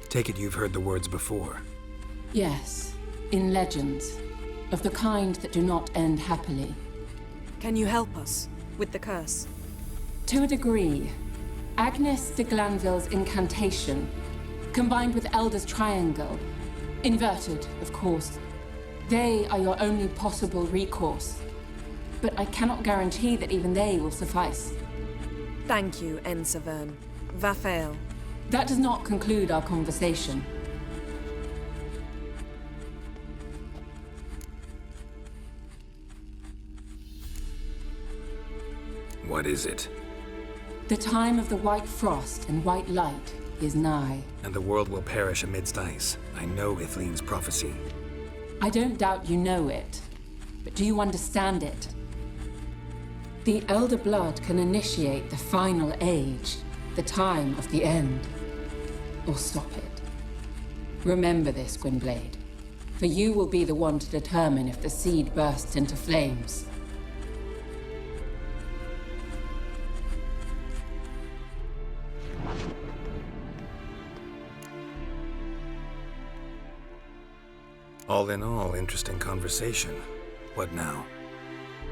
Take it you've heard the words before. Yes, in legends. Of the kind that do not end happily. Can you help us with the curse? To a degree. Agnes de Glanville's incantation, combined with Elder's triangle, inverted, of course. They are your only possible recourse. But I cannot guarantee that even they will suffice. Thank you, En Severn. Vafael. That does not conclude our conversation. What is it? The time of the white frost and white light is nigh. And the world will perish amidst ice. I know Ithleen's prophecy. I don't doubt you know it, but do you understand it? The Elder Blood can initiate the final age, the time of the end, or stop it. Remember this, Gwynblade, for you will be the one to determine if the seed bursts into flames. All in all, interesting conversation. What now?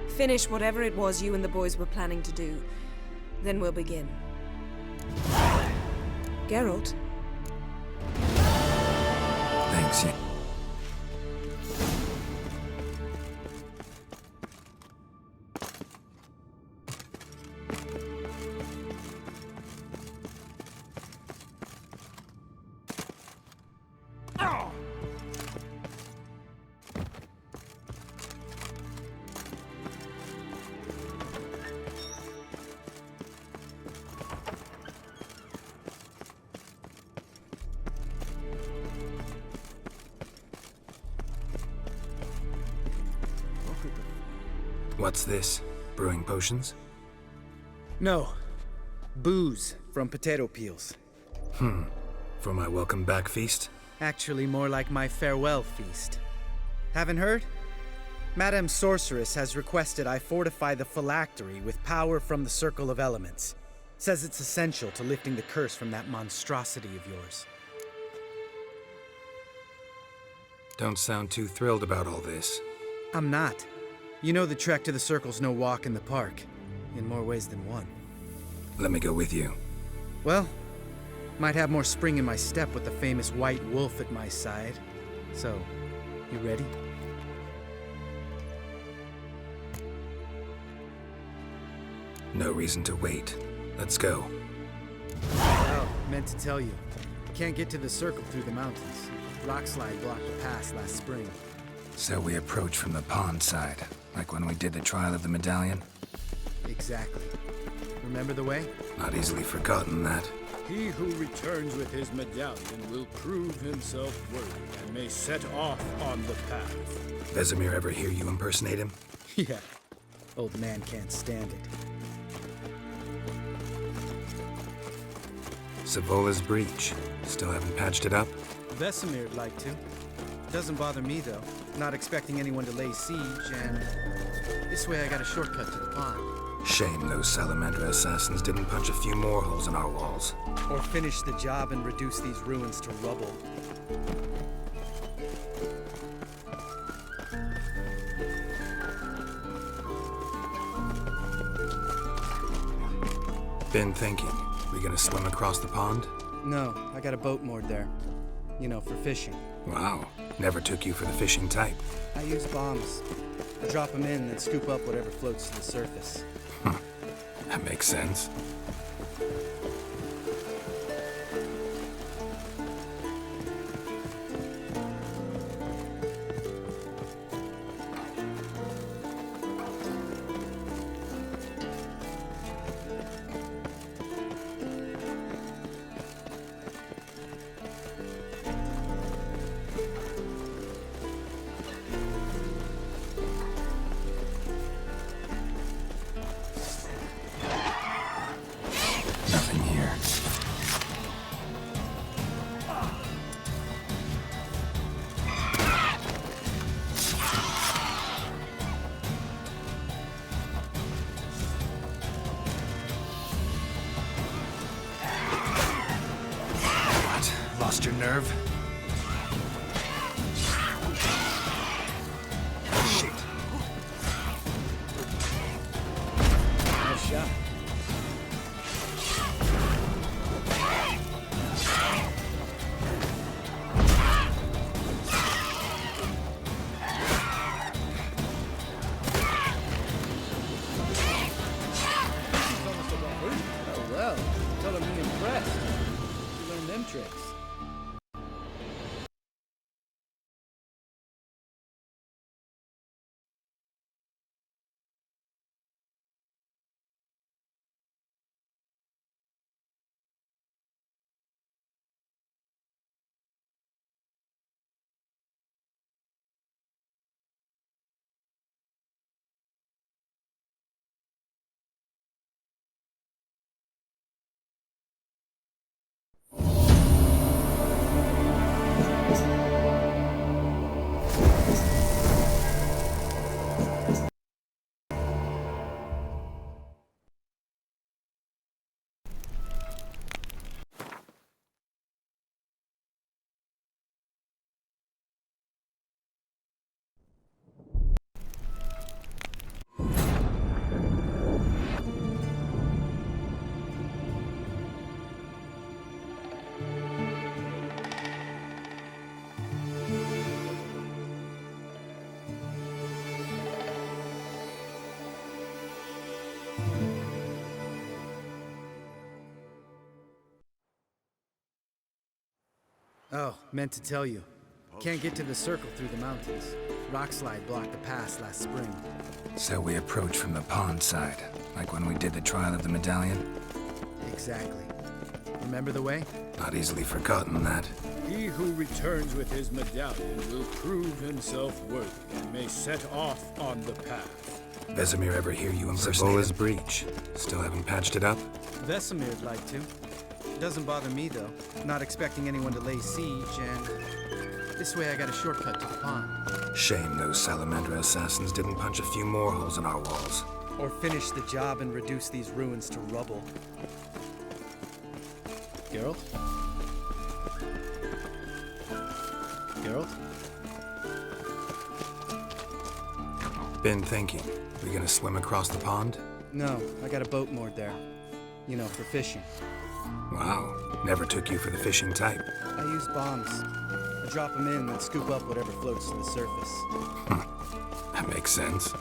Finish whatever it was you and the boys were planning to do. Then we'll begin. Geralt? Thanks, Yen. What's this? Brewing potions? No. Booze from potato peels. For my welcome back feast? Actually, more like my farewell feast. Haven't heard? Madame Sorceress has requested I fortify the phylactery with power from the Circle of Elements. Says it's essential to lifting the curse from that monstrosity of yours. Don't sound too thrilled about all this. I'm not. You know the trek to the Circle's no walk in the park. In more ways than one. Let me go with you. Well, might have more spring in my step with the famous White Wolf at my side. So, you ready? No reason to wait. Let's go. Oh, meant to tell you. Can't get to the Circle through the mountains. Rockslide blocked the pass last spring. So we approach from the pond side, like when we did the trial of the medallion? Exactly. Remember the way? Not easily forgotten, that. He who returns with his medallion will prove himself worthy and may set off on the path. Vesemir ever hear you impersonate him? Yeah. Old man can't stand it. Savola's breach. Still haven't patched it up? Vesemir'd like to. Doesn't bother me, though. Not expecting anyone to lay siege, and this way I got a shortcut to the pond. Shame those Salamandra assassins didn't punch a few more holes in our walls. Or finish the job and reduce these ruins to rubble. Been thinking. We gonna swim across the pond? No, I got a boat moored there. You know, for fishing. Wow. Never took you for the fishing type. I use bombs. I drop them in, then scoop up whatever floats to the surface. That makes sense. serve. Shit. Nice shot. Oh well, tell them you're impressed. You learned them tricks. Oh, meant to tell you. Can't get to the circle through the mountains. Rockslide blocked the pass last spring. So we approach from the pond side, like when we did the trial of the medallion? Exactly. Remember the way? Not easily forgotten, that. He who returns with his medallion will prove himself worthy and may set off on the path. Vesemir ever hear you impersonate his breach? Still haven't patched it up? Vesemir'd like to. Doesn't bother me, though. Not expecting anyone to lay siege, and this way I got a shortcut to the pond. Shame those Salamandra assassins didn't punch a few more holes in our walls. Or finish the job and reduce these ruins to rubble. Geralt? Geralt? Been thinking. We gonna swim across the pond? No, I got a boat moored there. You know, for fishing. Wow. Never took you for the fishing type. I use bombs. I drop them in, then scoop up whatever floats to the surface. That makes sense.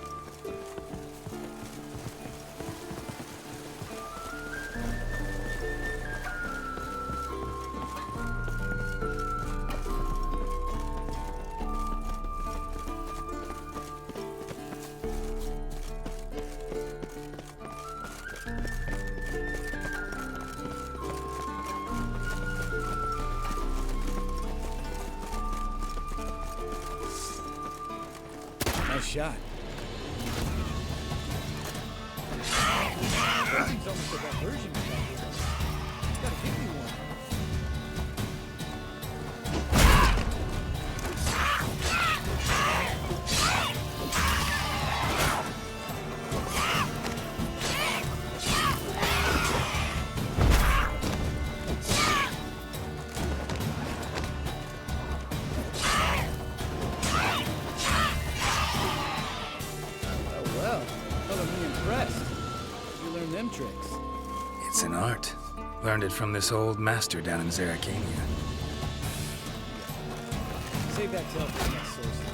Nice shot. That almost a diversion back here. Gotta give me one. Tricks. It's an art. Learned it from this old master down in Zerrikania. Save that till for the next sorceress.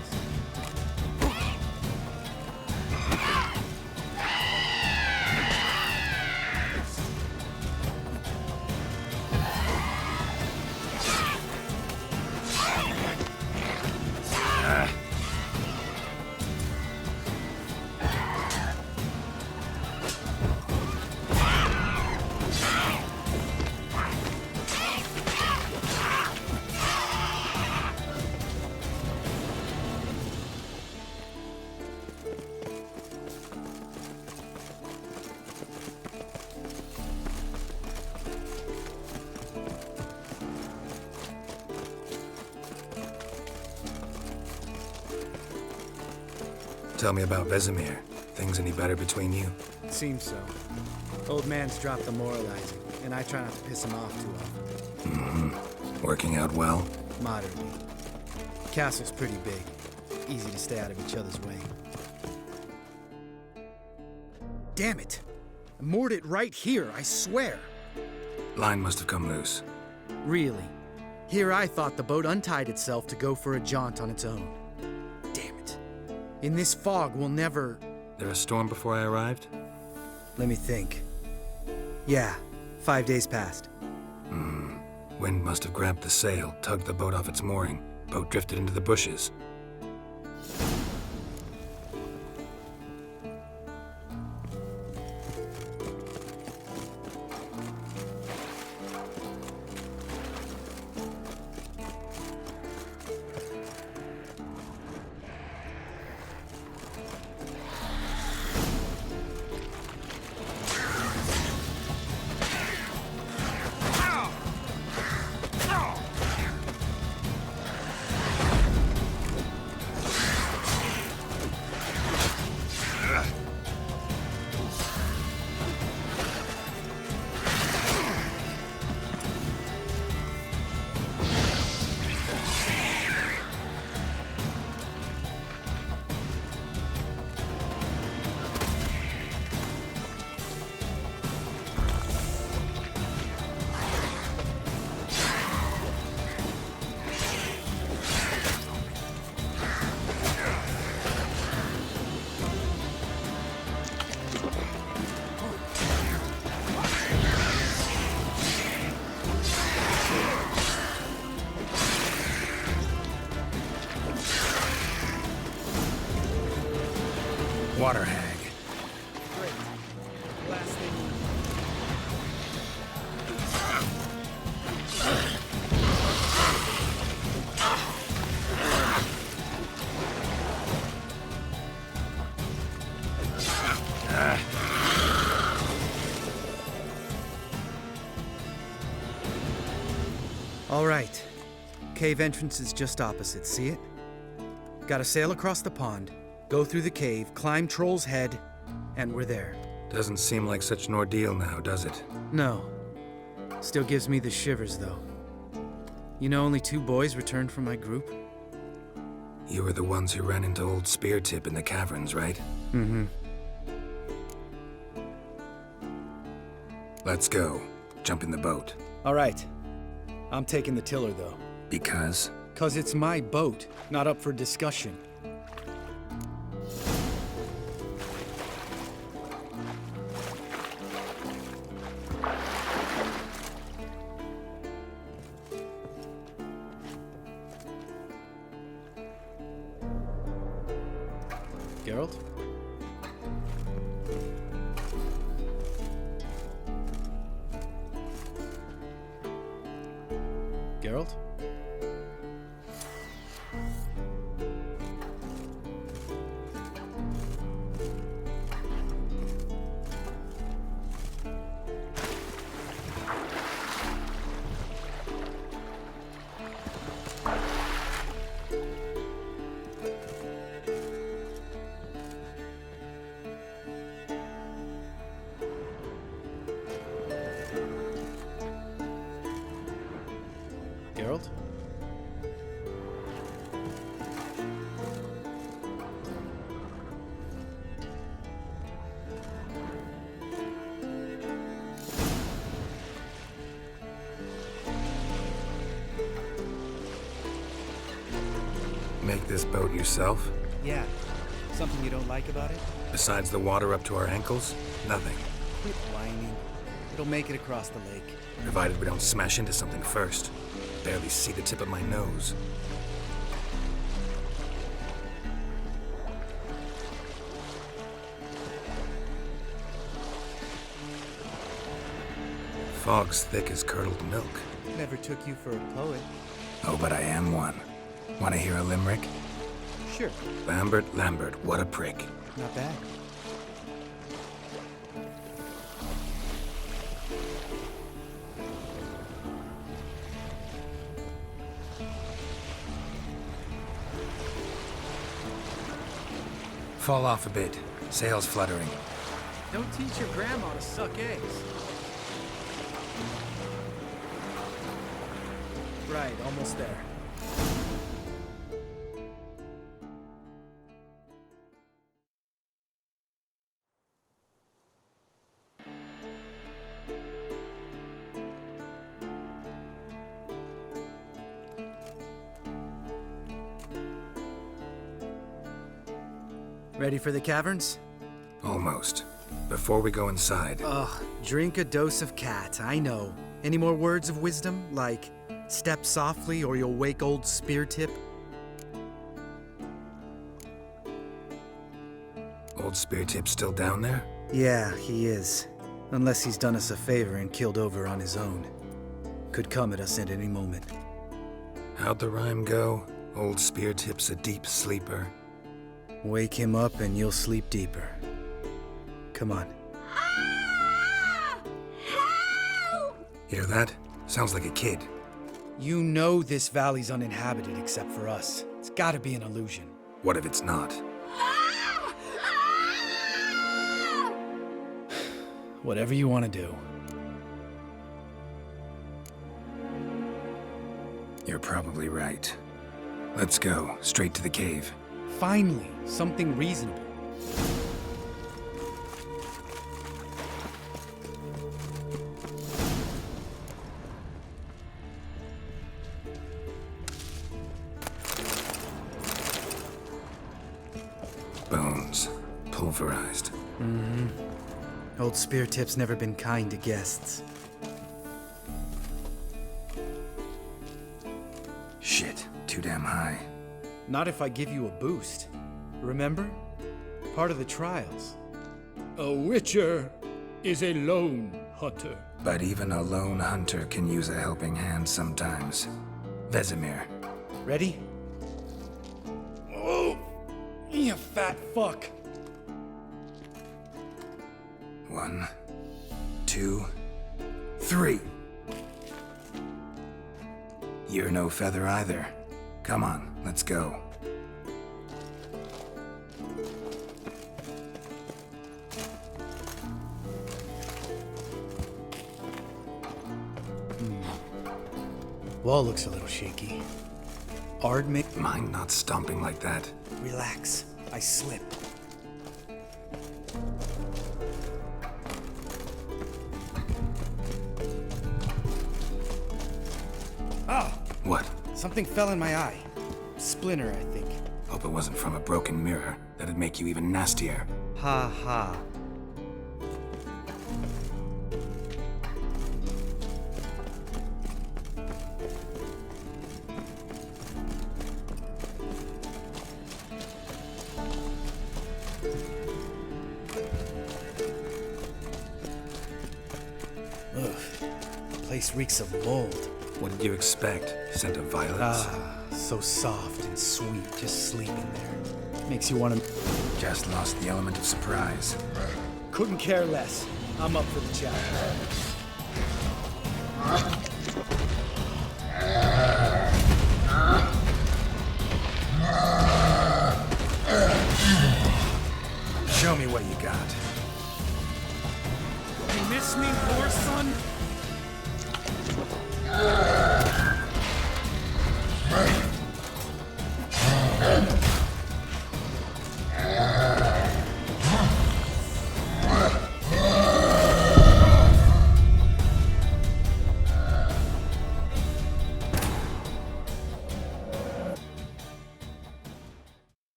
Tell me about Vesemir. Things any better between you? It seems so. Old man's dropped the moralizing, and I try not to piss him off too often. Mm-hmm. Working out well? Moderately. Castle's pretty big. Easy to stay out of each other's way. Damn it! I moored it right here, I swear! Line must have come loose. Really? Here I thought the boat untied itself to go for a jaunt on its own. Damn it. In this fog, we'll never... There a storm before I arrived? Let me think. Yeah, 5 days passed. Wind must have grabbed the sail, tugged the boat off its mooring. Boat drifted into the bushes. Water hag. Great. Last thing. All right. Cave entrance is just opposite, see it? Gotta sail across the pond, go through the cave, climb Troll's Head, and we're there. Doesn't seem like such an ordeal now, does it? No. Still gives me the shivers, though. You know only 2 boys returned from my group? You were the ones who ran into old Speartip in the caverns, right? Mm-hmm. Let's go. Jump in the boat. All right. I'm taking the tiller, though. Because? 'Cause it's my boat, not up for discussion. Geralt? Geralt? Geralt? Make this boat yourself? Yeah. Something you don't like about it? Besides the water up to our ankles? Nothing. Quit whining. It'll make it across the lake. Provided we don't smash into something first. Barely see the tip of my nose. Fog's thick as curdled milk. Never took you for a poet. Oh, but I am one. Want to hear a limerick? Sure. Lambert, what a prick. Not bad. Fall off a bit. Sails fluttering. Don't teach your grandma to suck eggs. Right, almost there. Ready for the caverns? Almost. Before we go inside... Ugh, drink a dose of cat, I know. Any more words of wisdom, like step softly or you'll wake old Speartip? Old Speartip's still down there? Yeah, he is. Unless he's done us a favor and killed over on his own. Could come at us at any moment. How'd the rhyme go? Old Speartip's a deep sleeper. Wake him up and you'll sleep deeper. Come on. Hear that? Sounds like a kid. You know this valley's uninhabited except for us. It's gotta be an illusion. What if it's not? Whatever you want to do. You're probably right. Let's go, straight to the cave. Finally, something reasonable. Bones. Pulverized. Mm-hmm. Old Speartip's never been kind to guests. Shit, too damn high. Not if I give you a boost. Remember? Part of the trials. A witcher is a lone hunter. But even a lone hunter can use a helping hand sometimes. Vesemir. Ready? Oh! You fat fuck! 1, 2, 3. You're no feather either. Come on, let's go. Wall looks a little shaky. Ard make... Mind not stomping like that. Relax. I slipped. Ah! What? Something fell in my eye. Splinter, I think. Hope it wasn't from a broken mirror. That'd make you even nastier. Ha ha. Ugh. The place reeks of mold. What did you expect? Scent of violets? Ah, so soft and sweet, just sleeping there. Makes you want to... Just lost the element of surprise. Couldn't care less. I'm up for the challenge. Show me what you got. You miss me, poor son?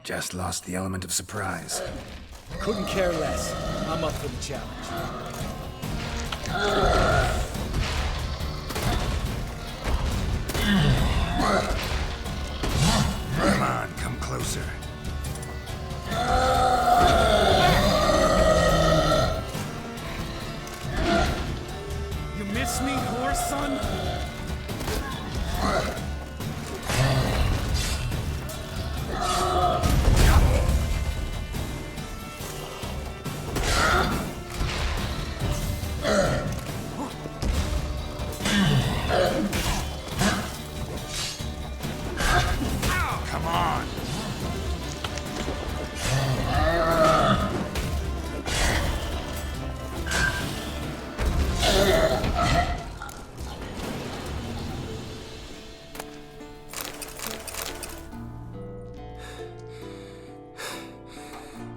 Just lost the element of surprise. Couldn't care less. I'm up for the challenge. Come on, come closer. You miss me, poor son? Come on.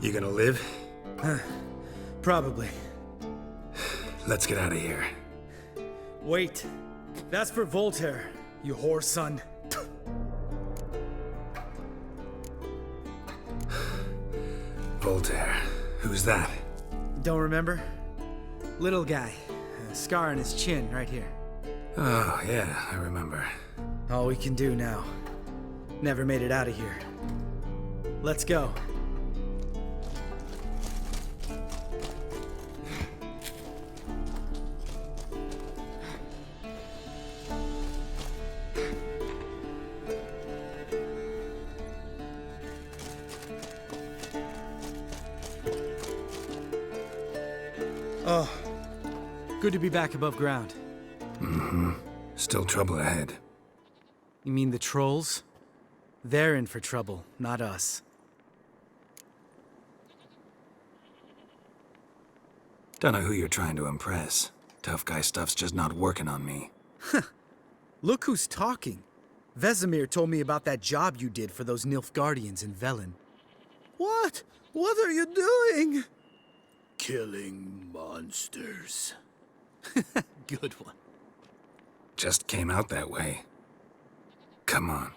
You gonna live? Probably. Let's get out of here. Wait. That's for Voltaire, you whore son. Voltaire. Who's that? Don't remember? Little guy. A scar on his chin, right here. Oh, yeah, I remember. All we can do now. Never made it out of here. Let's go. Oh, good to be back above ground. Mm-hmm. Still trouble ahead. You mean the trolls? They're in for trouble, not us. Don't know who you're trying to impress. Tough guy stuff's just not working on me. Look who's talking. Vesemir told me about that job you did for those Nilfgaardians in Velen. What? What are you doing? Killing monsters. Good one. Just came out that way. Come on.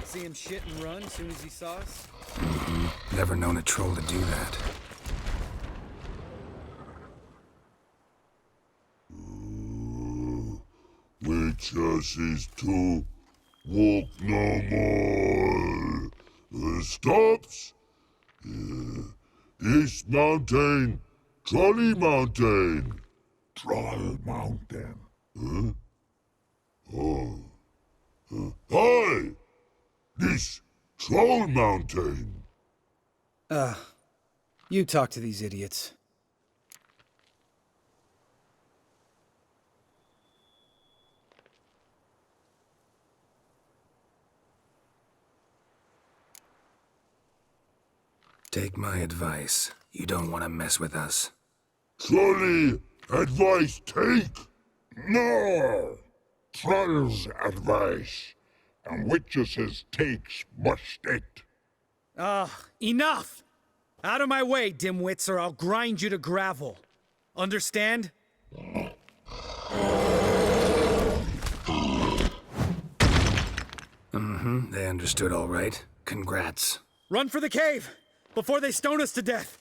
See him shit and run as soon as he saw us? Mm-hmm. Never known a troll to do that. Witches is to walk no more. Stops. East Mountain, Trolley Mountain. Troll Mountain. Huh? Oh. Hi! This Troll Mountain. You talk to these idiots. Take my advice. You don't want to mess with us. Trolley advice take? No! Troll's advice. And witches' takes must it. Enough! Out of my way, dimwits, or I'll grind you to gravel. Understand? Mm-hmm, they understood all right. Congrats. Run for the cave! Before they stone us to death!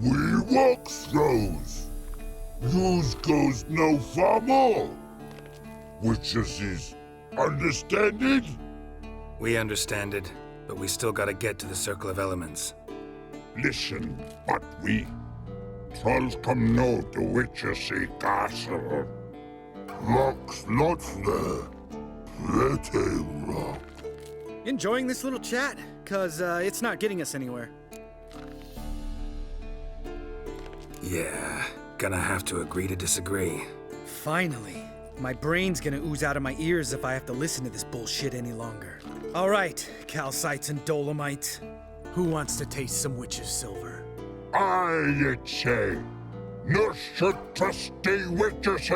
We walk throws. Yous goes no far more. Witches is understanded? We understand it, but we still gotta get to the Circle of Elements. Listen, but we trolls come no to Witches castle. Rocks lots there. Pretty rock. Enjoying this little chat? 'Cause it's not getting us anywhere. Yeah, gonna have to agree to disagree. Finally. My brain's gonna ooze out of my ears if I have to listen to this bullshit any longer. All right, calcites and dolomites. Who wants to taste some witch's silver? I'd say, no should trusty witches.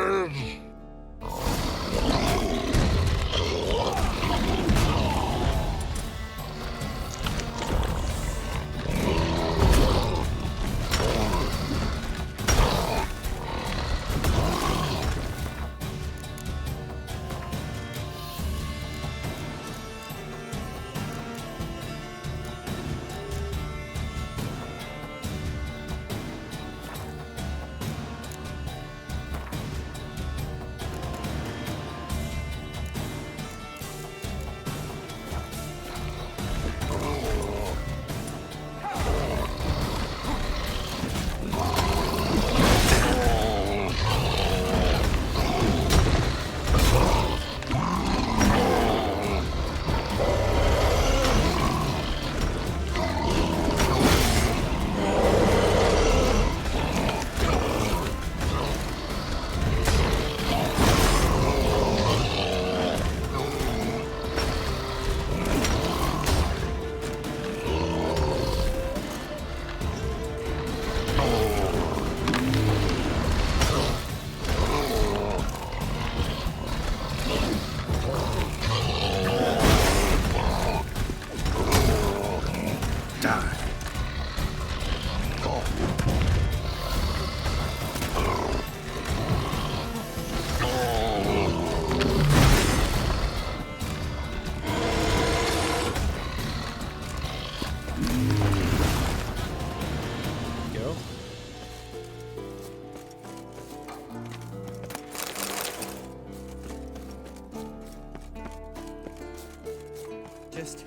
Just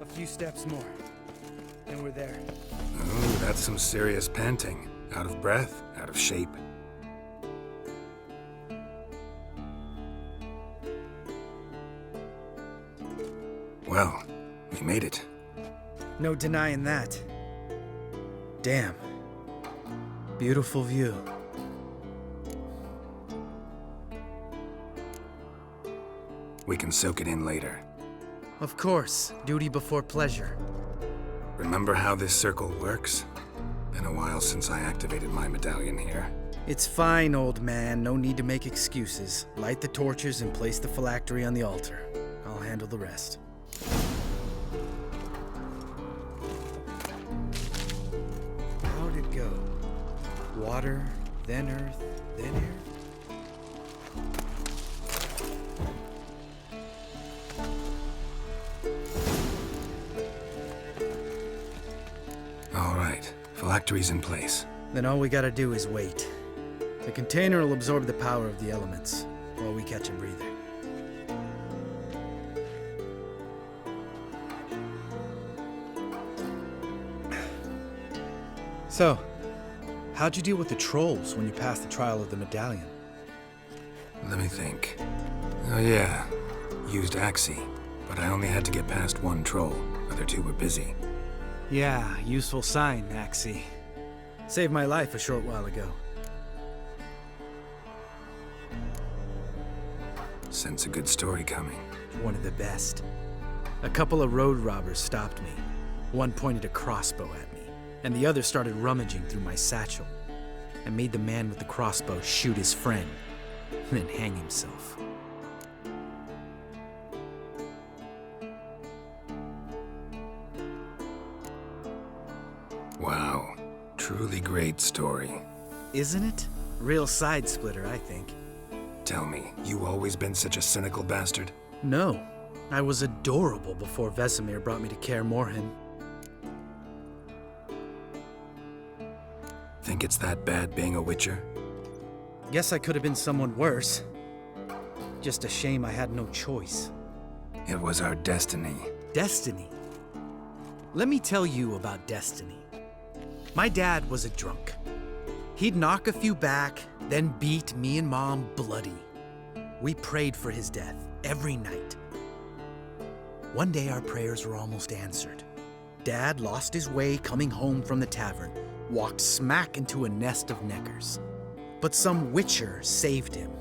a few steps more, and we're there. Oh, that's some serious panting. Out of breath, out of shape. Well, we made it. No denying that. Damn. Beautiful view. We can soak it in later. Of course, duty before pleasure. Remember how this circle works? Been a while since I activated my medallion here. It's fine, old man. No need to make excuses. Light the torches and place the phylactery on the altar. I'll handle the rest. How'd it go? Water, then earth, then air? All right, phylactery's in place. Then all we gotta do is wait. The container will absorb the power of the elements, while we catch a breather. So, how'd you deal with the trolls when you passed the trial of the medallion? Let me think. Oh yeah, used Axii, but I only had to get past one troll. Other two were busy. Yeah, useful sign, Axii. Saved my life a short while ago. Sense a good story coming. One of the best. A couple of road robbers stopped me. One pointed a crossbow at me, and the other started rummaging through my satchel. I made the man with the crossbow shoot his friend, then hang himself. Wow, truly great story. Isn't it? Real side splitter, I think. Tell me, you always been such a cynical bastard? No. I was adorable before Vesemir brought me to Kaer Morhen. Think it's that bad being a Witcher? Guess I could have been someone worse. Just a shame I had no choice. It was our destiny. Destiny? Let me tell you about destiny. My dad was a drunk. He'd knock a few back, then beat me and Mom bloody. We prayed for his death every night. One day our prayers were almost answered. Dad lost his way coming home from the tavern, walked smack into a nest of neckers. But some Witcher saved him.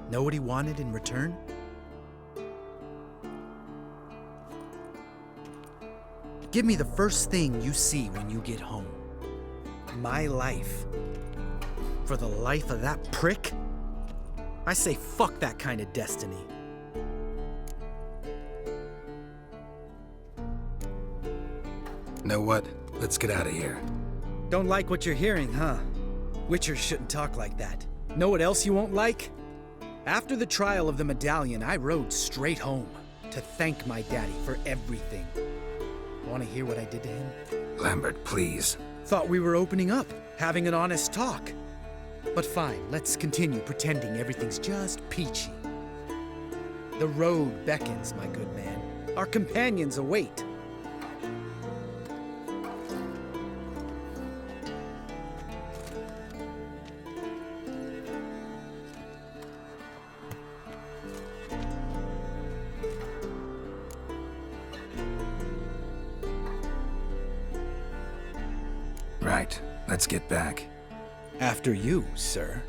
Know what he wanted in return? Give me the first thing you see when you get home. My life. For the life of that prick? I say fuck that kind of destiny. Know what? Let's get out of here. Don't like what you're hearing, huh? Witchers shouldn't talk like that. Know what else you won't like? After the trial of the medallion, I rode straight home to thank my daddy for everything. Want to hear what I did to him? Lambert, please. Thought we were opening up, having an honest talk. But fine, let's continue pretending everything's just peachy. The road beckons, my good man. Our companions await. Right, let's get back. After you, sir.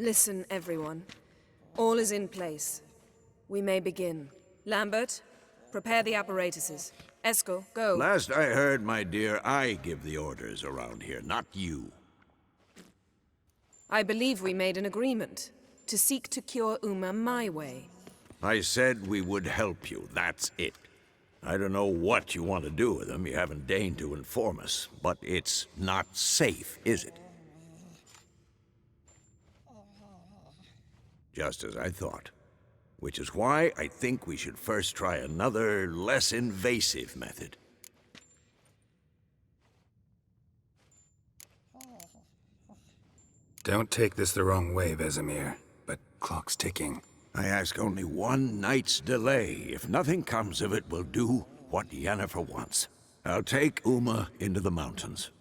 Listen, everyone. All is in place. We may begin. Lambert, prepare the apparatuses. Eskel, go. Last I heard, my dear, I give the orders around here, not you. I believe we made an agreement to seek to cure Uma my way. I said we would help you, that's it. I don't know what you want to do with them, you haven't deigned to inform us, but it's not safe, is it? Just as I thought. Which is why I think we should first try another, less invasive method. Don't take this the wrong way, Vesemir, but clock's ticking. I ask only one night's delay. If nothing comes of it, we'll do what Yennefer wants. I'll take Uma into the mountains.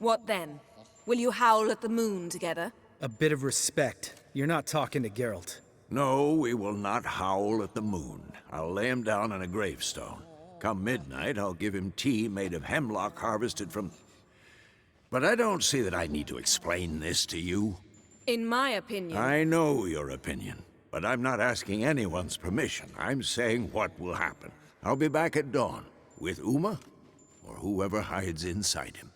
What then? Will you howl at the moon together? A bit of respect. You're not talking to Geralt. No, we will not howl at the moon. I'll lay him down on a gravestone. Come midnight, I'll give him tea made of hemlock harvested from... But I don't see that I need to explain this to you. In my opinion... I know your opinion, but I'm not asking anyone's permission. I'm saying what will happen. I'll be back at dawn, with Uma, or whoever hides inside him.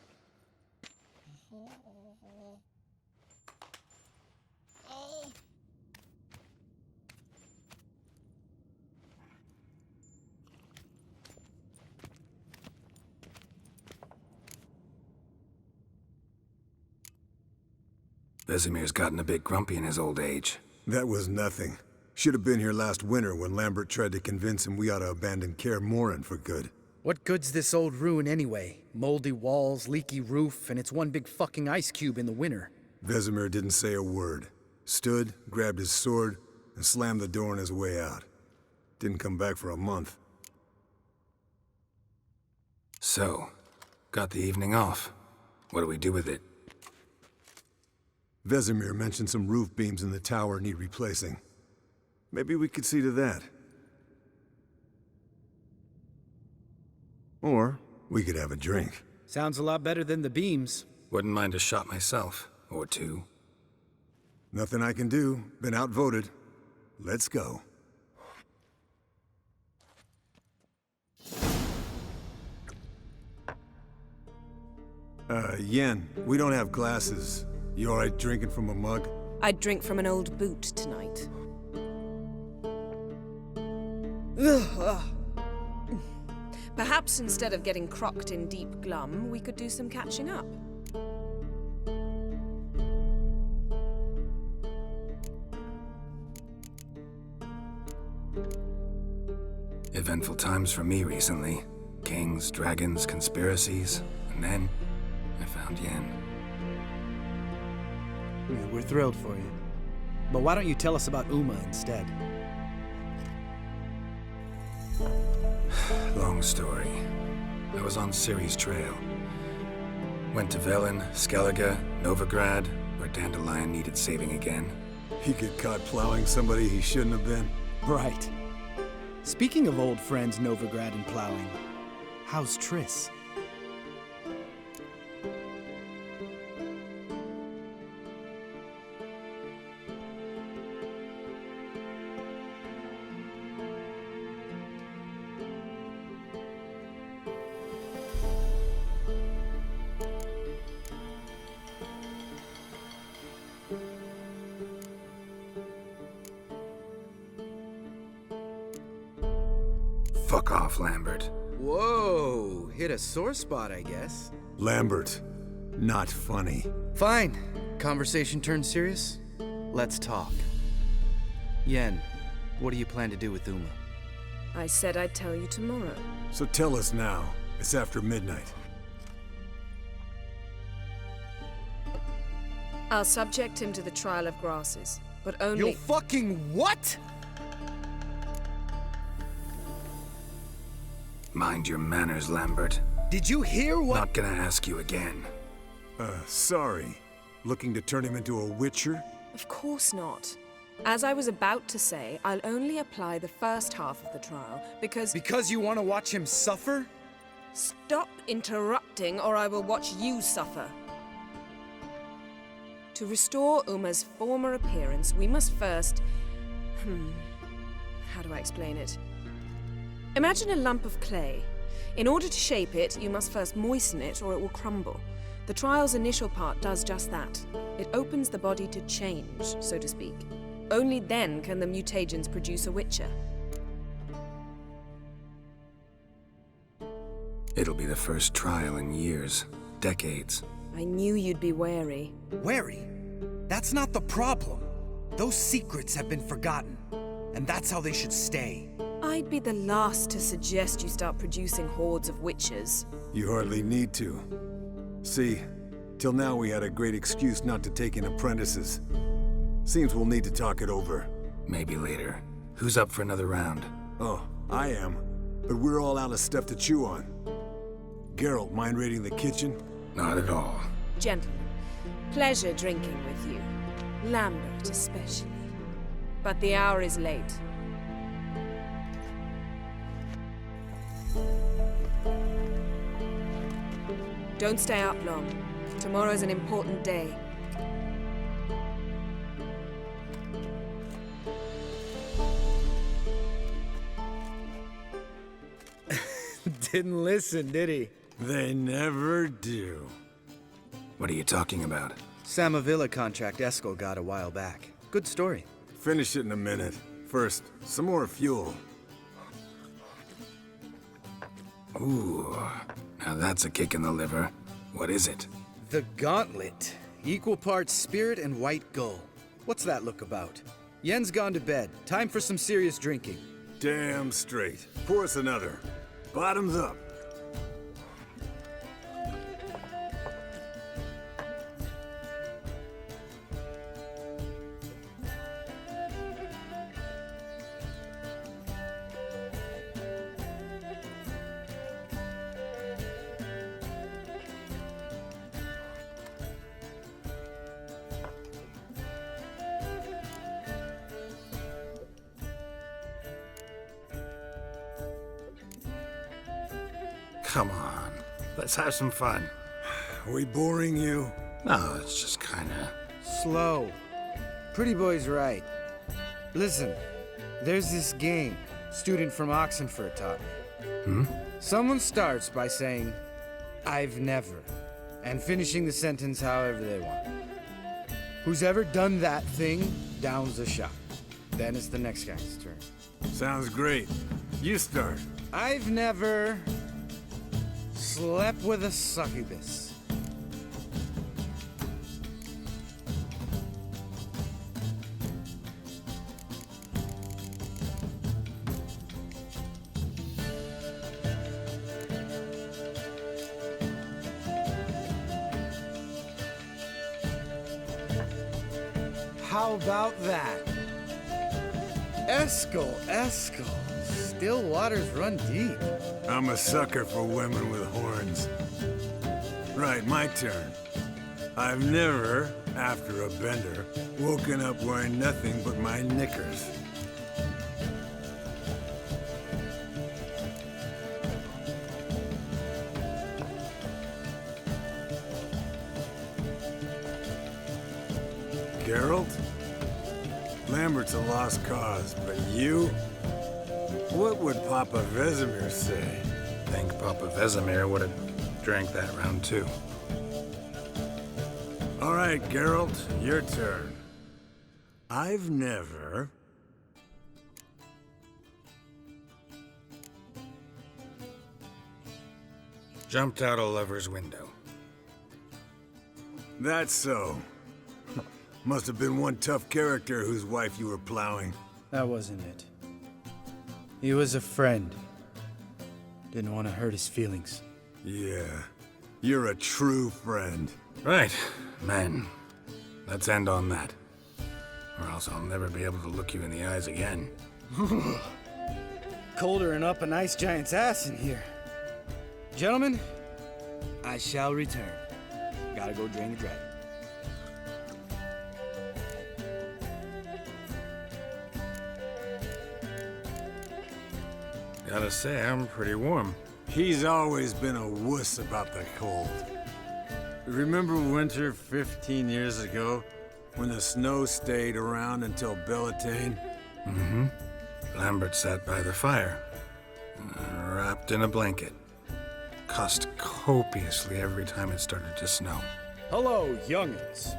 Vesemir's gotten a bit grumpy in his old age. That was nothing. Should have been here last winter when Lambert tried to convince him we ought to abandon Kaer Morhen for good. What good's this old ruin anyway? Moldy walls, leaky roof, and it's one big fucking ice cube in the winter. Vesemir didn't say a word. Stood, grabbed his sword, and slammed the door on his way out. Didn't come back for a month. So, got the evening off. What do we do with it? Vesemir mentioned some roof beams in the tower need replacing. Maybe we could see to that. Or we could have a drink. Sounds a lot better than the beams. Wouldn't mind a shot myself, or two. Nothing I can do. Been outvoted. Let's go. Yen, we don't have glasses. You alright drinking from a mug? I'd drink from an old boot tonight. Perhaps instead of getting crocked in deep glum, we could do some catching up. Eventful times for me recently. Kings, dragons, conspiracies, and then I found Yen. We're thrilled for you. But why don't you tell us about Uma instead? Long story. I was on Ciri's trail. Went to Velen, Skellige, Novigrad, where Dandelion needed saving again. He get caught plowing somebody he shouldn't have been. Right. Speaking of old friends Novigrad and plowing, how's Triss? Fuck off, Lambert. Whoa, hit a sore spot, I guess. Lambert, not funny. Fine. Conversation turned serious? Let's talk. Yen, what do you plan to do with Uma? I said I'd tell you tomorrow. So tell us now. It's after midnight. I'll subject him to the trial of grasses, but only— You'll fucking what? Mind your manners, Lambert. Did you hear what— Not gonna ask you again. Sorry. Looking to turn him into a witcher? Of course not. As I was about to say, I'll only apply the first half of the trial, because— Because you want to watch him suffer? Stop interrupting, or I will watch you suffer. To restore Uma's former appearance, we must first... how do I explain it? Imagine a lump of clay. In order to shape it, you must first moisten it or it will crumble. The trial's initial part does just that. It opens the body to change, so to speak. Only then can the mutagens produce a Witcher. It'll be the first trial in years, decades. I knew you'd be wary. Wary? That's not the problem. Those secrets have been forgotten, and that's how they should stay. I'd be the last to suggest you start producing hordes of witches. You hardly need to. See, till now we had a great excuse not to take in apprentices. Seems we'll need to talk it over. Maybe later. Who's up for another round? Oh, I am. But we're all out of stuff to chew on. Geralt, mind raiding the kitchen? Not at all. Gentlemen, pleasure drinking with you. Lambert especially. But the hour is late. Don't stay up long. Tomorrow's an important day. Didn't listen, did he? They never do. What are you talking about? Samavilla contract Eskel got a while back. Good story. Finish it in a minute. First, some more fuel. Ooh, now that's a kick in the liver. What is it? The Gauntlet. Equal parts spirit and white gull. What's that look about? Yen's gone to bed. Time for some serious drinking. Damn straight. Pour us another. Bottoms up. Come on, let's have some fun. Are we boring you? No, it's just kinda... Slow. Pretty boy's right. Listen, there's this game student from Oxenford taught me. Someone starts by saying, "I've never," and finishing the sentence however they want. Who's ever done that thing downs a shot. Then it's the next guy's turn. Sounds great. You start. I've never slept with a succubus. How about that? Eskel. Still waters run deep. I'm a sucker for women with horns. Right, my turn. I've never, after a bender, woken up wearing nothing but my knickers. Geralt? Lambert's a lost cause, but you? What would Papa Vesemir say? I think Papa Vesemir would have drank that round too. All right, Geralt, your turn. I've never... Jumped out a lover's window. That's so. Must have been one tough character whose wife you were plowing. That wasn't it. He was a friend. Didn't want to hurt his feelings. Yeah, you're a true friend. Right, man. Let's end on that. Or else I'll never be able to look you in the eyes again. Colder and up an ice giant's ass in here. Gentlemen, I shall return. Gotta go drain the dragon. Gotta say, I'm pretty warm. He's always been a wuss about the cold. remember winter 15 years ago? When the snow stayed around until Beltane? Mm-hmm. Lambert sat by the fire, wrapped in a blanket. Cussed copiously every time it started to snow. Hello, youngins.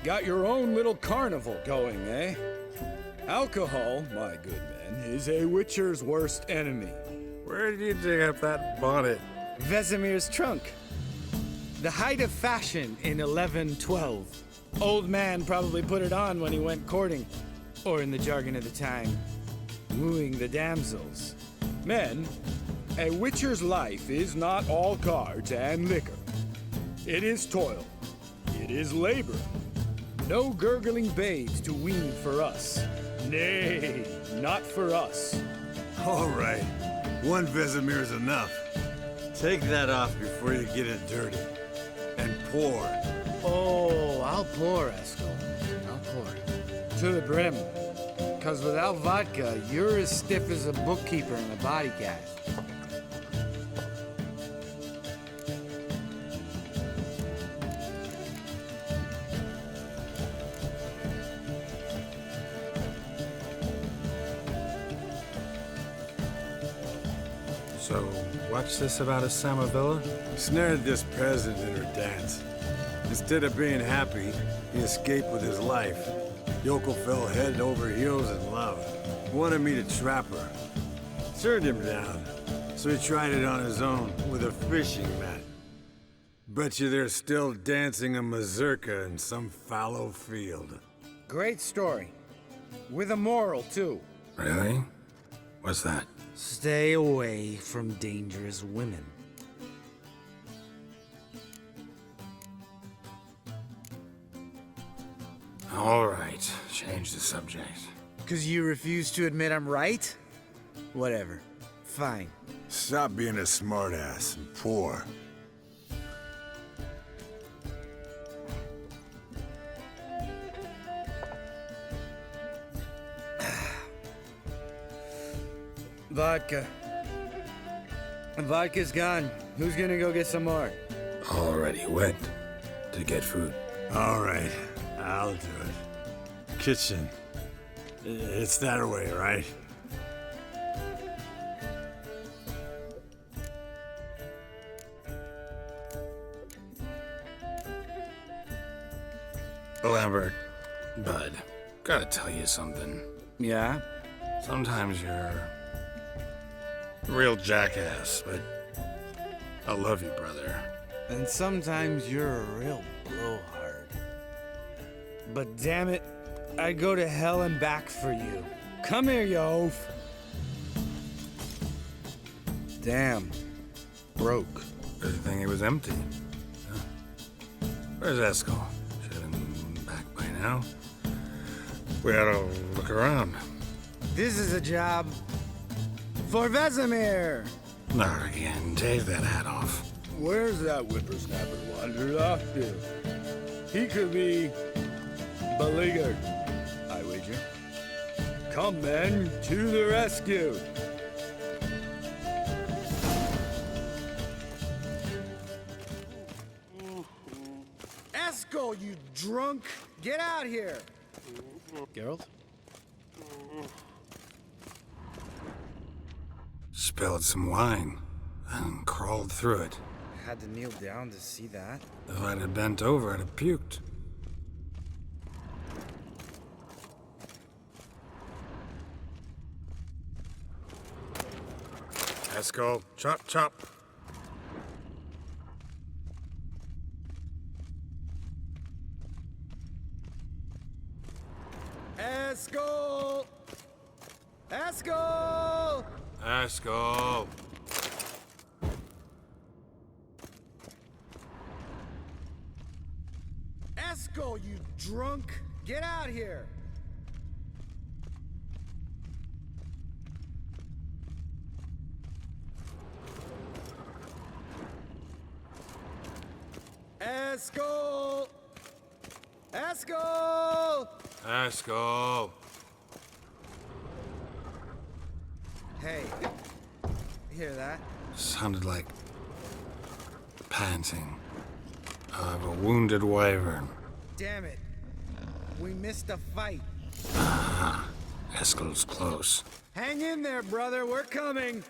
Got your own little carnival going, eh? Alcohol, my good men, is a witcher's worst enemy. Where did you dig up that bonnet? Vesemir's trunk. The height of fashion in 1112. Old man probably put it on when he went courting, or in the jargon of the time, wooing the damsels. Men, a witcher's life is not all cards and liquor. It is toil. It is labor. No gurgling babes to wean for us. Nay, not for us. All right, one Vesemir's enough. Take that off before you get it dirty. And pour. Oh, I'll pour, Eskel. I'll pour. To the brim. Cause without vodka, you're as stiff as a bookkeeper in a body cast. So, what's this about a Samavilla? Snared this peasant in her dance. Instead of being happy, he escaped with his life. Yokel fell head over heels in love. Wanted me to trap her. Turned him down, so he tried it on his own with a fishing net. Bet you they're still dancing a mazurka in some fallow field. Great story. With a moral, too. Really? What's that? Stay away from dangerous women. All right, change the subject. Cause you refuse to admit I'm right? Whatever. Fine. Stop being a smartass and pour. Vodka. Vodka's gone. Who's gonna go get some more? Already went to get food. All right, I'll do it. Kitchen. It's that way, right? Lambert, Bud, gotta tell you something. Yeah? Sometimes you're a real jackass, but I love you, brother. And sometimes you're a real blowhard. But damn it, I'd go to hell and back for you. Come here, you oaf. Damn. Broke. Good thing it was empty. Huh? Where's Eskel? Should have been back by now. We ought to look around. This is a job for Vesemir. Not again. Take that hat off. Where's that whippersnapper wandered off to? He could be beleaguered, I wager. Come, men, to the rescue! Eskel, you drunk! Get out here! Geralt? Spilled some wine and crawled through it. Had to kneel down to see that. If I'd have bent over, I'd have puked. Eskel, chop, chop. Eskel! Eskel! Eskel! Eskel, you drunk! Get out here! Eskel! Eskel! Eskel! Hey, you hear that? Sounded like panting. of a wounded wyvern. Damn it. We missed a fight. Ah, Eskel's close. Hang in there, brother. We're coming.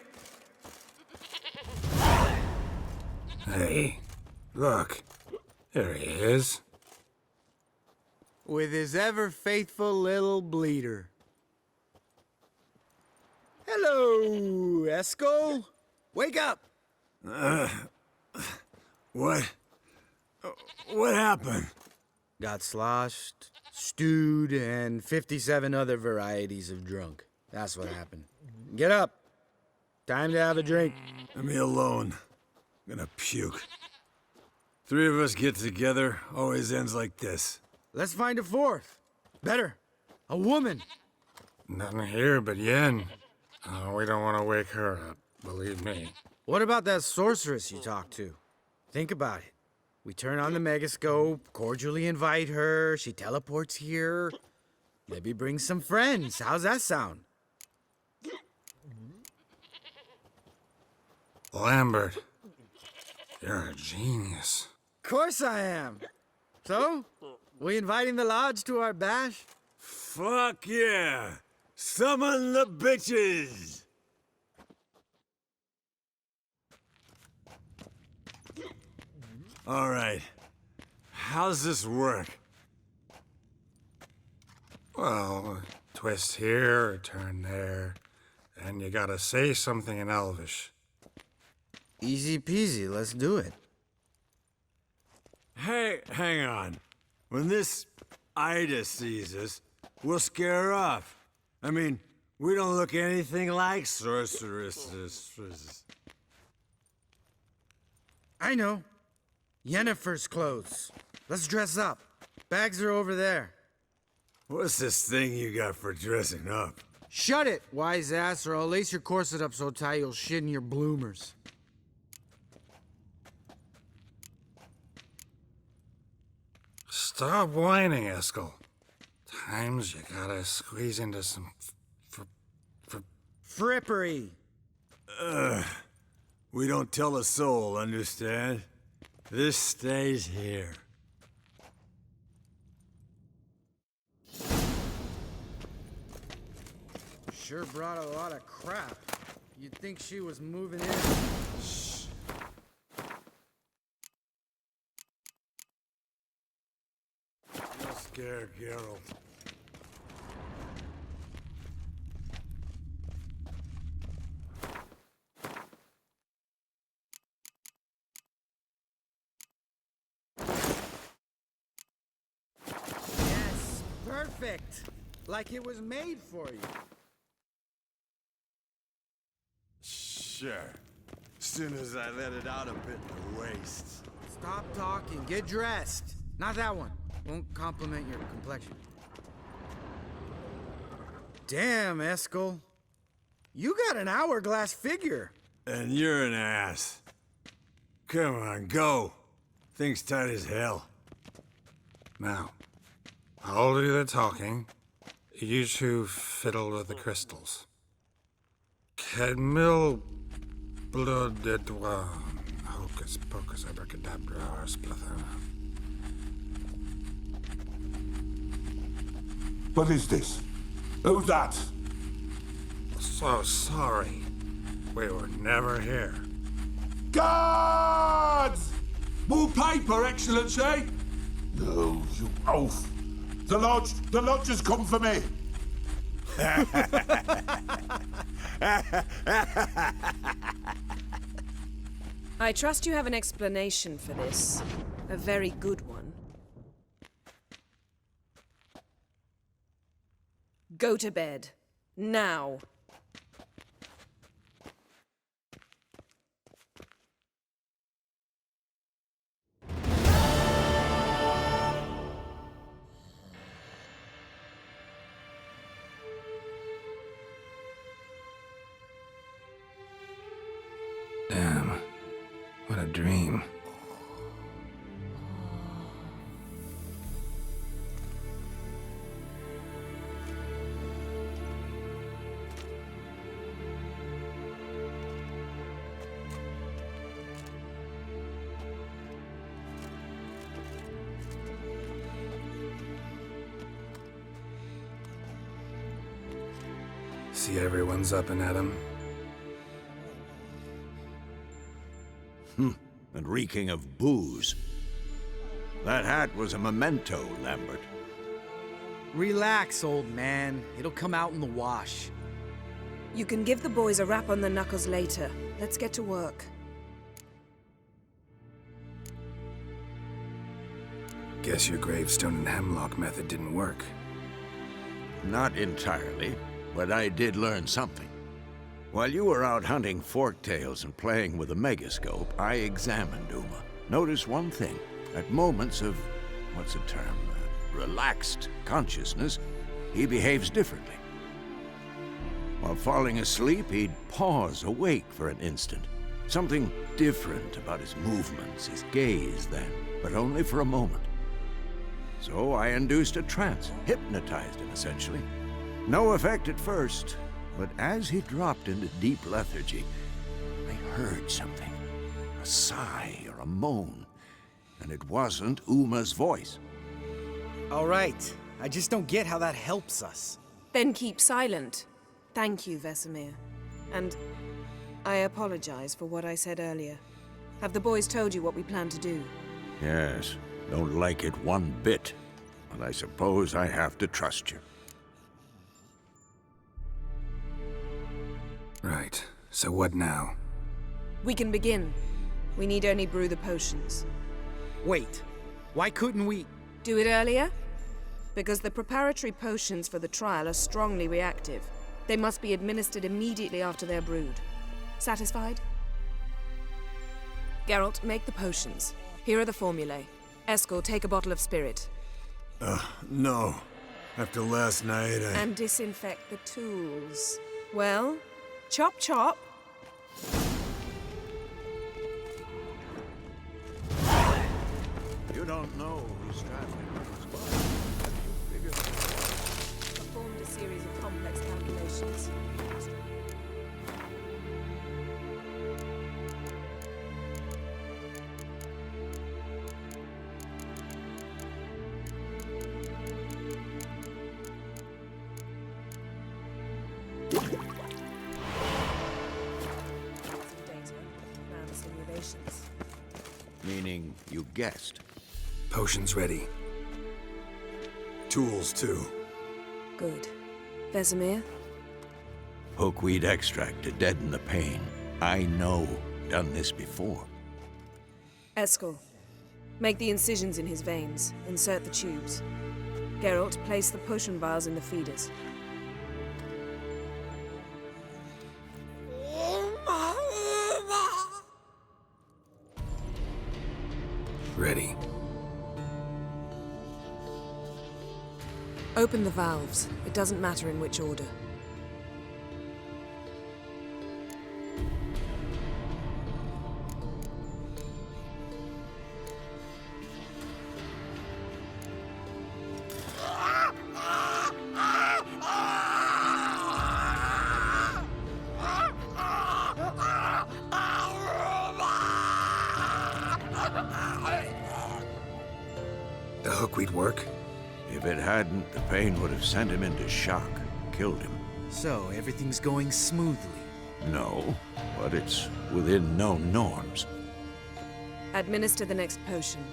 Hey, look. There he is. With his ever-faithful little bleeder. Hello, Eskel. Wake up. What happened? Got sloshed, stewed, and 57 other varieties of drunk. That's what happened. Get up. Time to have a drink. Leave me alone. I'm gonna puke. 3 of us get together, always ends like this. Let's find a fourth. Better. A woman. Nothing here but Yen. We don't want to wake her up, believe me. What about that sorceress you talked to? Think about it. We turn on the megascope, cordially invite her, she teleports here. Maybe bring some friends. How's that sound? Lambert, you're a genius. Of course I am. So, we inviting the lodge to our bash? Fuck yeah! Summon the bitches! All right. How's this work? Well, twist here, turn there, and you gotta say something in Elvish. Easy peasy, let's do it. Hey, hang on. When this Ida sees us, we'll scare her off. I mean, we don't look anything like sorceresses. I know. Yennefer's clothes. Let's dress up. Bags are over there. What's this thing you got for dressing up? Shut it, wise ass, or I'll lace your corset up so tight you'll shit in your bloomers. Stop whining, Eskel. Times you gotta squeeze into some frippery. We don't tell a soul, understand? This stays here. Sure brought a lot of crap. You'd think she was moving in. Shh. Don't scare Geralt. Yes, perfect. Like it was made for you. Sure. Soon as I let it out a bit in the waist. Stop talking. Get dressed. Not that one. Won't compliment your complexion. Damn, Eskel. You got an hourglass figure. And you're an ass. Come on, go. Thing's tight as hell. Now, I'll do the talking. You two fiddle with the crystals. Cadmil blood de doigt. Hocus pocus abracadabra splatter. What is this? Who's that? So sorry. We were never here. Guards! More paper, Excellency! No, you oaf. The lodge has come for me. I trust you have an explanation for this. A very good one. Go to bed. Now. Damn. What a dream. See everyone's up and at 'em. And reeking of booze. That hat was a memento, Lambert. Relax, old man. It'll come out in the wash. You can give the boys a rap on the knuckles later. Let's get to work. Guess your gravestone and hemlock method didn't work. Not entirely, but I did learn something. While you were out hunting forktails and playing with a megascope, I examined Uma. Noticed one thing. At moments of, what's the term, relaxed consciousness, he behaves differently. While falling asleep, he'd pause awake for an instant. Something different about his movements, his gaze then, but only for a moment. So I induced a trance, hypnotized him essentially. No effect at first, but as he dropped into deep lethargy, I heard something. A sigh or a moan, and it wasn't Uma's voice. All right. I just don't get how that helps us. Then keep silent. Thank you, Vesemir. And I apologize for what I said earlier. Have the boys told you what we plan to do? Yes, don't like it one bit, but I suppose I have to trust you. Right. So what now? We can begin. We need only brew the potions. Wait. Why couldn't we... Do it earlier? Because the preparatory potions for the trial are strongly reactive. They must be administered immediately after they're brewed. Satisfied? Geralt, make the potions. Here are the formulae. Eskel, take a bottle of spirit. No. After last night, And disinfect the tools. Well, chop chop. You don't know who's traveling with his body. Have you figured it out? Performed a series of complex calculations. Meaning you guessed. Potions ready. Tools, too. Good. Vesemir? Hookweed extract to deaden the pain. I know. Done this before. Eskel, make the incisions in his veins. Insert the tubes. Geralt, place the potion vials in the feeders. Ready. Open the valves. It doesn't matter in which order. The hookweed work? If it hadn't, the pain would have sent him into shock, killed him. So, everything's going smoothly? No, but it's within known norms. Administer the next potion.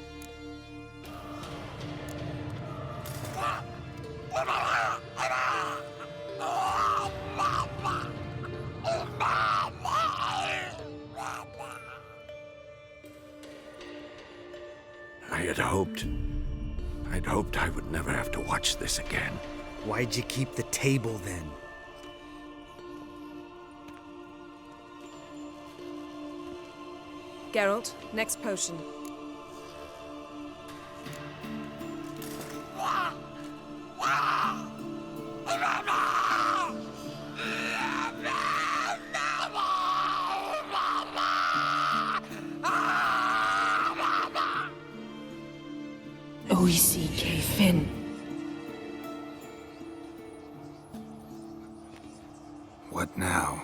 I'd hoped I would never have to watch this again. Why'd you keep the table then? Geralt, next potion. Oisi Finn. What now?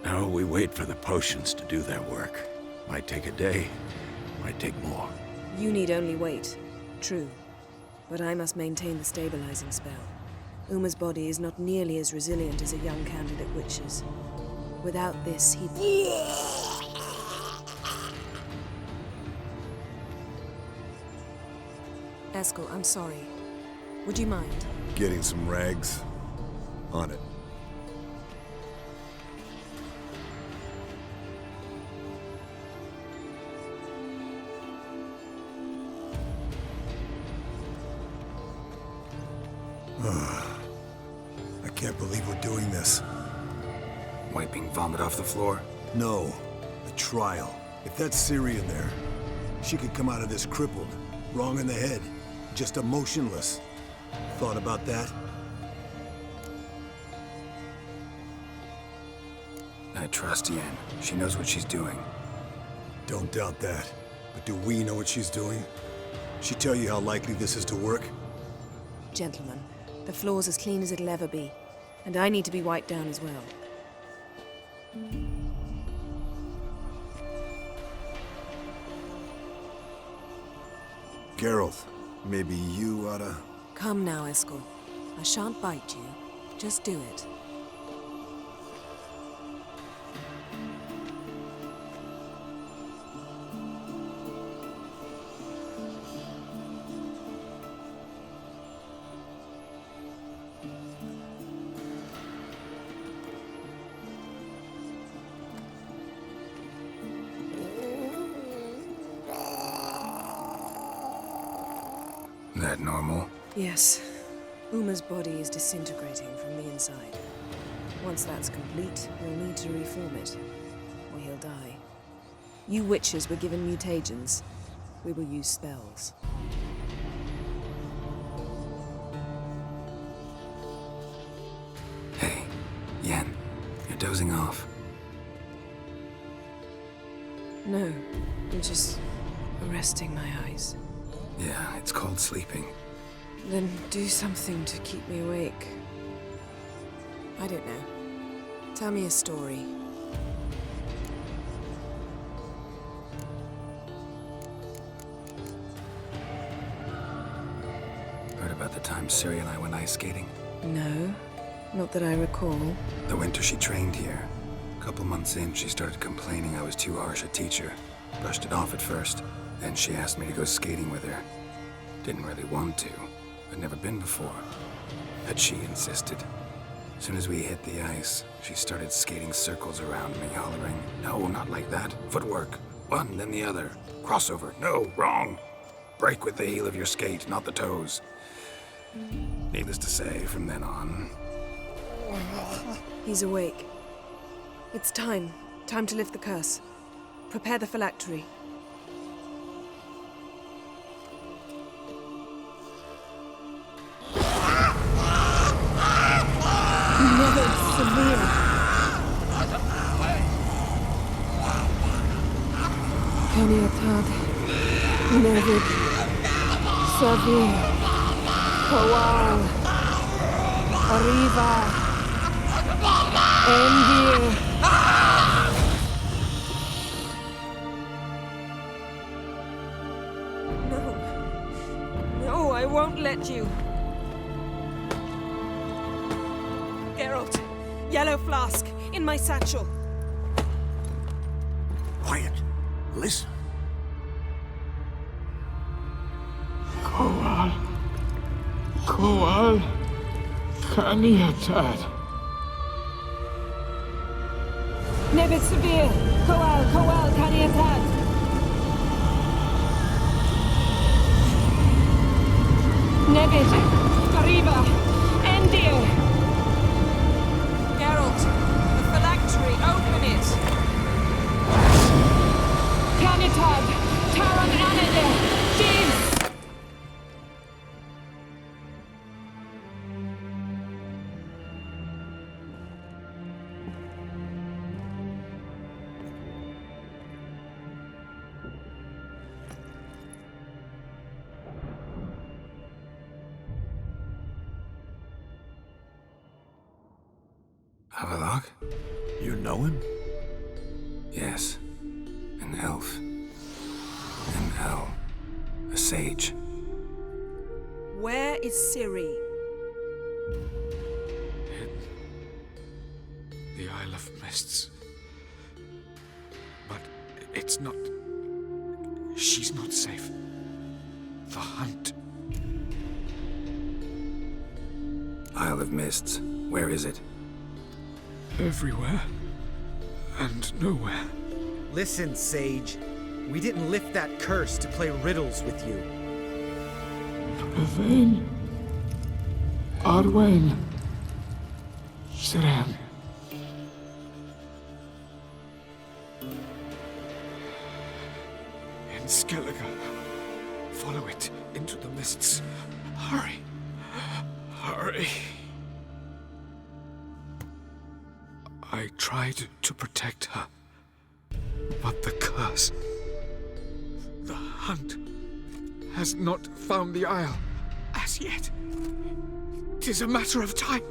Now we wait for the potions to do their work. Might take a day, might take more. You need only wait. True. But I must maintain the stabilizing spell. Uma's body is not nearly as resilient as a young candidate witch's. Without this, he'd... Eskel, I'm sorry. Would you mind? Getting some rags. On it. I can't believe we're doing this. Wiping vomit off the floor? No, the trial. If that's Ciri in there, she could come out of this crippled, wrong in the head, just emotionless. Thought about that? I trust Yen. She knows what she's doing. Don't doubt that. But do we know what she's doing? She tell you how likely this is to work? Gentlemen, the floor's as clean as it'll ever be. And I need to be wiped down as well. Geralt, maybe you oughta... Come now, Eskel. I shan't bite you. Just do it. That normal? Yes. Uma's body is disintegrating from the inside. Once that's complete, we'll need to reform it, or he'll die. You witches were given mutagens. We will use spells. Hey, Yen, you're dozing off. No, I'm just resting my eyes. Yeah, it's called sleeping. Then do something to keep me awake. I don't know. Tell me a story. Heard about the time Ciri and I went ice skating? No, not that I recall. The winter she trained here. A couple months in, she started complaining I was too harsh a teacher. Brushed it off at first. Then she asked me to go skating with her. Didn't really want to. I'd never been before. But she insisted. As soon as we hit the ice, she started skating circles around me, hollering, "No, not like that. Footwork. One, then the other. Crossover. No, wrong. Break with the heel of your skate, not the toes." Needless to say, from then on... He's awake. It's time. Time to lift the curse. Prepare the phylactery. Never severe. Kaniatad. Nevid. Severe. Kowal. Arriva. Endir. No, I won't let you. Geralt, yellow flask, in my satchel. Quiet. Listen. Kowal. Kowal. Kaniatad. Nevid severe. Kowal, Kaniatad. Nevid. Arriba. Endir. Geralt, the phylactery, open it! Kanitad. Taran Anade. Jeeves. Havelock? You know him? Yes. An elf. An owl. A sage. Where is Ciri? The Isle of Mists. But it's not... She's not safe. The hunt. Isle of Mists. Where is it? Everywhere. And nowhere. Listen, Sage. We didn't lift that curse to play riddles with you. Yvain. Arwen. Siran. In Skellige. Follow it into the mists. Hurry. Hurry. I tried to protect her. But the curse... The hunt... has not found the Isle as yet. 'Tis a matter of time.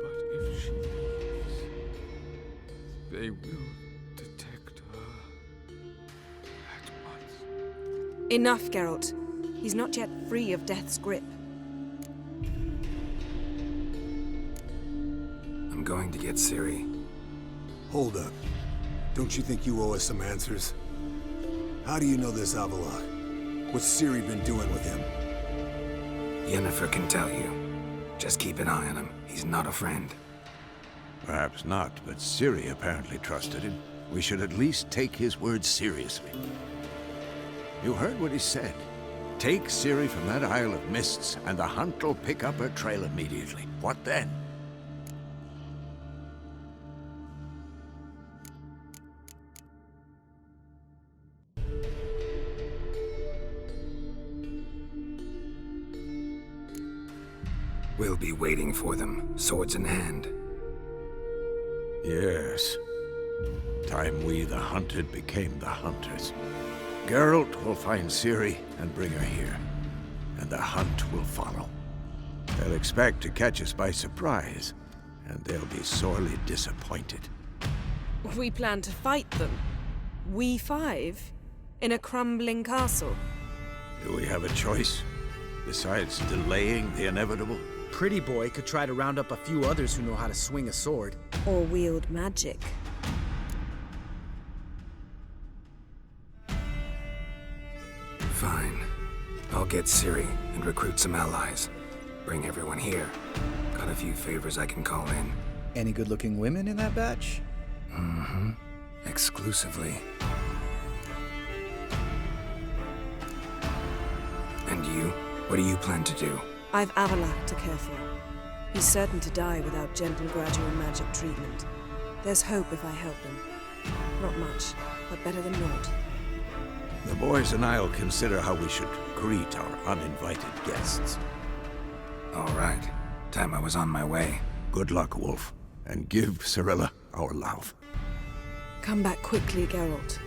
But if she leaves, they will detect her at once. Enough, Geralt. He's not yet free of death's grip. I'm going to get Ciri. Hold up. Don't you think you owe us some answers? How do you know this Avallac'h? What's Ciri been doing with him? Yennefer can tell you. Just keep an eye on him. He's not a friend. Perhaps not, but Ciri apparently trusted him. We should at least take his words seriously. You heard what he said. Take Ciri from that Isle of Mists, and the hunt will pick up her trail immediately. What then? We'll be waiting for them, swords in hand. Yes. Time we, the hunted, became the hunters. Geralt will find Ciri and bring her here, and the hunt will follow. They'll expect to catch us by surprise, and they'll be sorely disappointed. We plan to fight them. We five? In a crumbling castle? Do we have a choice, besides delaying the inevitable? Pretty Boy could try to round up a few others who know how to swing a sword. Or wield magic. Fine. I'll get Ciri and recruit some allies. Bring everyone here. Got a few favors I can call in. Any good-looking women in that batch? Mm-hmm. Exclusively. And you? What do you plan to do? I've Avallac'h to care for. He's certain to die without gentle, gradual magic treatment. There's hope if I help him. Not much, but better than not. The boys and I'll consider how we should greet our uninvited guests. All right. Time I was on my way. Good luck, Wolf. And give Cirilla our love. Come back quickly, Geralt.